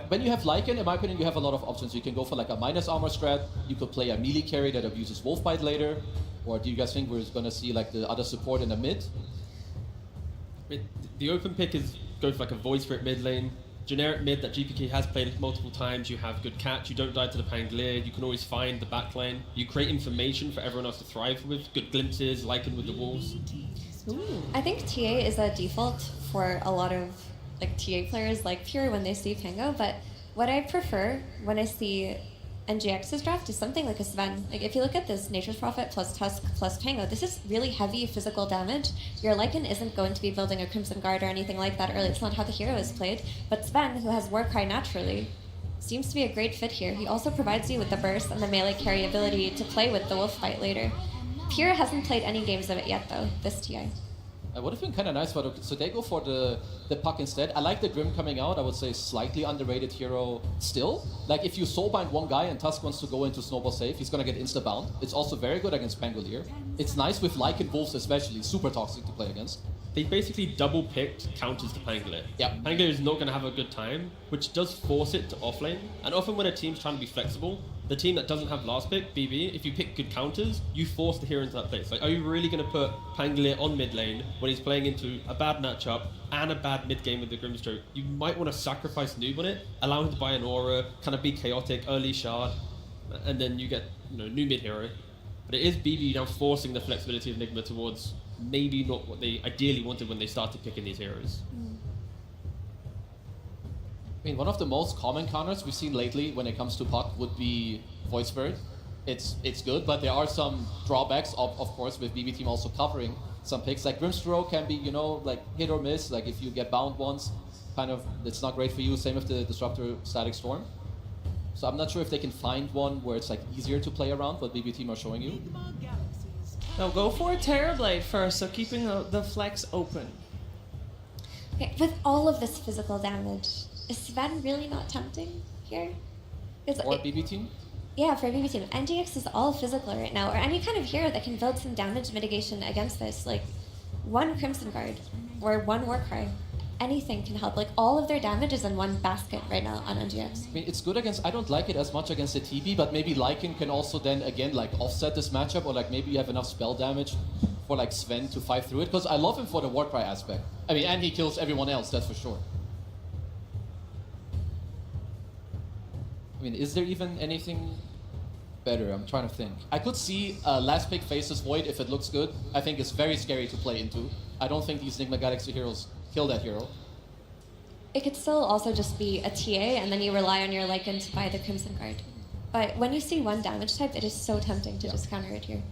When you have Lycan, in my opinion, you have a lot of options. You can go for like a minus armor strat. You could play a melee carry that abuses Wolfbite later. Or do you guys think we're going to see like the other support in the mid? The open pick is go for like a Void Spirit mid lane. Generic mid that GPK has played multiple times. You have good catch. You don't die to the Pangolier. You can always find the back lane. You create information for everyone else to thrive with. Good glimpses, Lycan with the walls. I think TA is a default for a lot of like TA players like Pure when they see Pango, but what I prefer when I see NGX's draft is something like a Sven. Like, if you look at this Nature's Prophet plus Tusk plus Pango, this is really heavy physical damage. Your Lycan isn't going to be building a Crimson Guard or anything like that early. It's not how the hero is played. But Sven, who has Warcry naturally, seems to be a great fit here. He also provides you with the burst and the melee carry ability to play with the Wolf Fight later. Pure hasn't played any games of it yet, though, this TI. It would have been kind of nice, but so they go for the Puck instead. I like the Grim coming out. I would say slightly underrated hero still. Like, if you soulbind one guy and Tusk wants to go into Snowball safe, he's going to get insta-bound. It's also very good against Pangolier. It's nice with Lycan Wolves especially, super toxic to play against. They basically double-picked counters to Pangolier. Yeah, Pangolier is not going to have a good time, which does force it to offlane. And often when a team's trying to be flexible, the team that doesn't have last pick, BB, if you pick good counters, you force the hero into that place. Like, are you really going to put Pangolier on mid lane when he's playing into a bad matchup and a bad mid game with the Grimstroke? You might want to sacrifice Noob on it, allow him to buy an aura, kind of be chaotic, early shard, and then you get, new mid hero. But it is BB now forcing the flexibility of Nigma towards maybe not what they ideally wanted when they started picking these heroes. I mean, one of the most common counters we've seen lately when it comes to Puck would be Void Spirit. It's good, but there are some drawbacks, of course, with BB team also covering some picks. Like Grimstroke can be, like hit or miss. Like if you get bound once, kind of, it's not great for you. Same with the Disruptor Static Storm. So I'm not sure if they can find one where it's like easier to play around what BB team are showing you. Now go for a Terrorblade first, so keeping the flex open. Okay, with all of this physical damage, is Sven really not tempting here? Or BB team? Yeah, for BB team. NGX is all physical right now, or any kind of hero that can build some damage mitigation against this. Like, one Crimson Guard, or one Warcry. Anything can help. Like, all of their damage is in one basket right now on NGX. I mean, it's good against, I don't like it as much against the TB, but maybe Lycan can also then, again, like, offset this matchup, or like maybe you have enough spell damage for like Sven to fight through it, because I love him for the Warcry aspect. I mean, and he kills everyone else, that's for sure. I mean, is there even anything better? I'm trying to think. I could see last pick faces Void if it looks good. I think it's very scary to play into. I don't think these Nigma Galaxy heroes kill that hero. It could still also just be a TA, and then you rely on your Lycan to buy the Crimson Guard. But when you see one damage type, it is so tempting to just counter it here.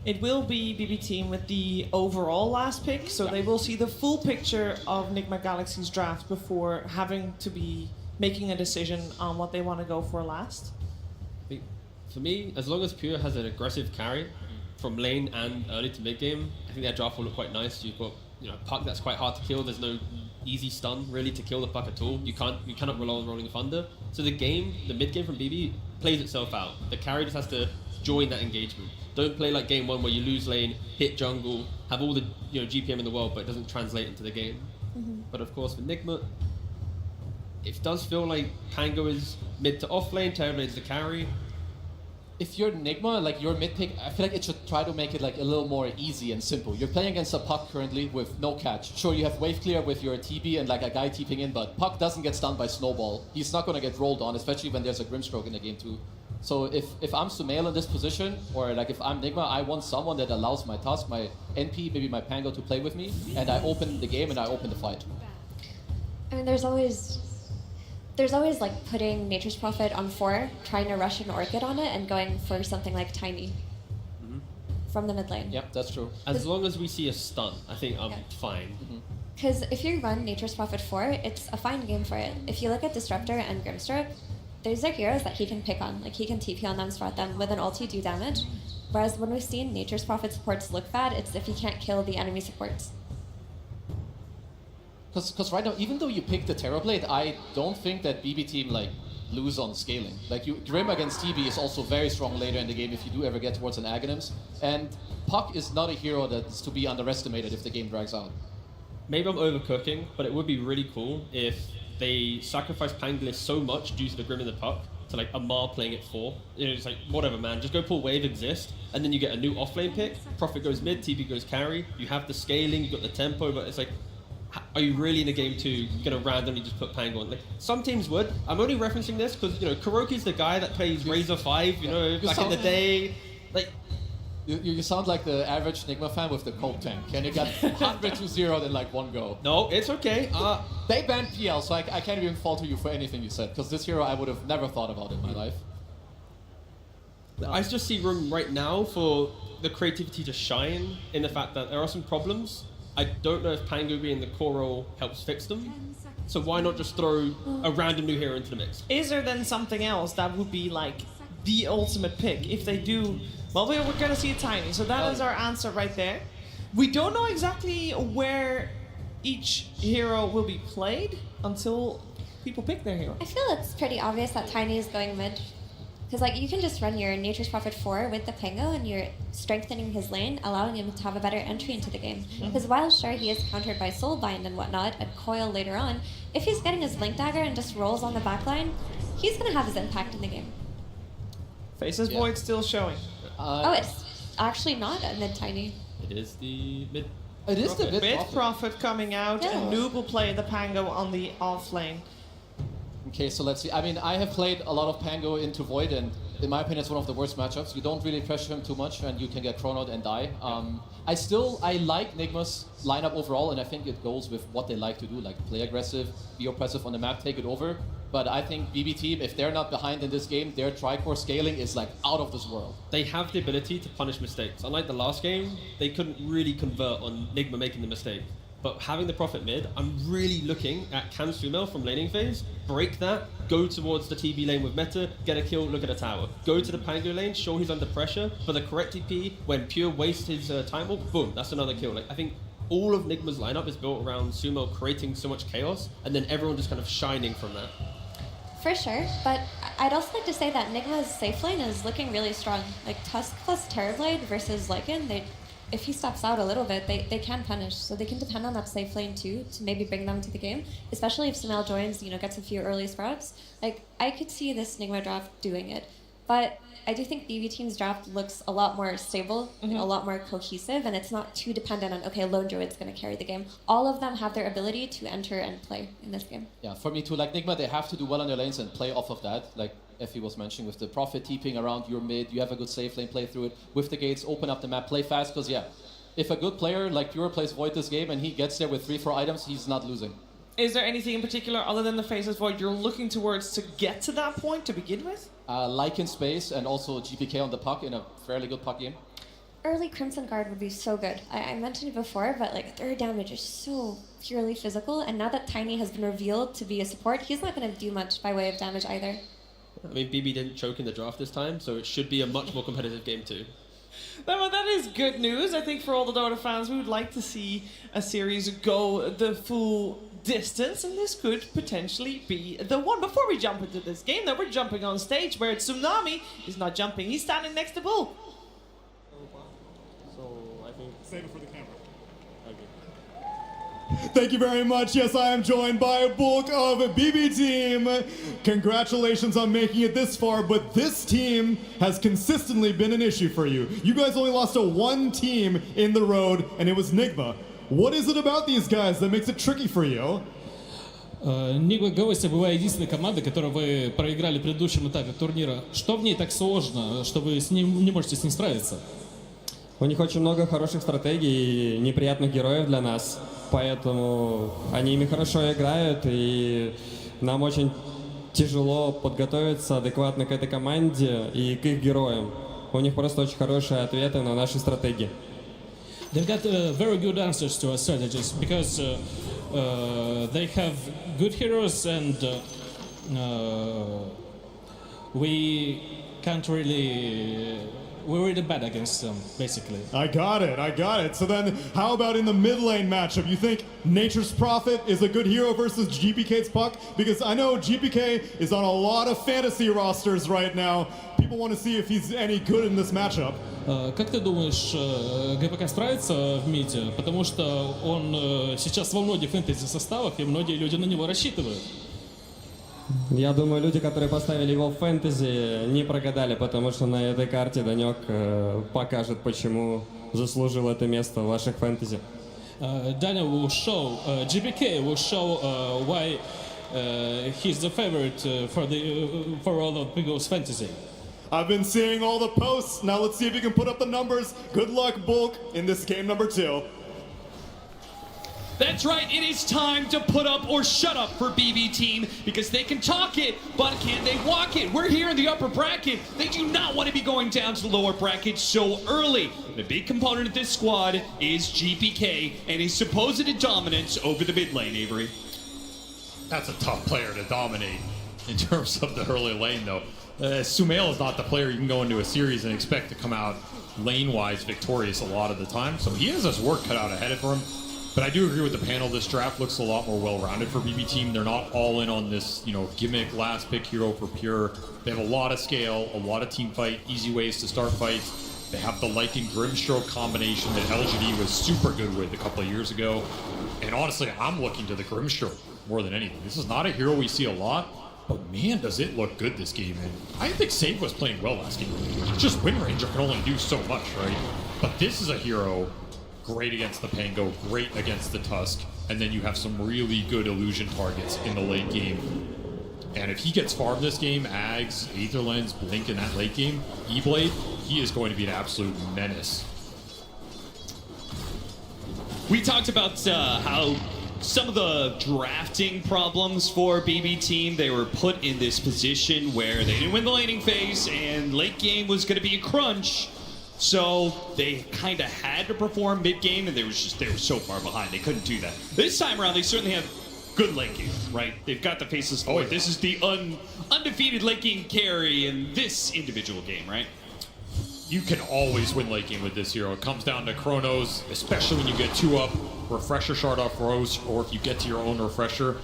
It will be BB team with the overall last pick, so they will see the full picture of Nigma Galaxy's draft before having to be making a decision on what they want to go for last. For me, as long as Pure has an aggressive carry from lane and early to mid game, I think their draft will look quite nice. You've got Puck that's quite hard to kill. There's no easy stun really to kill the Puck at all. You cannot rely on Rolling Thunder. So the mid game from BB plays itself out. The carry just has to join that engagement. Don't play like game one where you lose lane, hit jungle, have all the GPM in the world, but it doesn't translate into the game. But of course, for Nigma, it does feel like Pango is mid to off lane, Terrorblade is the carry. If you're Nigma, like your mid pick, I feel like it should try to make it like a little more easy and simple. You're playing against a Puck currently with no catch. Sure, you have wave clear with your TB and like a guy TPing in, but Puck doesn't get stunned by Snowball. He's not going to get rolled on, especially when there's a Grimstroke in the game too. So if I'm Sumail in this position, or like if I'm Nigma, I want someone that allows my Tusk, my NP, maybe my Pango to play with me, and I open the game and I open the fight. I mean, there's always like putting Nature's Prophet on 4, trying to rush an Orchid on it, and going for something like Tiny from the mid lane. Yep, that's true. As long as we see a stun, I think I'm fine. Because if you run Nature's Prophet 4, it's a fine game for it. If you look at Disruptor and Grimstroke, those are heroes that he can pick on. Like, he can TP on them, spot them, with an ulti do damage. Whereas when we've seen Nature's Prophet supports look bad, it's if he can't kill the enemy supports. Because right now, even though you pick the Terrorblade, I don't think that BB team like lose on scaling. Like Grim against TB is also very strong later in the game if you do ever get towards an Aghanims. And Puck is not a hero that's to be underestimated if the game drags out. Maybe I'm overcooking, but it would be really cool if they sacrifice Pangoliss so much due to the Grim and the Puck to like Amar playing it 4. You know, it's like, whatever, man, just go pull Wave Exist, and then you get a new offlane pick. Prophet goes mid, TB goes carry. You have the scaling, you've got the tempo, but it's like, are you really in a game 2 gonna randomly just put Pango on? Like, some teams would. I'm only referencing this because, you know, Kuroki's the guy that plays Razor 5, you know, back in the day. Like, you sound like the average Nigma fan with the Colt tank, and you got 100 to 0 in like one go. No, it's okay. They banned PL, so I can't even falter you for anything you said, because this hero I would have never thought about in my life. I just see room right now for the creativity to shine in the fact that there are some problems. I don't know if Pango being the core role helps fix them. So why not just throw a random new hero into the mix? Is there then something else that would be like the ultimate pick if they do? Well, we're gonna see a Tiny, so that is our answer right there. We don't know exactly where each hero will be played until people pick their hero. I feel it's pretty obvious that Tiny is going mid. Because like you can just run your Nature's Prophet 4 with the Pango and you're strengthening his lane, allowing him to have a better entry into the game. Because while sure he is countered by Soulbind and whatnot, and Coil later on, if he's getting his Blink Dagger and just rolls on the backline, he's going to have his impact in the game. Faces Void still showing. Oh, it's actually not a mid-Tiny. It is the mid. It is the mid Prophet coming out, and Noob will play the Pango on the off lane. Okay, so let's see. I mean, I have played a lot of Pango into Void, and in my opinion, it's one of the worst matchups. You don't really pressure him too much, and you can get chronoed and die. I like Nigma's lineup overall, and I think it goes with what they like to do, like play aggressive, be oppressive on the map, take it over. But I think BB team, if they're not behind in this game, their tri-core scaling is like out of this world. They have the ability to punish mistakes. Unlike the last game, they couldn't really convert on Nigma making the mistake. But having the Prophet mid, I'm really looking at can Sumail from laning phase, break that, go towards the TB lane with meta, get a kill, look at a tower. Go to the Pango lane, show he's under pressure, for the correct TP, when Pure wastes his time ult, boom, that's another kill. Like, I think all of Nigma's lineup is built around Sumail creating so much chaos, and then everyone just kind of shining from that. For sure, but I'd also like to say that Nigma's safe lane is looking really strong. Like Tusk plus Terrorblade versus Lycan, if he steps out a little bit, they can punish. So they can depend on that safe lane too to maybe bring them to the game. Especially if Samil joins, gets a few early sprouts. Like, I could see this Nigma draft doing it. But I do think BB Team's draft looks a lot more stable, a lot more cohesive, and it's not too dependent on, okay, Lone Druid's going to carry the game. All of them have their ability to enter and play in this game. Yeah, for me too, like Nigma, they have to do well on their lanes and play off of that. Like Effie was mentioning, with the Prophet TPing around your mid, you have a good safe lane, play through it. With the gates, open up the map, play fast, because if a good player like Pure plays Void this game and he gets there with 3-4 items, he's not losing. Is there anything in particular other than the Faces Void you're looking towards to get to that point to begin with? Lycan space and also GPK on the puck in a fairly good puck game. Early Crimson Guard would be so good. I mentioned it before, but like their damage is so purely physical, and now that Tiny has been revealed to be a support, he's not going to do much by way of damage either. I mean, BB didn't choke in the draft this time, so it should be a much more competitive game too. Well, that is good news. I think for all the Dota fans, we would like to see a series go the full distance, and this could potentially be the one. Before we jump into this game, though, we're jumping on stage where Tsunami is not jumping. He's standing next to Bull. So I think save it for the camera. Thank you very much. Yes, I am joined by a bulk of BB team. Congratulations on making it this far, but this team has consistently been an issue for you. You guys only lost to one team in the road, and it was Nigma. What is it about these guys that makes it tricky for you? Nigma Ghost была единственная команда, которую вы проиграли в предыдущем этапе турнира. Что в ней так сложно, что вы не можете с ним справиться? У них очень много хороших стратегий и неприятных героев для нас, поэтому они ими хорошо играют, и нам очень тяжело подготовиться адекватно к этой команде и к их героям. У них просто очень хорошие ответы на наши стратегии. They've got very good answers to our strategies because they have good heroes and we can't really. We're really bad against them, basically. I got it. So then, how about in the mid lane matchup? You think Nature's Prophet is a good hero versus GPK's Puck? Because I know GPK is on a lot of fantasy rosters right now. People want to see if he's any good in this matchup. Как ты думаешь, ГПК справится в миде? Потому что он сейчас во многих фэнтези-составах, и многие люди на него рассчитывают. Я думаю, люди, которые поставили его в фэнтези, не прогадали, потому что на этой карте Данек покажет, почему заслужил это место в ваших фэнтези. Daniel will show, GPK will show why he's the favorite for all of people's fantasy. I've been seeing all the posts. Now let's see if you can put up the numbers. Good luck, Bulk, in this game number 2. That's right, it is time to put up or shut up for BB Team because they can talk it, but can they walk it? We're here in the upper bracket. They do not want to be going down to the lower bracket so early. The big component of this squad is GPK and his supposed dominance over the mid lane, Avery. That's a tough player to dominate in terms of the early lane, though. Sambil is not the player you can go into a series and expect to come out lane-wise victorious a lot of the time, so he has his work cut out ahead of him. But I do agree with the panel. This draft looks a lot more well-rounded for BB Team. They're not all in on this, gimmick last pick hero for Pure. They have a lot of scale, a lot of team fight, easy ways to start fights. They have the Lycan Grimstroke combination that LGD was super good with a couple of years ago. And honestly, I'm looking to the Grimstroke more than anything. This is not a hero we see a lot, but man, does it look good this game. And I think Save was playing well last game. Just Wind Ranger can only do so much, right? But this is a hero great against the Pango, great against the Tusk, and then you have some really good illusion targets in the late game. And if he gets farmed this game, Ags, Aether Lens, Blink in that late game, E-Blade, he is going to be an absolute menace. We talked about how some of the drafting problems for BB Team, they were put in this position where they didn't win the laning phase and late game was going to be a crunch. So they kind of had to perform mid-game, and they were so far behind they couldn't do that. This time around, they certainly have good late game, right? They've got the faces for it. This is the undefeated late game carry in this individual game, right? You can always win late game with this hero. It comes down to Chronos, especially when you get 2 up, Refresher Shard off Rose, or if you get to your own Refresher,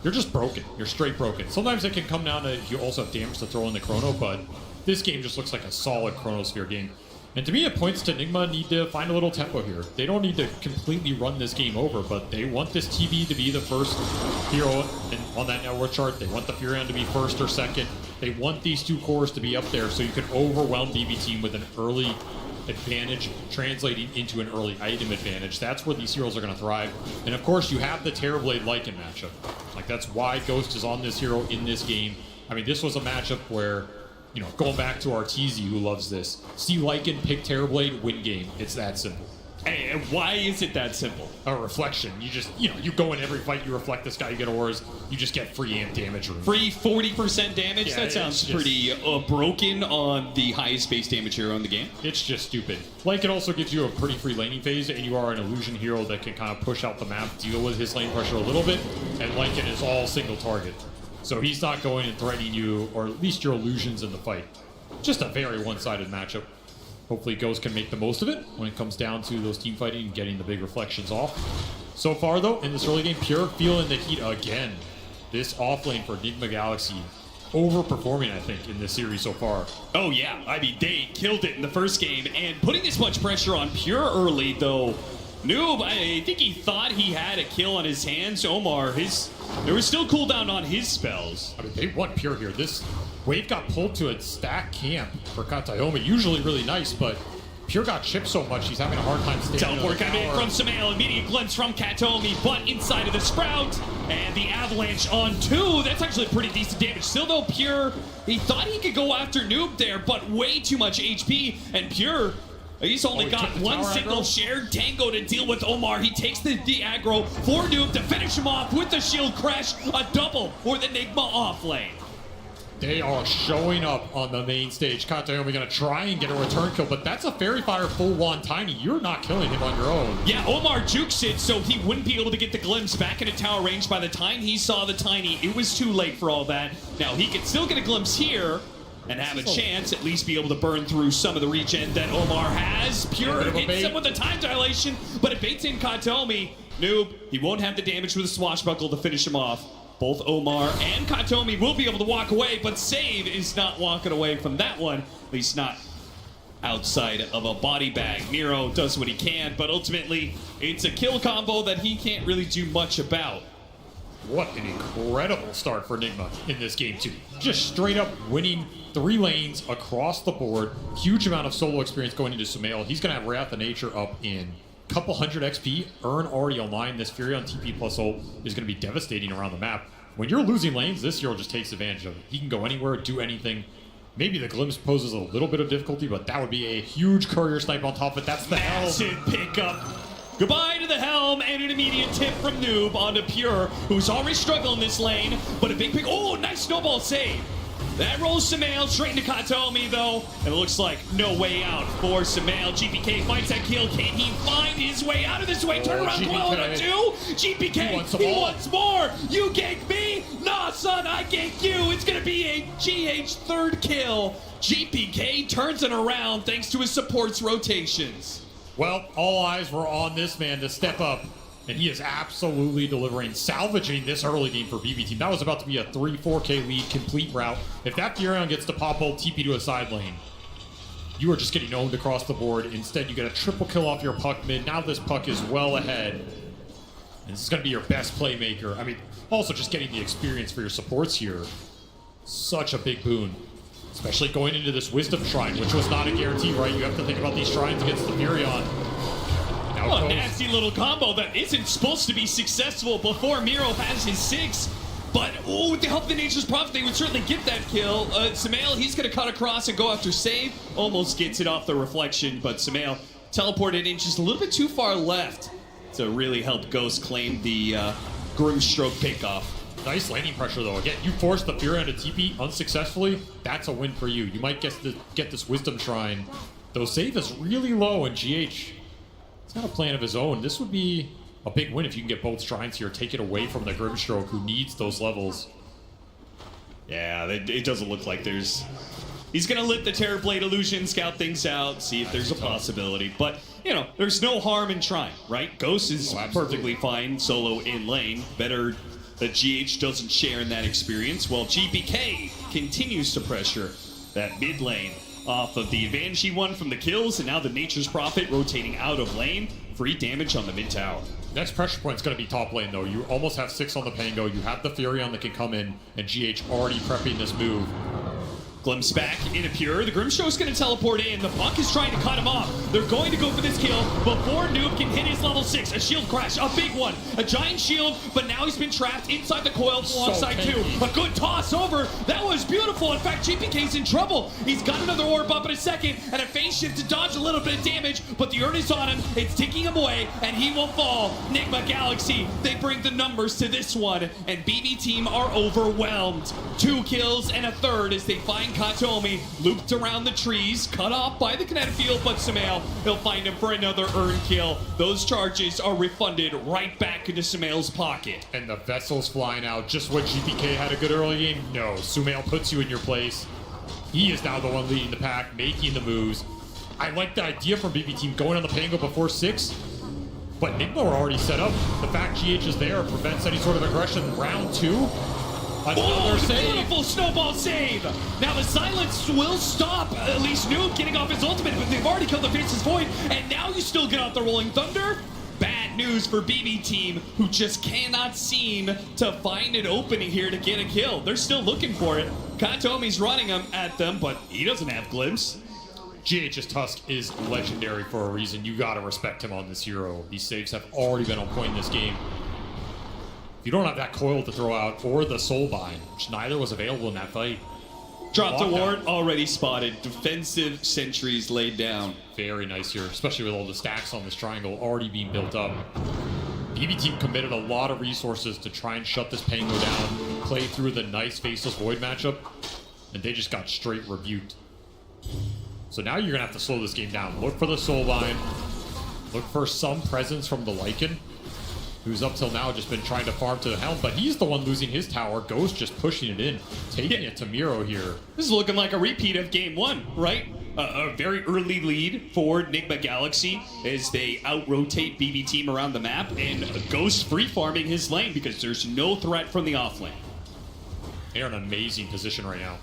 you're just broken. You're straight broken. Sometimes it can come down to you also have damage to throw in the Chrono, but this game just looks like a solid Chronosphere game. And to me, it points to Enigma need to find a little tempo here. They don't need to completely run this game over, but they want this TB to be the first hero on that network chart. They want the Furion to be first or second. They want these 2 cores to be up there so you can overwhelm BB Team with an early advantage translating into an early item advantage. That's where these heroes are going to thrive. And of course, you have the Terrorblade Lycan matchup. Like, that's why Ghost is on this hero in this game. I mean, this was a matchup where, going back to Arteezy, who loves this. See Lycan, pick Terrorblade, win game. It's that simple. Hey, and why is it that simple? A reflection. You just, you go in every fight, you reflect this guy, you get auras, you just get free amp damage. Free 40% damage? Yeah, that sounds pretty broken on the highest base damage hero in the game. It's just stupid. Lycan also gives you a pretty free laning phase, and you are an illusion hero that can kind of push out the map, deal with his lane pressure a little bit, and Lycan is all single target. So he's not going and threatening you, or at least your illusions in the fight. Just a very one-sided matchup. Hopefully Ghost can make the most of it when it comes down to those team fighting and getting the big reflections off. So far, though, in this early game, Pure feeling the heat again. This offlane for Enigma Galaxy overperforming, I think, in this series so far. Oh, yeah. I mean, they killed it in the first game, and putting this much pressure on Pure early, though, Noob, I think he thought he had a kill on his hands. Omar, there was still cooldown on his spells. I mean, they want Pure here. This wave got pulled to a stack camp for Katayomi. Usually really nice, but Pure got chipped so much, he's having a hard time staying. Teleport coming in from Sambil, immediate glimpse from Katayomi, but inside of the Sprout, and the Avalanche on 2. That's actually pretty decent damage. Still though, Pure, he thought he could go after Noob there, but way too much HP, and Pure, he's only got one single shared tango to deal with Omar. He takes the aggro for Noob to finish him off with the shield crash, a double for the Enigma off lane. They are showing up on the main stage. Katayomi gonna try and get a return kill, but that's a Fairy Fire full one. Tiny, you're not killing him on your own. Yeah, Omar jukes it, so he wouldn't be able to get the glimpse back into tower range. By the time he saw the Tiny, it was too late for all that. Now, he can still get a glimpse here and have a chance, at least be able to burn through some of the regen that Omar has. Pure hits him with the time dilation, but it baits in Katayomi. Noob, he won't have the damage with the swashbuckle to finish him off. Both Omar and Katayomi will be able to walk away, but Save is not walking away from that one, at least not outside of a body bag. Nero does what he can, but ultimately it's a kill combo that he can't really do much about. What an incredible start for Enigma in this game too. Just straight up winning 3 lanes across the board. Huge amount of solo experience going into Sumail. He's going to have Wrath of Nature up in couple hundred XP, Earn already online. This Fury on TP plus ult is going to be devastating around the map. When you're losing lanes, this hero just takes advantage of it. He can go anywhere, do anything. Maybe the glimpse poses a little bit of difficulty, but that would be a huge courier snipe on top of it. That's the massive pickup. Goodbye to the Helm and an immediate tip from Noob onto Pure, who's already struggling this lane, but a big pick. Oh, nice snowball save. That rolls Sumail straight into Katayomi, though, and it looks like no way out for Sumail. GPK finds that kill. Can he find his way out of this way? Turn around, coil on 2. GPK, he wants more. You ganked me? Nah, son, I ganked you. It's going to be a GH third kill. GPK turns it around thanks to his support's rotations. Well, all eyes were on this man to step up, and he is absolutely delivering, salvaging this early game for BB Team. That was about to be a 3-4K lead, complete route. If that Furion gets to pop ult, TP to a side lane, you are just getting owned across the board. Instead, you get a triple kill off your puck mid. Now this puck is well ahead. And this is going to be your best playmaker. I mean, also just getting the experience for your supports here. Such a big boon. Especially going into this Wisdom Shrine, which was not a guarantee, right? You have to think about these shrines against the Furion. Oh, a nasty little combo that isn't supposed to be successful before Miro has his 6. But, oh, with the help of the Nature's Prophet, they would certainly get that kill. Sumail, he's going to cut across and go after Save. Almost gets it off the reflection, but Sumail teleported in just a little bit too far left to really help Ghost claim the Grimstroke pickoff. Nice laning pressure, though. Again, you forced the Fury into TP unsuccessfully. That's a win for you. You might get this Wisdom Shrine. Though Save is really low, and GH... he's got a plan of his own. This would be a big win if you can get both shrines here, take it away from the Grimstroke, who needs those levels. Yeah, it doesn't look like there's... He's going to let the Terrorblade illusion scout things out, see if there's a possibility. But, you know, there's no harm in trying, right? Ghost is perfectly fine solo in lane. Better that GH doesn't share in that experience, while GPK continues to pressure that mid lane. Off of the advantage he won from the kills, and now the Nature's Prophet rotating out of lane. Free damage on the mid tower. Next pressure point's going to be top lane, though. You almost have 6 on the Pango. You have the Furion that can come in, and GH already prepping this move. Glimpse back into Pure. The Grimstroke's going to teleport in. The Buck is trying to cut him off. They're going to go for this kill before Noob can hit his level 6. A shield crash, a big one. A giant shield, but now he's been trapped inside the coil alongside 2. A good toss over. That was beautiful. In fact, GPK's in trouble. He's got another orb up in a second, and a phase shift to dodge a little bit of damage, but the Urn is on him. It's taking him away, and he will fall. Nigma Galaxy, they bring the numbers to this one, and BB Team are overwhelmed. 2 kills and a third as they find Katayomi looped around the trees, cut off by the kinetic field, but Sumail, he'll find him for another earn kill. Those charges are refunded right back into Sumail's pocket. And the vessel's flying out. Just when GPK had a good early game, no. Sumail puts you in your place. He is now the one leading the pack, making the moves. I like the idea from BB Team going on the Pango before 6, but Nigma were already set up. The fact GH is there prevents any sort of aggression. Round 2. Oh, beautiful snowball save! Now the silence will stop, at least Noob getting off his ultimate, but they've already killed the Faceless Void, and now you still get off the Rolling Thunder? Bad news for BB Team, who just cannot seem to find an opening here to get a kill. They're still looking for it. Katayomi's running him at them, but he doesn't have glimpse. GH's Tusk is legendary for a reason. You gotta respect him on this hero. These saves have already been on point in this game. If you don't have that coil to throw out, or the Soulbind, which neither was available in that fight. Drop the ward, already spotted. Defensive sentries laid down. Very nice here, especially with all the stacks on this triangle already being built up. BB Team committed a lot of resources to try and shut this Pango down, play through the nice Faceless Void matchup. and they just got straight rebuked. So now you're gonna have to slow this game down. Look for the Soulbind. Look for some presence from the Lycan, who's up till now just been trying to farm to the Helm, but he's the one losing his tower. Ghost just pushing it in, taking it to Miro here. This is looking like a repeat of game one, right? A very early lead for Enigma Galaxy as they out-rotate BB Team around the map, and Ghost free-farming his lane because there's no threat from the off-lane. They're in an amazing position right now.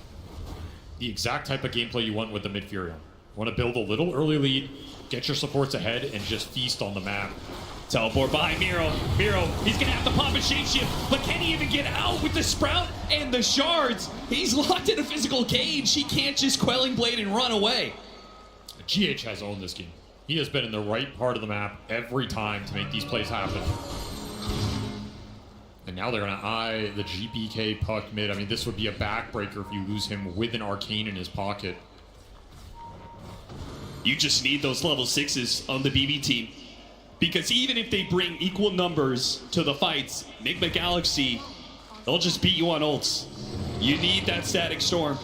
The exact type of gameplay you want with the Mid-Furion. You want to build a little early lead, get your supports ahead, and just feast on the map. Teleport behind Miro. Miro, he's gonna have to pop a shapeshift, but can he even get out with the Sprout and the shards? He's locked in a physical cage. He can't just Quelling Blade and run away. GH has owned this game. He has been in the right part of the map every time to make these plays happen. And now they're gonna eye the GPK puck mid. I mean, this would be a backbreaker if you lose him with an Arcane in his pocket. You just need those level 6s on the BB Team. Because even if they bring equal numbers to the fights, Enigma Galaxy, they'll just beat you on ults. You need that Static Storm.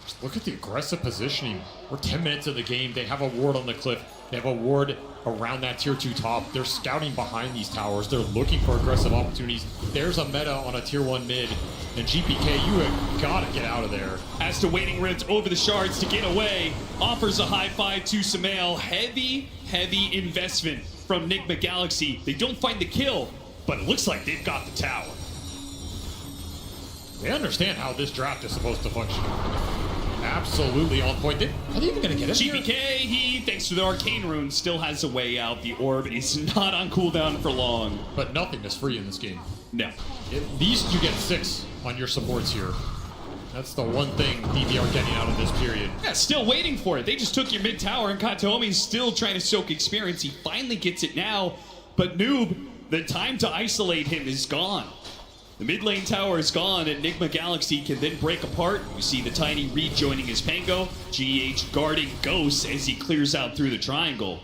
Just look at the aggressive positioning. We're 10 minutes in the game. They have a ward on the cliff. They have a ward around that tier 2 top. They're scouting behind these towers. They're looking for aggressive opportunities. There's a meta on a tier 1 mid. And GPK, you have got to get out of there. As to waiting Ribs over the shards to get away, offers a high five to Sambil. Heavy investment from Enigma Galaxy. They don't find the kill, but it looks like they've got the tower. They understand how this draft is supposed to function. Absolutely on point. Are they even going to get it? GPK, he, thanks to the Arcane Rune, still has a way out. The orb is not on cooldown for long. But nothing is free in this game. No. At least you get 6 on your supports here. That's the one thing BB are getting out of this period. Yeah, still waiting for it. They just took your mid tower, and Katomi's still trying to soak experience. He finally gets it now, but Noob, the time to isolate him is gone. The mid lane tower is gone, and Enigma Galaxy can then break apart. We see the Tiny rejoining his Pango. GH guarding Ghost as he clears out through the triangle.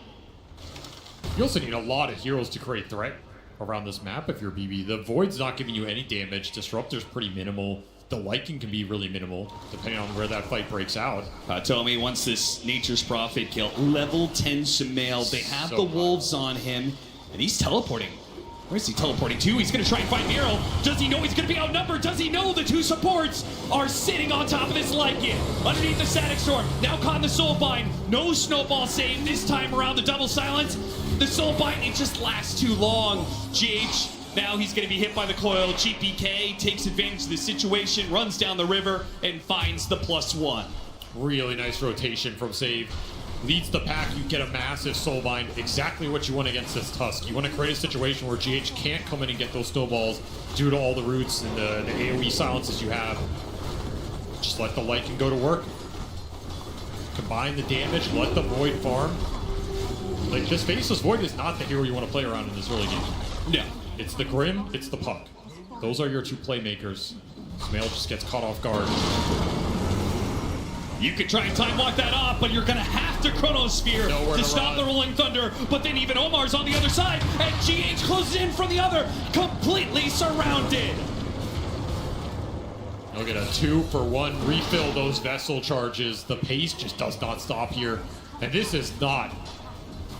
You also need a lot of heroes to create threat around this map if you're BB. The Void's not giving you any damage. Disruptor's pretty minimal. The Lycan can be really minimal, depending on where that fight breaks out. Tomi wants this Nature's Prophet kill. Level 10 Sambil. They have the Wolves on him, and he's teleporting. Where's he teleporting to? He's going to try and find Miro. Does he know he's going to be outnumbered? Does he know the 2 supports are sitting on top of this Lycan? Underneath the Static Storm. Now caught in the Soulbind. No Snowball save this time around. The double silence. The Soulbind, it just lasts too long. GH, now he's going to be hit by the coil. GPK takes advantage of the situation, runs down the river, and finds the +1. Really nice rotation from Save. Leads the pack, you get a massive Soulbind. Exactly what you want against this Tusk. You want to create a situation where GH can't come in and get those snowballs due to all the roots and the AoE silences you have. Just let the Lycan go to work. Combine the damage, let the Void farm. Like, this Faceless Void is not the hero you want to play around in this early game. No. It's the Grim, it's the Puck. Those are your 2 playmakers. Sambil just gets caught off guard. You could try and time lock that off, but you're going to have to Chronosphere to stop the Rolling Thunder. But then even Omar's on the other side, and GH closes in from the other, completely surrounded. You'll get a 2-for-1 refill those Vessel charges. The pace just does not stop here. And this is not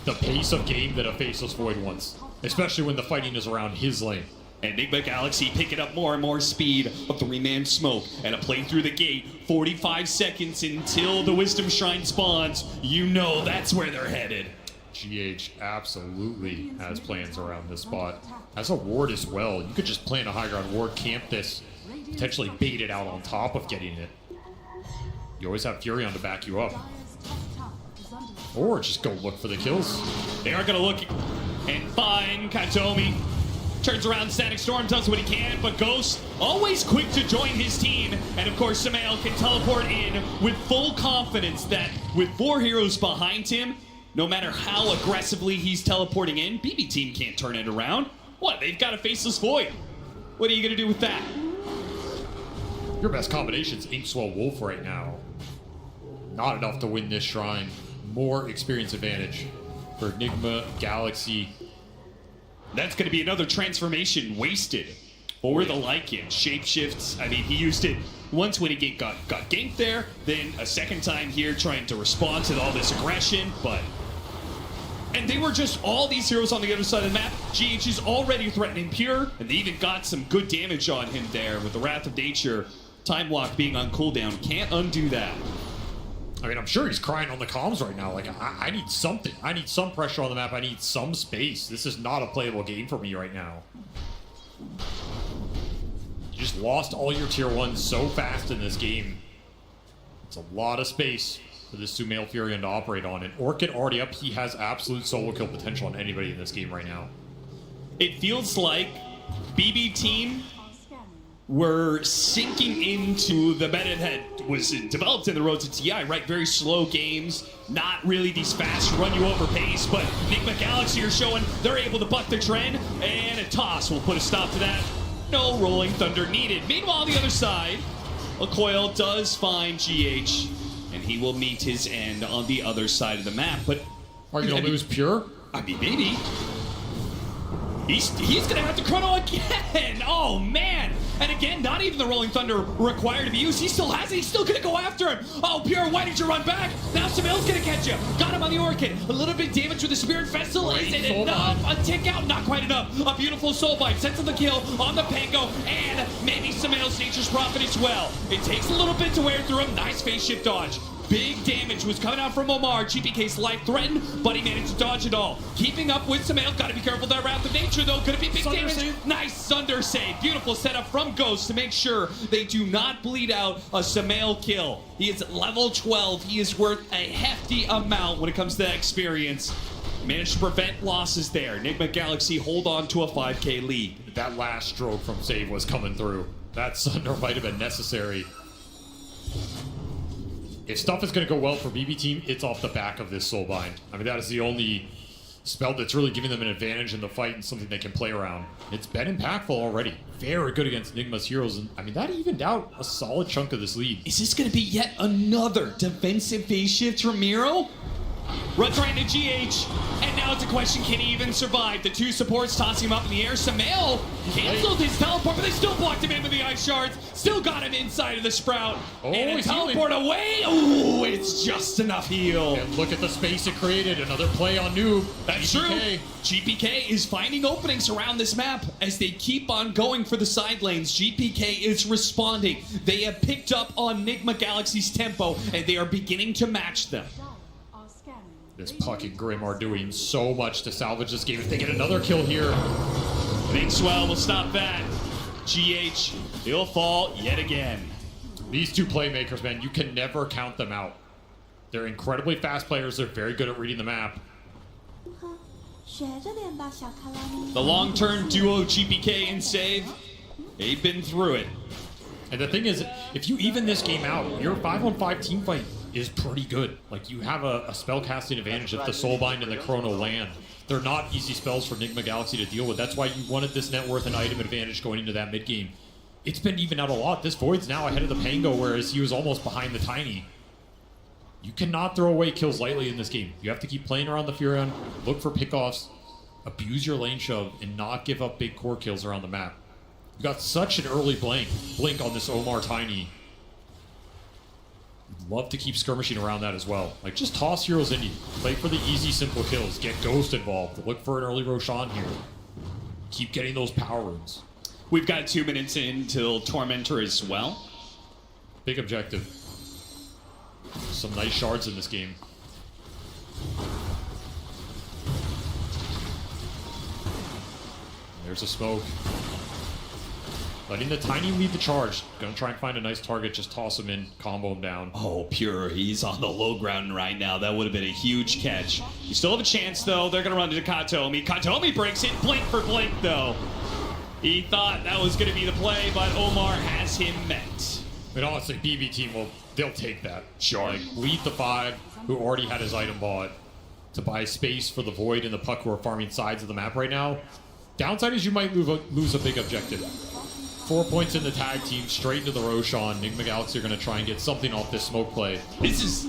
the pace of game that a Faceless Void wants, especially when the fighting is around his lane. Enigma Galaxy picking up more and more speed. A 3-man smoke and a play through the gate. 45 seconds until the Wisdom Shrine spawns. You know that's where they're headed. GH absolutely has plans around this spot. Has a ward as well. You could just plant a high ground ward, camp this, potentially bait it out on top of getting it. You always have Furion to back you up. Or just go look for the kills. They are going to look and find Katomi. Turns around, Static Storm does what he can, but Ghost always quick to join his team. And of course, Sambil can teleport in with full confidence that with 4 heroes behind him, no matter how aggressively he's teleporting in, BB Team can't turn it around. What? They've got a Faceless Void. What are you going to do with that? Your best combination's Inkswell Wolf right now. Not enough to win this shrine. More experience advantage for Enigma Galaxy. That's going to be another transformation wasted Or the Lycan. Shapeshifts, I mean, he used it once when he got ganked there, then a second time here trying to respond to all this aggression, but... And they were just all these heroes on the other side of the map. GH is already threatening Pure, and they even got some good damage on him there with the Wrath of Nature. Time Walk being on cooldown. Can't undo that. I mean, I'm sure he's crying on the comms right now. Like, I need something. I need some pressure on the map. I need some space. This is not a playable game for me right now. You just lost all your tier 1s so fast in this game. It's a lot of space for this Sumail Furion to operate on. And Orchid already up. He has absolute solo kill potential on anybody in this game right now. It feels like BB team were sinking into the meta that was developed in the road to TI, right? Very slow games, not really these fast run you over pace, but Enigma Galaxy are showing they're able to buck the trend, and a toss will put a stop to that. No Rolling Thunder needed. Meanwhile, on the other side, a coil does find GH, and he will meet his end on the other side of the map. But are you gonna lose Pure? I mean, maybe. He's gonna have to chrono again. Oh man! And again, not even the Rolling Thunder required to be used. He still has it. He's still gonna go after him. Oh, Pure, why did you run back? Now Sambil's gonna catch you. Got him on the Orchid. A little bit damage with the Spirit Vessel. Is it enough? A tick out, not quite enough. A beautiful Soul Bite sets him the kill on the Pango, and maybe Sambil's Nature's Prophet as well. It takes a little bit to wear through him. Nice phase shift dodge. Big damage was coming out from Omar. GPK's life threatened, but he managed to dodge it all. Keeping up with Sambil. Gotta be careful of that Wrath of Nature, though. Could it be big damage? Save. Nice Sunder save. Beautiful setup from Ghost to make sure they do not bleed out a Sambil kill. He is level 12. He is worth a hefty amount when it comes to that experience. Managed to prevent losses there. Enigma Galaxy hold on to a 5k lead. That last stroke from Save was coming through. That Sunder might have been necessary. If stuff is going to go well for BB Team, it's off the back of this Soulbind. I mean, that is the only spell that's really giving them an advantage in the fight and something they can play around. It's been impactful already. Very good against Enigma's heroes. And I mean, that evened out a solid chunk of this lead. Is this going to be yet another defensive phase shift from Miro? Runs right into GH, and now it's a question, can he even survive? The two supports tossing him up in the air. Sambil canceled his teleport, but they still blocked him in with the ice shards. Still got him inside of the Sprout. And a teleport away. Oh, it's just enough heal. And look at the space it created. Another play on Noob. That's true. GPK is finding openings around this map as they keep on going for the side lanes. GPK is responding. They have picked up on Enigma Galaxy's tempo, and they are beginning to match them. This Puck and Grim are doing so much to salvage this game. If they get another kill here, Big Swell will stop that. GH, he'll fall yet again. These two playmakers, man, you can never count them out. They're incredibly fast players. They're very good at reading the map. The long-term duo GPK and Save, they've been through it. And the thing is, if you even this game out, your 5-on-5 team fight is pretty good. Like, you have a spell casting advantage if the Soulbind and the Chrono land. They're not easy spells for Enigma Galaxy to deal with. That's why you wanted this net worth and item advantage going into that mid game. It's been even out a lot. This Void's now ahead of the Pango, whereas he was almost behind the Tiny. You cannot throw away kills lightly in this game. You have to keep playing around the Furion, look for pickoffs, abuse your lane shove, and not give up big core kills around the map. You got such an early blink on this Omar Tiny. Love to keep skirmishing around that as well. Like, just toss heroes in you. Play for the easy, simple kills. Get Ghost involved. Look for an early Roshan here. Keep getting those power runes. We've got 2 minutes until Tormentor as well. Big objective. Some nice shards in this game. There's a smoke. Letting the Tiny lead the charge. Gonna try and find a nice target, just toss him in, combo him down. Oh, Pure, he's on the low ground right now. That would have been a huge catch. You still have a chance, though. They're gonna run into Katomi. Katomi breaks it, blink for blink, though. He thought that was gonna be the play, but Omar has him met. But honestly, BB Team, they'll take that. Sure. Like, lead the 5, who already had his item bought, to buy space for the Void and the Puck, who are farming sides of the map right now. Downside is you might lose a big objective. 4 points in the tag team, straight into the Roshan. Enigma Galaxy are going to try and get something off this smoke play. This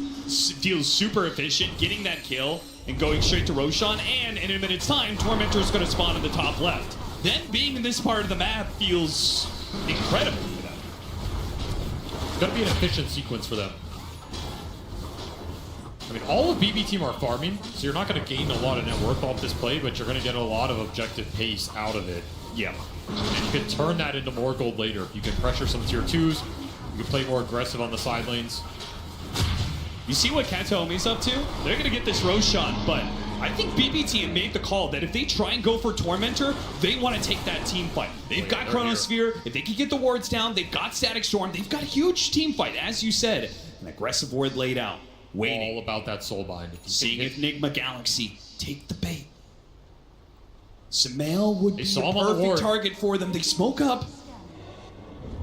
feels super efficient, getting that kill and going straight to Roshan, and in a minute's time, Tormentor is going to spawn in the top left. them being in this part of the map feels incredible for them. It's going to be an efficient sequence for them. I mean, all of BB team are farming, so you're not going to gain a lot of net worth off this play, but you're going to get a lot of objective pace out of it. Yeah. And you can turn that into more gold later. You can pressure some tier 2s. You can play more aggressive on the side lanes. You see what Kataomi's up to? They're going to get this Roshan, but I think BB team made the call that if they try and go for Tormentor, they want to take that team fight. They've got Chronosphere. If they can get the wards down, they've got Static Storm. They've got a huge team fight, as you said. An aggressive ward laid out. Waiting. All about that soulbind. Seeing if Enigma Galaxy take the bait. Sambil would be a perfect target for them. They smoke up.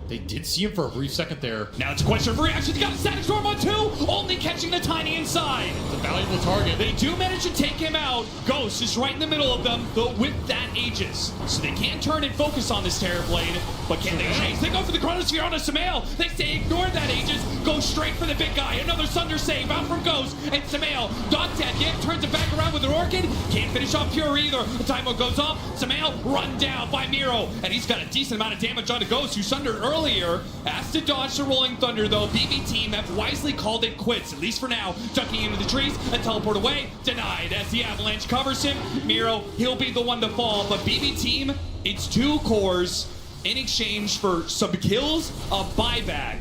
They did see him for a brief second there. Now it's a question of reaction. They got a Static Storm on 2, only catching the Tiny inside. It's a valuable target. They do manage to take him out. Ghost is right in the middle of them, though with that Aegis. So they can't turn and focus on this Terrorblade. But can they chase? They go for the Chronosphere on a Sambil. They say ignore that Aegis. Go straight for the big guy. Another Sunder save out from Ghost. And Sambil, not dead yet, turns it back around with an Orchid. Can't finish off Pure either. The timer goes off. Sambil run down by Miro. And he's got a decent amount of damage onto Ghost, who sundered earlier. Has to dodge the Rolling Thunder, though. BB team have wisely called it quits, at least for now. Ducking into the trees and teleport away. Denied as the avalanche covers him. Miro, he'll be the one to fall. But BB team, it's 2 cores in exchange for some kills, a buyback.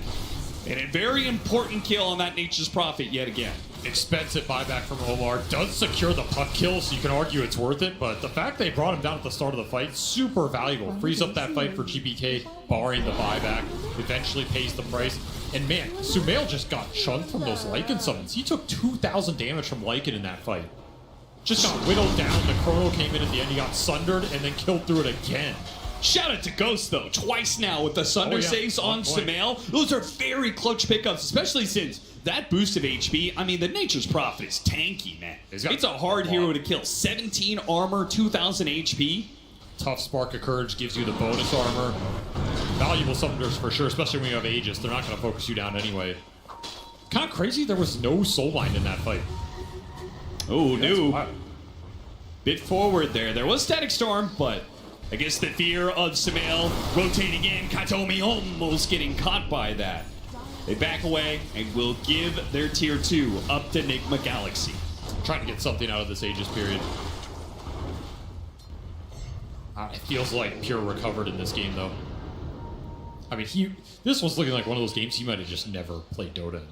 And a very important kill on that Nature's Prophet yet again. Expensive buyback from Omar. Does secure the puck kill, so you can argue it's worth it, but the fact they brought him down at the start of the fight, super valuable. Frees up that fight for GBK, barring the buyback. Eventually pays the price. And man, Sambil just got chunked from those Lycan summons. He took 2,000 damage from Lycan in that fight. Just got whittled down. The Chrono came in at the end. He got sundered and then killed through it again. Shout out to Ghost, though, twice now with the Sunder saves on Sambil. Those are very clutch pickups, especially since that boost of HP, I mean, the Nature's Prophet is tanky, man. It's a hard hero to kill. 17 armor, 2,000 HP. Tough Spark of Courage gives you the bonus armor. Valuable summoners for sure, especially when you have Aegis. They're not going to focus you down anyway. Kind of crazy there was no Soulbind in that fight. Oh, no. Bit forward there. There was Static Storm, but I guess the fear of Sambil rotating in, Kataomi almost getting caught by that. They back away and will give their tier 2 up to Enigma Galaxy. Trying to get something out of this Aegis period. It feels like Pure recovered in this game, though. I mean, this was looking like one of those games he might have just never played Dota in.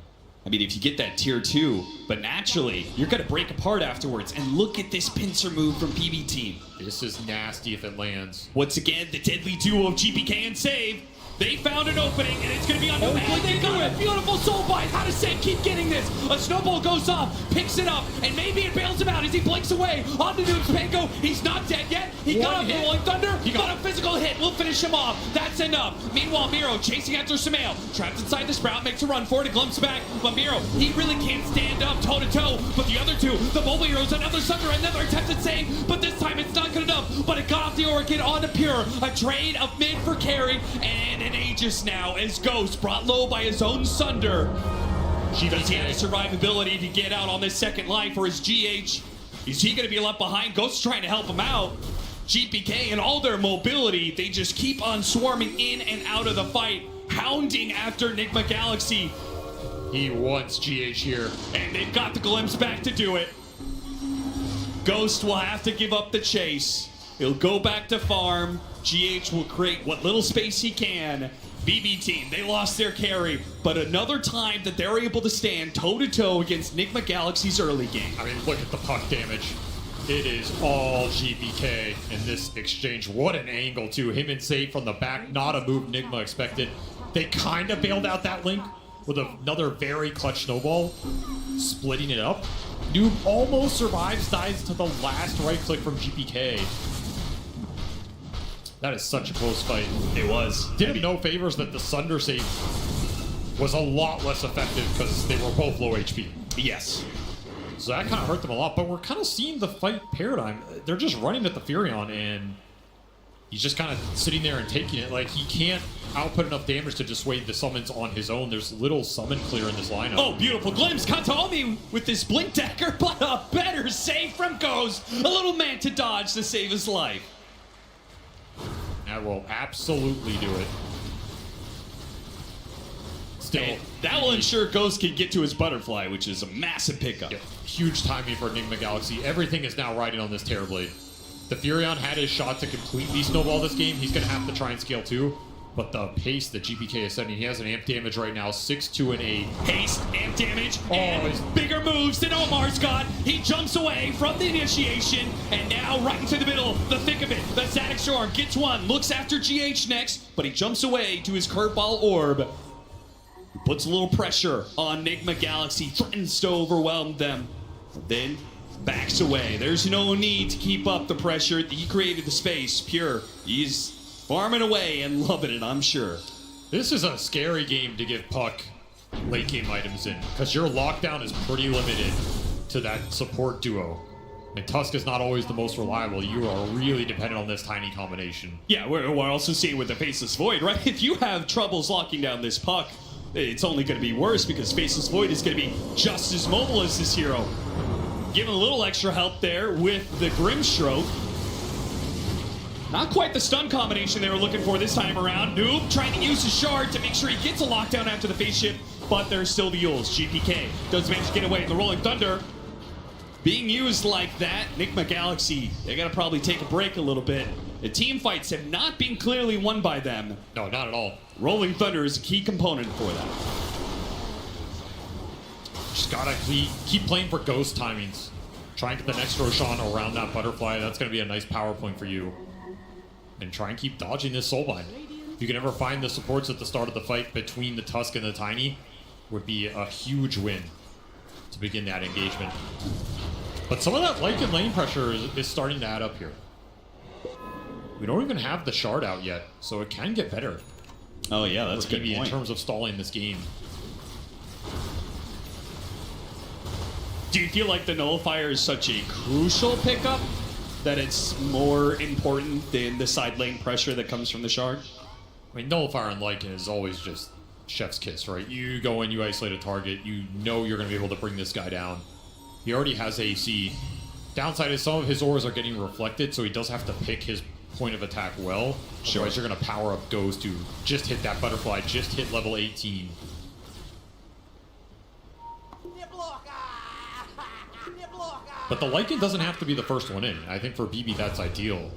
I mean, if you get that tier 2, but naturally, you're going to break apart afterwards. And look at this pincer move from PB team. This is nasty if it lands. Once again, the deadly duo of GPK and Save. They found an opening, and it's going to be on Nobar. They got a beautiful soul bite. How does Save keep getting this? A snowball goes off, picks it up, and maybe it bails him out as he blinks away. On to Noob's Pango. He's not dead yet. He got a Rolling Thunder. He got a physical hit. We'll finish him off. That's enough. Meanwhile, Miro chasing after Sambil. Trapped inside the Sprout, makes a run for it. A glimpse back. But Miro, he really can't stand up toe-to-toe. But the other two, the Mobile Heroes, another Thunder, another attempted save. But this time it's not good enough. But it got off the Orchid onto Pure. A trade of mid for carry, and an Aegis now as Ghost brought low by his own Sunder. Does he have the survivability to get out on this second line for his GH? Is he going to be left behind? Ghost's trying to help him out. GPK and all their mobility, they just keep on swarming in and out of the fight, hounding after Enigma Galaxy. He wants GH here. And they've got the glimpse back to do it. Ghost will have to give up the chase. He'll go back to farm. GH will create what little space he can. BB team, they lost their carry, but another time that they're able to stand toe-to-toe against Enigma Galaxy's early game. I mean, look at the puck damage. It is all GPK in this exchange. What an angle, too. Him and Save from the back, not a move Enigma expected. They kind of bailed out that link with another very clutch snowball, splitting it up. Noob almost survives, dies to the last right click from GPK. That is such a close fight. It was. Did him no favors that the Sunder save was a lot less effective because they were both low HP. Yes. So that kind of hurt them a lot, but we're kind of seeing the fight paradigm. They're just running at the Furion, and he's just kind of sitting there and taking it. Like, he can't output enough damage to dissuade the summons on his own. There's little summon clear in this lineup. Oh, beautiful glimpse. Kataomi with this blink dagger, but a better save from Ghost. A little man to dodge to save his life. That will absolutely do it. Still, and that will ensure Ghost can get to his butterfly, which is a massive pickup. Yeah, huge timing for Enigma Galaxy. Everything is now riding on this Terrorblade. The Furion had his shot to completely snowball this game. He's going to have to try and scale too. But the pace that GPK is sending, he has an amp damage right now, 6, 2, and 8. Haste, amp damage, and bigger moves than Omar's got. He jumps away from the initiation, and now right into the middle, the thick of it. The Static Storm gets one, looks after GH next, but he jumps away to his curveball orb. He puts a little pressure on Enigma Galaxy, threatens to overwhelm them, then backs away. There's no need to keep up the pressure. He created the space. Pure, he's farming away and loving it, I'm sure. This is a scary game to give Puck late game items in, because your lockdown is pretty limited to that support duo. And Tusk is not always the most reliable. You are really dependent on this tiny combination. Yeah, we're also seeing with the Faceless Void, right? If you have troubles locking down this Puck, it's only going to be worse because Faceless Void is going to be just as mobile as this hero. Give him a little extra help there with the Grimstroke. Not quite the stun combination they were looking for this time around. Noob trying to use his shard to make sure he gets a lockdown after the face shift, but there's still the Yules. GPK does manage to get away. The Rolling Thunder being used like that. Enigma Galaxy, they got to probably take a break a little bit. The team fights have not been clearly won by them. No, not at all. Rolling Thunder is a key component for that. Just gotta keep playing for ghost timings. Try and get the next Roshan around that butterfly. That's gonna be a nice power point for you. And try and keep dodging this soulbind. If you can ever find the supports at the start of the fight between the Tusk and the Tiny, would be a huge win to begin that engagement. But some of that Lycan lane pressure is starting to add up here. We don't even have the shard out yet, so it can get better. Oh yeah, that's good point. In terms of stalling this game. Do you feel like the Nullifier is such a crucial pickup that it's more important than the side lane pressure that comes from the shard? I mean, Nullifier and Lycan is always just chef's kiss, right? You go in, you isolate a target, you know you're going to be able to bring this guy down. He already has AC. Downside is some of his auras are getting reflected, so he does have to pick his point of attack well. Sure. Otherwise, you're going to power up Ghost to just hit that butterfly, just hit level 18. But the Lycan doesn't have to be the first one in. I think for BB that's ideal.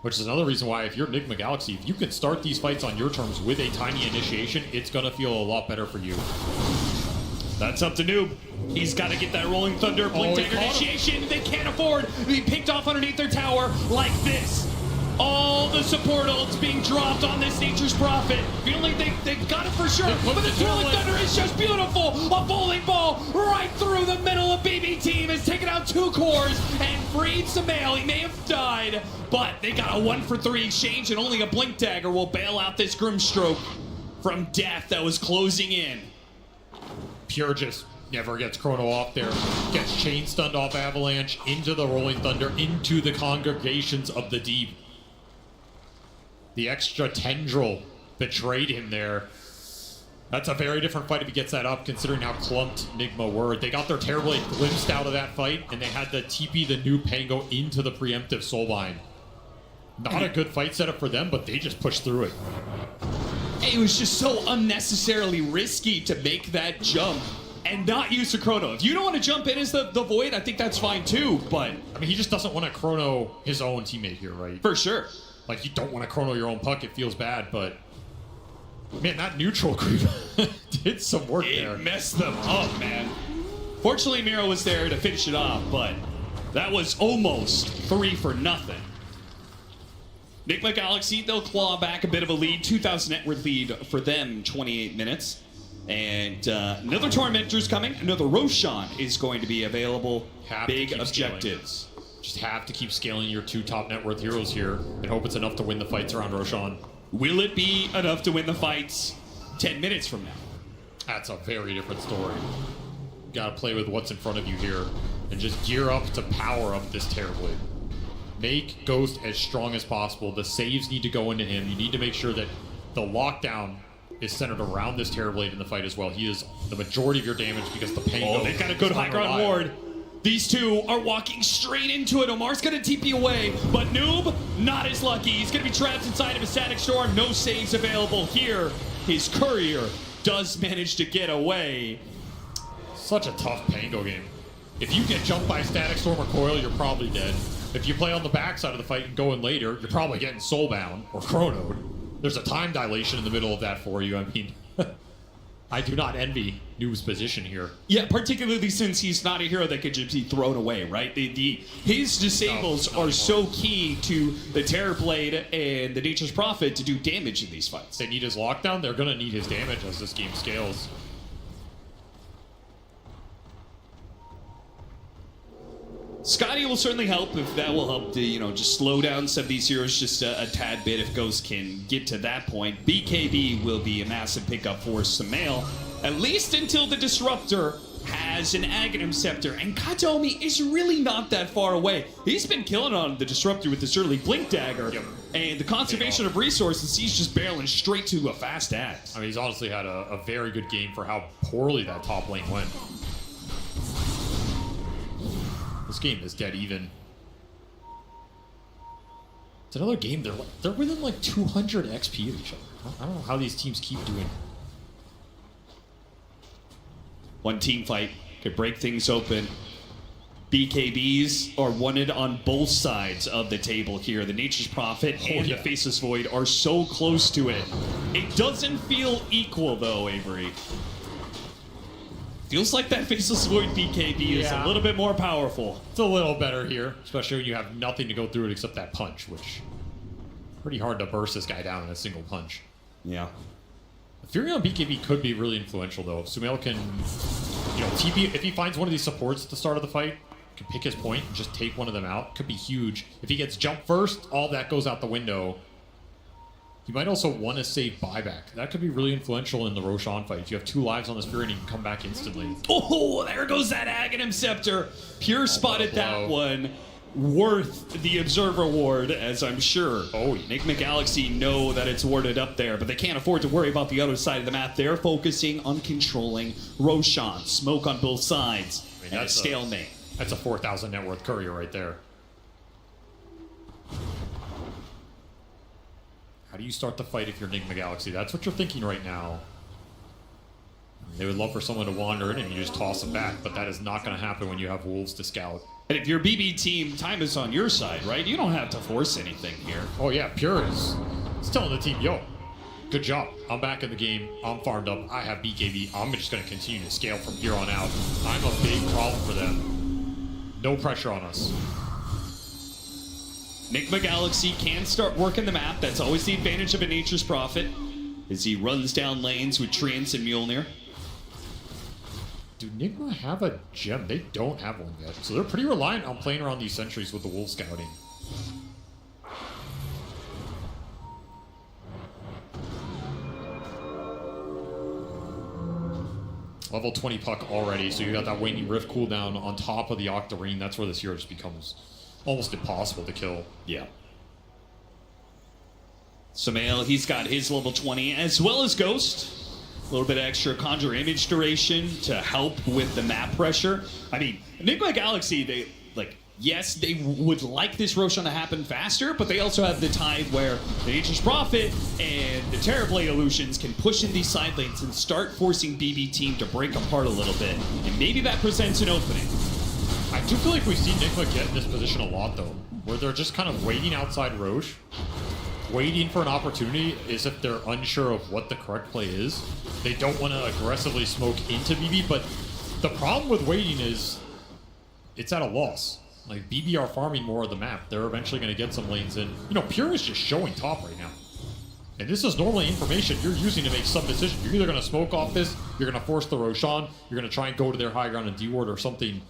Which is another reason why if you're Enigma Galaxy, if you can start these fights on your terms with a tiny initiation, it's going to feel a lot better for you. That's up to Noob. He's got to get that Rolling Thunder Blink Dagger initiation. They can't afford to be picked off underneath their tower like this. All the support ults being dropped on this Nature's Prophet. Feeling they've got it for sure. But this Rolling Thunder is just beautiful. A bowling ball right through the middle of BB Team has taken out 2 cores and freed Sambil. He may have died, but they got a 1-for-3 exchange, and only a Blink Dagger will bail out this Grimstroke from death that was closing in. Pure just never gets Chrono off there. Gets chain stunned off Avalanche into the Rolling Thunder, into the congregations of the deep. The extra tendril betrayed him there. That's a very different fight if he gets that up, considering how clumped Enigma were. They got their Terrorblade glimpsed out of that fight, and they had to TP the new Pango into the preemptive Soulbind. Not a good fight setup for them, but they just pushed through it. It was just so unnecessarily risky to make that jump and not use the Chrono. If you don't want to jump in as the Void, I think that's fine too, but... I mean, he just doesn't want to Chrono his own teammate here, right? For sure. Like, you don't want to Chrono your own Puck, it feels bad, but... Man, that neutral creep did some work there. It messed them up, man. Fortunately, Miro was there to finish it off, but that was almost 3 for nothing. Enigma Galaxy, they'll claw back a bit of a lead. 2,000 net worth lead for them, 28 minutes. And another Tormentor's coming. Another Roshan is going to be available. Big objectives. Just have to keep scaling your 2 top net worth heroes here and hope it's enough to win the fights around Roshan. Will it be enough to win the fights 10 minutes from now? That's a very different story. You gotta play with what's in front of you here and just gear up to power up this Terrorblade. Make Ghost as strong as possible. The saves need to go into him. You need to make sure that the lockdown is centered around this Terrorblade in the fight as well. He is the majority of your damage because the Pango... Oh, they've got a good high ground ward. These two are walking straight into it. Omar's going to TP away, but Noob, not as lucky. He's going to be trapped inside of a static storm. No saves available here. His courier does manage to get away. Such a tough Pango game. If you get jumped by a static storm or coil, you're probably dead. If you play on the backside of the fight and go in later, you're probably getting soulbound or chronoed. There's a time dilation in the middle of that for you. I mean, I do not envy Noob's position here. Yeah, particularly since he's not a hero that could just be thrown away, right? His disables are so key to the Terrorblade and the Nature's Prophet to do damage in these fights. They need his lockdown. They're going to need his damage as this game scales. Scotty will certainly help if that will help to, just slow down some of these heroes just a tad bit if Ghost can get to that point. BKB will be a massive pickup for Sambil, at least until the Disruptor has an Aghanim Scepter, and Kataomi is really not that far away. He's been killing on the Disruptor with this early Blink Dagger, and the conservation of resources, he's just barreling straight to a fast axe. I mean, he's honestly had a very good game for how poorly that top lane went. This game is dead even. It's another game. They're within like 200 XP of each other. I don't know how these teams keep doing. One team fight could break things open. BKBs are wanted on both sides of the table here. The Nature's Prophet and the Faceless Void are so close to it. It doesn't feel equal though, Avery. Feels like that Faceless Void BKB is a little bit more powerful. It's a little better here, especially when you have nothing to go through it except that punch, which pretty hard to burst this guy down in a single punch. Yeah. Fury on BKB could be really influential though. If Sambil can, TP, if he finds one of these supports at the start of the fight, can pick his point and just take one of them out, could be huge. If he gets jumped first, all that goes out the window. You might also want to save buyback. That could be really influential in the Roshan fight. If you have 2 lives on the Spirit and you can come back instantly. Oh, there goes that Aghanim Scepter. Pure spotted that one. Worth the Observer Ward, as I'm sure Enigma Galaxy know that it's warded up there, but they can't afford to worry about the other side of the map. They're focusing on controlling Roshan. Smoke on both sides. I mean, that's a stalemate. That's a 4,000 net worth courier right there. How do you start the fight if you're Enigma Galaxy? That's what you're thinking right now. They would love for someone to wander in and you just toss them back, but that is not going to happen when you have Wolves to scout. And if you're BB team, time is on your side, right? You don't have to force anything here. Oh yeah, Pure is telling the team, yo, good job. I'm back in the game. I'm farmed up. I have BKB. I'm just going to continue to scale from here on out. I'm a big problem for them. No pressure on us. Enigma Galaxy can start working the map. That's always the advantage of a Nature's Prophet, as he runs down lanes with Treants and Mjolnir. Do Enigma have a gem? They don't have one yet. So they're pretty reliant on playing around these sentries with the wolf scouting. Level 20 puck already, so you got that Waning Rift cooldown on top of the Octarine. That's where this hero just becomes almost impossible to kill. Yeah. Sambil, he's got his level 20, as well as Ghost. A little bit of extra Conjure Image duration to help with the map pressure. I mean, Enigma Galaxy, yes, they would like this Roshan to happen faster, but they also have the tide where the Nature's Prophet and the Terrorblade Illusions can push in these side lanes and start forcing BB team to break apart a little bit. And maybe that presents an opening. I do feel like we've seen Enigma get in this position a lot, though, where they're just kind of waiting outside Roche, waiting for an opportunity as if they're unsure of what the correct play is. They don't want to aggressively smoke into BB, but the problem with waiting is it's at a loss. Like, BB are farming more of the map. They're eventually going to get some lanes in. Pure is just showing top right now. And this is normally information you're using to make some decision. You're either going to smoke off this, you're going to force the Roshan, you're going to try and go to their high ground and D-ward or something.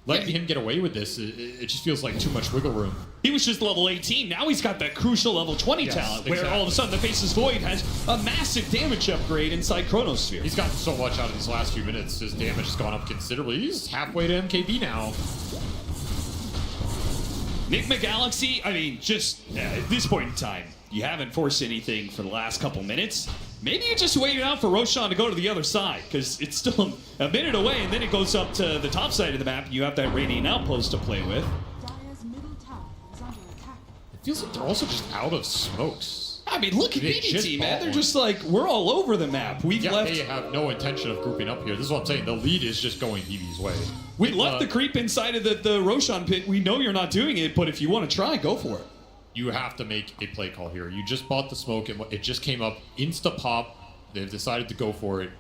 Letting him get away with this, it just feels like too much wiggle room. He was just level 18. Now he's got that crucial level 20 talent, where all of a sudden the Faceless Void has a massive damage upgrade inside Chronosphere. He's gotten so much out of these last few minutes. His damage has gone up considerably. He's halfway to MKB now. Enigma Galaxy, I mean, just at this point in time, you haven't forced anything for the last couple minutes. maybe you just wait it out for Roshan to go to the other side, because it's still a minute away, and then it goes up to the top side of the map, and you have that Radeon outpost to play with. It feels like they're also just out of smokes. I mean, look at They BBT, just man. bought They're one. just like, we're all over the map. We've left. They have no intention of grouping up here. This is what I'm saying. The lead is just going BB's way. We left the creep inside of the Roshan pit. We know you're not doing it, but if you want to try, go for it. You have to make a play call here. You just bought the smoke, and it just came up. Insta pop. They've decided to go for it.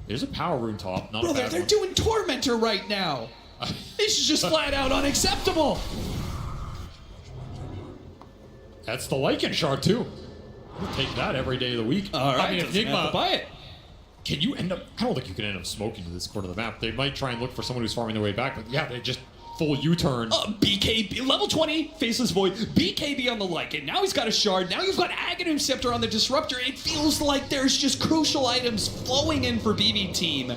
There's a power rune top. Not a Brother, bad they're one. doing Tormentor right now. This is just flat out unacceptable. That's the Lycan shard, too. We'll take that every day of the week. All right, I mean, if doesn't have to buy it. Can you end up... I don't think you can end up smoking to this corner of the map. They might try and look for someone who's farming their way back, but yeah, they just full U-turn. BKB, level 20, Faceless Void, BKB on the Lycan. Now he's got a shard. Now you've got Aghanim Scepter on the Disruptor. It feels like there's just crucial items flowing in for BB Team.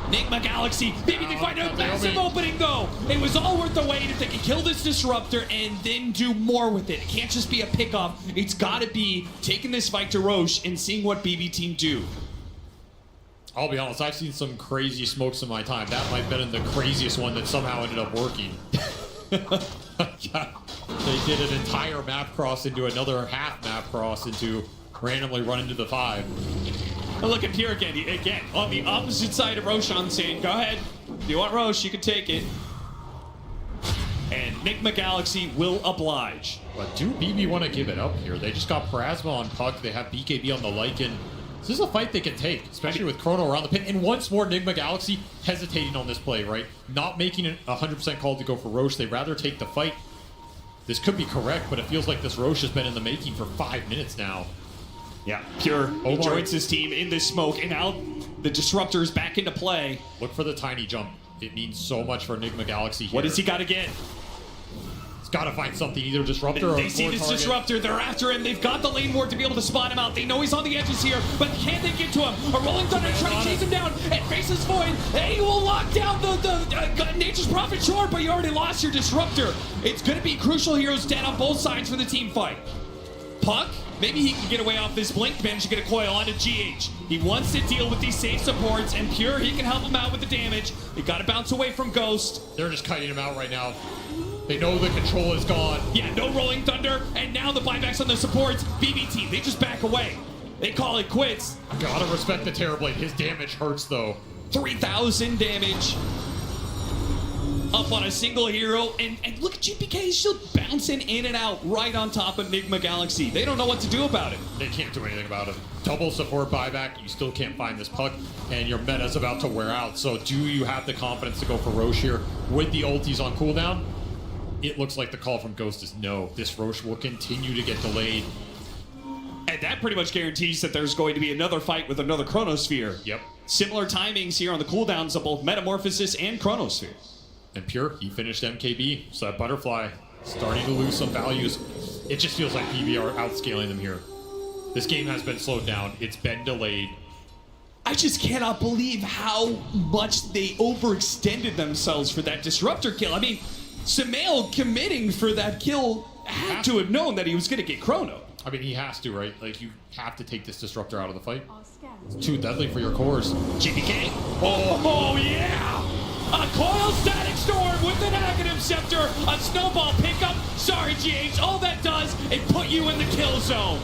Enigma Galaxy, maybe they find a massive opening though. It was all worth the wait if they can kill this Disruptor and then do more with it. It can't just be a pickoff. It's got to be taking this fight to Roche and seeing what BB Team do. I'll be honest, I've seen some crazy smokes in my time. That might have been the craziest one that somehow ended up working. They did an entire map cross into another half map cross into randomly run into the 5. And look at here again, on the opposite side of Roshan saying, go ahead, if you want Roche, you can take it. And Enigma Galaxy will oblige. But do BB want to give it up here? They just got Plasma on Puck, they have BKB on the Lycan. This is a fight they can take, especially with Chrono around the pit. And once more, Enigma Galaxy hesitating on this play, right? Not making a 100% call to go for Roche. They'd rather take the fight. This could be correct, but it feels like this Roche has been in the making for 5 minutes now. Yeah, Pure joins his team in this smoke, and now the Disruptor is back into play. Look for the tiny jump. It means so much for Enigma Galaxy here. What does he got to get? He's got to find something, either Disruptor or They see this target. Disruptor, they're after him. They've got the lane ward to be able to spot him out. They know he's on the edges here, but can they get to him? A Rolling Thunder trying to chase him down, and Faceless Void. They will lock down the Nature's Prophet short, but you already lost your Disruptor. It's going to be crucial heroes dead on both sides for the team fight. Puck, maybe he can get away off this blink, manage to get a coil onto GH. He wants to deal with these safe supports, and Pure, he can help him out with the damage. They got to bounce away from Ghost. They're just kiting him out right now. They know the control is gone. Yeah, no Rolling Thunder, and now the buybacks on the supports. BB Team, they just back away. They call it quits. Gotta respect the Terrorblade. His damage hurts, though. 3,000 damage. Up on a single hero, and look at GPK, he's still bouncing in and out right on top of Enigma Galaxy. They don't know what to do about it. They can't do anything about it. Double support buyback, you still can't find this Puck, and your meta's about to wear out. So do you have the confidence to go for Roche here with the ultis on cooldown? It looks like the call from Ghost is no. This Roche will continue to get delayed. And that pretty much guarantees that there's going to be another fight with another Chronosphere. Yep. Similar timings here on the cooldowns of both Metamorphosis and Chronosphere. And Pure, he finished MKB, so that Butterfly starting to lose some values. It just feels like PB are outscaling them here. This game has been slowed down. It's been delayed. I just cannot believe how much they overextended themselves for that Disruptor kill. I mean, Sambil committing for that kill had to have known that he was going to get Chrono. I mean, he has to, right? Like, you have to take this Disruptor out of the fight. It's too deadly for your cores. GPK. Oh, yeah! A Coil Static Storm with an Aghanim Scepter, a Snowball pickup. Sorry, GH, all that does is put you in the kill zone.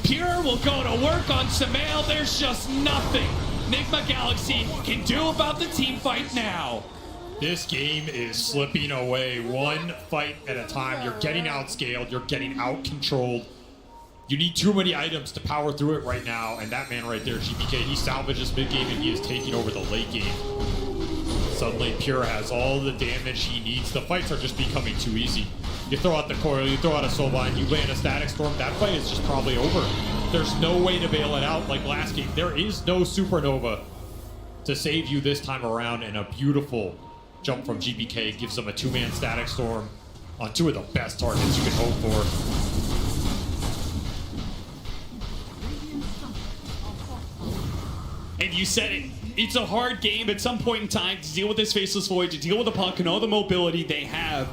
Pure will go to work on Sambil. There's just nothing Enigma Galaxy can do about the team fight now. This game is slipping away one fight at a time. You're getting outscaled. You're getting out-controlled. You need too many items to power through it right now. And that man right there, GPK, he salvages mid-game and he is taking over the late game. Suddenly, Pure has all the damage he needs. The fights are just becoming too easy. You throw out the coil, you throw out a Soulbind, you land a Static Storm, that fight is just probably over. There's no way to bail it out like last game. There is no Supernova to save you this time around, and a beautiful jump from GPK gives them a two-man Static Storm on two of the best targets you can hope for. And you said it. It's a hard game at some point in time to deal with this Faceless Void, to deal with the Puck and all the mobility they have.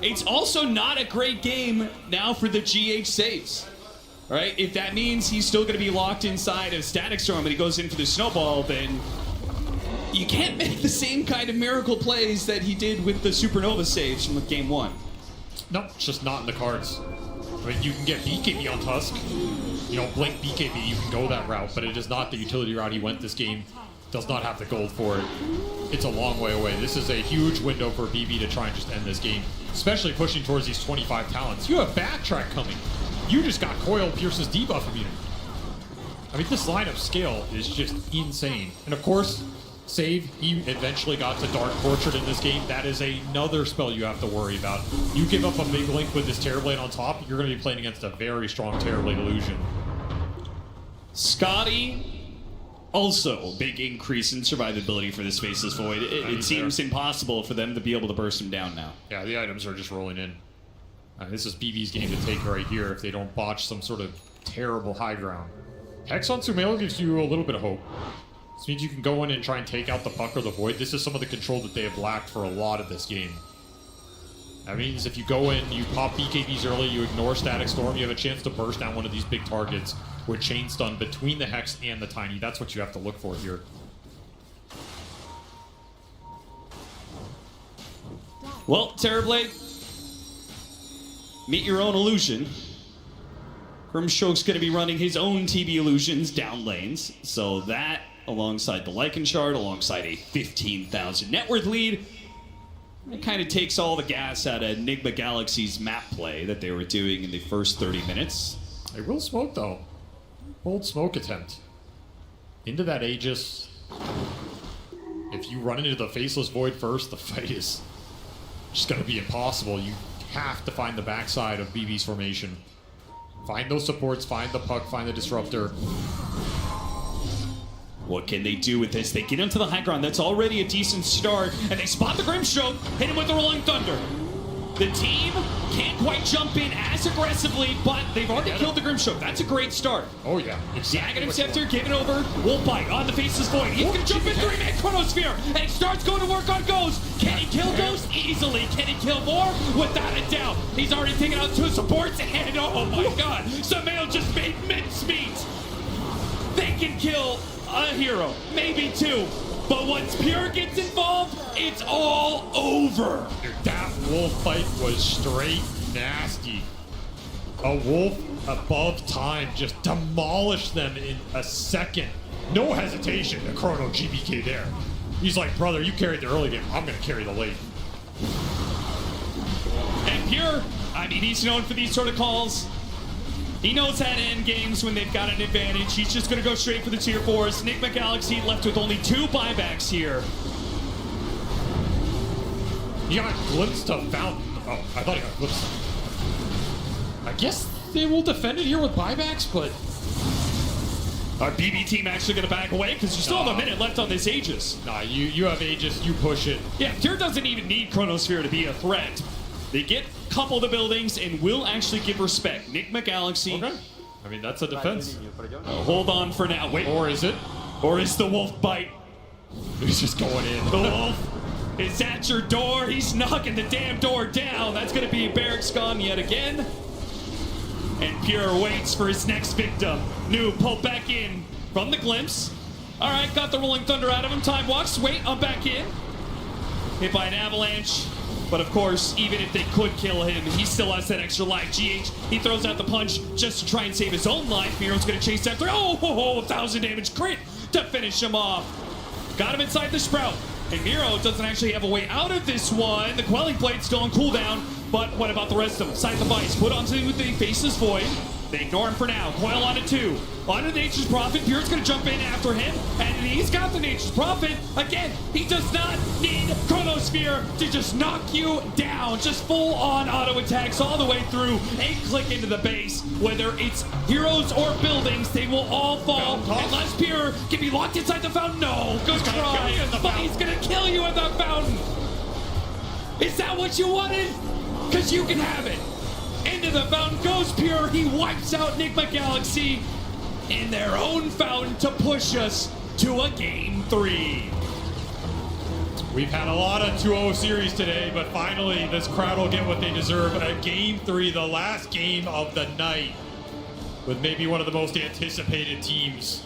It's also not a great game now for the GH saves. right? If that means he's still going to be locked inside of Static Storm and he goes in for the snowball, then you can't make the same kind of miracle plays that he did with the Supernova saves from game 1. No, it's just not in the cards. I mean, you can get BKB on Tusk. You know, Blink BKB, you can go that route, but it is not the utility route he went this game. Does not have the gold for it. It's a long way away. This is a huge window for BB to try and just end this game, especially pushing towards these 25 talents. You have Backtrack coming. You just got Coil Pierce's debuff immunity. I mean, this lineup scale is just insane. And of course, Save, he eventually got to Dark Portrait in this game. That is another spell you have to worry about. You give up a big link with this Terrorblade on top, you're going to be playing against a very strong Terrorblade illusion. Scotty, also big increase in survivability for this Faceless Void. It seems impossible for them to be able to burst him down now. Yeah, the items are just rolling in. This is BB's game to take right here if they don't botch some sort of terrible high ground. Hex on Sumail gives you a little bit of hope. This means you can go in and try and take out the Puck or the Void. This is some of the control that they have lacked for a lot of this game. That means if you go in, you pop BKBs early, you ignore Static Storm, you have a chance to burst down one of these big targets with Chain Stun between the Hex and the Tiny. That's what you have to look for here. Well, Terrorblade, meet your own illusion. Grimstroke's going to be running his own TB illusions down lanes, so that, alongside the Lycan Shard, alongside a 15,000 net worth lead, it kind of takes all the gas out of Enigma Galaxy's map play that they were doing in the first 30 minutes. They will smoke, though. Bold smoke attempt. Into that Aegis. If you run into the Faceless Void first, the fight is just going to be impossible. You have to find the backside of BB's formation. Find those supports, find the Puck, find the Disruptor. What can they do with this? They get into the high ground. That's already a decent start. And they spot the Grimstroke, hit him with the Rolling Thunder. The team can't quite jump in as aggressively, but they've already killed the Grimstroke. That's a great start. Oh, yeah. Negative Scepter, giving over. Wolf Bite on the Faceless Void. He's going to jump in 3-man Chronosphere, and he starts going to work on Ghost. Can he kill Ghost? Easily. Can he kill more? Without a doubt. He's already taken out 2 supports, and oh my god, Sambil just made mincemeat. They can kill a hero, maybe 2. But once Pure gets involved, it's all over. Dude, that wolf fight was straight nasty. A wolf above time just demolished them in a second. No hesitation to Chrono GBK there. He's like, brother, you carried the early game. I'm going to carry the late. And Pure, I mean, he's known for these sort of calls. He knows how to end games when they've got an advantage. He's just going to go straight for the tier 4s. Enigma Galaxy left with only 2 buybacks here. He got glimpsed to Fountain. Oh, I thought he got glimpsed. I guess they will defend it here with buybacks, but... Our BB team actually going to back away because you still have a minute left on this Aegis. Nah, you have Aegis, you push it. Yeah, Pure doesn't even need Chronosphere to be a threat. They get a couple of the buildings and will actually give respect. Enigma Galaxy. Okay. I mean, that's a defense. Hold on for now. Wait. Or is it? Or is the Wolf Bite? He's just going in. The Wolf is at your door. He's knocking the damn door down. That's going to be Barracks gone yet again. And Pure waits for his next victim. New pulled back in from the glimpse. All right, got the Rolling Thunder out of him. Time walks. Wait, I'm back in. Hit by an avalanche. But of course, even if they could kill him, he still has that extra life. GH, he throws out the punch just to try and save his own life. Miro's gonna chase after. Oh, 1,000 damage crit to finish him off. Got him inside the Sprout. And Miro doesn't actually have a way out of this one. The Quelling Blade's still on cooldown. But what about the rest of them? Side device, put onto the Faceless Void. They ignore him for now. Coil on it 2. Onto Nature's Prophet. Pure's going to jump in after him. And he's got the Nature's Prophet. Again, he does not need Chronosphere to just knock you down. Just full-on auto attacks all the way through. A click into the base. Whether it's heroes or buildings, they will all fall. Unless Pure can be locked inside the fountain. No, good try. But he's going to kill you at the fountain. Is that what you wanted? Because you can have it. Into the fountain goes Pure. He wipes out Enigma Galaxy in their own fountain to push us to a Game 3. We've had a lot of 2-0 series today, but finally this crowd will get what they deserve. A Game 3, the last game of the night. with maybe one of the most anticipated teams.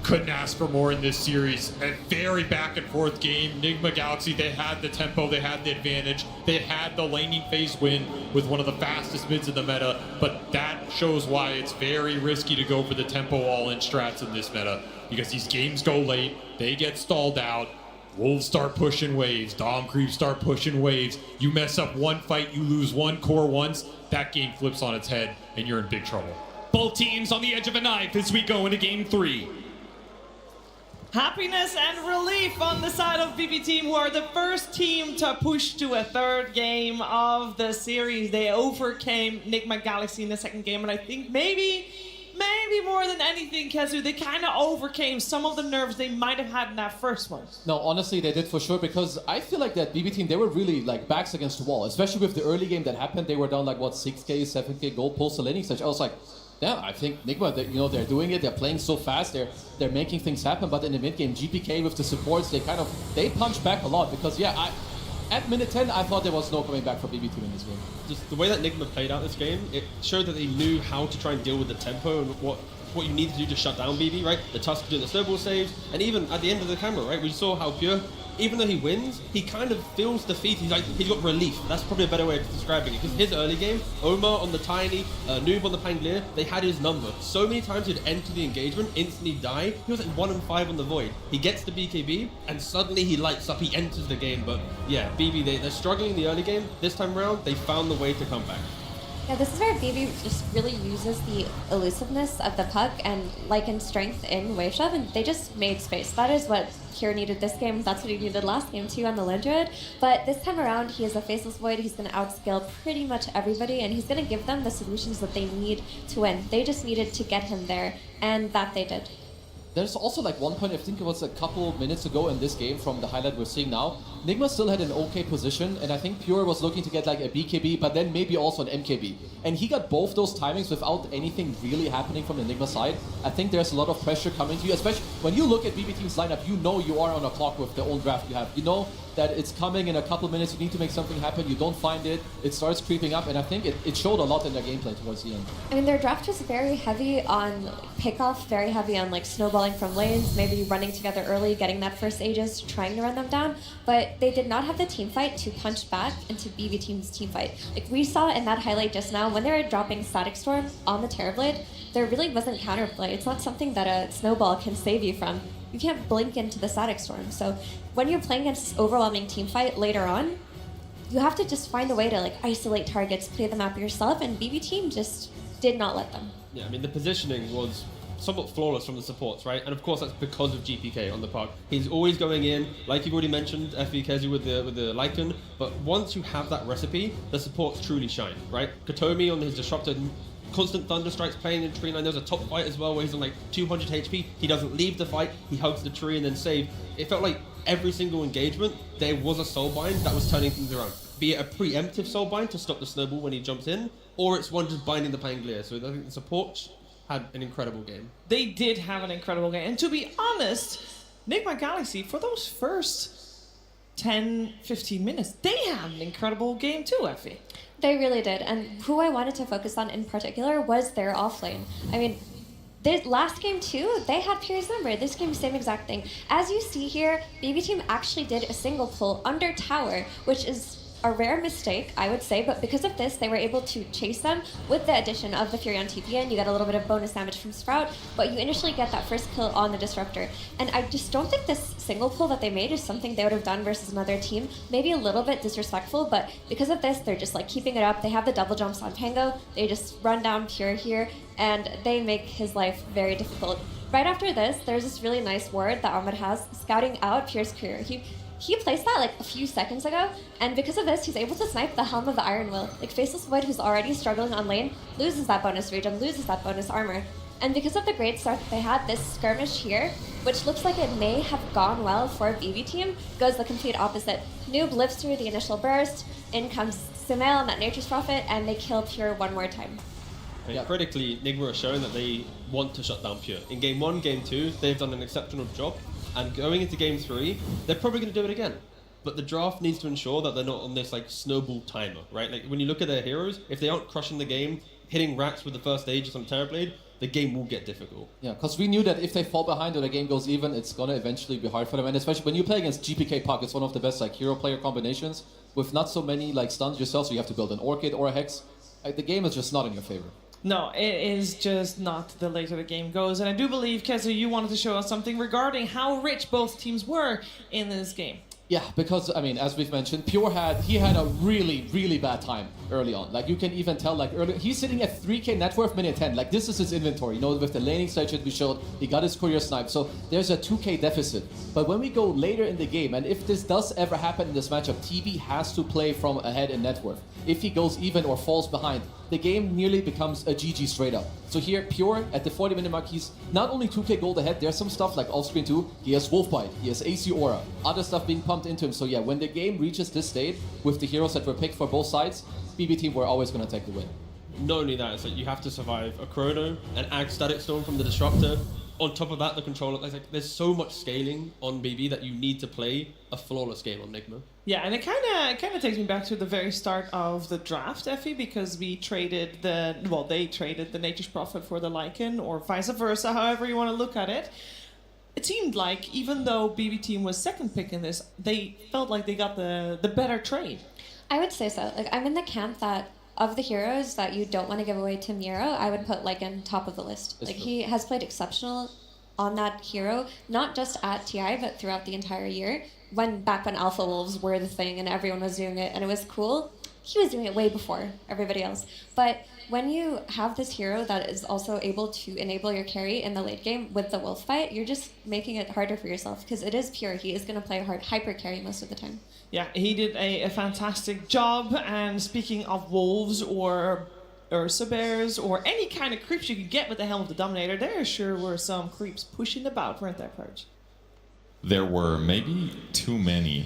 Couldn't ask for more in this series. A very back and forth game. Nigma Galaxy, they had the tempo, they had the advantage. They had the laning phase win with one of the fastest mids in the meta, but that shows why it's very risky to go for the tempo all-in strats in this meta, because these games go late, they get stalled out, Wolves start pushing waves, Dom Creeps start pushing waves. You mess up one fight, you lose one core once, that game flips on its head, and you're in big trouble. Both teams on the edge of a knife as we go into game 3. Happiness and relief on the side of BB Team, who are the first team to push to a third game of the series. They overcame Nigma Galaxy in the second game, and I think maybe more than anything, Kezu, they kind of overcame some of the nerves they might have had in that first one. No, honestly, they did for sure, because I feel like that BB Team, they were really like backs against the wall, especially with the early game that happened. They were down like, what, 6k, 7k gold post the laning stage. I was like, yeah, I think Nigma, they're doing it. They're playing so fast. They're making things happen. But in the mid game, GPK with the supports, they punch back a lot, because at minute 10, I thought there was no coming back for BB Team in this game. Just the way that Nigma played out this game, it showed that they knew how to try and deal with the tempo and what you need to do to shut down BB, right? The Tusk doing the snowball saves, and even at the end of the camera, right, we saw how Pure, even though he wins, he kind of feels defeat. He's got relief. That's probably a better way of describing it. Because his early game, Omar on the Tiny, Noob on the Pangolier, they had his number. So many times he'd enter the engagement, instantly die. He was like 1 and 5 on the Void. He gets the BKB, and suddenly he lights up. He enters the game. But yeah, BB, they're struggling in the early game. This time around, they found the way to come back. Yeah, this is where BB just really uses the elusiveness of the puck and Lycan's strength in wave shove, and they just made space. That is what Pure needed this game. That's what he needed last game too on the Land Druid. But this time around, he is a Faceless Void. He's going to outscale pretty much everybody, and he's going to give them the solutions that they need to win. They just needed to get him there, and that they did. There's also like one point, I think it was a couple minutes ago in this game from the highlight we're seeing now. Nigma still had an okay position, and I think Pure was looking to get like a BKB, but then maybe also an MKB. And he got both those timings without anything really happening from the Nigma side. I think there's a lot of pressure coming to you, especially when you look at BB Team's lineup, you know you are on a clock with the own draft you have. You know that it's coming in a couple minutes, you need to make something happen, you don't find it, it starts creeping up, and I think it showed a lot in their gameplay towards the end. I mean, their draft was very heavy on pickoff, very heavy on like snowballing from lanes, maybe running together early, getting that first Aegis, trying to run them down, but they did not have the team fight to punch back into BB Team's team fight. Like we saw in that highlight just now, when they were dropping Static Storm on the Terrorblade, there really wasn't counterplay. It's not something that a snowball can save you from. You can't blink into the Static Storm. So when you're playing against this overwhelming team fight later on, you have to just find a way to like isolate targets, play the map yourself, and BB Team just did not let them. Yeah, I mean, the positioning was somewhat flawless from the supports, right? And of course, that's because of GPK on the park. He's always going in, like you've already mentioned, FV Kezu with the Lycan, but once you have that recipe, the supports truly shine, right? Katomi on his Disruptor, constant Thunder Strikes playing in tree line. There's a top fight as well where he's on like 200 HP. He doesn't leave the fight, he hugs the tree and then save. It felt like every single engagement, there was a Soulbind that was turning things around. Be it a preemptive Soulbind to stop the snowball when he jumps in, or it's one just binding the Pangolier. So I think the support had an incredible game. They did have an incredible game. And to be honest, Nigma Galaxy, for those first 10, 15 minutes, they had an incredible game too, Effie. They really did. And who I wanted to focus on in particular was their offlane. I mean, this last game too, they had Pure's number. This game, same exact thing. As you see here, BB Team actually did a single pull under tower, which is a rare mistake, I would say, but because of this, they were able to chase them with the addition of the Fury on TPN. You get a little bit of bonus damage from Sprout, but you initially get that first kill on the Disruptor. And I just don't think this single pull that they made is something they would have done versus another team. Maybe a little bit disrespectful, but because of this, they're just like keeping it up. They have the double jumps on Pango. They just run down Pure here, and they make his life very difficult. Right after this, there's this really nice ward that Ahmed has, scouting out Pure's career. He placed that like a few seconds ago, and because of this, he's able to snipe the Helm of the Iron Will. Like Faceless Void, who's already struggling on lane, loses that bonus regen, loses that bonus armor. And because of the great start that they had, this skirmish here, which looks like it may have gone well for BB Team, goes the complete opposite. Noob lives through the initial burst, in comes Sambil and that Nature's Prophet, and they kill Pure one more time. And critically, Nigma are showing that they want to shut down Pure. In Game 1, Game 2, they've done an exceptional job. And going into Game 3, they're probably going to do it again. But the draft needs to ensure that they're not on this like snowball timer, right? Like when you look at their heroes, if they aren't crushing the game hitting racks with the first stage or some Terrorblade, the game will get difficult. Yeah, because we knew that if they fall behind or the game goes even, it's gonna eventually be hard for them. And especially when you play against GPK Puck, it's one of the best like hero player combinations with not so many like stuns yourself, so you have to build an Orchid or a Hex. The game is just not in your favor. No, it is just not the later the game goes. And I do believe, Kezu, you wanted to show us something regarding how rich both teams were in this game. Yeah, because, I mean, as we've mentioned, Pure had a really, really bad time early on. Like, you can even tell, like, early, he's sitting at 3k net worth, minute 10. Like, this is his inventory. You know, with the laning stage that we showed, he got his courier snipe. So there's a 2k deficit. But when we go later in the game, and if this does ever happen in this matchup, TB has to play from ahead in net worth. If he goes even or falls behind, the game nearly becomes a GG straight up. So here, Pure, at the 40-minute mark, he's not only 2k gold ahead, there's some stuff like off-screen too. He has Wolfbite, he has AC Aura, other stuff being pumped into him. So yeah, when the game reaches this state, with the heroes that were picked for both sides, BB team were always going to take the win. Not only that, it's like you have to survive a Chrono, an Ag Static Storm from the Disruptor. On top of that, the controller, there's so much scaling on BB that you need to play a flawless game on Nigma. Yeah, and it kind of takes me back to the very start of the draft, Effie, because we traded they traded the Nature's Prophet for the Lycan, or vice versa, however you want to look at it. It seemed like even though BB team was second pick in this, they felt like they got the better trade. I would say so. Like, I'm in the camp that of the heroes that you don't want to give away to Miro, I would put Lycan top of the list. Like, he has played exceptional on that hero, not just at TI, but throughout the entire year. Back when Alpha Wolves were the thing and everyone was doing it and it was cool, he was doing it way before everybody else. But when you have this hero that is also able to enable your carry in the late game with the wolf fight, you're just making it harder for yourself, because it is Pure. He is going to play hard hyper carry most of the time. Yeah, he did a fantastic job. And speaking of wolves or Ursa Bears or any kind of creeps you could get with the Helm of the Dominator, there sure were some creeps pushing about, weren't there, Purge? There were maybe too many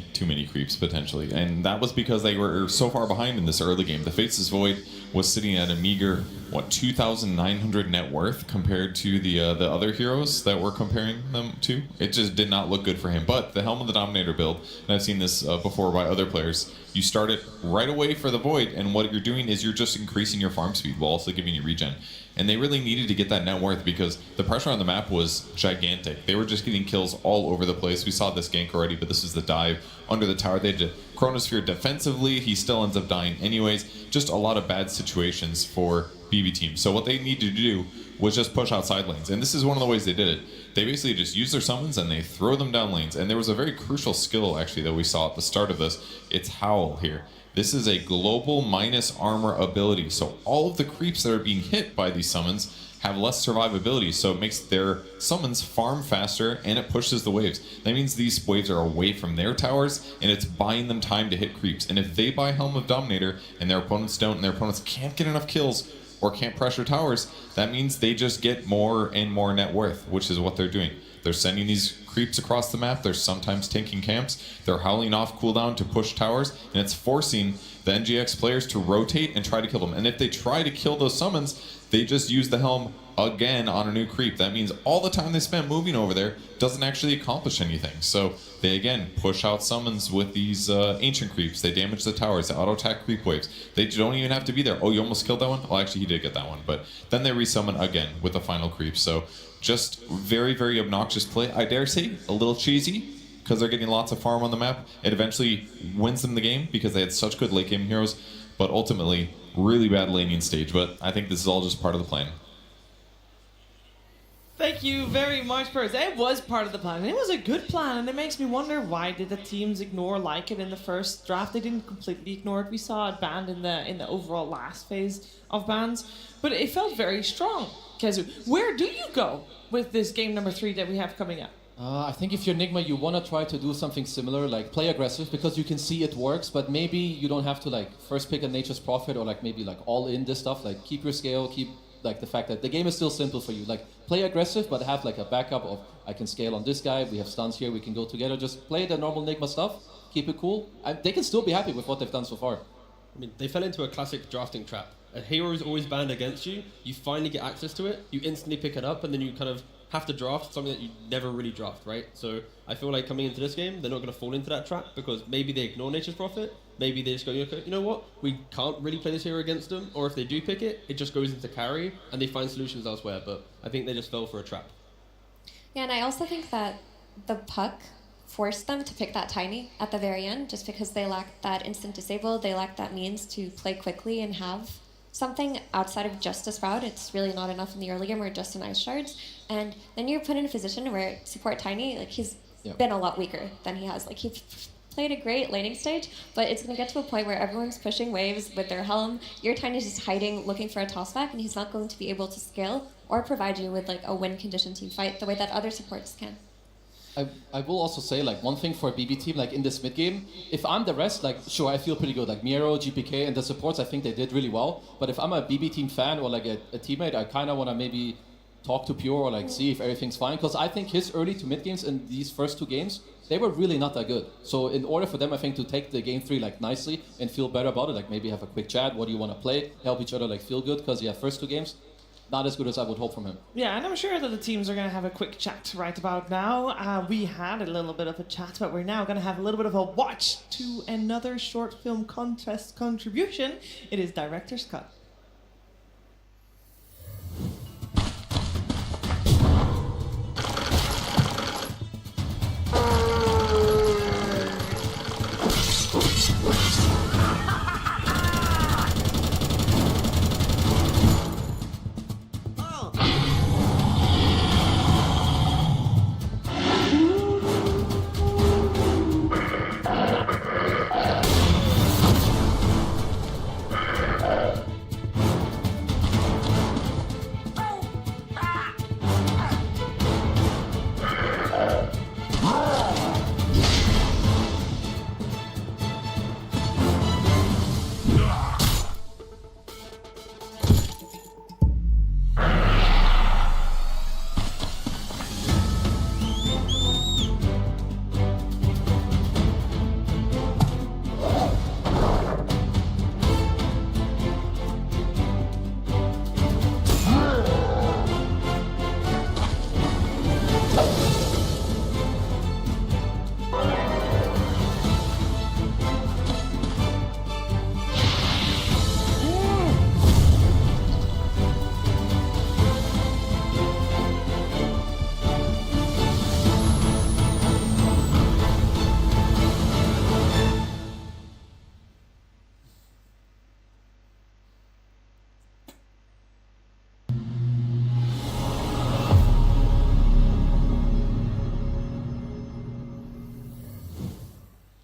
creeps potentially, and that was because they were so far behind in this early game. The Faceless Void was sitting at a meager 2,900 net worth compared to the other heroes that we're comparing them to. It just did not look good for him. But the Helm of the Dominator build, and I've seen this before by other players, you start it right away for the Void, and what you're doing is you're just increasing your farm speed while also giving you regen. And they really needed to get that net worth because the pressure on the map was gigantic. They were just getting kills all over the place. We saw this gank already, but this is the dive under the tower. They did Chronosphere defensively. He still ends up dying anyways. Just a lot of bad situations for BB team. So what they needed to do was just push out side lanes. And this is one of the ways they did it. They basically just use their summons and they throw them down lanes. And there was a very crucial skill actually that we saw at the start of this. It's Howl here. This is a global minus armor ability. So all of the creeps that are being hit by these summons have less survivability. So it makes their summons farm faster and it pushes the waves. That means these waves are away from their towers and it's buying them time to hit creeps. And if they buy Helm of Dominator and their opponents don't, and their opponents can't get enough kills or can't pressure towers, that means they just get more and more net worth, which is what they're doing. They're sending these creeps across the map. They're sometimes tanking camps. They're howling off cooldown to push towers, and it's forcing the NGX players to rotate and try to kill them. And if they try to kill those summons, they just use the Helm again on a new creep. That means all the time they spent moving over there doesn't actually accomplish anything. So they again push out summons with these ancient creeps. They damage the towers. They auto attack creep waves. They don't even have to be there. Oh, you almost killed that one? Well, actually he did get that one, but then they resummon again with the final creep. So just very, very obnoxious play. I dare say a little cheesy because they're getting lots of farm on the map. It eventually wins them the game because they had such good late game heroes, but ultimately really bad laning stage. But I think this is all just part of the plan. Thank you very much, Purge. It was part of the plan. It was a good plan, and it makes me wonder, why did the teams ignore Lycan in the first draft? They didn't completely ignore it. We saw it banned in the overall last phase of bans, but it felt very strong. Kezu, where do you go with this game number 3 that we have coming up? I think if you're Nigma, you want to try to do something similar, like play aggressive, because you can see it works, but maybe you don't have to like first pick a Nature's Prophet or like maybe like all in this stuff. Like keep your scale, keep like the fact that the game is still simple for you. Like play aggressive, but have like a backup of I can scale on this guy, we have stuns here, we can go together. Just play the normal Nigma stuff, keep it cool, and they can still be happy with what they've done so far. I mean, they fell into a classic drafting trap. A hero is always banned against you. You finally get access to it. You instantly pick it up, and then you kind of have to draft something that you never really draft, right? So I feel like coming into this game, they're not going to fall into that trap because maybe they ignore Nature's Prophet. Maybe they just go, okay, you know what? We can't really play this hero against them. Or if they do pick it, it just goes into carry and they find solutions elsewhere. But I think they just fell for a trap. Yeah, and I also think that the puck forced them to pick that tiny at the very end just because they lacked that instant disable. They lacked that means to play quickly and have something outside of just a Sprout. It's really not enough in the early game or just an Ice Shards. And then you're put in a position where support Tiny, like he's been a lot weaker than he has. Like he played a great laning stage, but it's going to get to a point where everyone's pushing waves with their helm. Your Tiny's just hiding, looking for a tossback, and he's not going to be able to scale or provide you with like a win condition team fight the way that other supports can. I will also say, like, one thing for a BB team, like, in this mid-game, if I'm the rest, like, sure, I feel pretty good. Like, Miero, GPK, and the supports, I think they did really well. But if I'm a BB team fan or, like, a teammate, I kind of want to maybe talk to Pure or, like, see if everything's fine. Because I think his early to mid-games in these first two games, they were really not that good. So in order for them, I think, to take the game 3, like, nicely and feel better about it, like, maybe have a quick chat, what do you want to play, help each other, like, feel good. Because, yeah, first two games, not as good as I would hope from him. Yeah, and I'm sure that the teams are going to have a quick chat right about now. We had a little bit of a chat, but we're now going to have a little bit of a watch to another short film contest contribution. It is Director's Cut.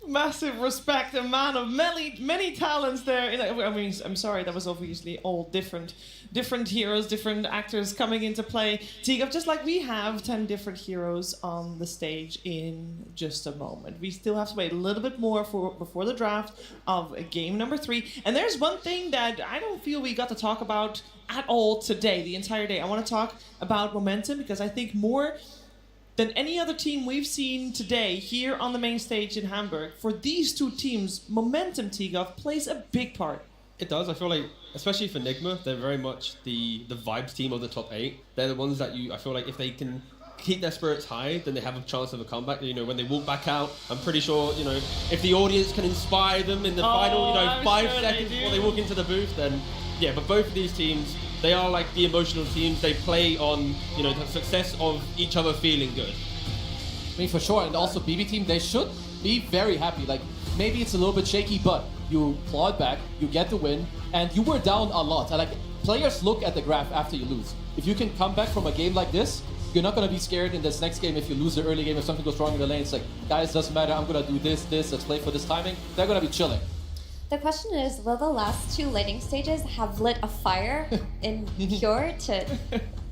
Massive respect, a man of many talents there. I mean, I'm sorry, that was obviously all different heroes, different actors coming into play. Teagup, just like we have 10 different heroes on the stage in just a moment. We still have to wait a little bit more before the draft of game number 3. And there's one thing that I don't feel we got to talk about at all today, the entire day. I want to talk about momentum because I think more than any other team we've seen today here on the main stage in Hamburg, for these two teams, momentum, Teagup, plays a big part. It does. I feel like, especially for Nigma, they're very much the vibes team of the top 8. They're the ones that I feel like if they can keep their spirits high, then they have a chance of a comeback. You know, when they walk back out, I'm pretty sure, you know, if the audience can inspire them in the final, 5 seconds before they walk into the booth, then yeah, but both of these teams, they are like the emotional teams. They play on, you know, the success of each other feeling good. I mean, for sure. And also BB team, they should be very happy. Like, maybe it's a little bit shaky, but you clawed back, you get the win, and you were down a lot. And like, players look at the graph after you lose. If you can come back from a game like this, you're not going to be scared in this next game if you lose the early game, if something goes wrong in the lane. It's like, guys, doesn't matter, I'm going to do this, let's play for this timing. They're going to be chilling. The question is, will the last 2 laning stages have lit a fire in Pure to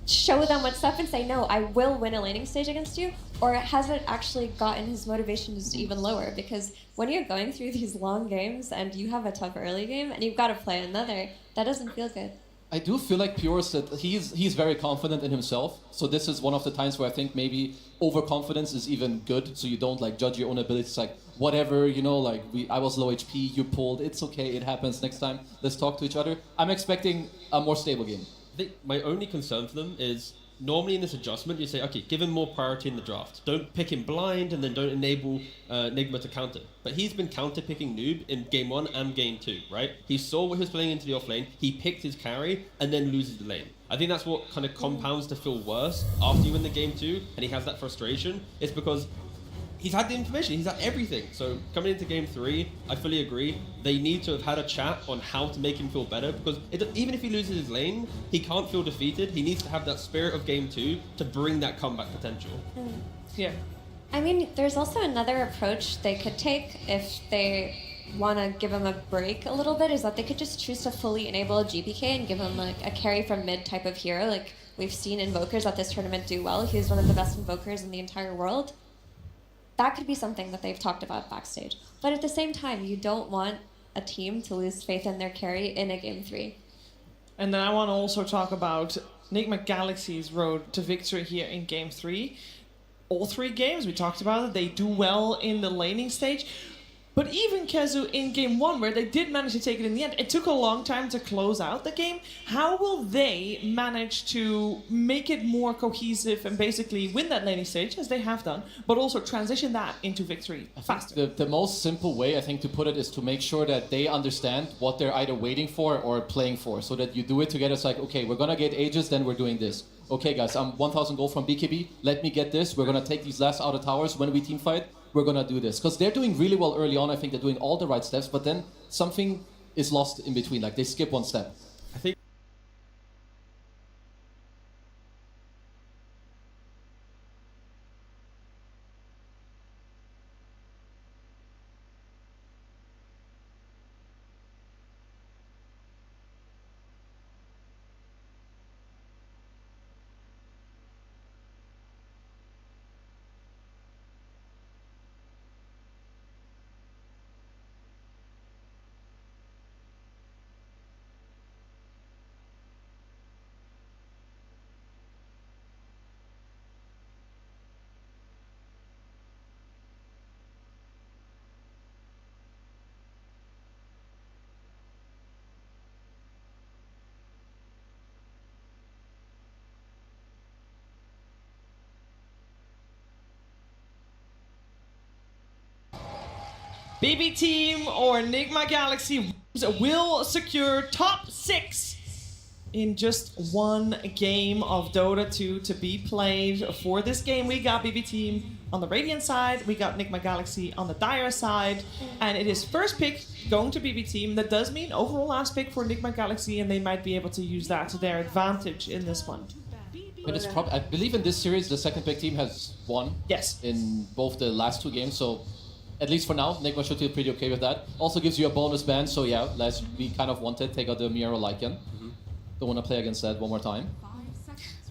show them what's up and say, no, I will win a laning stage against you? Or has it actually gotten his motivation just even lower? Because when you're going through these long games and you have a tough early game and you've got to play another, that doesn't feel good. I do feel like Pure said he's very confident in himself. So this is one of the times where I think maybe overconfidence is even good. So you don't like judge your own abilities. Like whatever, you know, like I was low HP, you pulled. It's okay. It happens next time. Let's talk to each other. I'm expecting a more stable game. I think my only concern for them is normally in this adjustment, you say, okay, give him more priority in the draft. Don't pick him blind and then don't enable Nigma to counter. But he's been counter-picking Noob in game 1 and game 2, right? He saw what he was playing into the off lane, he picked his carry, and then loses the lane. I think that's what kind of compounds to feel worse after you win the game 2, and he has that frustration. It's because he's had the information, he's had everything. So coming into game 3, I fully agree. They need to have had a chat on how to make him feel better, because even if he loses his lane, he can't feel defeated. He needs to have that spirit of game 2 to bring that comeback potential. Yeah. I mean, there's also another approach they could take if they want to give him a break a little bit, is that they could just choose to fully enable GPK and give him like a carry from mid type of hero. Like we've seen invokers at this tournament do well. He's one of the best invokers in the entire world. That could be something that they've talked about backstage. But at the same time, you don't want a team to lose faith in their carry in a game 3. And then I want to also talk about Nigma Galaxy's road to victory here in game 3. All 3 games, we talked about it, they do well in the laning stage. But even Kezu in game 1, where they did manage to take it in the end, it took a long time to close out the game. How will they manage to make it more cohesive and basically win that laning stage, as they have done, but also transition that into victory faster? The most simple way, I think, to put it is to make sure that they understand what they're either waiting for or playing for, so that you do it together. It's like, okay, we're gonna get Aegis, then we're doing this. Okay, guys, I'm 1,000 gold from BKB. Let me get this. We're gonna take these last outer towers when we team fight. We're gonna do this, because they're doing really well early on. I think they're doing all the right steps, but then something is lost in between. Like they skip one step. I think BB Team or Nigma Galaxy will secure top 6 in just one game of Dota 2 to be played. For this game, we got BB Team on the Radeon side, we got Nigma Galaxy on the Dire side, and it is first pick going to BB Team. That does mean overall last pick for Nigma Galaxy, and they might be able to use that to their advantage in this one. And it's I believe in this series, the second pick team has won. Yes. In both the last 2 games, so at least for now, Nigma should feel pretty okay with that. Also gives you a bonus ban, so yeah, as we kind of wanted, take out the Miro Lycan. Don't want to play against that one more time.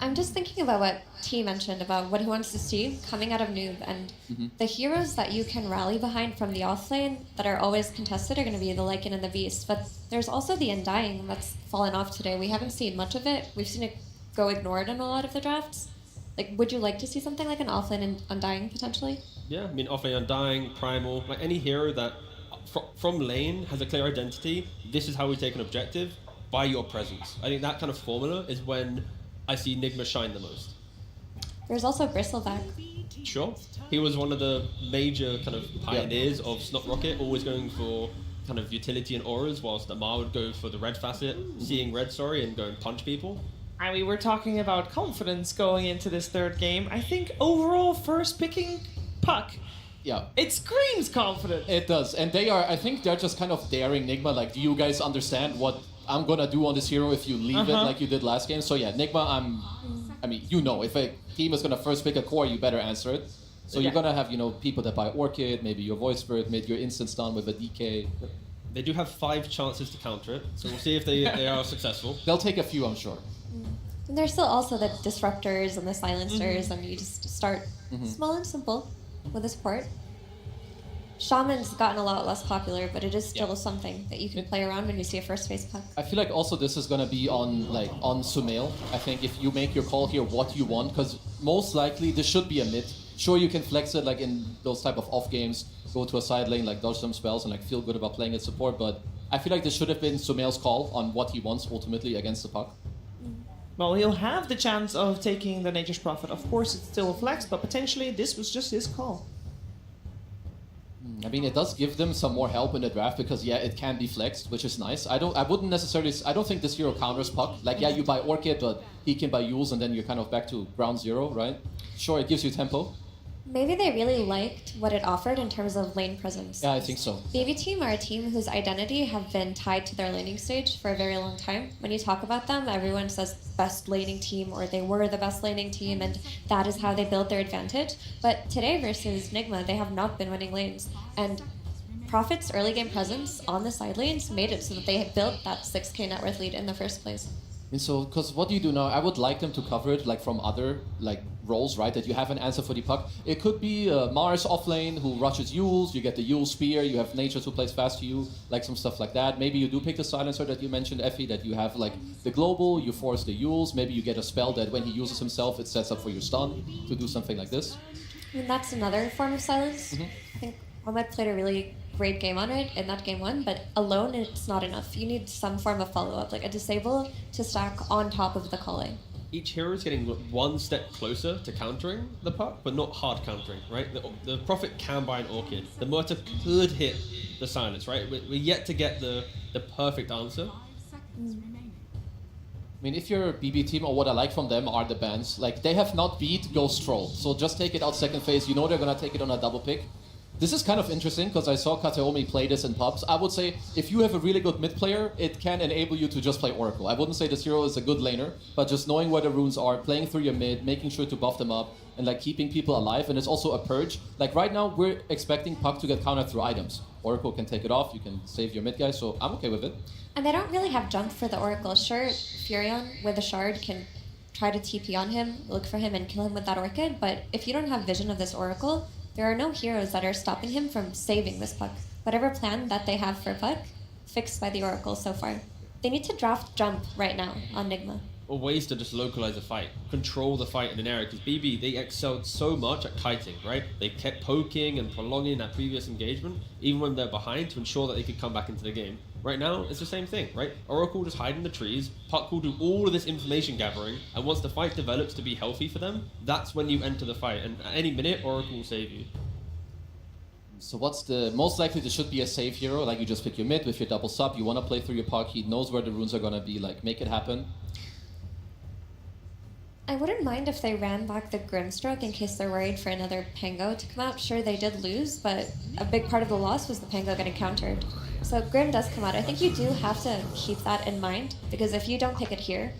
I'm just thinking about what T mentioned about what he wants to see coming out of Noob, and the heroes that you can rally behind from the offlane that are always contested are going to be the Lycan and the Beast, but there's also the Undying that's fallen off today. We haven't seen much of it. We've seen it go ignored in a lot of the drafts. Like, would you like to see something like an offlane and Undying potentially? Yeah, I mean, offlane Undying, Primal, like any hero that from lane has a clear identity. This is how we take an objective by your presence. I think that kind of formula is when I see Nigma shine the most. There's also Bristleback. Sure. He was one of the major kind of pioneers of Snot Rocket, always going for kind of utility and auras, whilst Amar would go for the red facet, seeing red, and go and punch people. And we were talking about confidence going into this third game. I think overall first picking Puck, yeah, it screams confidence. It does, and I think they're just kind of daring Nigma, like, do you guys understand what I'm gonna do on this hero if you leave it like you did last game? So yeah, Nigma, I mean, you know, if a team is gonna first pick a core, you better answer it. So you're gonna have, you know, people that buy Orchid, maybe your Voice Spirit, maybe your instant stun with a DK. They do have 5 chances to counter it, so we'll see if they are successful. They'll take a few, I'm sure. And there's still also the disruptors and the silencers, and you just start small and simple with a support. Shaman's gotten a lot less popular, but it is still something that you can play around when you see a first phase Puck. I feel like also this is gonna be on Sumail. I think if you make your call here what you want, because most likely this should be a mid. Sure, you can flex it like in those type of off games, go to a side lane, like dodge some spells and like feel good about playing it support, but I feel like this should have been Sumail's call on what he wants ultimately against the Puck. Well, he'll have the chance of taking the Nature's Prophet. Of course, it's still a flex, but potentially this was just his call. I mean, it does give them some more help in the draft because yeah, it can be flexed, which is nice. I don't think this hero counters Puck. Like yeah, you buy Orchid, but he can buy Yules, and then you're kind of back to ground zero, right? Sure, it gives you tempo. Maybe they really liked what it offered in terms of lane presence. Yeah, I think so. BB Team are a team whose identity have been tied to their laning stage for a very long time. When you talk about them, everyone says best laning team, or they were the best laning team, and that is how they built their advantage. But today versus Nigma, they have not been winning lanes. And Prophet's early game presence on the side lanes made it so that they had built that 6k net worth lead in the first place. And so, because what do you do now? I would like them to cover it like from other like roles, right? That you have an answer for the Puck. It could be Mars offlane who rushes Yules. You get the Yule Spear. You have Natures who plays fast to you, like some stuff like that. Maybe you do pick the Silencer that you mentioned, Effie, that you have like the Global. You force the Yules. Maybe you get a spell that when he uses himself, it sets up for your stun to do something like this. I mean, that's another form of silence. I think Ahmed played a really great game on it in that game 1, but alone it's not enough. You need some form of follow-up, like a disable to stack on top of the calling. Each hero is getting one step closer to countering the Puck, but not hard countering, right? The Prophet can buy an Orchid. The Murta could hit the Silence, right? We're yet to get the perfect answer. I mean, if you're a BB Team, or what I like from them are the bans. Like, they have not beat Ghost Troll, so just take it out second phase. You know they're gonna take it on a double pick. This is kind of interesting because I saw Kateomi play this in pubs. I would say if you have a really good mid player, it can enable you to just play Oracle. I wouldn't say this hero is a good laner, but just knowing where the runes are, playing through your mid, making sure to buff them up, and like keeping people alive. And it's also a purge. Like right now, we're expecting Puck to get countered through items. Oracle can take it off, you can save your mid guy, so I'm okay with it. And they don't really have jump for the Oracle. Sure, Furion with a shard can try to TP on him, look for him, and kill him with that Orchid, but if you don't have vision of this Oracle, there are no heroes that are stopping him from saving this Puck. Whatever plan that they have for Puck, fixed by the Oracle so far. They need to draft jump right now on Nigma. Or ways to just localize a fight, control the fight in an area, because BB, they excelled so much at kiting, right? They kept poking and prolonging that previous engagement, even when they're behind, to ensure that they could come back into the game. Right now, it's the same thing, right? Oracle will just hide in the trees, Puck will do all of this information gathering, and once the fight develops to be healthy for them, that's when you enter the fight, and at any minute, Oracle will save you. So what's the most likely? This should be a safe hero, like you just pick your mid with your double sub, you want to play through your Puck, he knows where the runes are going to be, like make it happen. I wouldn't mind if they ran back the Grimstroke in case they're worried for another Pango to come out. Sure, they did lose, but a big part of the loss was the Pango getting countered. So Grim does come out. I think you do have to keep that in mind, because if you don't pick it here,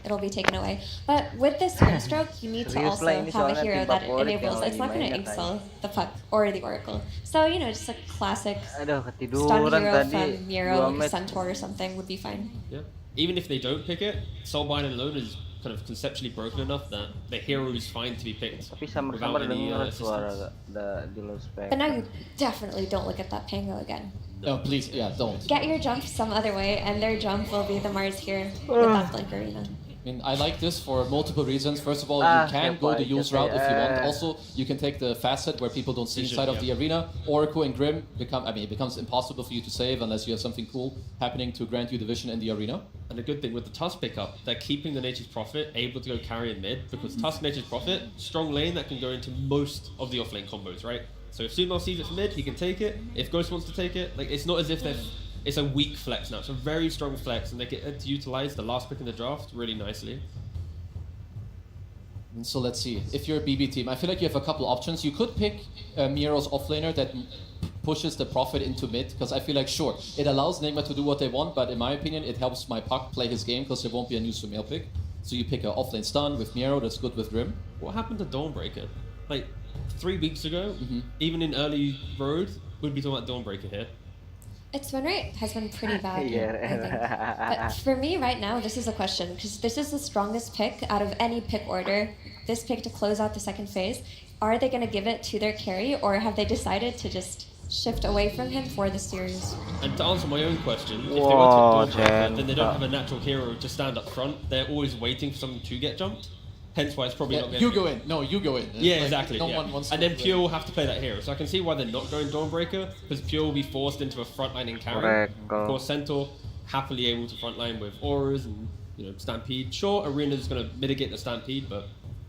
it'll be taken away. But with this Grimstroke, you need to also have a hero that enables. It's not going to incel the Puck or the Oracle. So, you know, just a classic stun hero from Miro, Centaur or something would be fine. Yeah. Even if they don't pick it, Soulbind alone is kind of conceptually broken enough that the hero is fine to be picked without any assistance. But now you definitely don't look at that Pango again. No, please, yeah, don't. Get your jump some other way, and their jump will be the Mars here with that Blink Arena. I mean, I like this for multiple reasons. First of all, you can go the use route if you want. Also, you can take the fast set where people don't see inside of the arena. Oracle and Grim it becomes impossible for you to save unless you have something cool happening to grant you the vision in the arena. And the good thing with the Tusk pickup, they're keeping the Nature's Prophet able to go carry in mid, because Tusk Nature's Prophet, strong lane that can go into most of the offlane combos, right? So if Sumo sees it's mid, he can take it. If Ghost wants to take it, like it's not as if it's a weak flex now. It's a very strong flex, and they get to utilize the last pick in the draft really nicely. And so let's see. If you're a BB Team, I feel like you have a couple options. You could pick Miro's offlaner that pushes the Prophet into mid, because I feel like, sure, it allows Nigma to do what they want, but in my opinion, it helps my Puck play his game, because there won't be a new Sumail pick. So you pick an offlane stun with Miro, that's good with Grim. What happened to Dawnbreaker? Like, 3 weeks ago, even in early road, we'd be talking about Dawnbreaker here. Its win rate has been pretty bad, I think. But for me right now, this is a question, because this is the strongest pick out of any pick order. This pick to close out the second phase. Are they going to give it to their carry, or have they decided to just shift away from him for the series? And to answer my own question, if they were to Dawnbreaker, then they don't have a natural hero to stand up front. They're always waiting for someone to get jumped. Hence why it's probably not going to You go in. No, you go in. Yeah, like, exactly. No one wants and to then Pure will have to play that hero. So I can see why they're not going Dawnbreaker, because Pure will be forced into a frontline in carry. Correct. Of course, Centaur happily able to frontline with auras and stampede. Sure, Arena's going to mitigate the stampede, but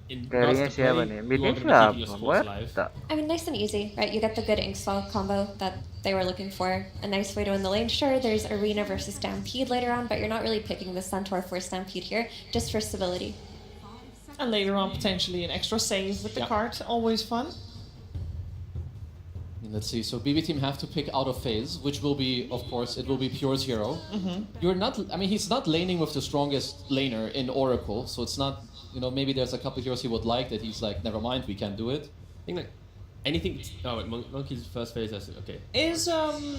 in Carry-nya regards to play, siapa nih? you are Midnya going to be keeping your siapa? sports What? alive. I mean, nice and easy, right? You get the good Inkswell combo that they were looking for. A nice way to win the lane. Sure, there's Arena versus Stampede later on, but you're not really picking the Centaur for Stampede here, just for stability. And later on, potentially an extra save with the cart. Always fun. Let's see. So BB team have to pick out of phase, which will be, of course, it will be Pure's hero. You're not. I mean, he's not laning with the strongest laner in Oracle, so it's not. Maybe there's a couple heroes he would like that he's like, never mind, we can't do it. I think like anything. Oh, wait, Monkey's first phase. That's it. Okay. Is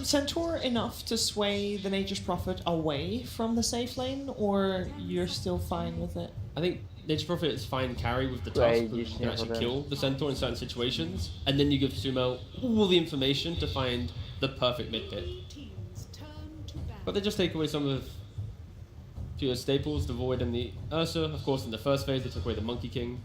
Centaur enough to sway the Nature's Prophet away from the safe lane, or you're still fine with it? I think Nature's Prophet is fine carry with the Tusk, who can actually kill the Centaur in certain situations, and then you give Sumo all the information to find the perfect mid pit. But they just take away some of Pure's staples, the Void and the Ursa. Of course, in the first phase, they took away the Monkey King.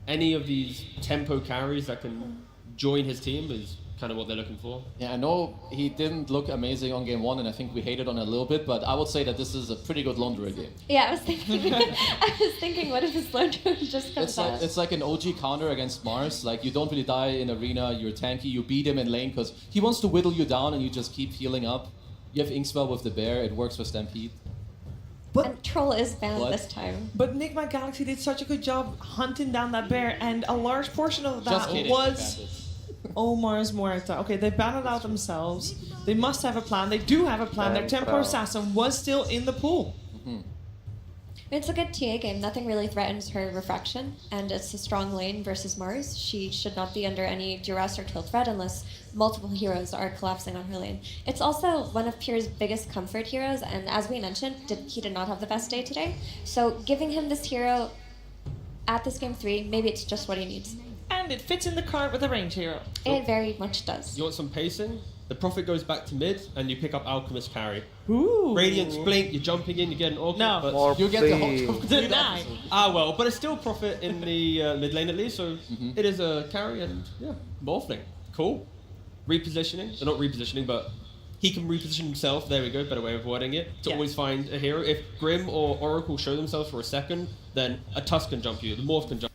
Any of these tempo carries that can join his team is kind of what they're looking for. Yeah, I know he didn't look amazing on game 1, and I think we hated on it a little bit, but I would say that this is a pretty good laundry game. Yeah, I was thinking, what if his laundry just comes out? It's like an OG counter against Mars. Like, you don't really die in Arena, you're tanky, you beat him in lane, because he wants to whittle you down and you just keep healing up. You have Inkswell with the bear, it works for Stampede. And Troll is banned this time. But Nigma Galaxy did such a good job hunting down that bear, and a large portion of that was Omar's Muerta. Okay, they banned it out themselves. They must have a plan. They do have a plan. Their Tempo Assassin was still in the pool. It's a good TA game. Nothing really threatens her refraction, and it's a strong lane versus Mars. She should not be under any duress or kill threat unless multiple heroes are collapsing on her lane. It's also one of Pure's biggest comfort heroes, and as we mentioned, he did not have the best day today. So giving him this hero at this game 3, maybe it's just what he needs. And it fits in the card with a range hero. It very much does. You want some pacing? The Prophet goes back to mid, and you pick up Alchemist carry. Ooh. Radiance Blink, you're jumping in, you get an Orchid, No. but You get the Deny. well, but it's still Prophet in the mid lane at least, so it is a carry and, yeah, Morphling. Cool. Repositioning, not repositioning, but he can reposition himself, there we go, better way of wording it, to always find a hero. If Grim or Oracle show themselves for a second, then a Tusk can jump you, the Morph can jump.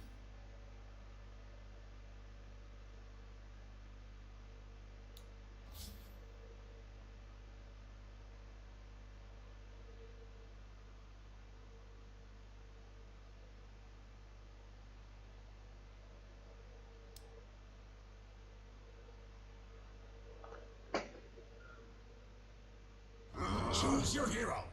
Choose your hero.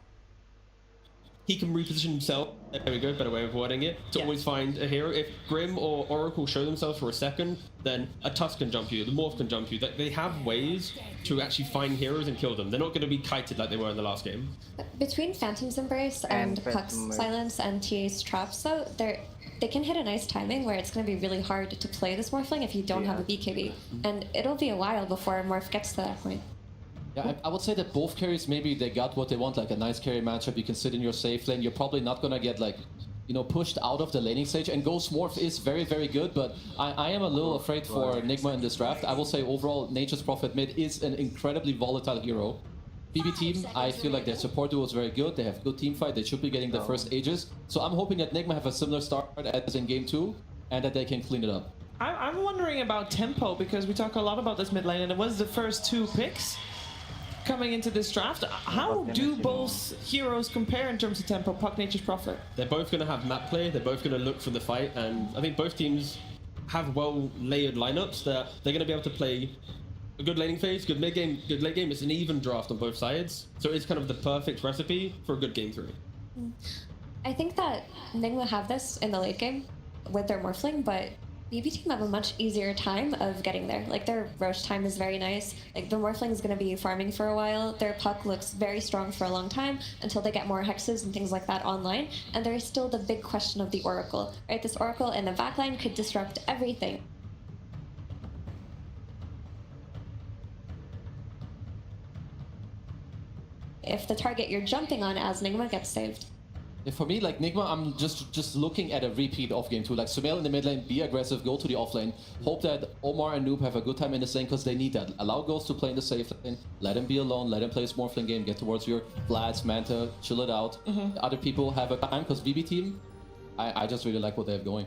He can reposition himself, there we go, better way of wording it, to always find a hero. If Grim or Oracle show themselves for a second, then a Tusk can jump you, the Morph can jump you. They have ways to actually find heroes and kill them. They're not going to be kited like they were in the last game. Between Phantom's Embrace and Puck's Silence and TA's Traps, though, they can hit a nice timing where it's going to be really hard to play this Morphling if you don't have a BKB. And it'll be a while before Morph gets to that point. Yeah, I would say that both carries, maybe they got what they want, like a nice carry matchup. You can sit in your safe lane. You're probably not going to get, like, pushed out of the laning stage. And Ghost Morph is very, very good, but I am a little afraid for Nigma in this draft. I will say overall, Nature's Prophet mid is an incredibly volatile hero. BB team, I feel like their support duo is very good. They have good team fight. They should be getting the first ages. So I'm hoping that Nigma have a similar start as in game 2, and that they can clean it up. I'm wondering about tempo, because we talk a lot about this mid lane, and it was the first 2 picks coming into this draft. How do both heroes compare in terms of tempo, Puck, Nature's Prophet? They're both going to have map play, they're both going to look for the fight, and I think both teams have well-layered lineups that they're going to be able to play a good laning phase, good mid-game, good late game. It's an even draft on both sides, so it's kind of the perfect recipe for a good game 3. I think that Nigma have this in the late game with their Morphling, but BB team have a much easier time of getting there. Like, their Roche time is very nice. Like, the Morphling is going to be farming for a while. Their Puck looks very strong for a long time until they get more hexes and things like that online. And there is still the big question of the Oracle, right? This Oracle in the backline could disrupt everything. If the target you're jumping on as Nigma gets saved. Yeah, for me, like Nigma, I'm just looking at a repeat of game 2. Like Sambil in the mid lane, be aggressive, go to the off lane. Hope that Omar and Noob have a good time in this lane because they need that. Allow Ghost to play in the safe lane. Let him be alone. Let him play a Morphling game. Get towards your Vlads, Manta, chill it out. Other people have a time because VB team, I just really like what they have going.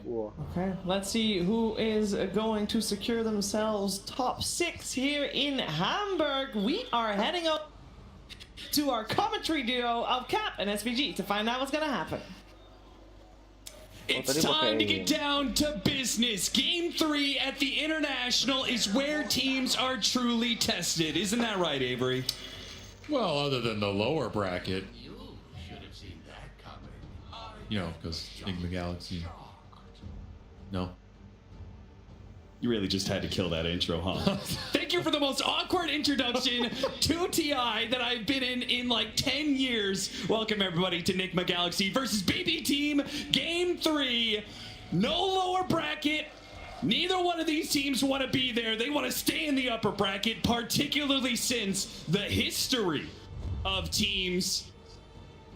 Okay, let's see who is going to secure themselves top 6 here in Hamburg. We are heading up to our commentary duo of Cap and SVG to find out what's gonna happen. It's time to get down to business. Game 3 at the International is where teams are truly tested. Isn't that right, Avery? Well, other than the lower bracket. You know, because Enigma Galaxy. No. You really just had to kill that intro, huh? Thank you for the most awkward introduction to TI that I've been in like 10 years. Welcome everybody to Enigma Galaxy versus BB Team Game 3. No lower bracket. Neither one of these teams want to be there. They want to stay in the upper bracket, particularly since the history of teams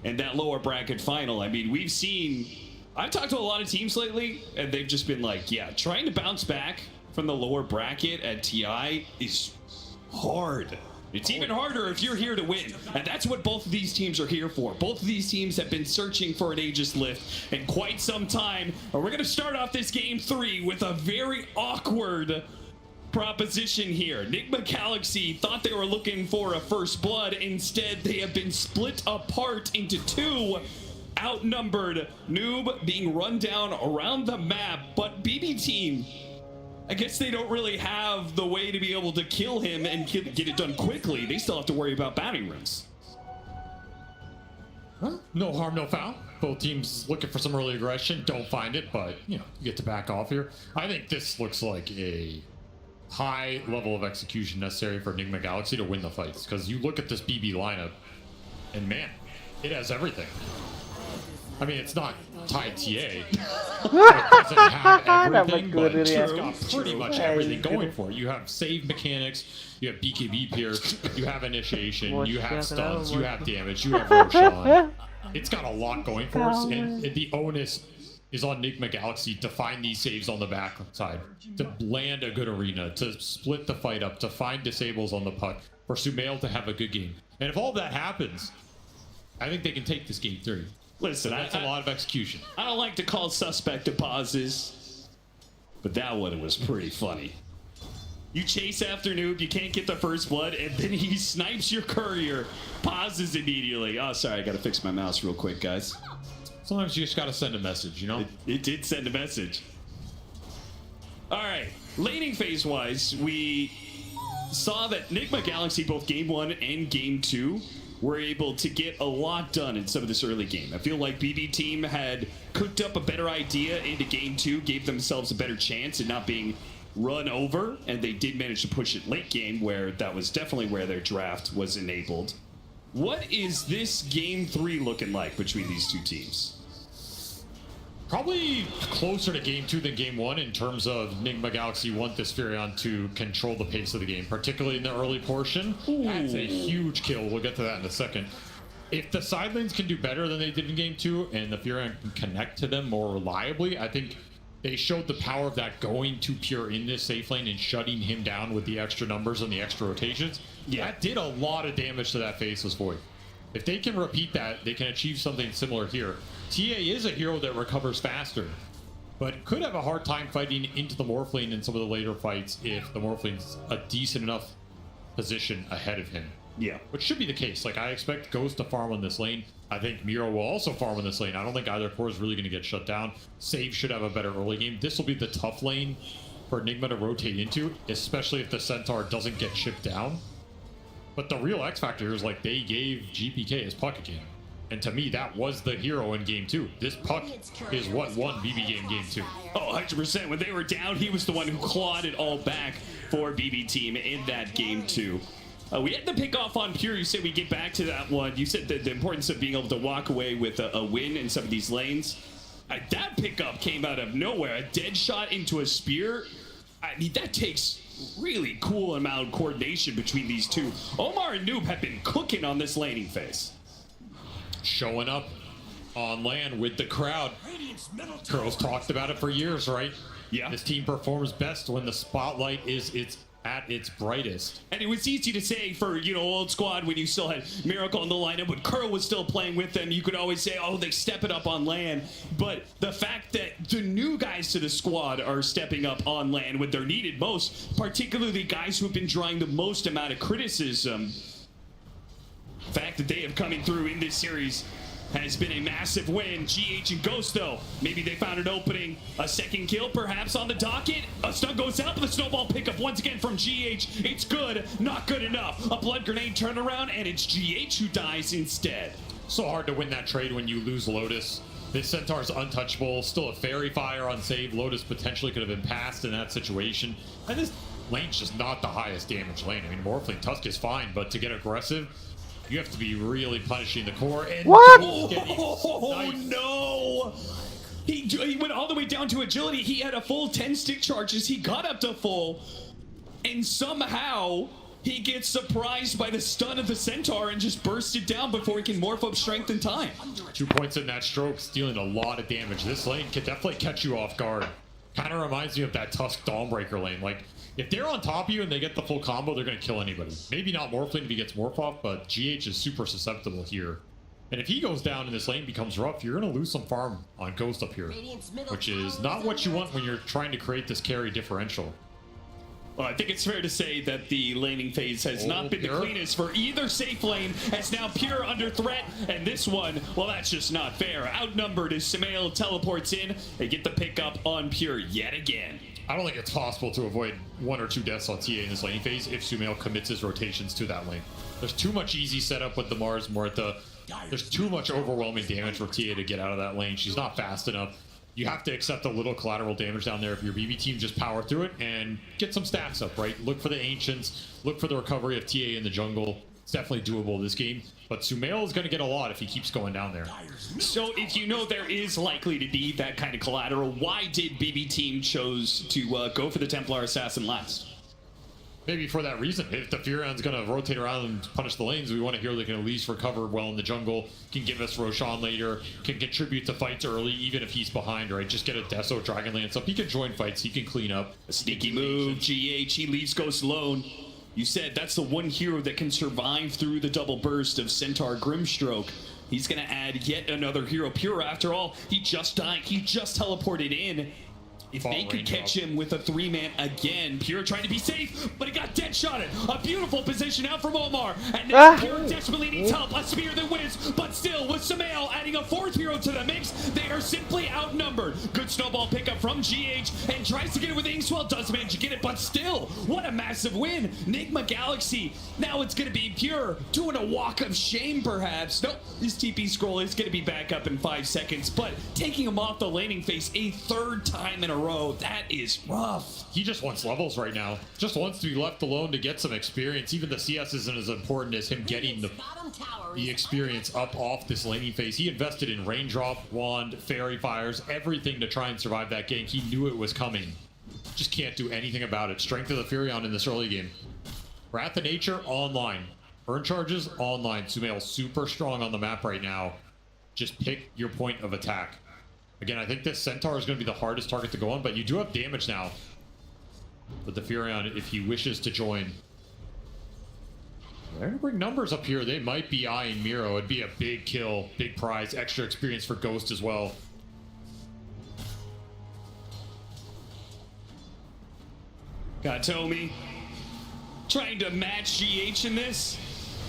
and that lower bracket final. I mean, I've talked to a lot of teams lately, and they've just been like, yeah, trying to bounce back from the lower bracket at TI is hard. It's even harder if you're here to win. And that's what both of these teams are here for. Both of these teams have been searching for an Aegis lift in quite some time. And we're going to start off this game 3 with a very awkward proposition here. Enigma Galaxy thought they were looking for a first blood. Instead, they have been split apart into 2. Outnumbered. Noob being run down around the map. But BB Team, I guess they don't really have the way to be able to kill him and get it done quickly. They still have to worry about batting rings. Huh? No harm, no foul. Both teams looking for some early aggression. Don't find it, but, you know, you get to back off here. I think this looks like a high level of execution necessary for Enigma Galaxy to win the fights. Because you look at this BB lineup, and man, it has everything. I mean, it's not tied TA. It doesn't have everything, but it's got pretty much everything going for it. You have save mechanics, you have BKB Pierce, you have initiation, you have stuns, you have damage, you have Roshan. It's got a lot going for us, and the onus is on Enigma Galaxy to find these saves on the back side, to land a good arena, to split the fight up, to find disables on the puck, for Sumail to have a good game. And if all that happens, I think they can take this game 3. Listen, that's a lot of execution. I don't like to call suspect to pauses, but that one was pretty funny. You chase after Noob, you can't get the first blood, and then he snipes your courier, pauses immediately. Oh, sorry, I gotta fix my mouse real quick, guys. Sometimes you just gotta send a message, you know? It did send a message. All right, laning phase-wise, we saw that Enigma Galaxy, both Game 1 and Game 2, were able to get a lot done in some of this early game. I feel like BB Team had cooked up a better idea into Game 2, gave themselves a better chance at not being run over, and they did manage to push it late game, where that was definitely where their draft was enabled. What is this Game 3 looking like between these two teams? Probably closer to Game 2 than Game 1 in terms of Enigma Galaxy want this Furion to control the pace of the game, particularly in the early portion. Ooh. That's a huge kill. We'll get to that in a second. If the side lanes can do better than they did in Game 2 and the Furion can connect to them more reliably, I think they showed the power of that going to Pure in this safe lane and shutting him down with the extra numbers and the extra rotations. Yeah. That did a lot of damage to that Faceless Void. If they can repeat that, they can achieve something similar here. TA is a hero that recovers faster, but could have a hard time fighting into the Morphling in some of the later fights if the Morphling's a decent enough position ahead of him. Yeah. Which should be the case. Like, I expect Ghost to farm on this lane. I think Miro will also farm on this lane. I don't think either core is really going to get shut down. Save should have a better early game. This will be the tough lane for Enigma to rotate into, especially if the Centaur doesn't get chipped down. But the real X factor is, like, they gave GPK his puck again. And to me, that was the hero in Game 2. This puck is what won BB Game 2. Oh, 100%. When they were down, he was the one who clawed it all back for BB Team in that Game 2. We had the pick off on Pure. You said we get back to that one. You said the importance of being able to walk away with a win in some of these lanes. That pickup came out of nowhere. A dead shot into a spear. I mean, that takes really cool amount of coordination between these two. Omar and Noob have been cooking on this laning phase. Showing up on land with the crowd. Curl's talked about it for years, right? Yeah. This team performs best when the spotlight is at its brightest. And it was easy to say for, old squad when you still had Miracle in the lineup, when Curl was still playing with them, you could always say, oh, they step it up on land. But the fact that the new guys to the squad are stepping up on land when they're needed most, particularly guys who have been drawing the most amount of criticism, the fact that they have coming through in this series has been a massive win. GH and Ghost, though, maybe they found an opening. A second kill, perhaps, on the docket. A stun goes out, but the snowball pickup once again from GH. It's good, not good enough. A blood grenade turnaround, and it's GH who dies instead. So hard to win that trade when you lose Lotus. This Centaur's untouchable. Still a Fairy Fire on save. Lotus potentially could have been passed in that situation. And this lane's just not the highest damage lane. I mean, Morphling Tusk is fine, but to get aggressive, you have to be really punishing the core. And what? Oh, no! He went all the way down to agility. He had a full 10 stick charges. He got up to full. And somehow, he gets surprised by the stun of the Centaur and just bursts it down before he can morph up strength in time. 2 points in that stroke, stealing a lot of damage. This lane can definitely catch you off guard. Kind of reminds me of that Tusk Dawnbreaker lane. Like, if they're on top of you and they get the full combo, they're going to kill anybody. Maybe not Morphling if he gets Morph off, but GH is super susceptible here. And if he goes down and this lane becomes rough, you're going to lose some farm on Ghost up here, which is not what you want when you're trying to create this carry differential. Well, I think it's fair to say that the laning phase has not been the cleanest for either safe lane, as now Pure under threat, and this one, well, that's just not fair. Outnumbered as Sambil teleports in, they get the pickup on Pure yet again. I don't think it's possible to avoid 1 or 2 deaths on TA in this laning phase if Sumail commits his rotations to that lane. There's too much easy setup with the Mars Morta. There's too much overwhelming damage for TA to get out of that lane. She's not fast enough. You have to accept a little collateral damage down there if your BB team just power through it and get some stacks up, right? Look for the Ancients, look for the recovery of TA in the jungle. It's definitely doable this game, but Sumail is going to get a lot if he keeps going down there. So if you know there is likely to be that kind of collateral, why did BB team chose to go for the Templar Assassin last? Maybe for that reason. If the Furion's going to rotate around and punish the lanes, we want a hero that can at least recover well in the jungle, can give us Roshan later, can contribute to fights early, even if he's behind, right? Just get a Deso Dragon Lance up. He can join fights, he can clean up. A sneaky move, GH, he leaves Ghost alone. You said that's the one hero that can survive through the double burst of Centaur Grimstroke. He's going to add yet another hero. Pure, after all, he just died. He just teleported in. If they could catch him with a 3-man again, Pure trying to be safe, but he got dead shotted. A beautiful position out from Omar, and now Pure desperately needs help. A spear that wins, but still with Sambil adding a 4th hero to the mix, they are simply outnumbered. Good snowball pickup from GH, and tries to get it with Inkswell, does manage to get it, but still, what a massive win. Nigma Galaxy, now it's going to be Pure doing a walk of shame perhaps. Nope, his TP scroll is going to be back up in 5 seconds, but taking him off the laning face a 3rd time in a row, that is rough. He just wants levels right now. Just wants to be left alone to get some experience. Even the CS isn't as important as him getting the experience up off this laning phase. He invested in Raindrop, Wand, Fairy Fires, everything to try and survive that gank. He knew it was coming. Just can't do anything about it. Strength of the Furion in this early game. Wrath of Nature online. Burn charges online. Sumail super strong on the map right now. Just pick your point of attack. Again, I think this Centaur is going to be the hardest target to go on, but you do have damage now. But the Furion, if he wishes to join, they're going to bring numbers up here. They might be eyeing Miro. It'd be a big kill, big prize, extra experience for Ghost as well. Got Tomi trying to match GH in this.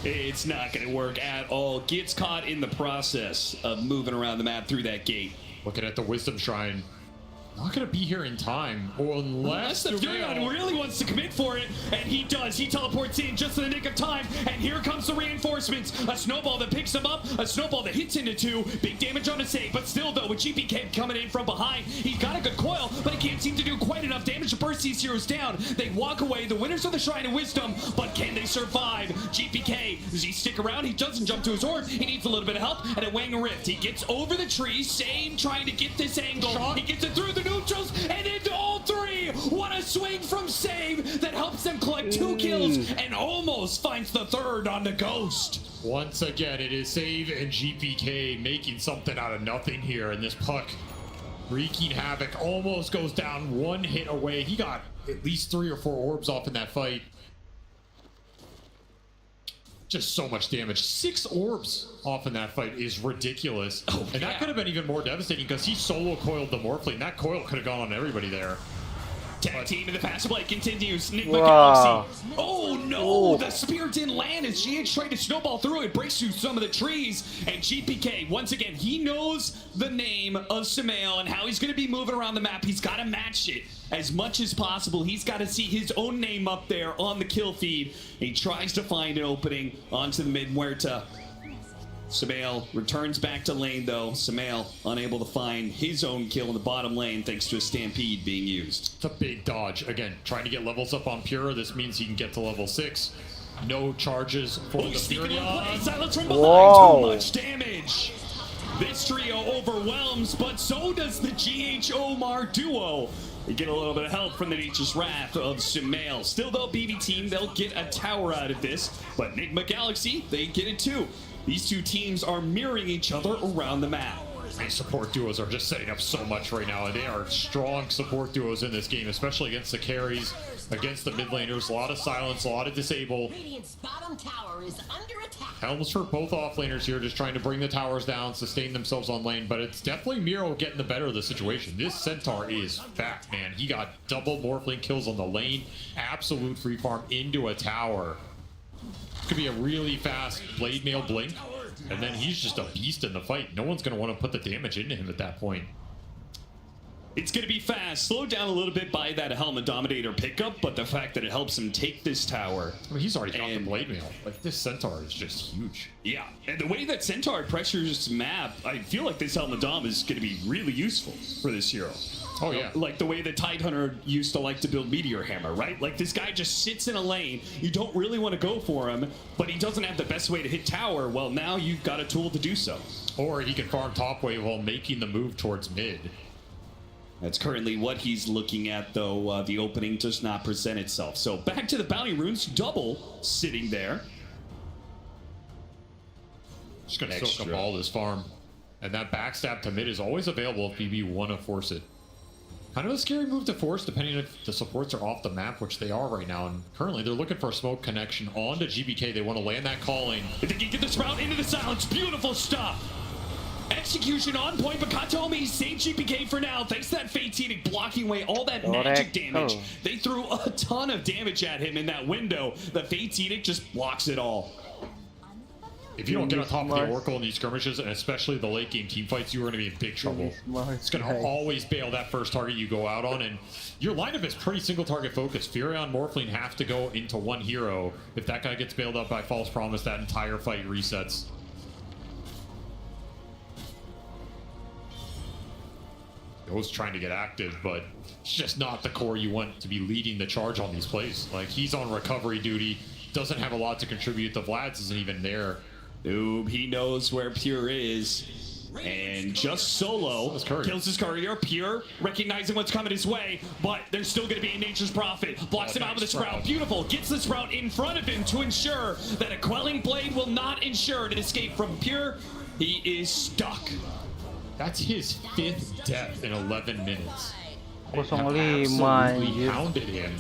It's not going to work at all. Gets caught in the process of moving around the map through that gate. Looking at the Wisdom Shrine. Not going to be here in time. Unless the Furion really wants to commit for it, and he does. He teleports in just in the nick of time, and here comes the reinforcements. A snowball that picks him up, a snowball that hits into 2. Big damage on a save, but still, though, with GPK coming in from behind, he's got a good coil, but he can't seem to do quite enough damage to burst these heroes down. They walk away, the winners of the Shrine of Wisdom, but can they survive? GPK, does he stick around? He doesn't jump to his orb. He needs a little bit of help, and a Wang Rift. He gets over the tree, Same trying to get this angle. He gets it through the neutrals and into all 3. What a swing from Save that helps them collect 2 kills and almost finds the 3rd on the Ghost. Once again, it is Save and GPK making something out of nothing here, and this puck wreaking havoc. Almost goes down, one hit away. He got at least 3 or 4 orbs off in that fight. Just so much damage. 6 orbs off in that fight is ridiculous. And that could have been even more devastating because he solo coiled the Morphling. That coil could have gone on everybody there. Tag team in the fast play continues. Nigma Wow. Galaxy. Oh no, the spear didn't land as GH tried to snowball through it, breaks through some of the trees, and GPK, once again, he knows the name of Sambil and how he's going to be moving around the map. He's got to match it as much as possible. He's got to see his own name up there on the kill feed. He tries to find an opening onto the mid Muerta. Sambil returns back to lane though. Sambil unable to find his own kill in the bottom lane thanks to a stampede being used. It's a big dodge. Again, trying to get levels up on Pure. This means he can get to level 6. No charges for the Fury. Silence from behind. Too much damage. This trio overwhelms, but so does the GH Omar duo. They get a little bit of help from the Nature's Wrath of Sambil. Still though, BB team, they'll get a tower out of this, but Nigma Galaxy, they get it too. These two teams are mirroring each other around the map. These support duos are just setting up so much right now. They are strong support duos in this game, especially against the carries, against the mid laners. A lot of silence, a lot of disable. Radiant's bottom tower is under attack. Helms for both offlaners here, just trying to bring the towers down, sustain themselves on lane, but it's definitely Miro getting the better of the situation. This Centaur is fat, man. He got double Morphling kills on the lane, absolute free farm into a tower. Could be a really fast blade mail blink, and then he's just a beast in the fight. No one's going to want to put the damage into him at that point. It's going to be fast, slowed down a little bit by that Helmet Dominator pickup, but the fact that it helps him take this tower. I mean, he's already got the blade mail. Like, this Centaur is just huge. Yeah, and the way that Centaur pressures map, I feel like this Helmet Dom is going to be really useful for this hero. Oh, yeah. Like the way the Tidehunter used to like to build Meteor Hammer, right? Like this guy just sits in a lane. You don't really want to go for him, but he doesn't have the best way to hit tower. Well, now you've got a tool to do so. Or he can farm top wave while making the move towards mid. That's currently what he's looking at, though. The opening does not present itself. So back to the Bounty Runes, double sitting there. Just going to soak up all this farm. And that backstab to mid is always available if BB want to force it. Kind of a scary move to force, depending if the supports are off the map, which they are right now. And currently, they're looking for a smoke connection onto GBK. They want to land that calling. If they can get this route into the silence, beautiful stuff. Execution on point, but Katomi saved GPK for now. Thanks to that Fate Edict blocking away all that magic damage. They threw a ton of damage at him in that window. The Fate Edict just blocks it all. If you don't get on top of the Oracle in these skirmishes, and especially the late game team fights, you are going to be in big trouble. It's going to always bail that first target you go out on, and your lineup is pretty single target focused. Furion, Morphling have to go into one hero. If that guy gets bailed up by False Promise, that entire fight resets. Ghost trying to get active, but it's just not the core you want to be leading the charge on these plays. Like, he's on recovery duty, doesn't have a lot to contribute. The Vlad's isn't even there. Noob, he knows where Pure is. And just solo kills his courier. Pure recognizing what's coming his way, but there's still going to be a Nature's Prophet. Blocks him out with a Sprout. Beautiful. Gets the Sprout in front of him to ensure that a Quelling Blade will not ensure an escape from Pure. He is stuck. That's his 5th death in 11 minutes. Absolutely hounded him.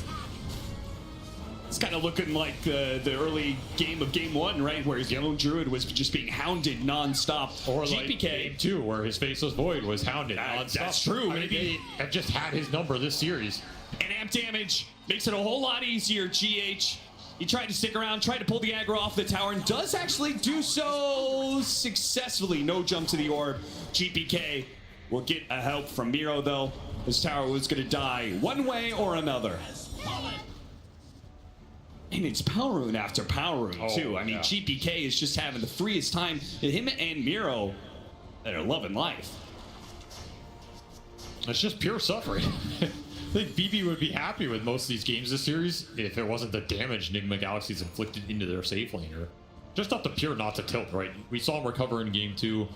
It's kind of looking like the early game of Game 1, right? Where his Yellow Druid was just being hounded non-stop. Or GPK. like Game 2, where his Faceless Void was hounded non-stop. That's true. Maybe they have just had his number this series. And amp damage makes it a whole lot easier, GH. He tried to stick around, tried to pull the aggro off the tower, and does actually do so successfully. No jump to the orb. GPK will get a help from Miro, though. His tower was going to die one way or another. And it's Power Rune after Power Rune, too. I mean, GPK is just having the freest time. Him and Miro that are loving life. It's just pure suffering. I think BB would be happy with most of these games this series if it wasn't the damage Nigma Galaxy's inflicted into their safe laner. Just up to Pure not to tilt, right? We saw him recover in Game 2.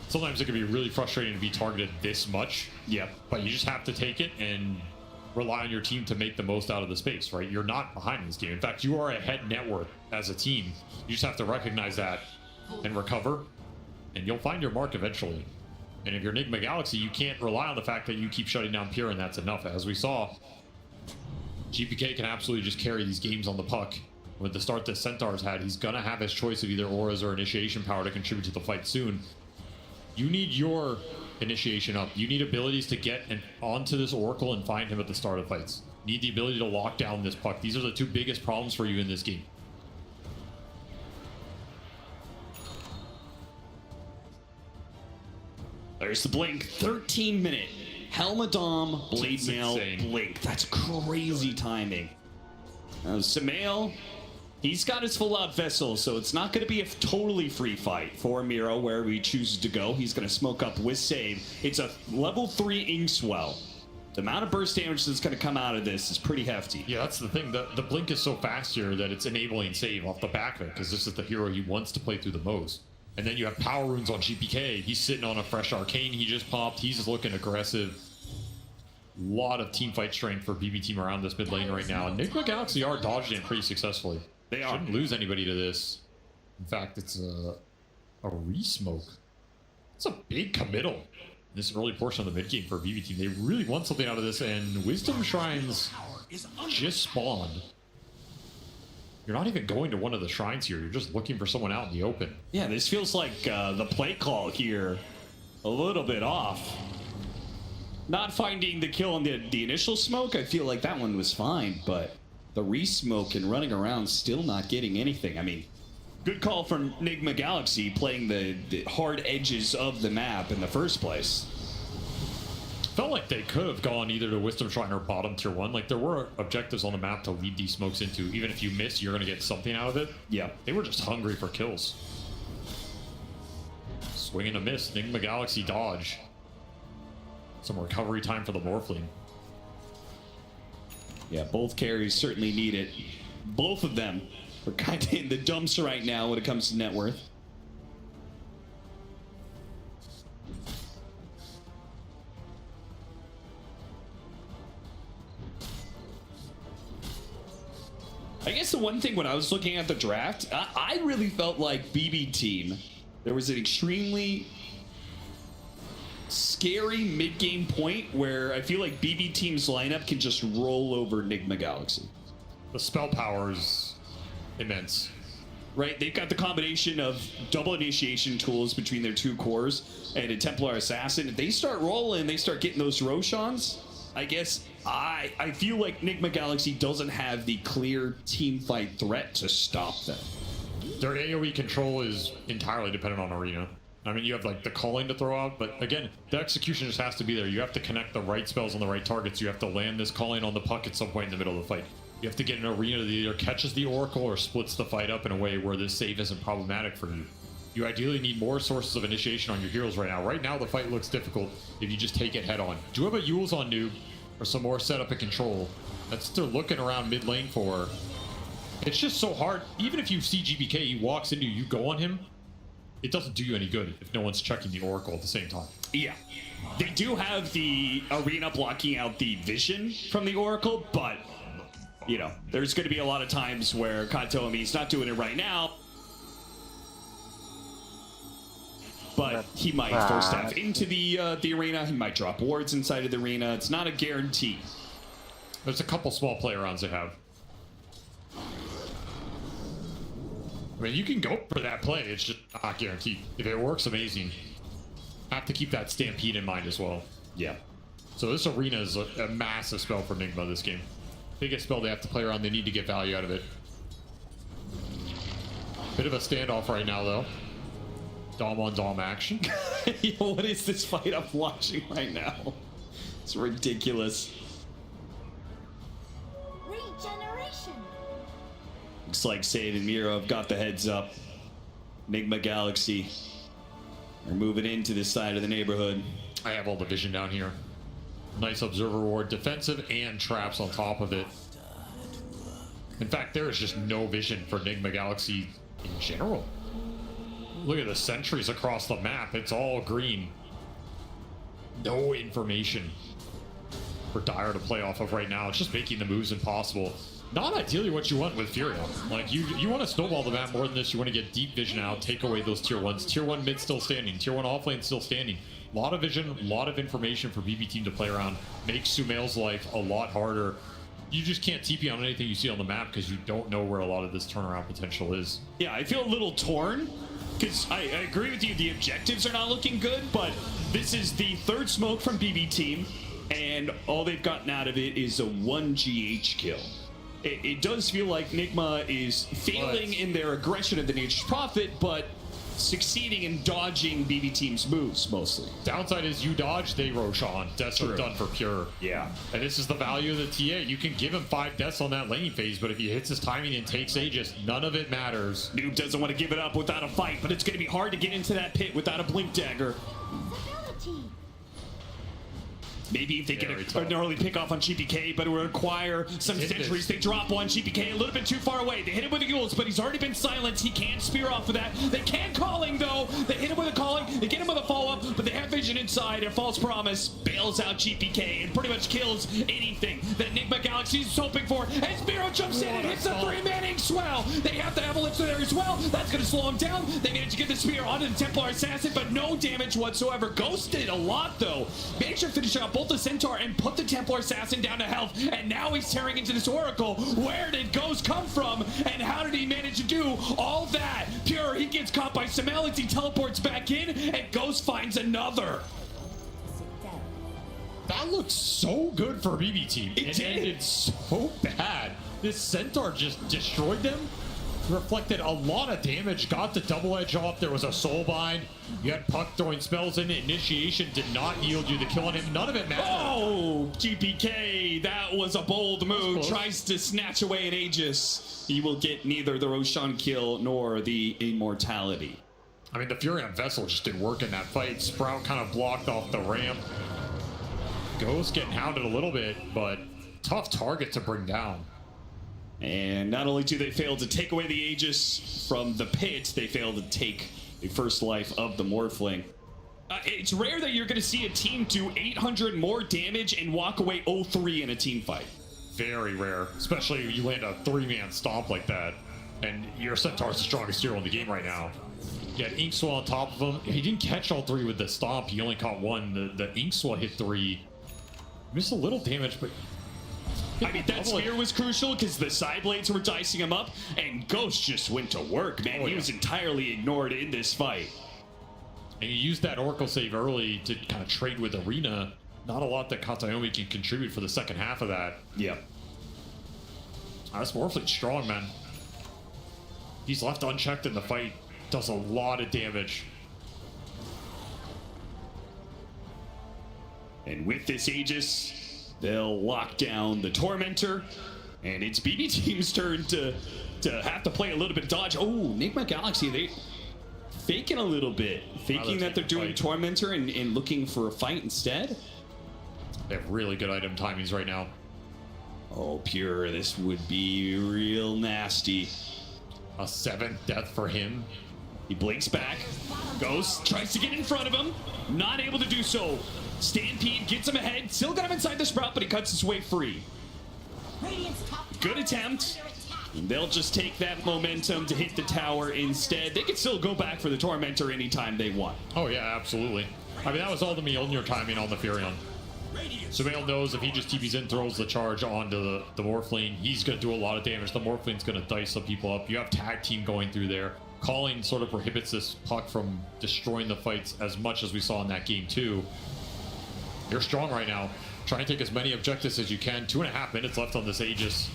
Sometimes it can be really frustrating to be targeted this much. Yep. But you just have to take it, and rely on your team to make the most out of the space, right? You're not behind in this game. In fact, you are ahead net worth as a team. You just have to recognize that and recover, and you'll find your mark eventually. And if you're Enigma Galaxy, you can't rely on the fact that you keep shutting down Pure, and that's enough. As we saw, GPK can absolutely just carry these games on the puck. With the start that Centaur's had, he's gonna have his choice of either auras or initiation power to contribute to the fight soon. You need your initiation up. You need abilities to get onto this Oracle and find him at the start of fights. You need the ability to lock down this puck. These are the two biggest problems for you in this game. There's the blink, 13-minute Helmadom Blade Mail blink. That's crazy timing. Sambil, he's got his full-out vessel, so it's not going to be a totally free fight for Miro wherever he chooses to go. He's going to smoke up with save. It's a level 3 Inkswell. The amount of burst damage that's going to come out of this is pretty hefty. Yeah, that's the thing. The blink is so fast here that it's enabling save off the back of it, because this is the hero he wants to play through the most. And then you have power runes on GPK. He's sitting on a fresh arcane he just popped. He's just looking aggressive. Lot of team fight strength for BB team around this mid lane right now. And Enigma Galaxy are dodging it pretty successfully. They are. Shouldn't lose anybody to this. In fact, it's a re-smoke. It's a big committal in this early portion of the mid game for BB team. They really want something out of this, and Wisdom Shrines just spawned. You're not even going to one of the shrines here. You're just looking for someone out in the open. Yeah, this feels like the play call here a little bit off. Not finding the kill on the initial smoke, I feel like that one was fine, but the re-smoke and running around still not getting anything. I mean, good call from Enigma Galaxy playing the hard edges of the map in the first place. Felt like they could have gone either to Wisdom Shrine or bottom tier 1. Like, there were objectives on the map to lead these smokes into. Even if you miss, you're going to get something out of it. Yeah. They were just hungry for kills. Swing and a miss. Enigma Galaxy dodge. Some recovery time for the Morphling. Yeah, both carries certainly need it. Both of them are kind of in the dumps right now when it comes to net worth. I guess the one thing when I was looking at the draft, I really felt like BB team, there was an extremely scary mid-game point where I feel like BB team's lineup can just roll over Enigma Galaxy. The spell power is immense. Right, they've got the combination of double initiation tools between their two cores and a Templar Assassin. If they start rolling, they start getting those Roshans, I guess I feel like Enigma Galaxy doesn't have the clear team fight threat to stop them. Their AoE control is entirely dependent on Arena. I mean, you have like the calling to throw out, but again, the execution just has to be there. You have to connect the right spells on the right targets. You have to land this calling on the puck at some point in the middle of the fight. You have to get an Arena that either catches the Oracle or splits the fight up in a way where this save isn't problematic for you. You ideally need more sources of initiation on your heroes right now. Right now, the fight looks difficult if you just take it head on. Do you have a Yule's on noob or some more setup and control? That's what they're looking around mid lane for. It's just so hard. Even if you see GBK, he walks into you, go on him. It doesn't do you any good if no one's checking the Oracle at the same time. Yeah. They do have the Arena blocking out the vision from the Oracle, but, you know, there's going to be a lot of times where Katomi's not doing it right now, but he might first step into the arena. He might drop wards inside of the arena. It's not a guarantee. There's a couple small play rounds they have. I mean, you can go for that play. It's just not guaranteed. If it works, amazing. Have to keep that Stampede in mind as well. Yeah. So this Arena is a massive spell for Enigma this game. Biggest spell they have to play around. They need to get value out of it. Bit of a standoff right now, though. Dom on Dom action. Yo, what is this fight I'm watching right now? It's ridiculous. Regeneration. Looks like Sade and Miro have got the heads up. Enigma Galaxy are moving into this side of the neighborhood. I have all the vision down here. Nice observer ward, defensive and traps on top of it. In fact, there is just no vision for Enigma Galaxy in general. Look at the sentries across the map. It's all green. No information for Dire to play off of right now. It's just making the moves impossible. Not ideally what you want with Furion. Like, you want to snowball the map more than this. You want to get deep vision out, take away those tier 1s. Tier 1 mid still standing. Tier 1 offlane still standing. A lot of vision, a lot of information for BB Team to play around. Makes Sumail's life a lot harder. You just can't TP on anything you see on the map because you don't know where a lot of this turnaround potential is. Yeah, I feel a little torn because I agree with you. The objectives are not looking good, but this is the third smoke from BB Team, and all they've gotten out of it is a 1 GH kill. It does feel like Nigma is failing in their aggression of the Nature's Prophet, but succeeding in dodging BB Team's moves mostly. Downside is you dodge, they Roshan. Deaths are done for pure. Yeah. And this is the value of the TA. You can give him 5 deaths on that laning phase, but if he hits his timing and takes Aegis, none of it matters. Noob doesn't want to give it up without a fight, but it's going to be hard to get into that pit without a blink dagger. Maybe if they get an early pick off on GPK, but it will require some sentries. They drop one. GPK a little bit too far away. They hit him with the Yules, but he's already been silenced. He can't spear off of that. They can calling, though. They hit him with a calling. They get him with a follow-up, but they have vision inside. And False Promise bails out GPK and pretty much kills anything that Enigma Galaxy is hoping for. And Spiro jumps in and hits a 3-man ink swell. They have the Avalanche there as well. That's going to slow him down. They managed to get the spear onto the Templar Assassin, but no damage whatsoever. Ghost did a lot, though. Managed to finish out both the Centaur and put the Templar Assassin down to health, and now he's tearing into this Oracle. Where did Ghost come from, and how did he manage to do all that? Pure, he gets caught by Sambil as he teleports back in, and Ghost finds another. That looks so good for BB Team. It ended so bad. This Centaur just destroyed them. Reflected a lot of damage, got the double edge off. There was a soul bind. You had Puck throwing spells in. Initiation did not yield you the kill on him. None of it mattered. Oh, GPK, that was a bold move. Tries to snatch away an Aegis. He will get neither the Roshan kill nor the immortality. I mean, the Furion Vessel just didn't work in that fight. Sprout kind of blocked off the ramp. Ghost getting hounded a little bit, but tough target to bring down. And not only do they fail to take away the Aegis from the pit, they fail to take the first life of the Morphling. It's rare that you're going to see a team do 800 more damage and walk away 0-3 in a team fight. Very rare, especially if you land a 3-man stomp like that. And your Centaur's the strongest hero in the game right now. You had Inkswell on top of him. He didn't catch all 3 with the stomp. He only caught 1. The Inkswell hit 3. Missed a little damage, but... I mean, that spear was crucial because the side blades were dicing him up, and Ghost just went to work, man. He was entirely ignored in this fight. And you used that Oracle save early to kind of trade with Arena. Not a lot that Katayomi can contribute for the second half of that. Yeah. This Morphling strong, man. He's left unchecked in the fight. Does a lot of damage. And with this Aegis, they'll lock down the Tormentor, and it's BB Team's turn to have to play a little bit of dodge. Oh, Nigma Galaxy, they faking a little bit, thinking that they're doing Tormentor and looking for a fight instead. They have really good item timings right now. Oh, Pure, this would be real nasty. A 7th death for him. He blinks back. Ghost tries to get in front of him. Not able to do so. Stampede gets him ahead. Still got him inside the Sprout, but he cuts his way free. Good attempt. And they'll just take that momentum to hit the tower instead. They can still go back for the Tormentor anytime they want. Oh, yeah, absolutely. I mean, that was all the Mjolnir timing on the Furion. Sumail knows if he just TPs in, throws the charge onto the Morphling, he's going to do a lot of damage. The Morphling's going to dice some people up. You have tag team going through there. Calling sort of prohibits this Puck from destroying the fights as much as we saw in that game, too. You're strong right now. Try and take as many objectives as you can. 2.5 minutes left on this Aegis.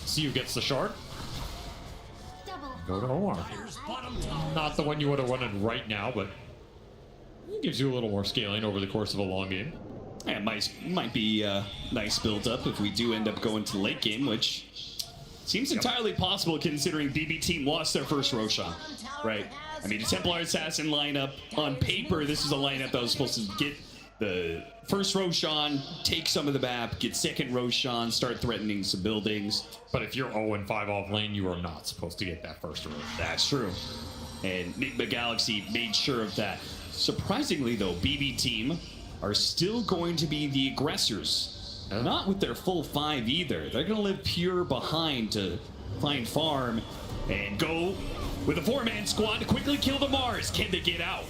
See who gets the shard. Go to Omar. Not the one you would have wanted right now, but it gives you a little more scaling over the course of a long game. Yeah, might be a nice build-up if we do end up going to the late game, which seems entirely possible considering BB Team lost their first Roshan, right? I mean, the Templar Assassin lineup, on paper, this is a lineup that was supposed to get the first Roshan, take some of the map, get second Roshan, start threatening some buildings. But if you're 0-5 off lane, you are not supposed to get that first Roshan. That's true. And Nigma Galaxy made sure of that. Surprisingly, though, BB Team are still going to be the aggressors Not with their full 5 either. They're going to live pure behind to find farm and go with a 4-man squad to quickly kill the Mars. Can they get out?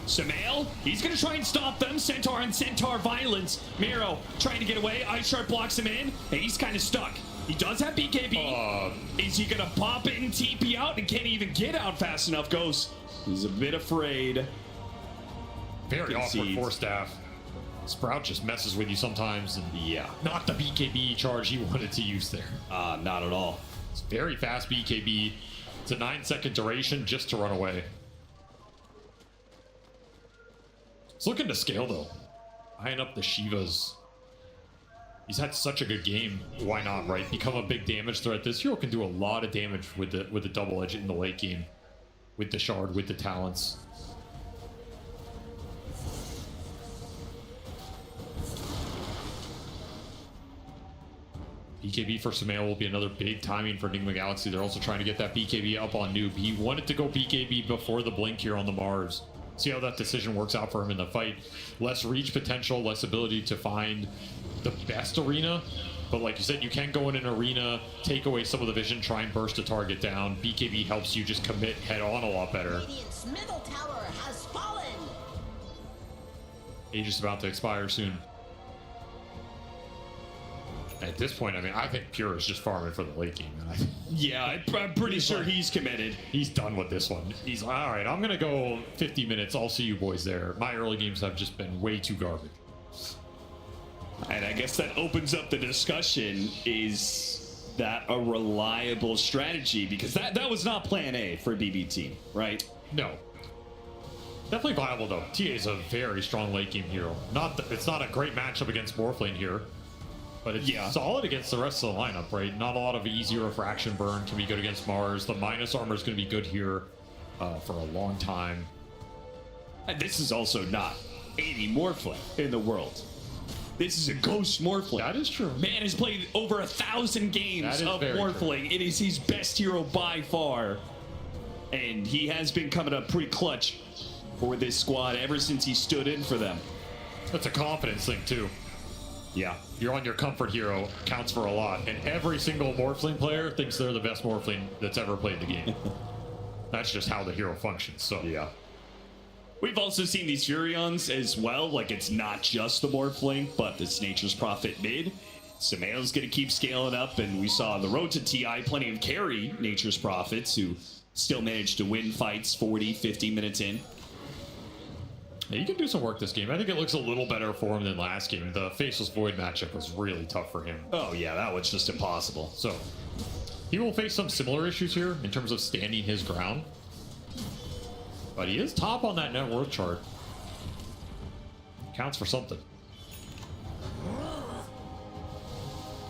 Sambil, he's going to try and stop them. Centaur and Centaur violence. Miro trying to get away. Ice Sharp blocks him in, and he's kind of stuck. He does have BKB. Is he going to pop in, TP out, and can't even get out fast enough? Ghost, he's a bit afraid. Very awkward for staff. Sprout just messes with you sometimes, and yeah, not the BKB charge he wanted to use there. Not at all. It's very fast BKB. It's a 9-second duration just to run away. It's looking to scale though. Eyeing up the Shivas. He's had such a good game. Why not, right? Become a big damage threat. This hero can do a lot of damage with the double edge in the late game, with the shard, with the talents. BKB for Sambil will be another big timing for Enigma Galaxy. They're also trying to get that BKB up on Noob. He wanted to go BKB before the blink here on the Mars. See how that decision works out for him in the fight. Less reach potential, less ability to find the best arena. But like you said, you can go in an arena, take away some of the vision, try and burst a target down. BKB helps you just commit head on a lot better. Radiant's middle tower has fallen. Age is about to expire soon. At this point, I mean, I think Pure is just farming for the late game. Yeah, I'm pretty sure he's committed. He's done with this one. He's like, all right, I'm going to go 50 minutes. I'll see you boys there. My early games have just been way too garbage. And I guess that opens up the discussion. Is that a reliable strategy? Because that was not plan A for BBT, right? No. Definitely viable, though. TA is a very strong late game hero. It's not a great matchup against Morphlane here. But it's solid against the rest of the lineup, right? Not a lot of easy refraction burn can be good against Mars. The minus armor is going to be good here for a long time. And this is also not any Morphlane in the world. This is a Ghost Morphlane. That is true. Man has played over 1,000 games of Morphlane. It is his best hero by far. And he has been coming up pretty clutch for this squad ever since he stood in for them. That's a confidence thing, too. Yeah. You're on your comfort hero, counts for a lot. And every single Morphling player thinks they're the best Morphling that's ever played the game. That's just how the hero functions, so. Yeah. We've also seen these Furions as well. Like, it's not just the Morphling, but this Nature's Prophet mid. Sambil's going to keep scaling up, and we saw on the road to TI plenty of carry Nature's Prophets who still managed to win fights 40, 50 minutes in. Yeah, you can do some work this game. I think it looks a little better for him than last game. The Faceless Void matchup was really tough for him. Oh yeah, that was just impossible. So, he will face some similar issues here in terms of standing his ground. But he is top on that net worth chart. Counts for something.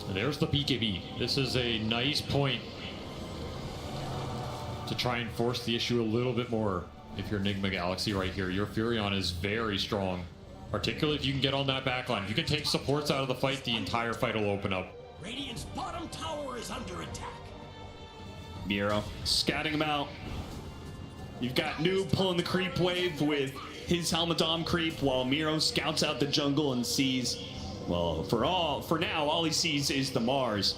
And there's the BKB. This is a nice point to try and force the issue a little bit more. If you're Enigma Galaxy right here, your Furion is very strong. Particularly if you can get on that backline. If you can take supports out of the fight, the entire fight will open up. Radiant's bottom tower is under attack. Miro scouting him out. You've got Noob pulling the creep wave with his Helmadom creep while Miro scouts out the jungle and sees, well, for now, all he sees is the Mars.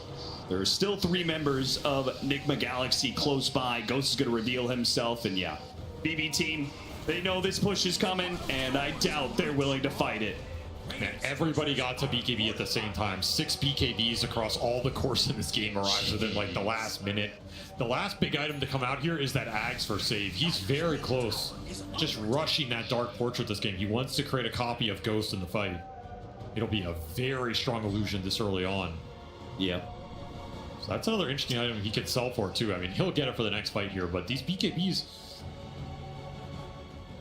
There are still 3 members of Enigma Galaxy close by. Ghost is going to reveal himself, and yeah. BB team, they know this push is coming, and I doubt they're willing to fight it. Man, everybody got to BKB at the same time. 6 BKBs across all the course in this game arrives within like the last minute. The last big item to come out here is that Ags for save. He's very close, just rushing that Dark Portrait this game. He wants to create a copy of Ghost in the fight. It'll be a very strong illusion this early on. Yeah. So that's another interesting item he could sell for too. I mean, he'll get it for the next fight here, but these BKBs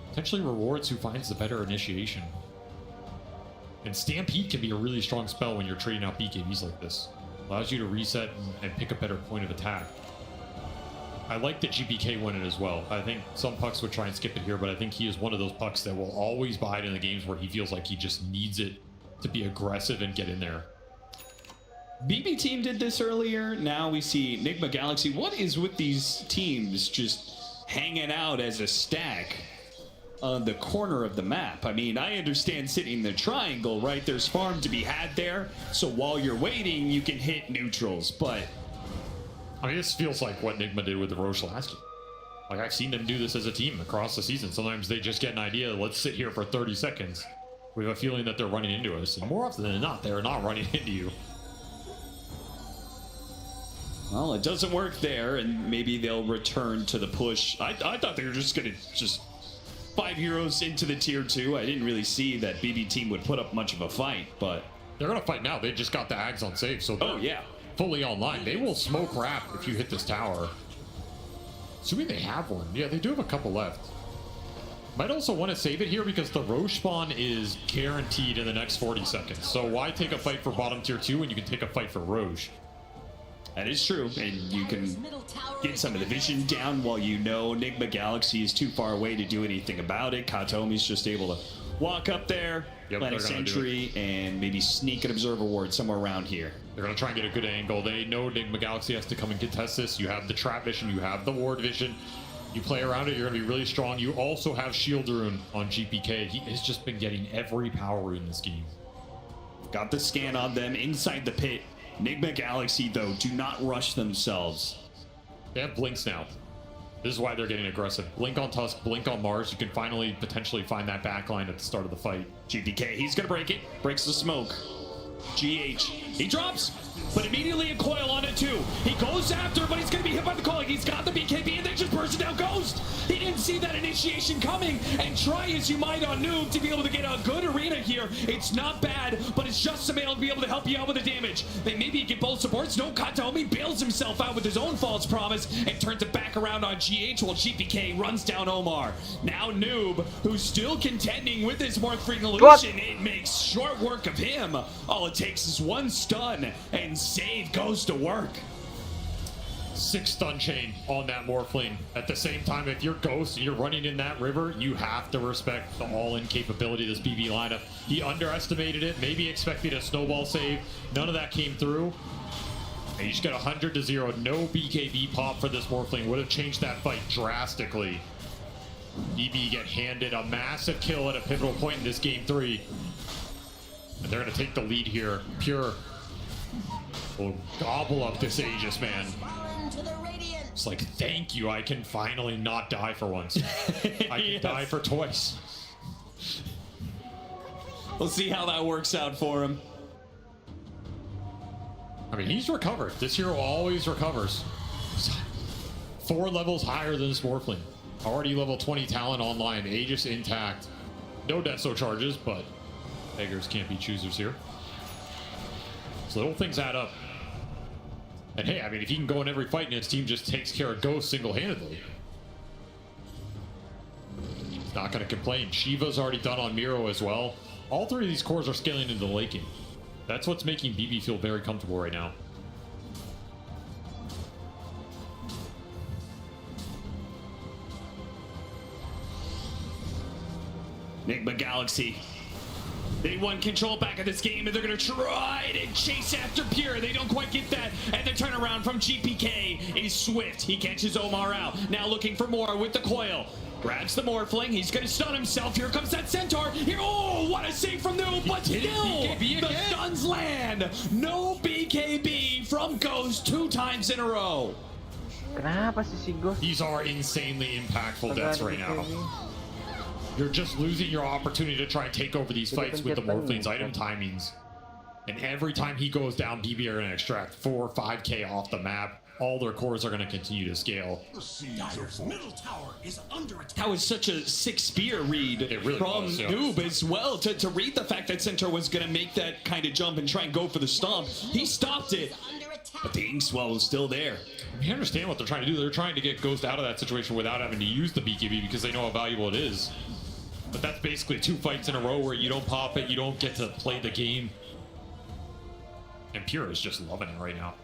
potentially rewards who finds the better initiation. And Stampede can be a really strong spell when you're trading out BKBs like this. Allows you to reset and pick a better point of attack. I like that GBK won it as well. I think some pucks would try and skip it here, but I think he is one of those pucks that will always buy it in the games where he feels like he just needs it to be aggressive and get in there. BB team did this earlier. Now we see Enigma Galaxy. What is with these teams just hanging out as a stack? on the corner of the map. I mean, I understand sitting in the triangle, right? There's farm to be had there. So while you're waiting, you can hit neutrals, but... I mean, this feels like what Nigma did with the Roche last year. Like, I've seen them do this as a team across the season. Sometimes they just get an idea, let's sit here for 30 seconds. We have a feeling that they're running into us. And more often than not, they're not running into you. Well, it doesn't work there, and maybe they'll return to the push. I thought they were just going to just 5 heroes into the tier 2. I didn't really see that BB team would put up much of a fight, but... They're going to fight now. They just got the Ags on save, so oh, yeah. Fully online. They will smoke rap if you hit this tower. Assuming they have one. Yeah, they do have a couple left. Might also want to save it here because the Roche spawn is guaranteed in the next 40 seconds. So why take a fight for bottom tier 2 when you can take a fight for Roche? That is true, and you can get some of the vision down while you know Nigma Galaxy is too far away to do anything about it. Katomi's just able to walk up there, plant a sentry, and maybe sneak an observer ward somewhere around here. They're going to try and get a good angle. They know Nigma Galaxy has to come and contest this. You have the trap vision, you have the ward vision. You play around it, you're going to be really strong. You also have Shield Rune on GPK. He has just been getting every power rune in this game. Got the scan on them inside the pit. Nigma Galaxy, though, do not rush themselves. They have blinks now. This is why they're getting aggressive. Blink on Tusk, blink on Mars. You can finally potentially find that backline at the start of the fight. GPK, he's going to break it. Breaks the smoke. GH, he drops, but immediately a coil on it too. He goes after, but he's going to be hit by the coil. He's got the BKB, and they just burst it down Ghost. He didn't see that initiation coming, and try as you might on Noob to be able to get a good arena here. It's not bad, but it's just Sambil to be able to help you out with the damage. They maybe get both supports. No, Katomi bails himself out with his own false promise and turns it back around on GH while GPK runs down Omar. Now Noob, who's still contending with his Morph Freak Illusion, it makes short work of him. All it takes is one stun, and save goes to work. 6 stun chain on that Morphling. At the same time, if you're Ghost and you're running in that river, you have to respect the all-in capability of this BB lineup. He underestimated it, maybe expecting a snowball save. None of that came through. And he just got 100-0. No BKB pop for this Morphling. Would have changed that fight drastically. BB get handed a massive kill at a pivotal point in this game 3. And they're going to take the lead here. Pure will gobble up this Aegis, man. It's like, thank you, I can finally not die for once. I can die for twice. We'll see how that works out for him. I mean, he's recovered. This hero always recovers. 4 levels higher than this Morphling. Already level 20 talent online. Aegis intact. No Deso charges, but beggars can't be choosers here. So little things add up. And hey, I mean, if he can go in every fight and his team just takes care of Ghost single-handedly, he's not going to complain. Shiva's already done on Miro as well. All 3 of these cores are scaling into the late game. That's what's making BB feel very comfortable right now. Nigma Galaxy. They won control back of this game, and they're going to try to chase after Pure. They don't quite get that, and the turnaround from GPK is swift. He catches Omar out. Now looking for more with the coil. Grabs the Morphling. He's going to stun himself. Here comes that Centaur. Here, oh, what a save from Noob, but still, the stuns land. No BKB from Ghost 2 times in a row. Kenapa si Ghost? These are insanely impactful deaths right now. You're just losing your opportunity to try and take over these fights with the Morphling's item timings. And every time he goes down, BB are going to extract 4 or 5k off the map. All their cores are going to continue to scale. Dyer's middle tower is under attack. That was such a sick spear read really from was, yeah. Noob as well. To read the fact that Centaur was going to make that kind of jump and try and go for the stomp. He stopped it, but the Inkswell was still there. We understand what they're trying to do. They're trying to get Ghost out of that situation without having to use the BKB because they know how valuable it is. But that's basically 2 fights in a row where you don't pop it, you don't get to play the game. And Pure is just loving it right now.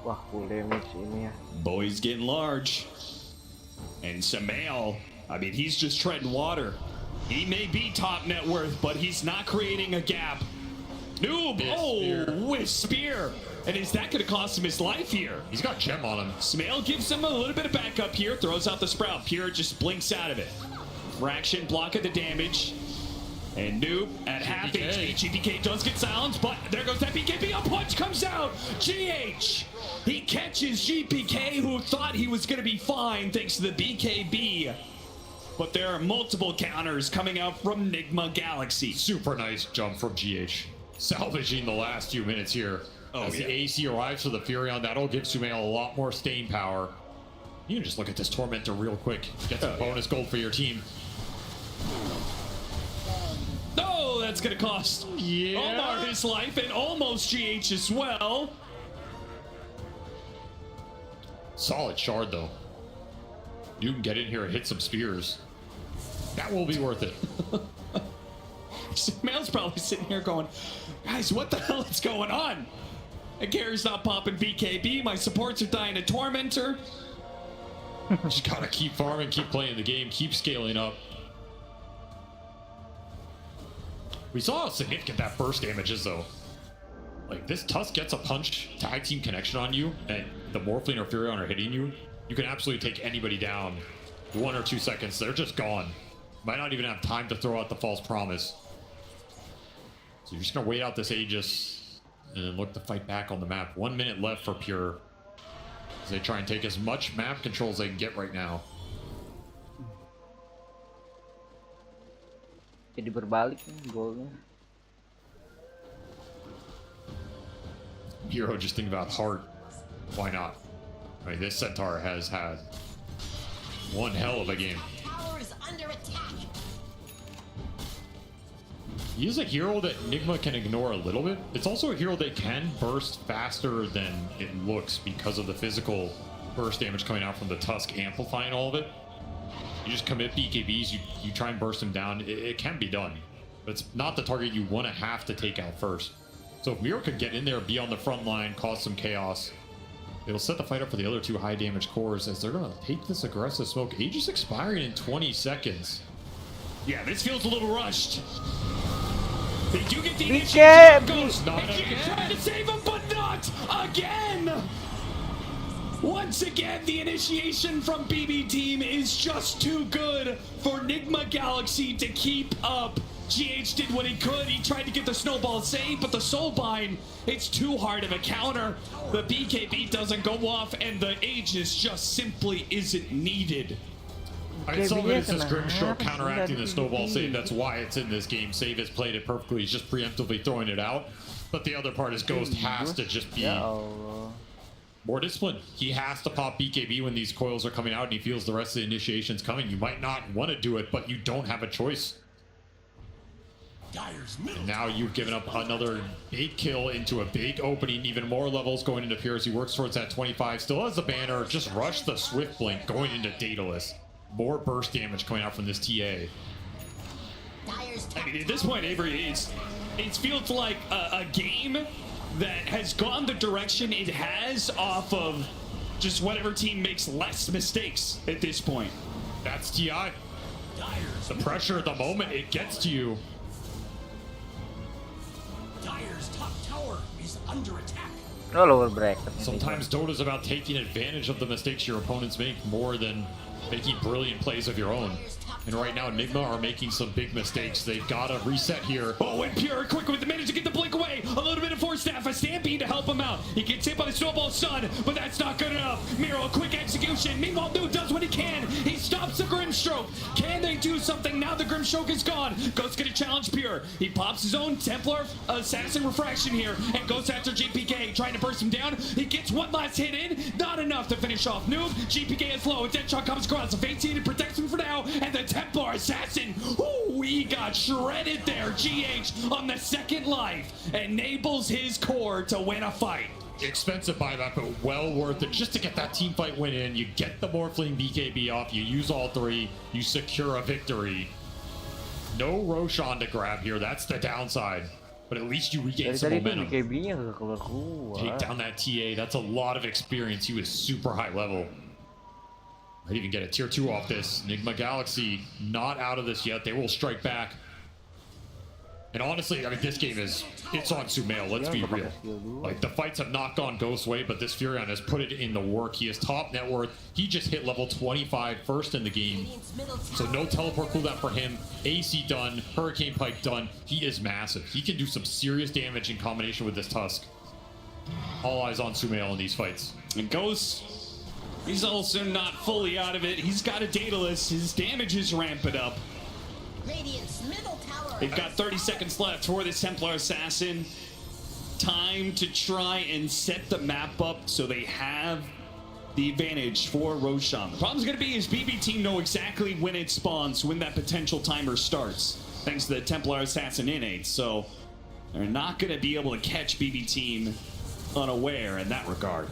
Wah, full damage ini ya. Boy's getting large. And Sambil, I mean, he's just treading water. He may be top net worth, but he's not creating a gap. Noob, with spear. And is that going to cost him his life here? He's got gem on him. Sambil gives him a little bit of backup here, throws out the sprout. Pure just blinks out of it. Fraction block of the damage. And Noob at half HP. GPK does get silenced, but there goes that BKB. A punch comes out. GH. He catches GPK, who thought he was going to be fine thanks to the BKB. But there are multiple counters coming out from Nigma Galaxy. Super nice jump from GH. Salvaging the last few minutes here. As the AC arrives for the Furion, that'll give Sumail a lot more staying power. You can just look at this Tormentor real quick. Get some bonus gold for your team. Oh, that's going to cost Omar his life and almost GH as well. Solid shard, though. You can get in here and hit some spears. That will be worth it. Sumail's probably sitting here going, guys, what the hell is going on? And Gary's not popping BKB. My supports are dying to Tormentor. Just gotta keep farming, keep playing the game, keep scaling up. We saw how significant that burst damage is, though. Like, this Tusk gets a punch, tag team connection on you, and the Morphling or Furion are hitting you. You can absolutely take anybody down. 1 or 2 seconds, they're just gone. Might not even have time to throw out the false promise. So you're just gonna wait out this Aegis and then look to fight back on the map. 1 minute left for Pure, as they try and take as much map control as they can get right now. Jadi berbalik nih golnya. Hero just think about heart. Why not? I mean, this Centaur has had one hell of a game. Tower is under attack. He is a hero that Nigma can ignore a little bit. It's also a hero that can burst faster than it looks because of the physical burst damage coming out from the Tusk amplifying all of it. You just commit BKBs, you try and burst him down. It can be done, but it's not the target you want to have to take out first. So if Miro could get in there, be on the front line, cause some chaos, it'll set the fight up for the other two high damage cores as they're going to take this aggressive smoke. Aegis expiring in 20 seconds. Yeah, this feels a little rushed. They do get the initiation. Goes not trying to save him, but not again. Once again, the initiation from BB Team is just too good for Nigma Galaxy to keep up. GH did what he could. He tried to get the snowball save, but the Soulbind, it's too hard of a counter. The BKB doesn't go off, and the Aegis just simply isn't needed. Alright, some of it is just Grimstroke counteracting the snowball save. That's why it's in this game. Save has played it perfectly. He's just preemptively throwing it out. But the other part is Ghost has to just be more disciplined. He has to pop BKB when these coils are coming out and he feels the rest of the initiation's coming. You might not want to do it, but you don't have a choice. And now you've given up another big kill into a big opening, even more levels going into Pure as he works towards that 25. Still has the banner, just rush the Swift Blink going into Daedalus. More burst damage coming out from this TA. I mean, at this point, Avery, it feels like a game that has gone the direction it has off of just whatever team makes less mistakes at this point. That's TI. The pressure at the moment, it gets to you. Dire's top tower is under attack. Lower bracket. Sometimes Dota's about taking advantage of the mistakes your opponents make more than making brilliant plays of your own. And right now, Nigma are making some big mistakes. They've got to reset here. Oh, and Pure quick with the manage to get the blink away. A little bit of force staff, a Stampede to help him out. He gets hit by the Snowball Sun, but that's not good enough. Miro, a quick execution. Meanwhile, Noob does what he can. He stops the Grimstroke. Can they do something now the Grimstroke is gone? Ghost's gonna challenge Pure. He pops his own Templar Assassin Refraction here and goes after GPK, trying to burst him down. He gets one last hit in. Not enough to finish off Noob. GPK is low. A Deadshot comes across. A Fate Seed protects him for now. And the Templar Assassin, ooh, he got shredded there. GH on the second life enables his core to win a fight. Expensive buyback, but well worth it just to get that team fight win in. You get the Morphling BKB off, you use all three, you secure a victory. No Roshan to grab here, that's the downside. But at least you regain some momentum. Take down that TA, that's a lot of experience. He was super high level. Might even get a tier 2 off this. Nigma Galaxy not out of this yet. They will strike back. And honestly, I mean, this game it's on Sumail, let's be real. Like, the fights have not gone Ghost's way, but this Furion has put it in the work. He is top net worth. He just hit level 25 first in the game. So no teleport cooldown for him. AC done, Hurricane Pike done. He is massive. He can do some serious damage in combination with this Tusk. All eyes on Sumail in these fights. And Ghost, he's also not fully out of it. He's got a Daedalus. His damage is ramping up. They've got 30 seconds left for this Templar Assassin. Time to try and set the map up so they have the advantage for Roshan. The problem's going to be is BB team know exactly when it spawns, when that potential timer starts, thanks to the Templar Assassin innate. So they're not going to be able to catch BB team unaware in that regard.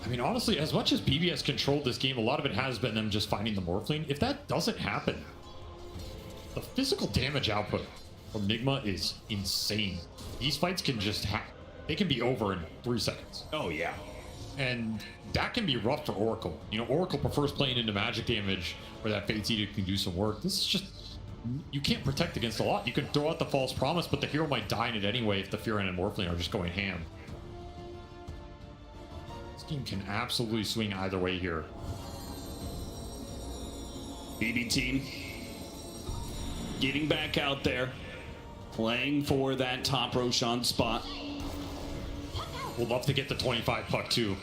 I mean, honestly, as much as BB has controlled this game, a lot of it has been them just finding the Morphling. If that doesn't happen, the physical damage output from Nigma is insane. These fights can just they can be over in 3 seconds. Oh, yeah. And that can be rough for Oracle. You know, Oracle prefers playing into magic damage where that Fate's Edict can do some work. This is just, you can't protect against a lot. You can throw out the False Promise, but the hero might die in it anyway if the Furion and Morphling are just going ham. This game can absolutely swing either way here. BB team getting back out there, playing for that top Roshan spot. We'll love to get the 25 puck too.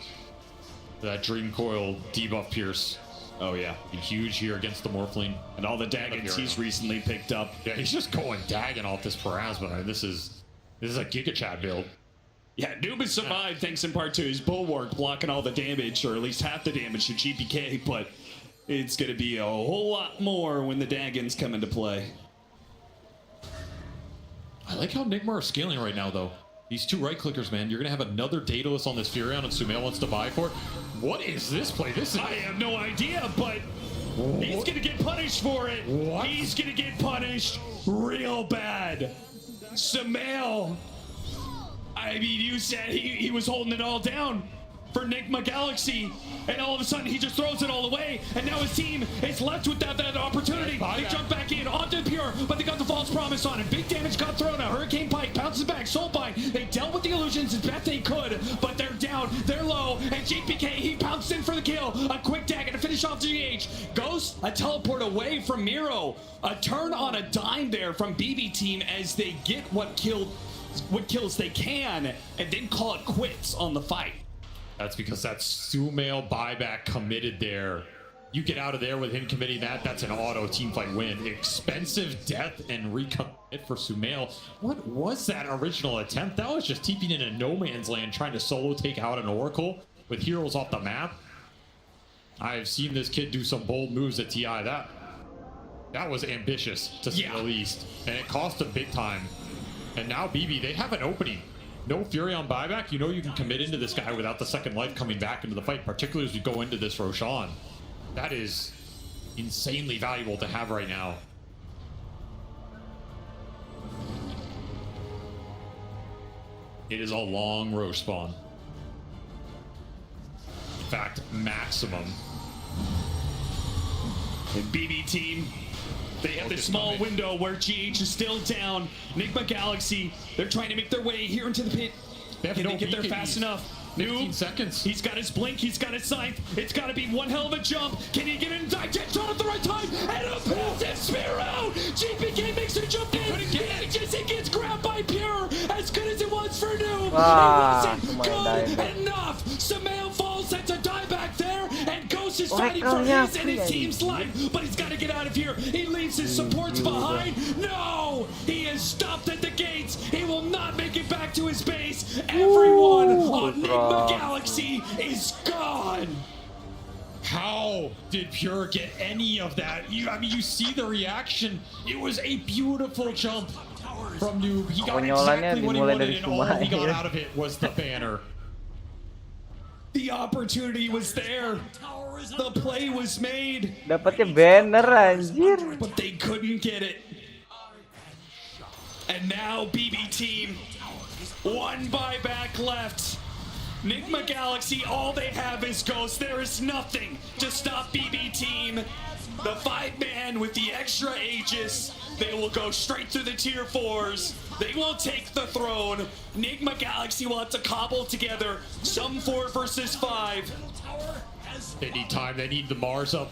That Dream Coil debuff Pierce. Oh yeah. Be huge here against the Morphling. And all the Daggons he's recently picked up. Yeah, he's just going Dagon off this Parasma. I mean, this is a Giga Chat build. Yeah, Noob has survived thanks in part to his Bulwark blocking all the damage, or at least half the damage to GPK, but it's going to be a whole lot more when the Dagons come into play. I like how Nigma are scaling right now, though. These two right clickers, man. You're going to have another Daedalus on this Furion, and Sumail wants to buy for it. What is this play? This is... I have no idea, but he's going to get punished for it. What? He's going to get punished real bad. Sumail, I mean, you said he was holding it all down for Nigma Galaxy, and all of a sudden he just throws it all away, and now his team is left with that opportunity. They jump back in onto Pure, but they got the False Promise on him. Big damage got thrown. A Hurricane Pike bounces back. Soulbind, they dealt with the illusions as best they could, but they're down, they're low, and GPK, he pounced in for the kill. A quick dagger to finish off GH. Ghost, a teleport away from Miro. A turn on a dime there from BB team as they get what kills they can, and then call it quits on the fight. That's because that Sumail buyback committed there. You get out of there with him committing that, that's an auto teamfight win. Expensive death and recommit for Sumail. What was that original attempt? That was just TPing in a no man's land trying to solo take out an Oracle with heroes off the map. I've seen this kid do some bold moves at TI. That was ambitious, to say the least. And it cost him big time. And now BB, they have an opening. No Furion buyback, you know you can commit into this guy without the second life coming back into the fight, particularly as we go into this Roshan. That is insanely valuable to have right now. It is a long Rosh spawn. In fact, maximum. And BB team, they have this small window where GH is still down. Nigma Galaxy, they're trying to make their way here into the pit. Can they get there fast enough? 15 seconds. He's got his blink, he's got his scythe. It's got to be one hell of a jump. Can he get in digest at the right time? And a passive spear out. GPK makes a jump in. He just gets grabbed by Pure. As good as it was for Noob. It wasn't good enough. Sumail falls, sets a die back there, and Ghost is fighting for his and his team's life. But he's got to get out of here. He leaves his supports behind. No! He is stopped at the gates. He will not make it back to his base. Everyone on Nigma Galaxy is gone. How did Pure get any of that? I mean, you see the reaction. It was a beautiful jump from Noob. He got exactly what he wanted, and all he got out of it was the banner. The opportunity was there. The play was made. Dapatnya banner anjir. But they couldn't get it. And now BB team, one buyback left. Nigma Galaxy, all they have is Ghost. There is nothing to stop BB Team. The 5-man with the extra Aegis, they will go straight through the tier 4s. They will take the throne. Nigma Galaxy will have to cobble together some 4 versus 5. They need time, they need the Mars up.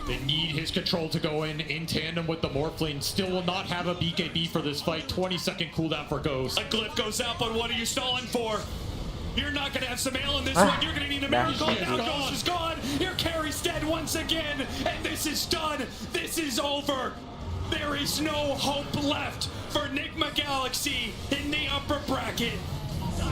They need his control to go in tandem with the Morphling. Still will not have a BKB for this fight. 20-second cooldown for Ghost. A glyph goes out, but what are you stalling for? You're not going to have Sambil in this one. You're going to need a miracle. Now Ghost is gone. Your carry's dead once again. And this is done. This is over. There is no hope left for Nigma Galaxy in the upper bracket.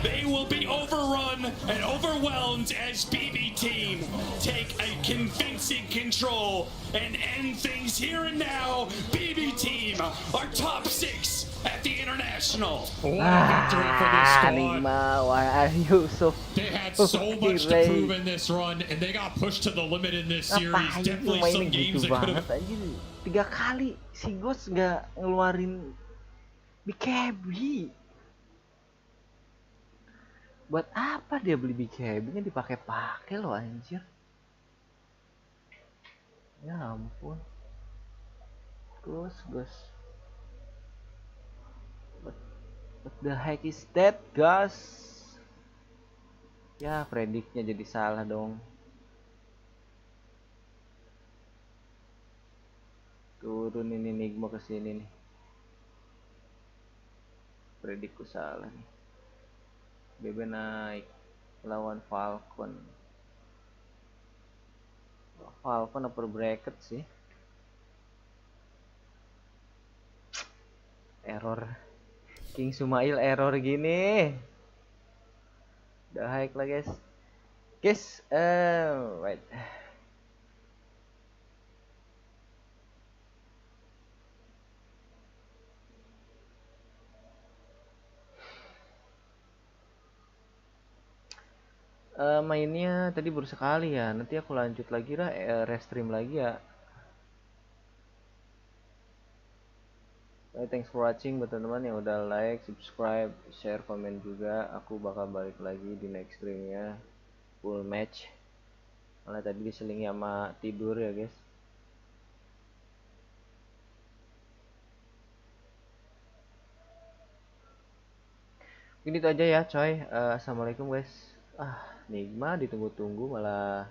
They will be overrun and overwhelmed as BB Team take a convincing control and end things here and now. BB Team are top 6 at the International. Nigma, why are you so They had so much to prove in this run, and they got pushed to the limit in this series. Definitely some games that could have... 3 kali si Ghost nggak ngeluarin BKB. Buat apa dia beli BKB-nya dipakai-pakai loh anjir. Ya ampun. Ghost. What the heck is that, guys? Ya, prediknya jadi salah dong. Turun ini Nigma ke sini nih. Predikku salah nih. BB naik lawan Falcon. Falcon upper bracket sih. Error. King Sumail error gini. Udah hike lah guys. Wait. Mainnya tadi baru sekali ya. Nanti aku lanjut lagi lah, restream lagi ya. Thanks for watching buat teman-teman yang udah like, subscribe, share, komen juga. Aku bakal balik lagi di next streamnya full match. Karena tadi diselingi sama tidur ya guys. Ini itu aja ya coy. Assalamualaikum guys. Nigma ditunggu-tunggu malah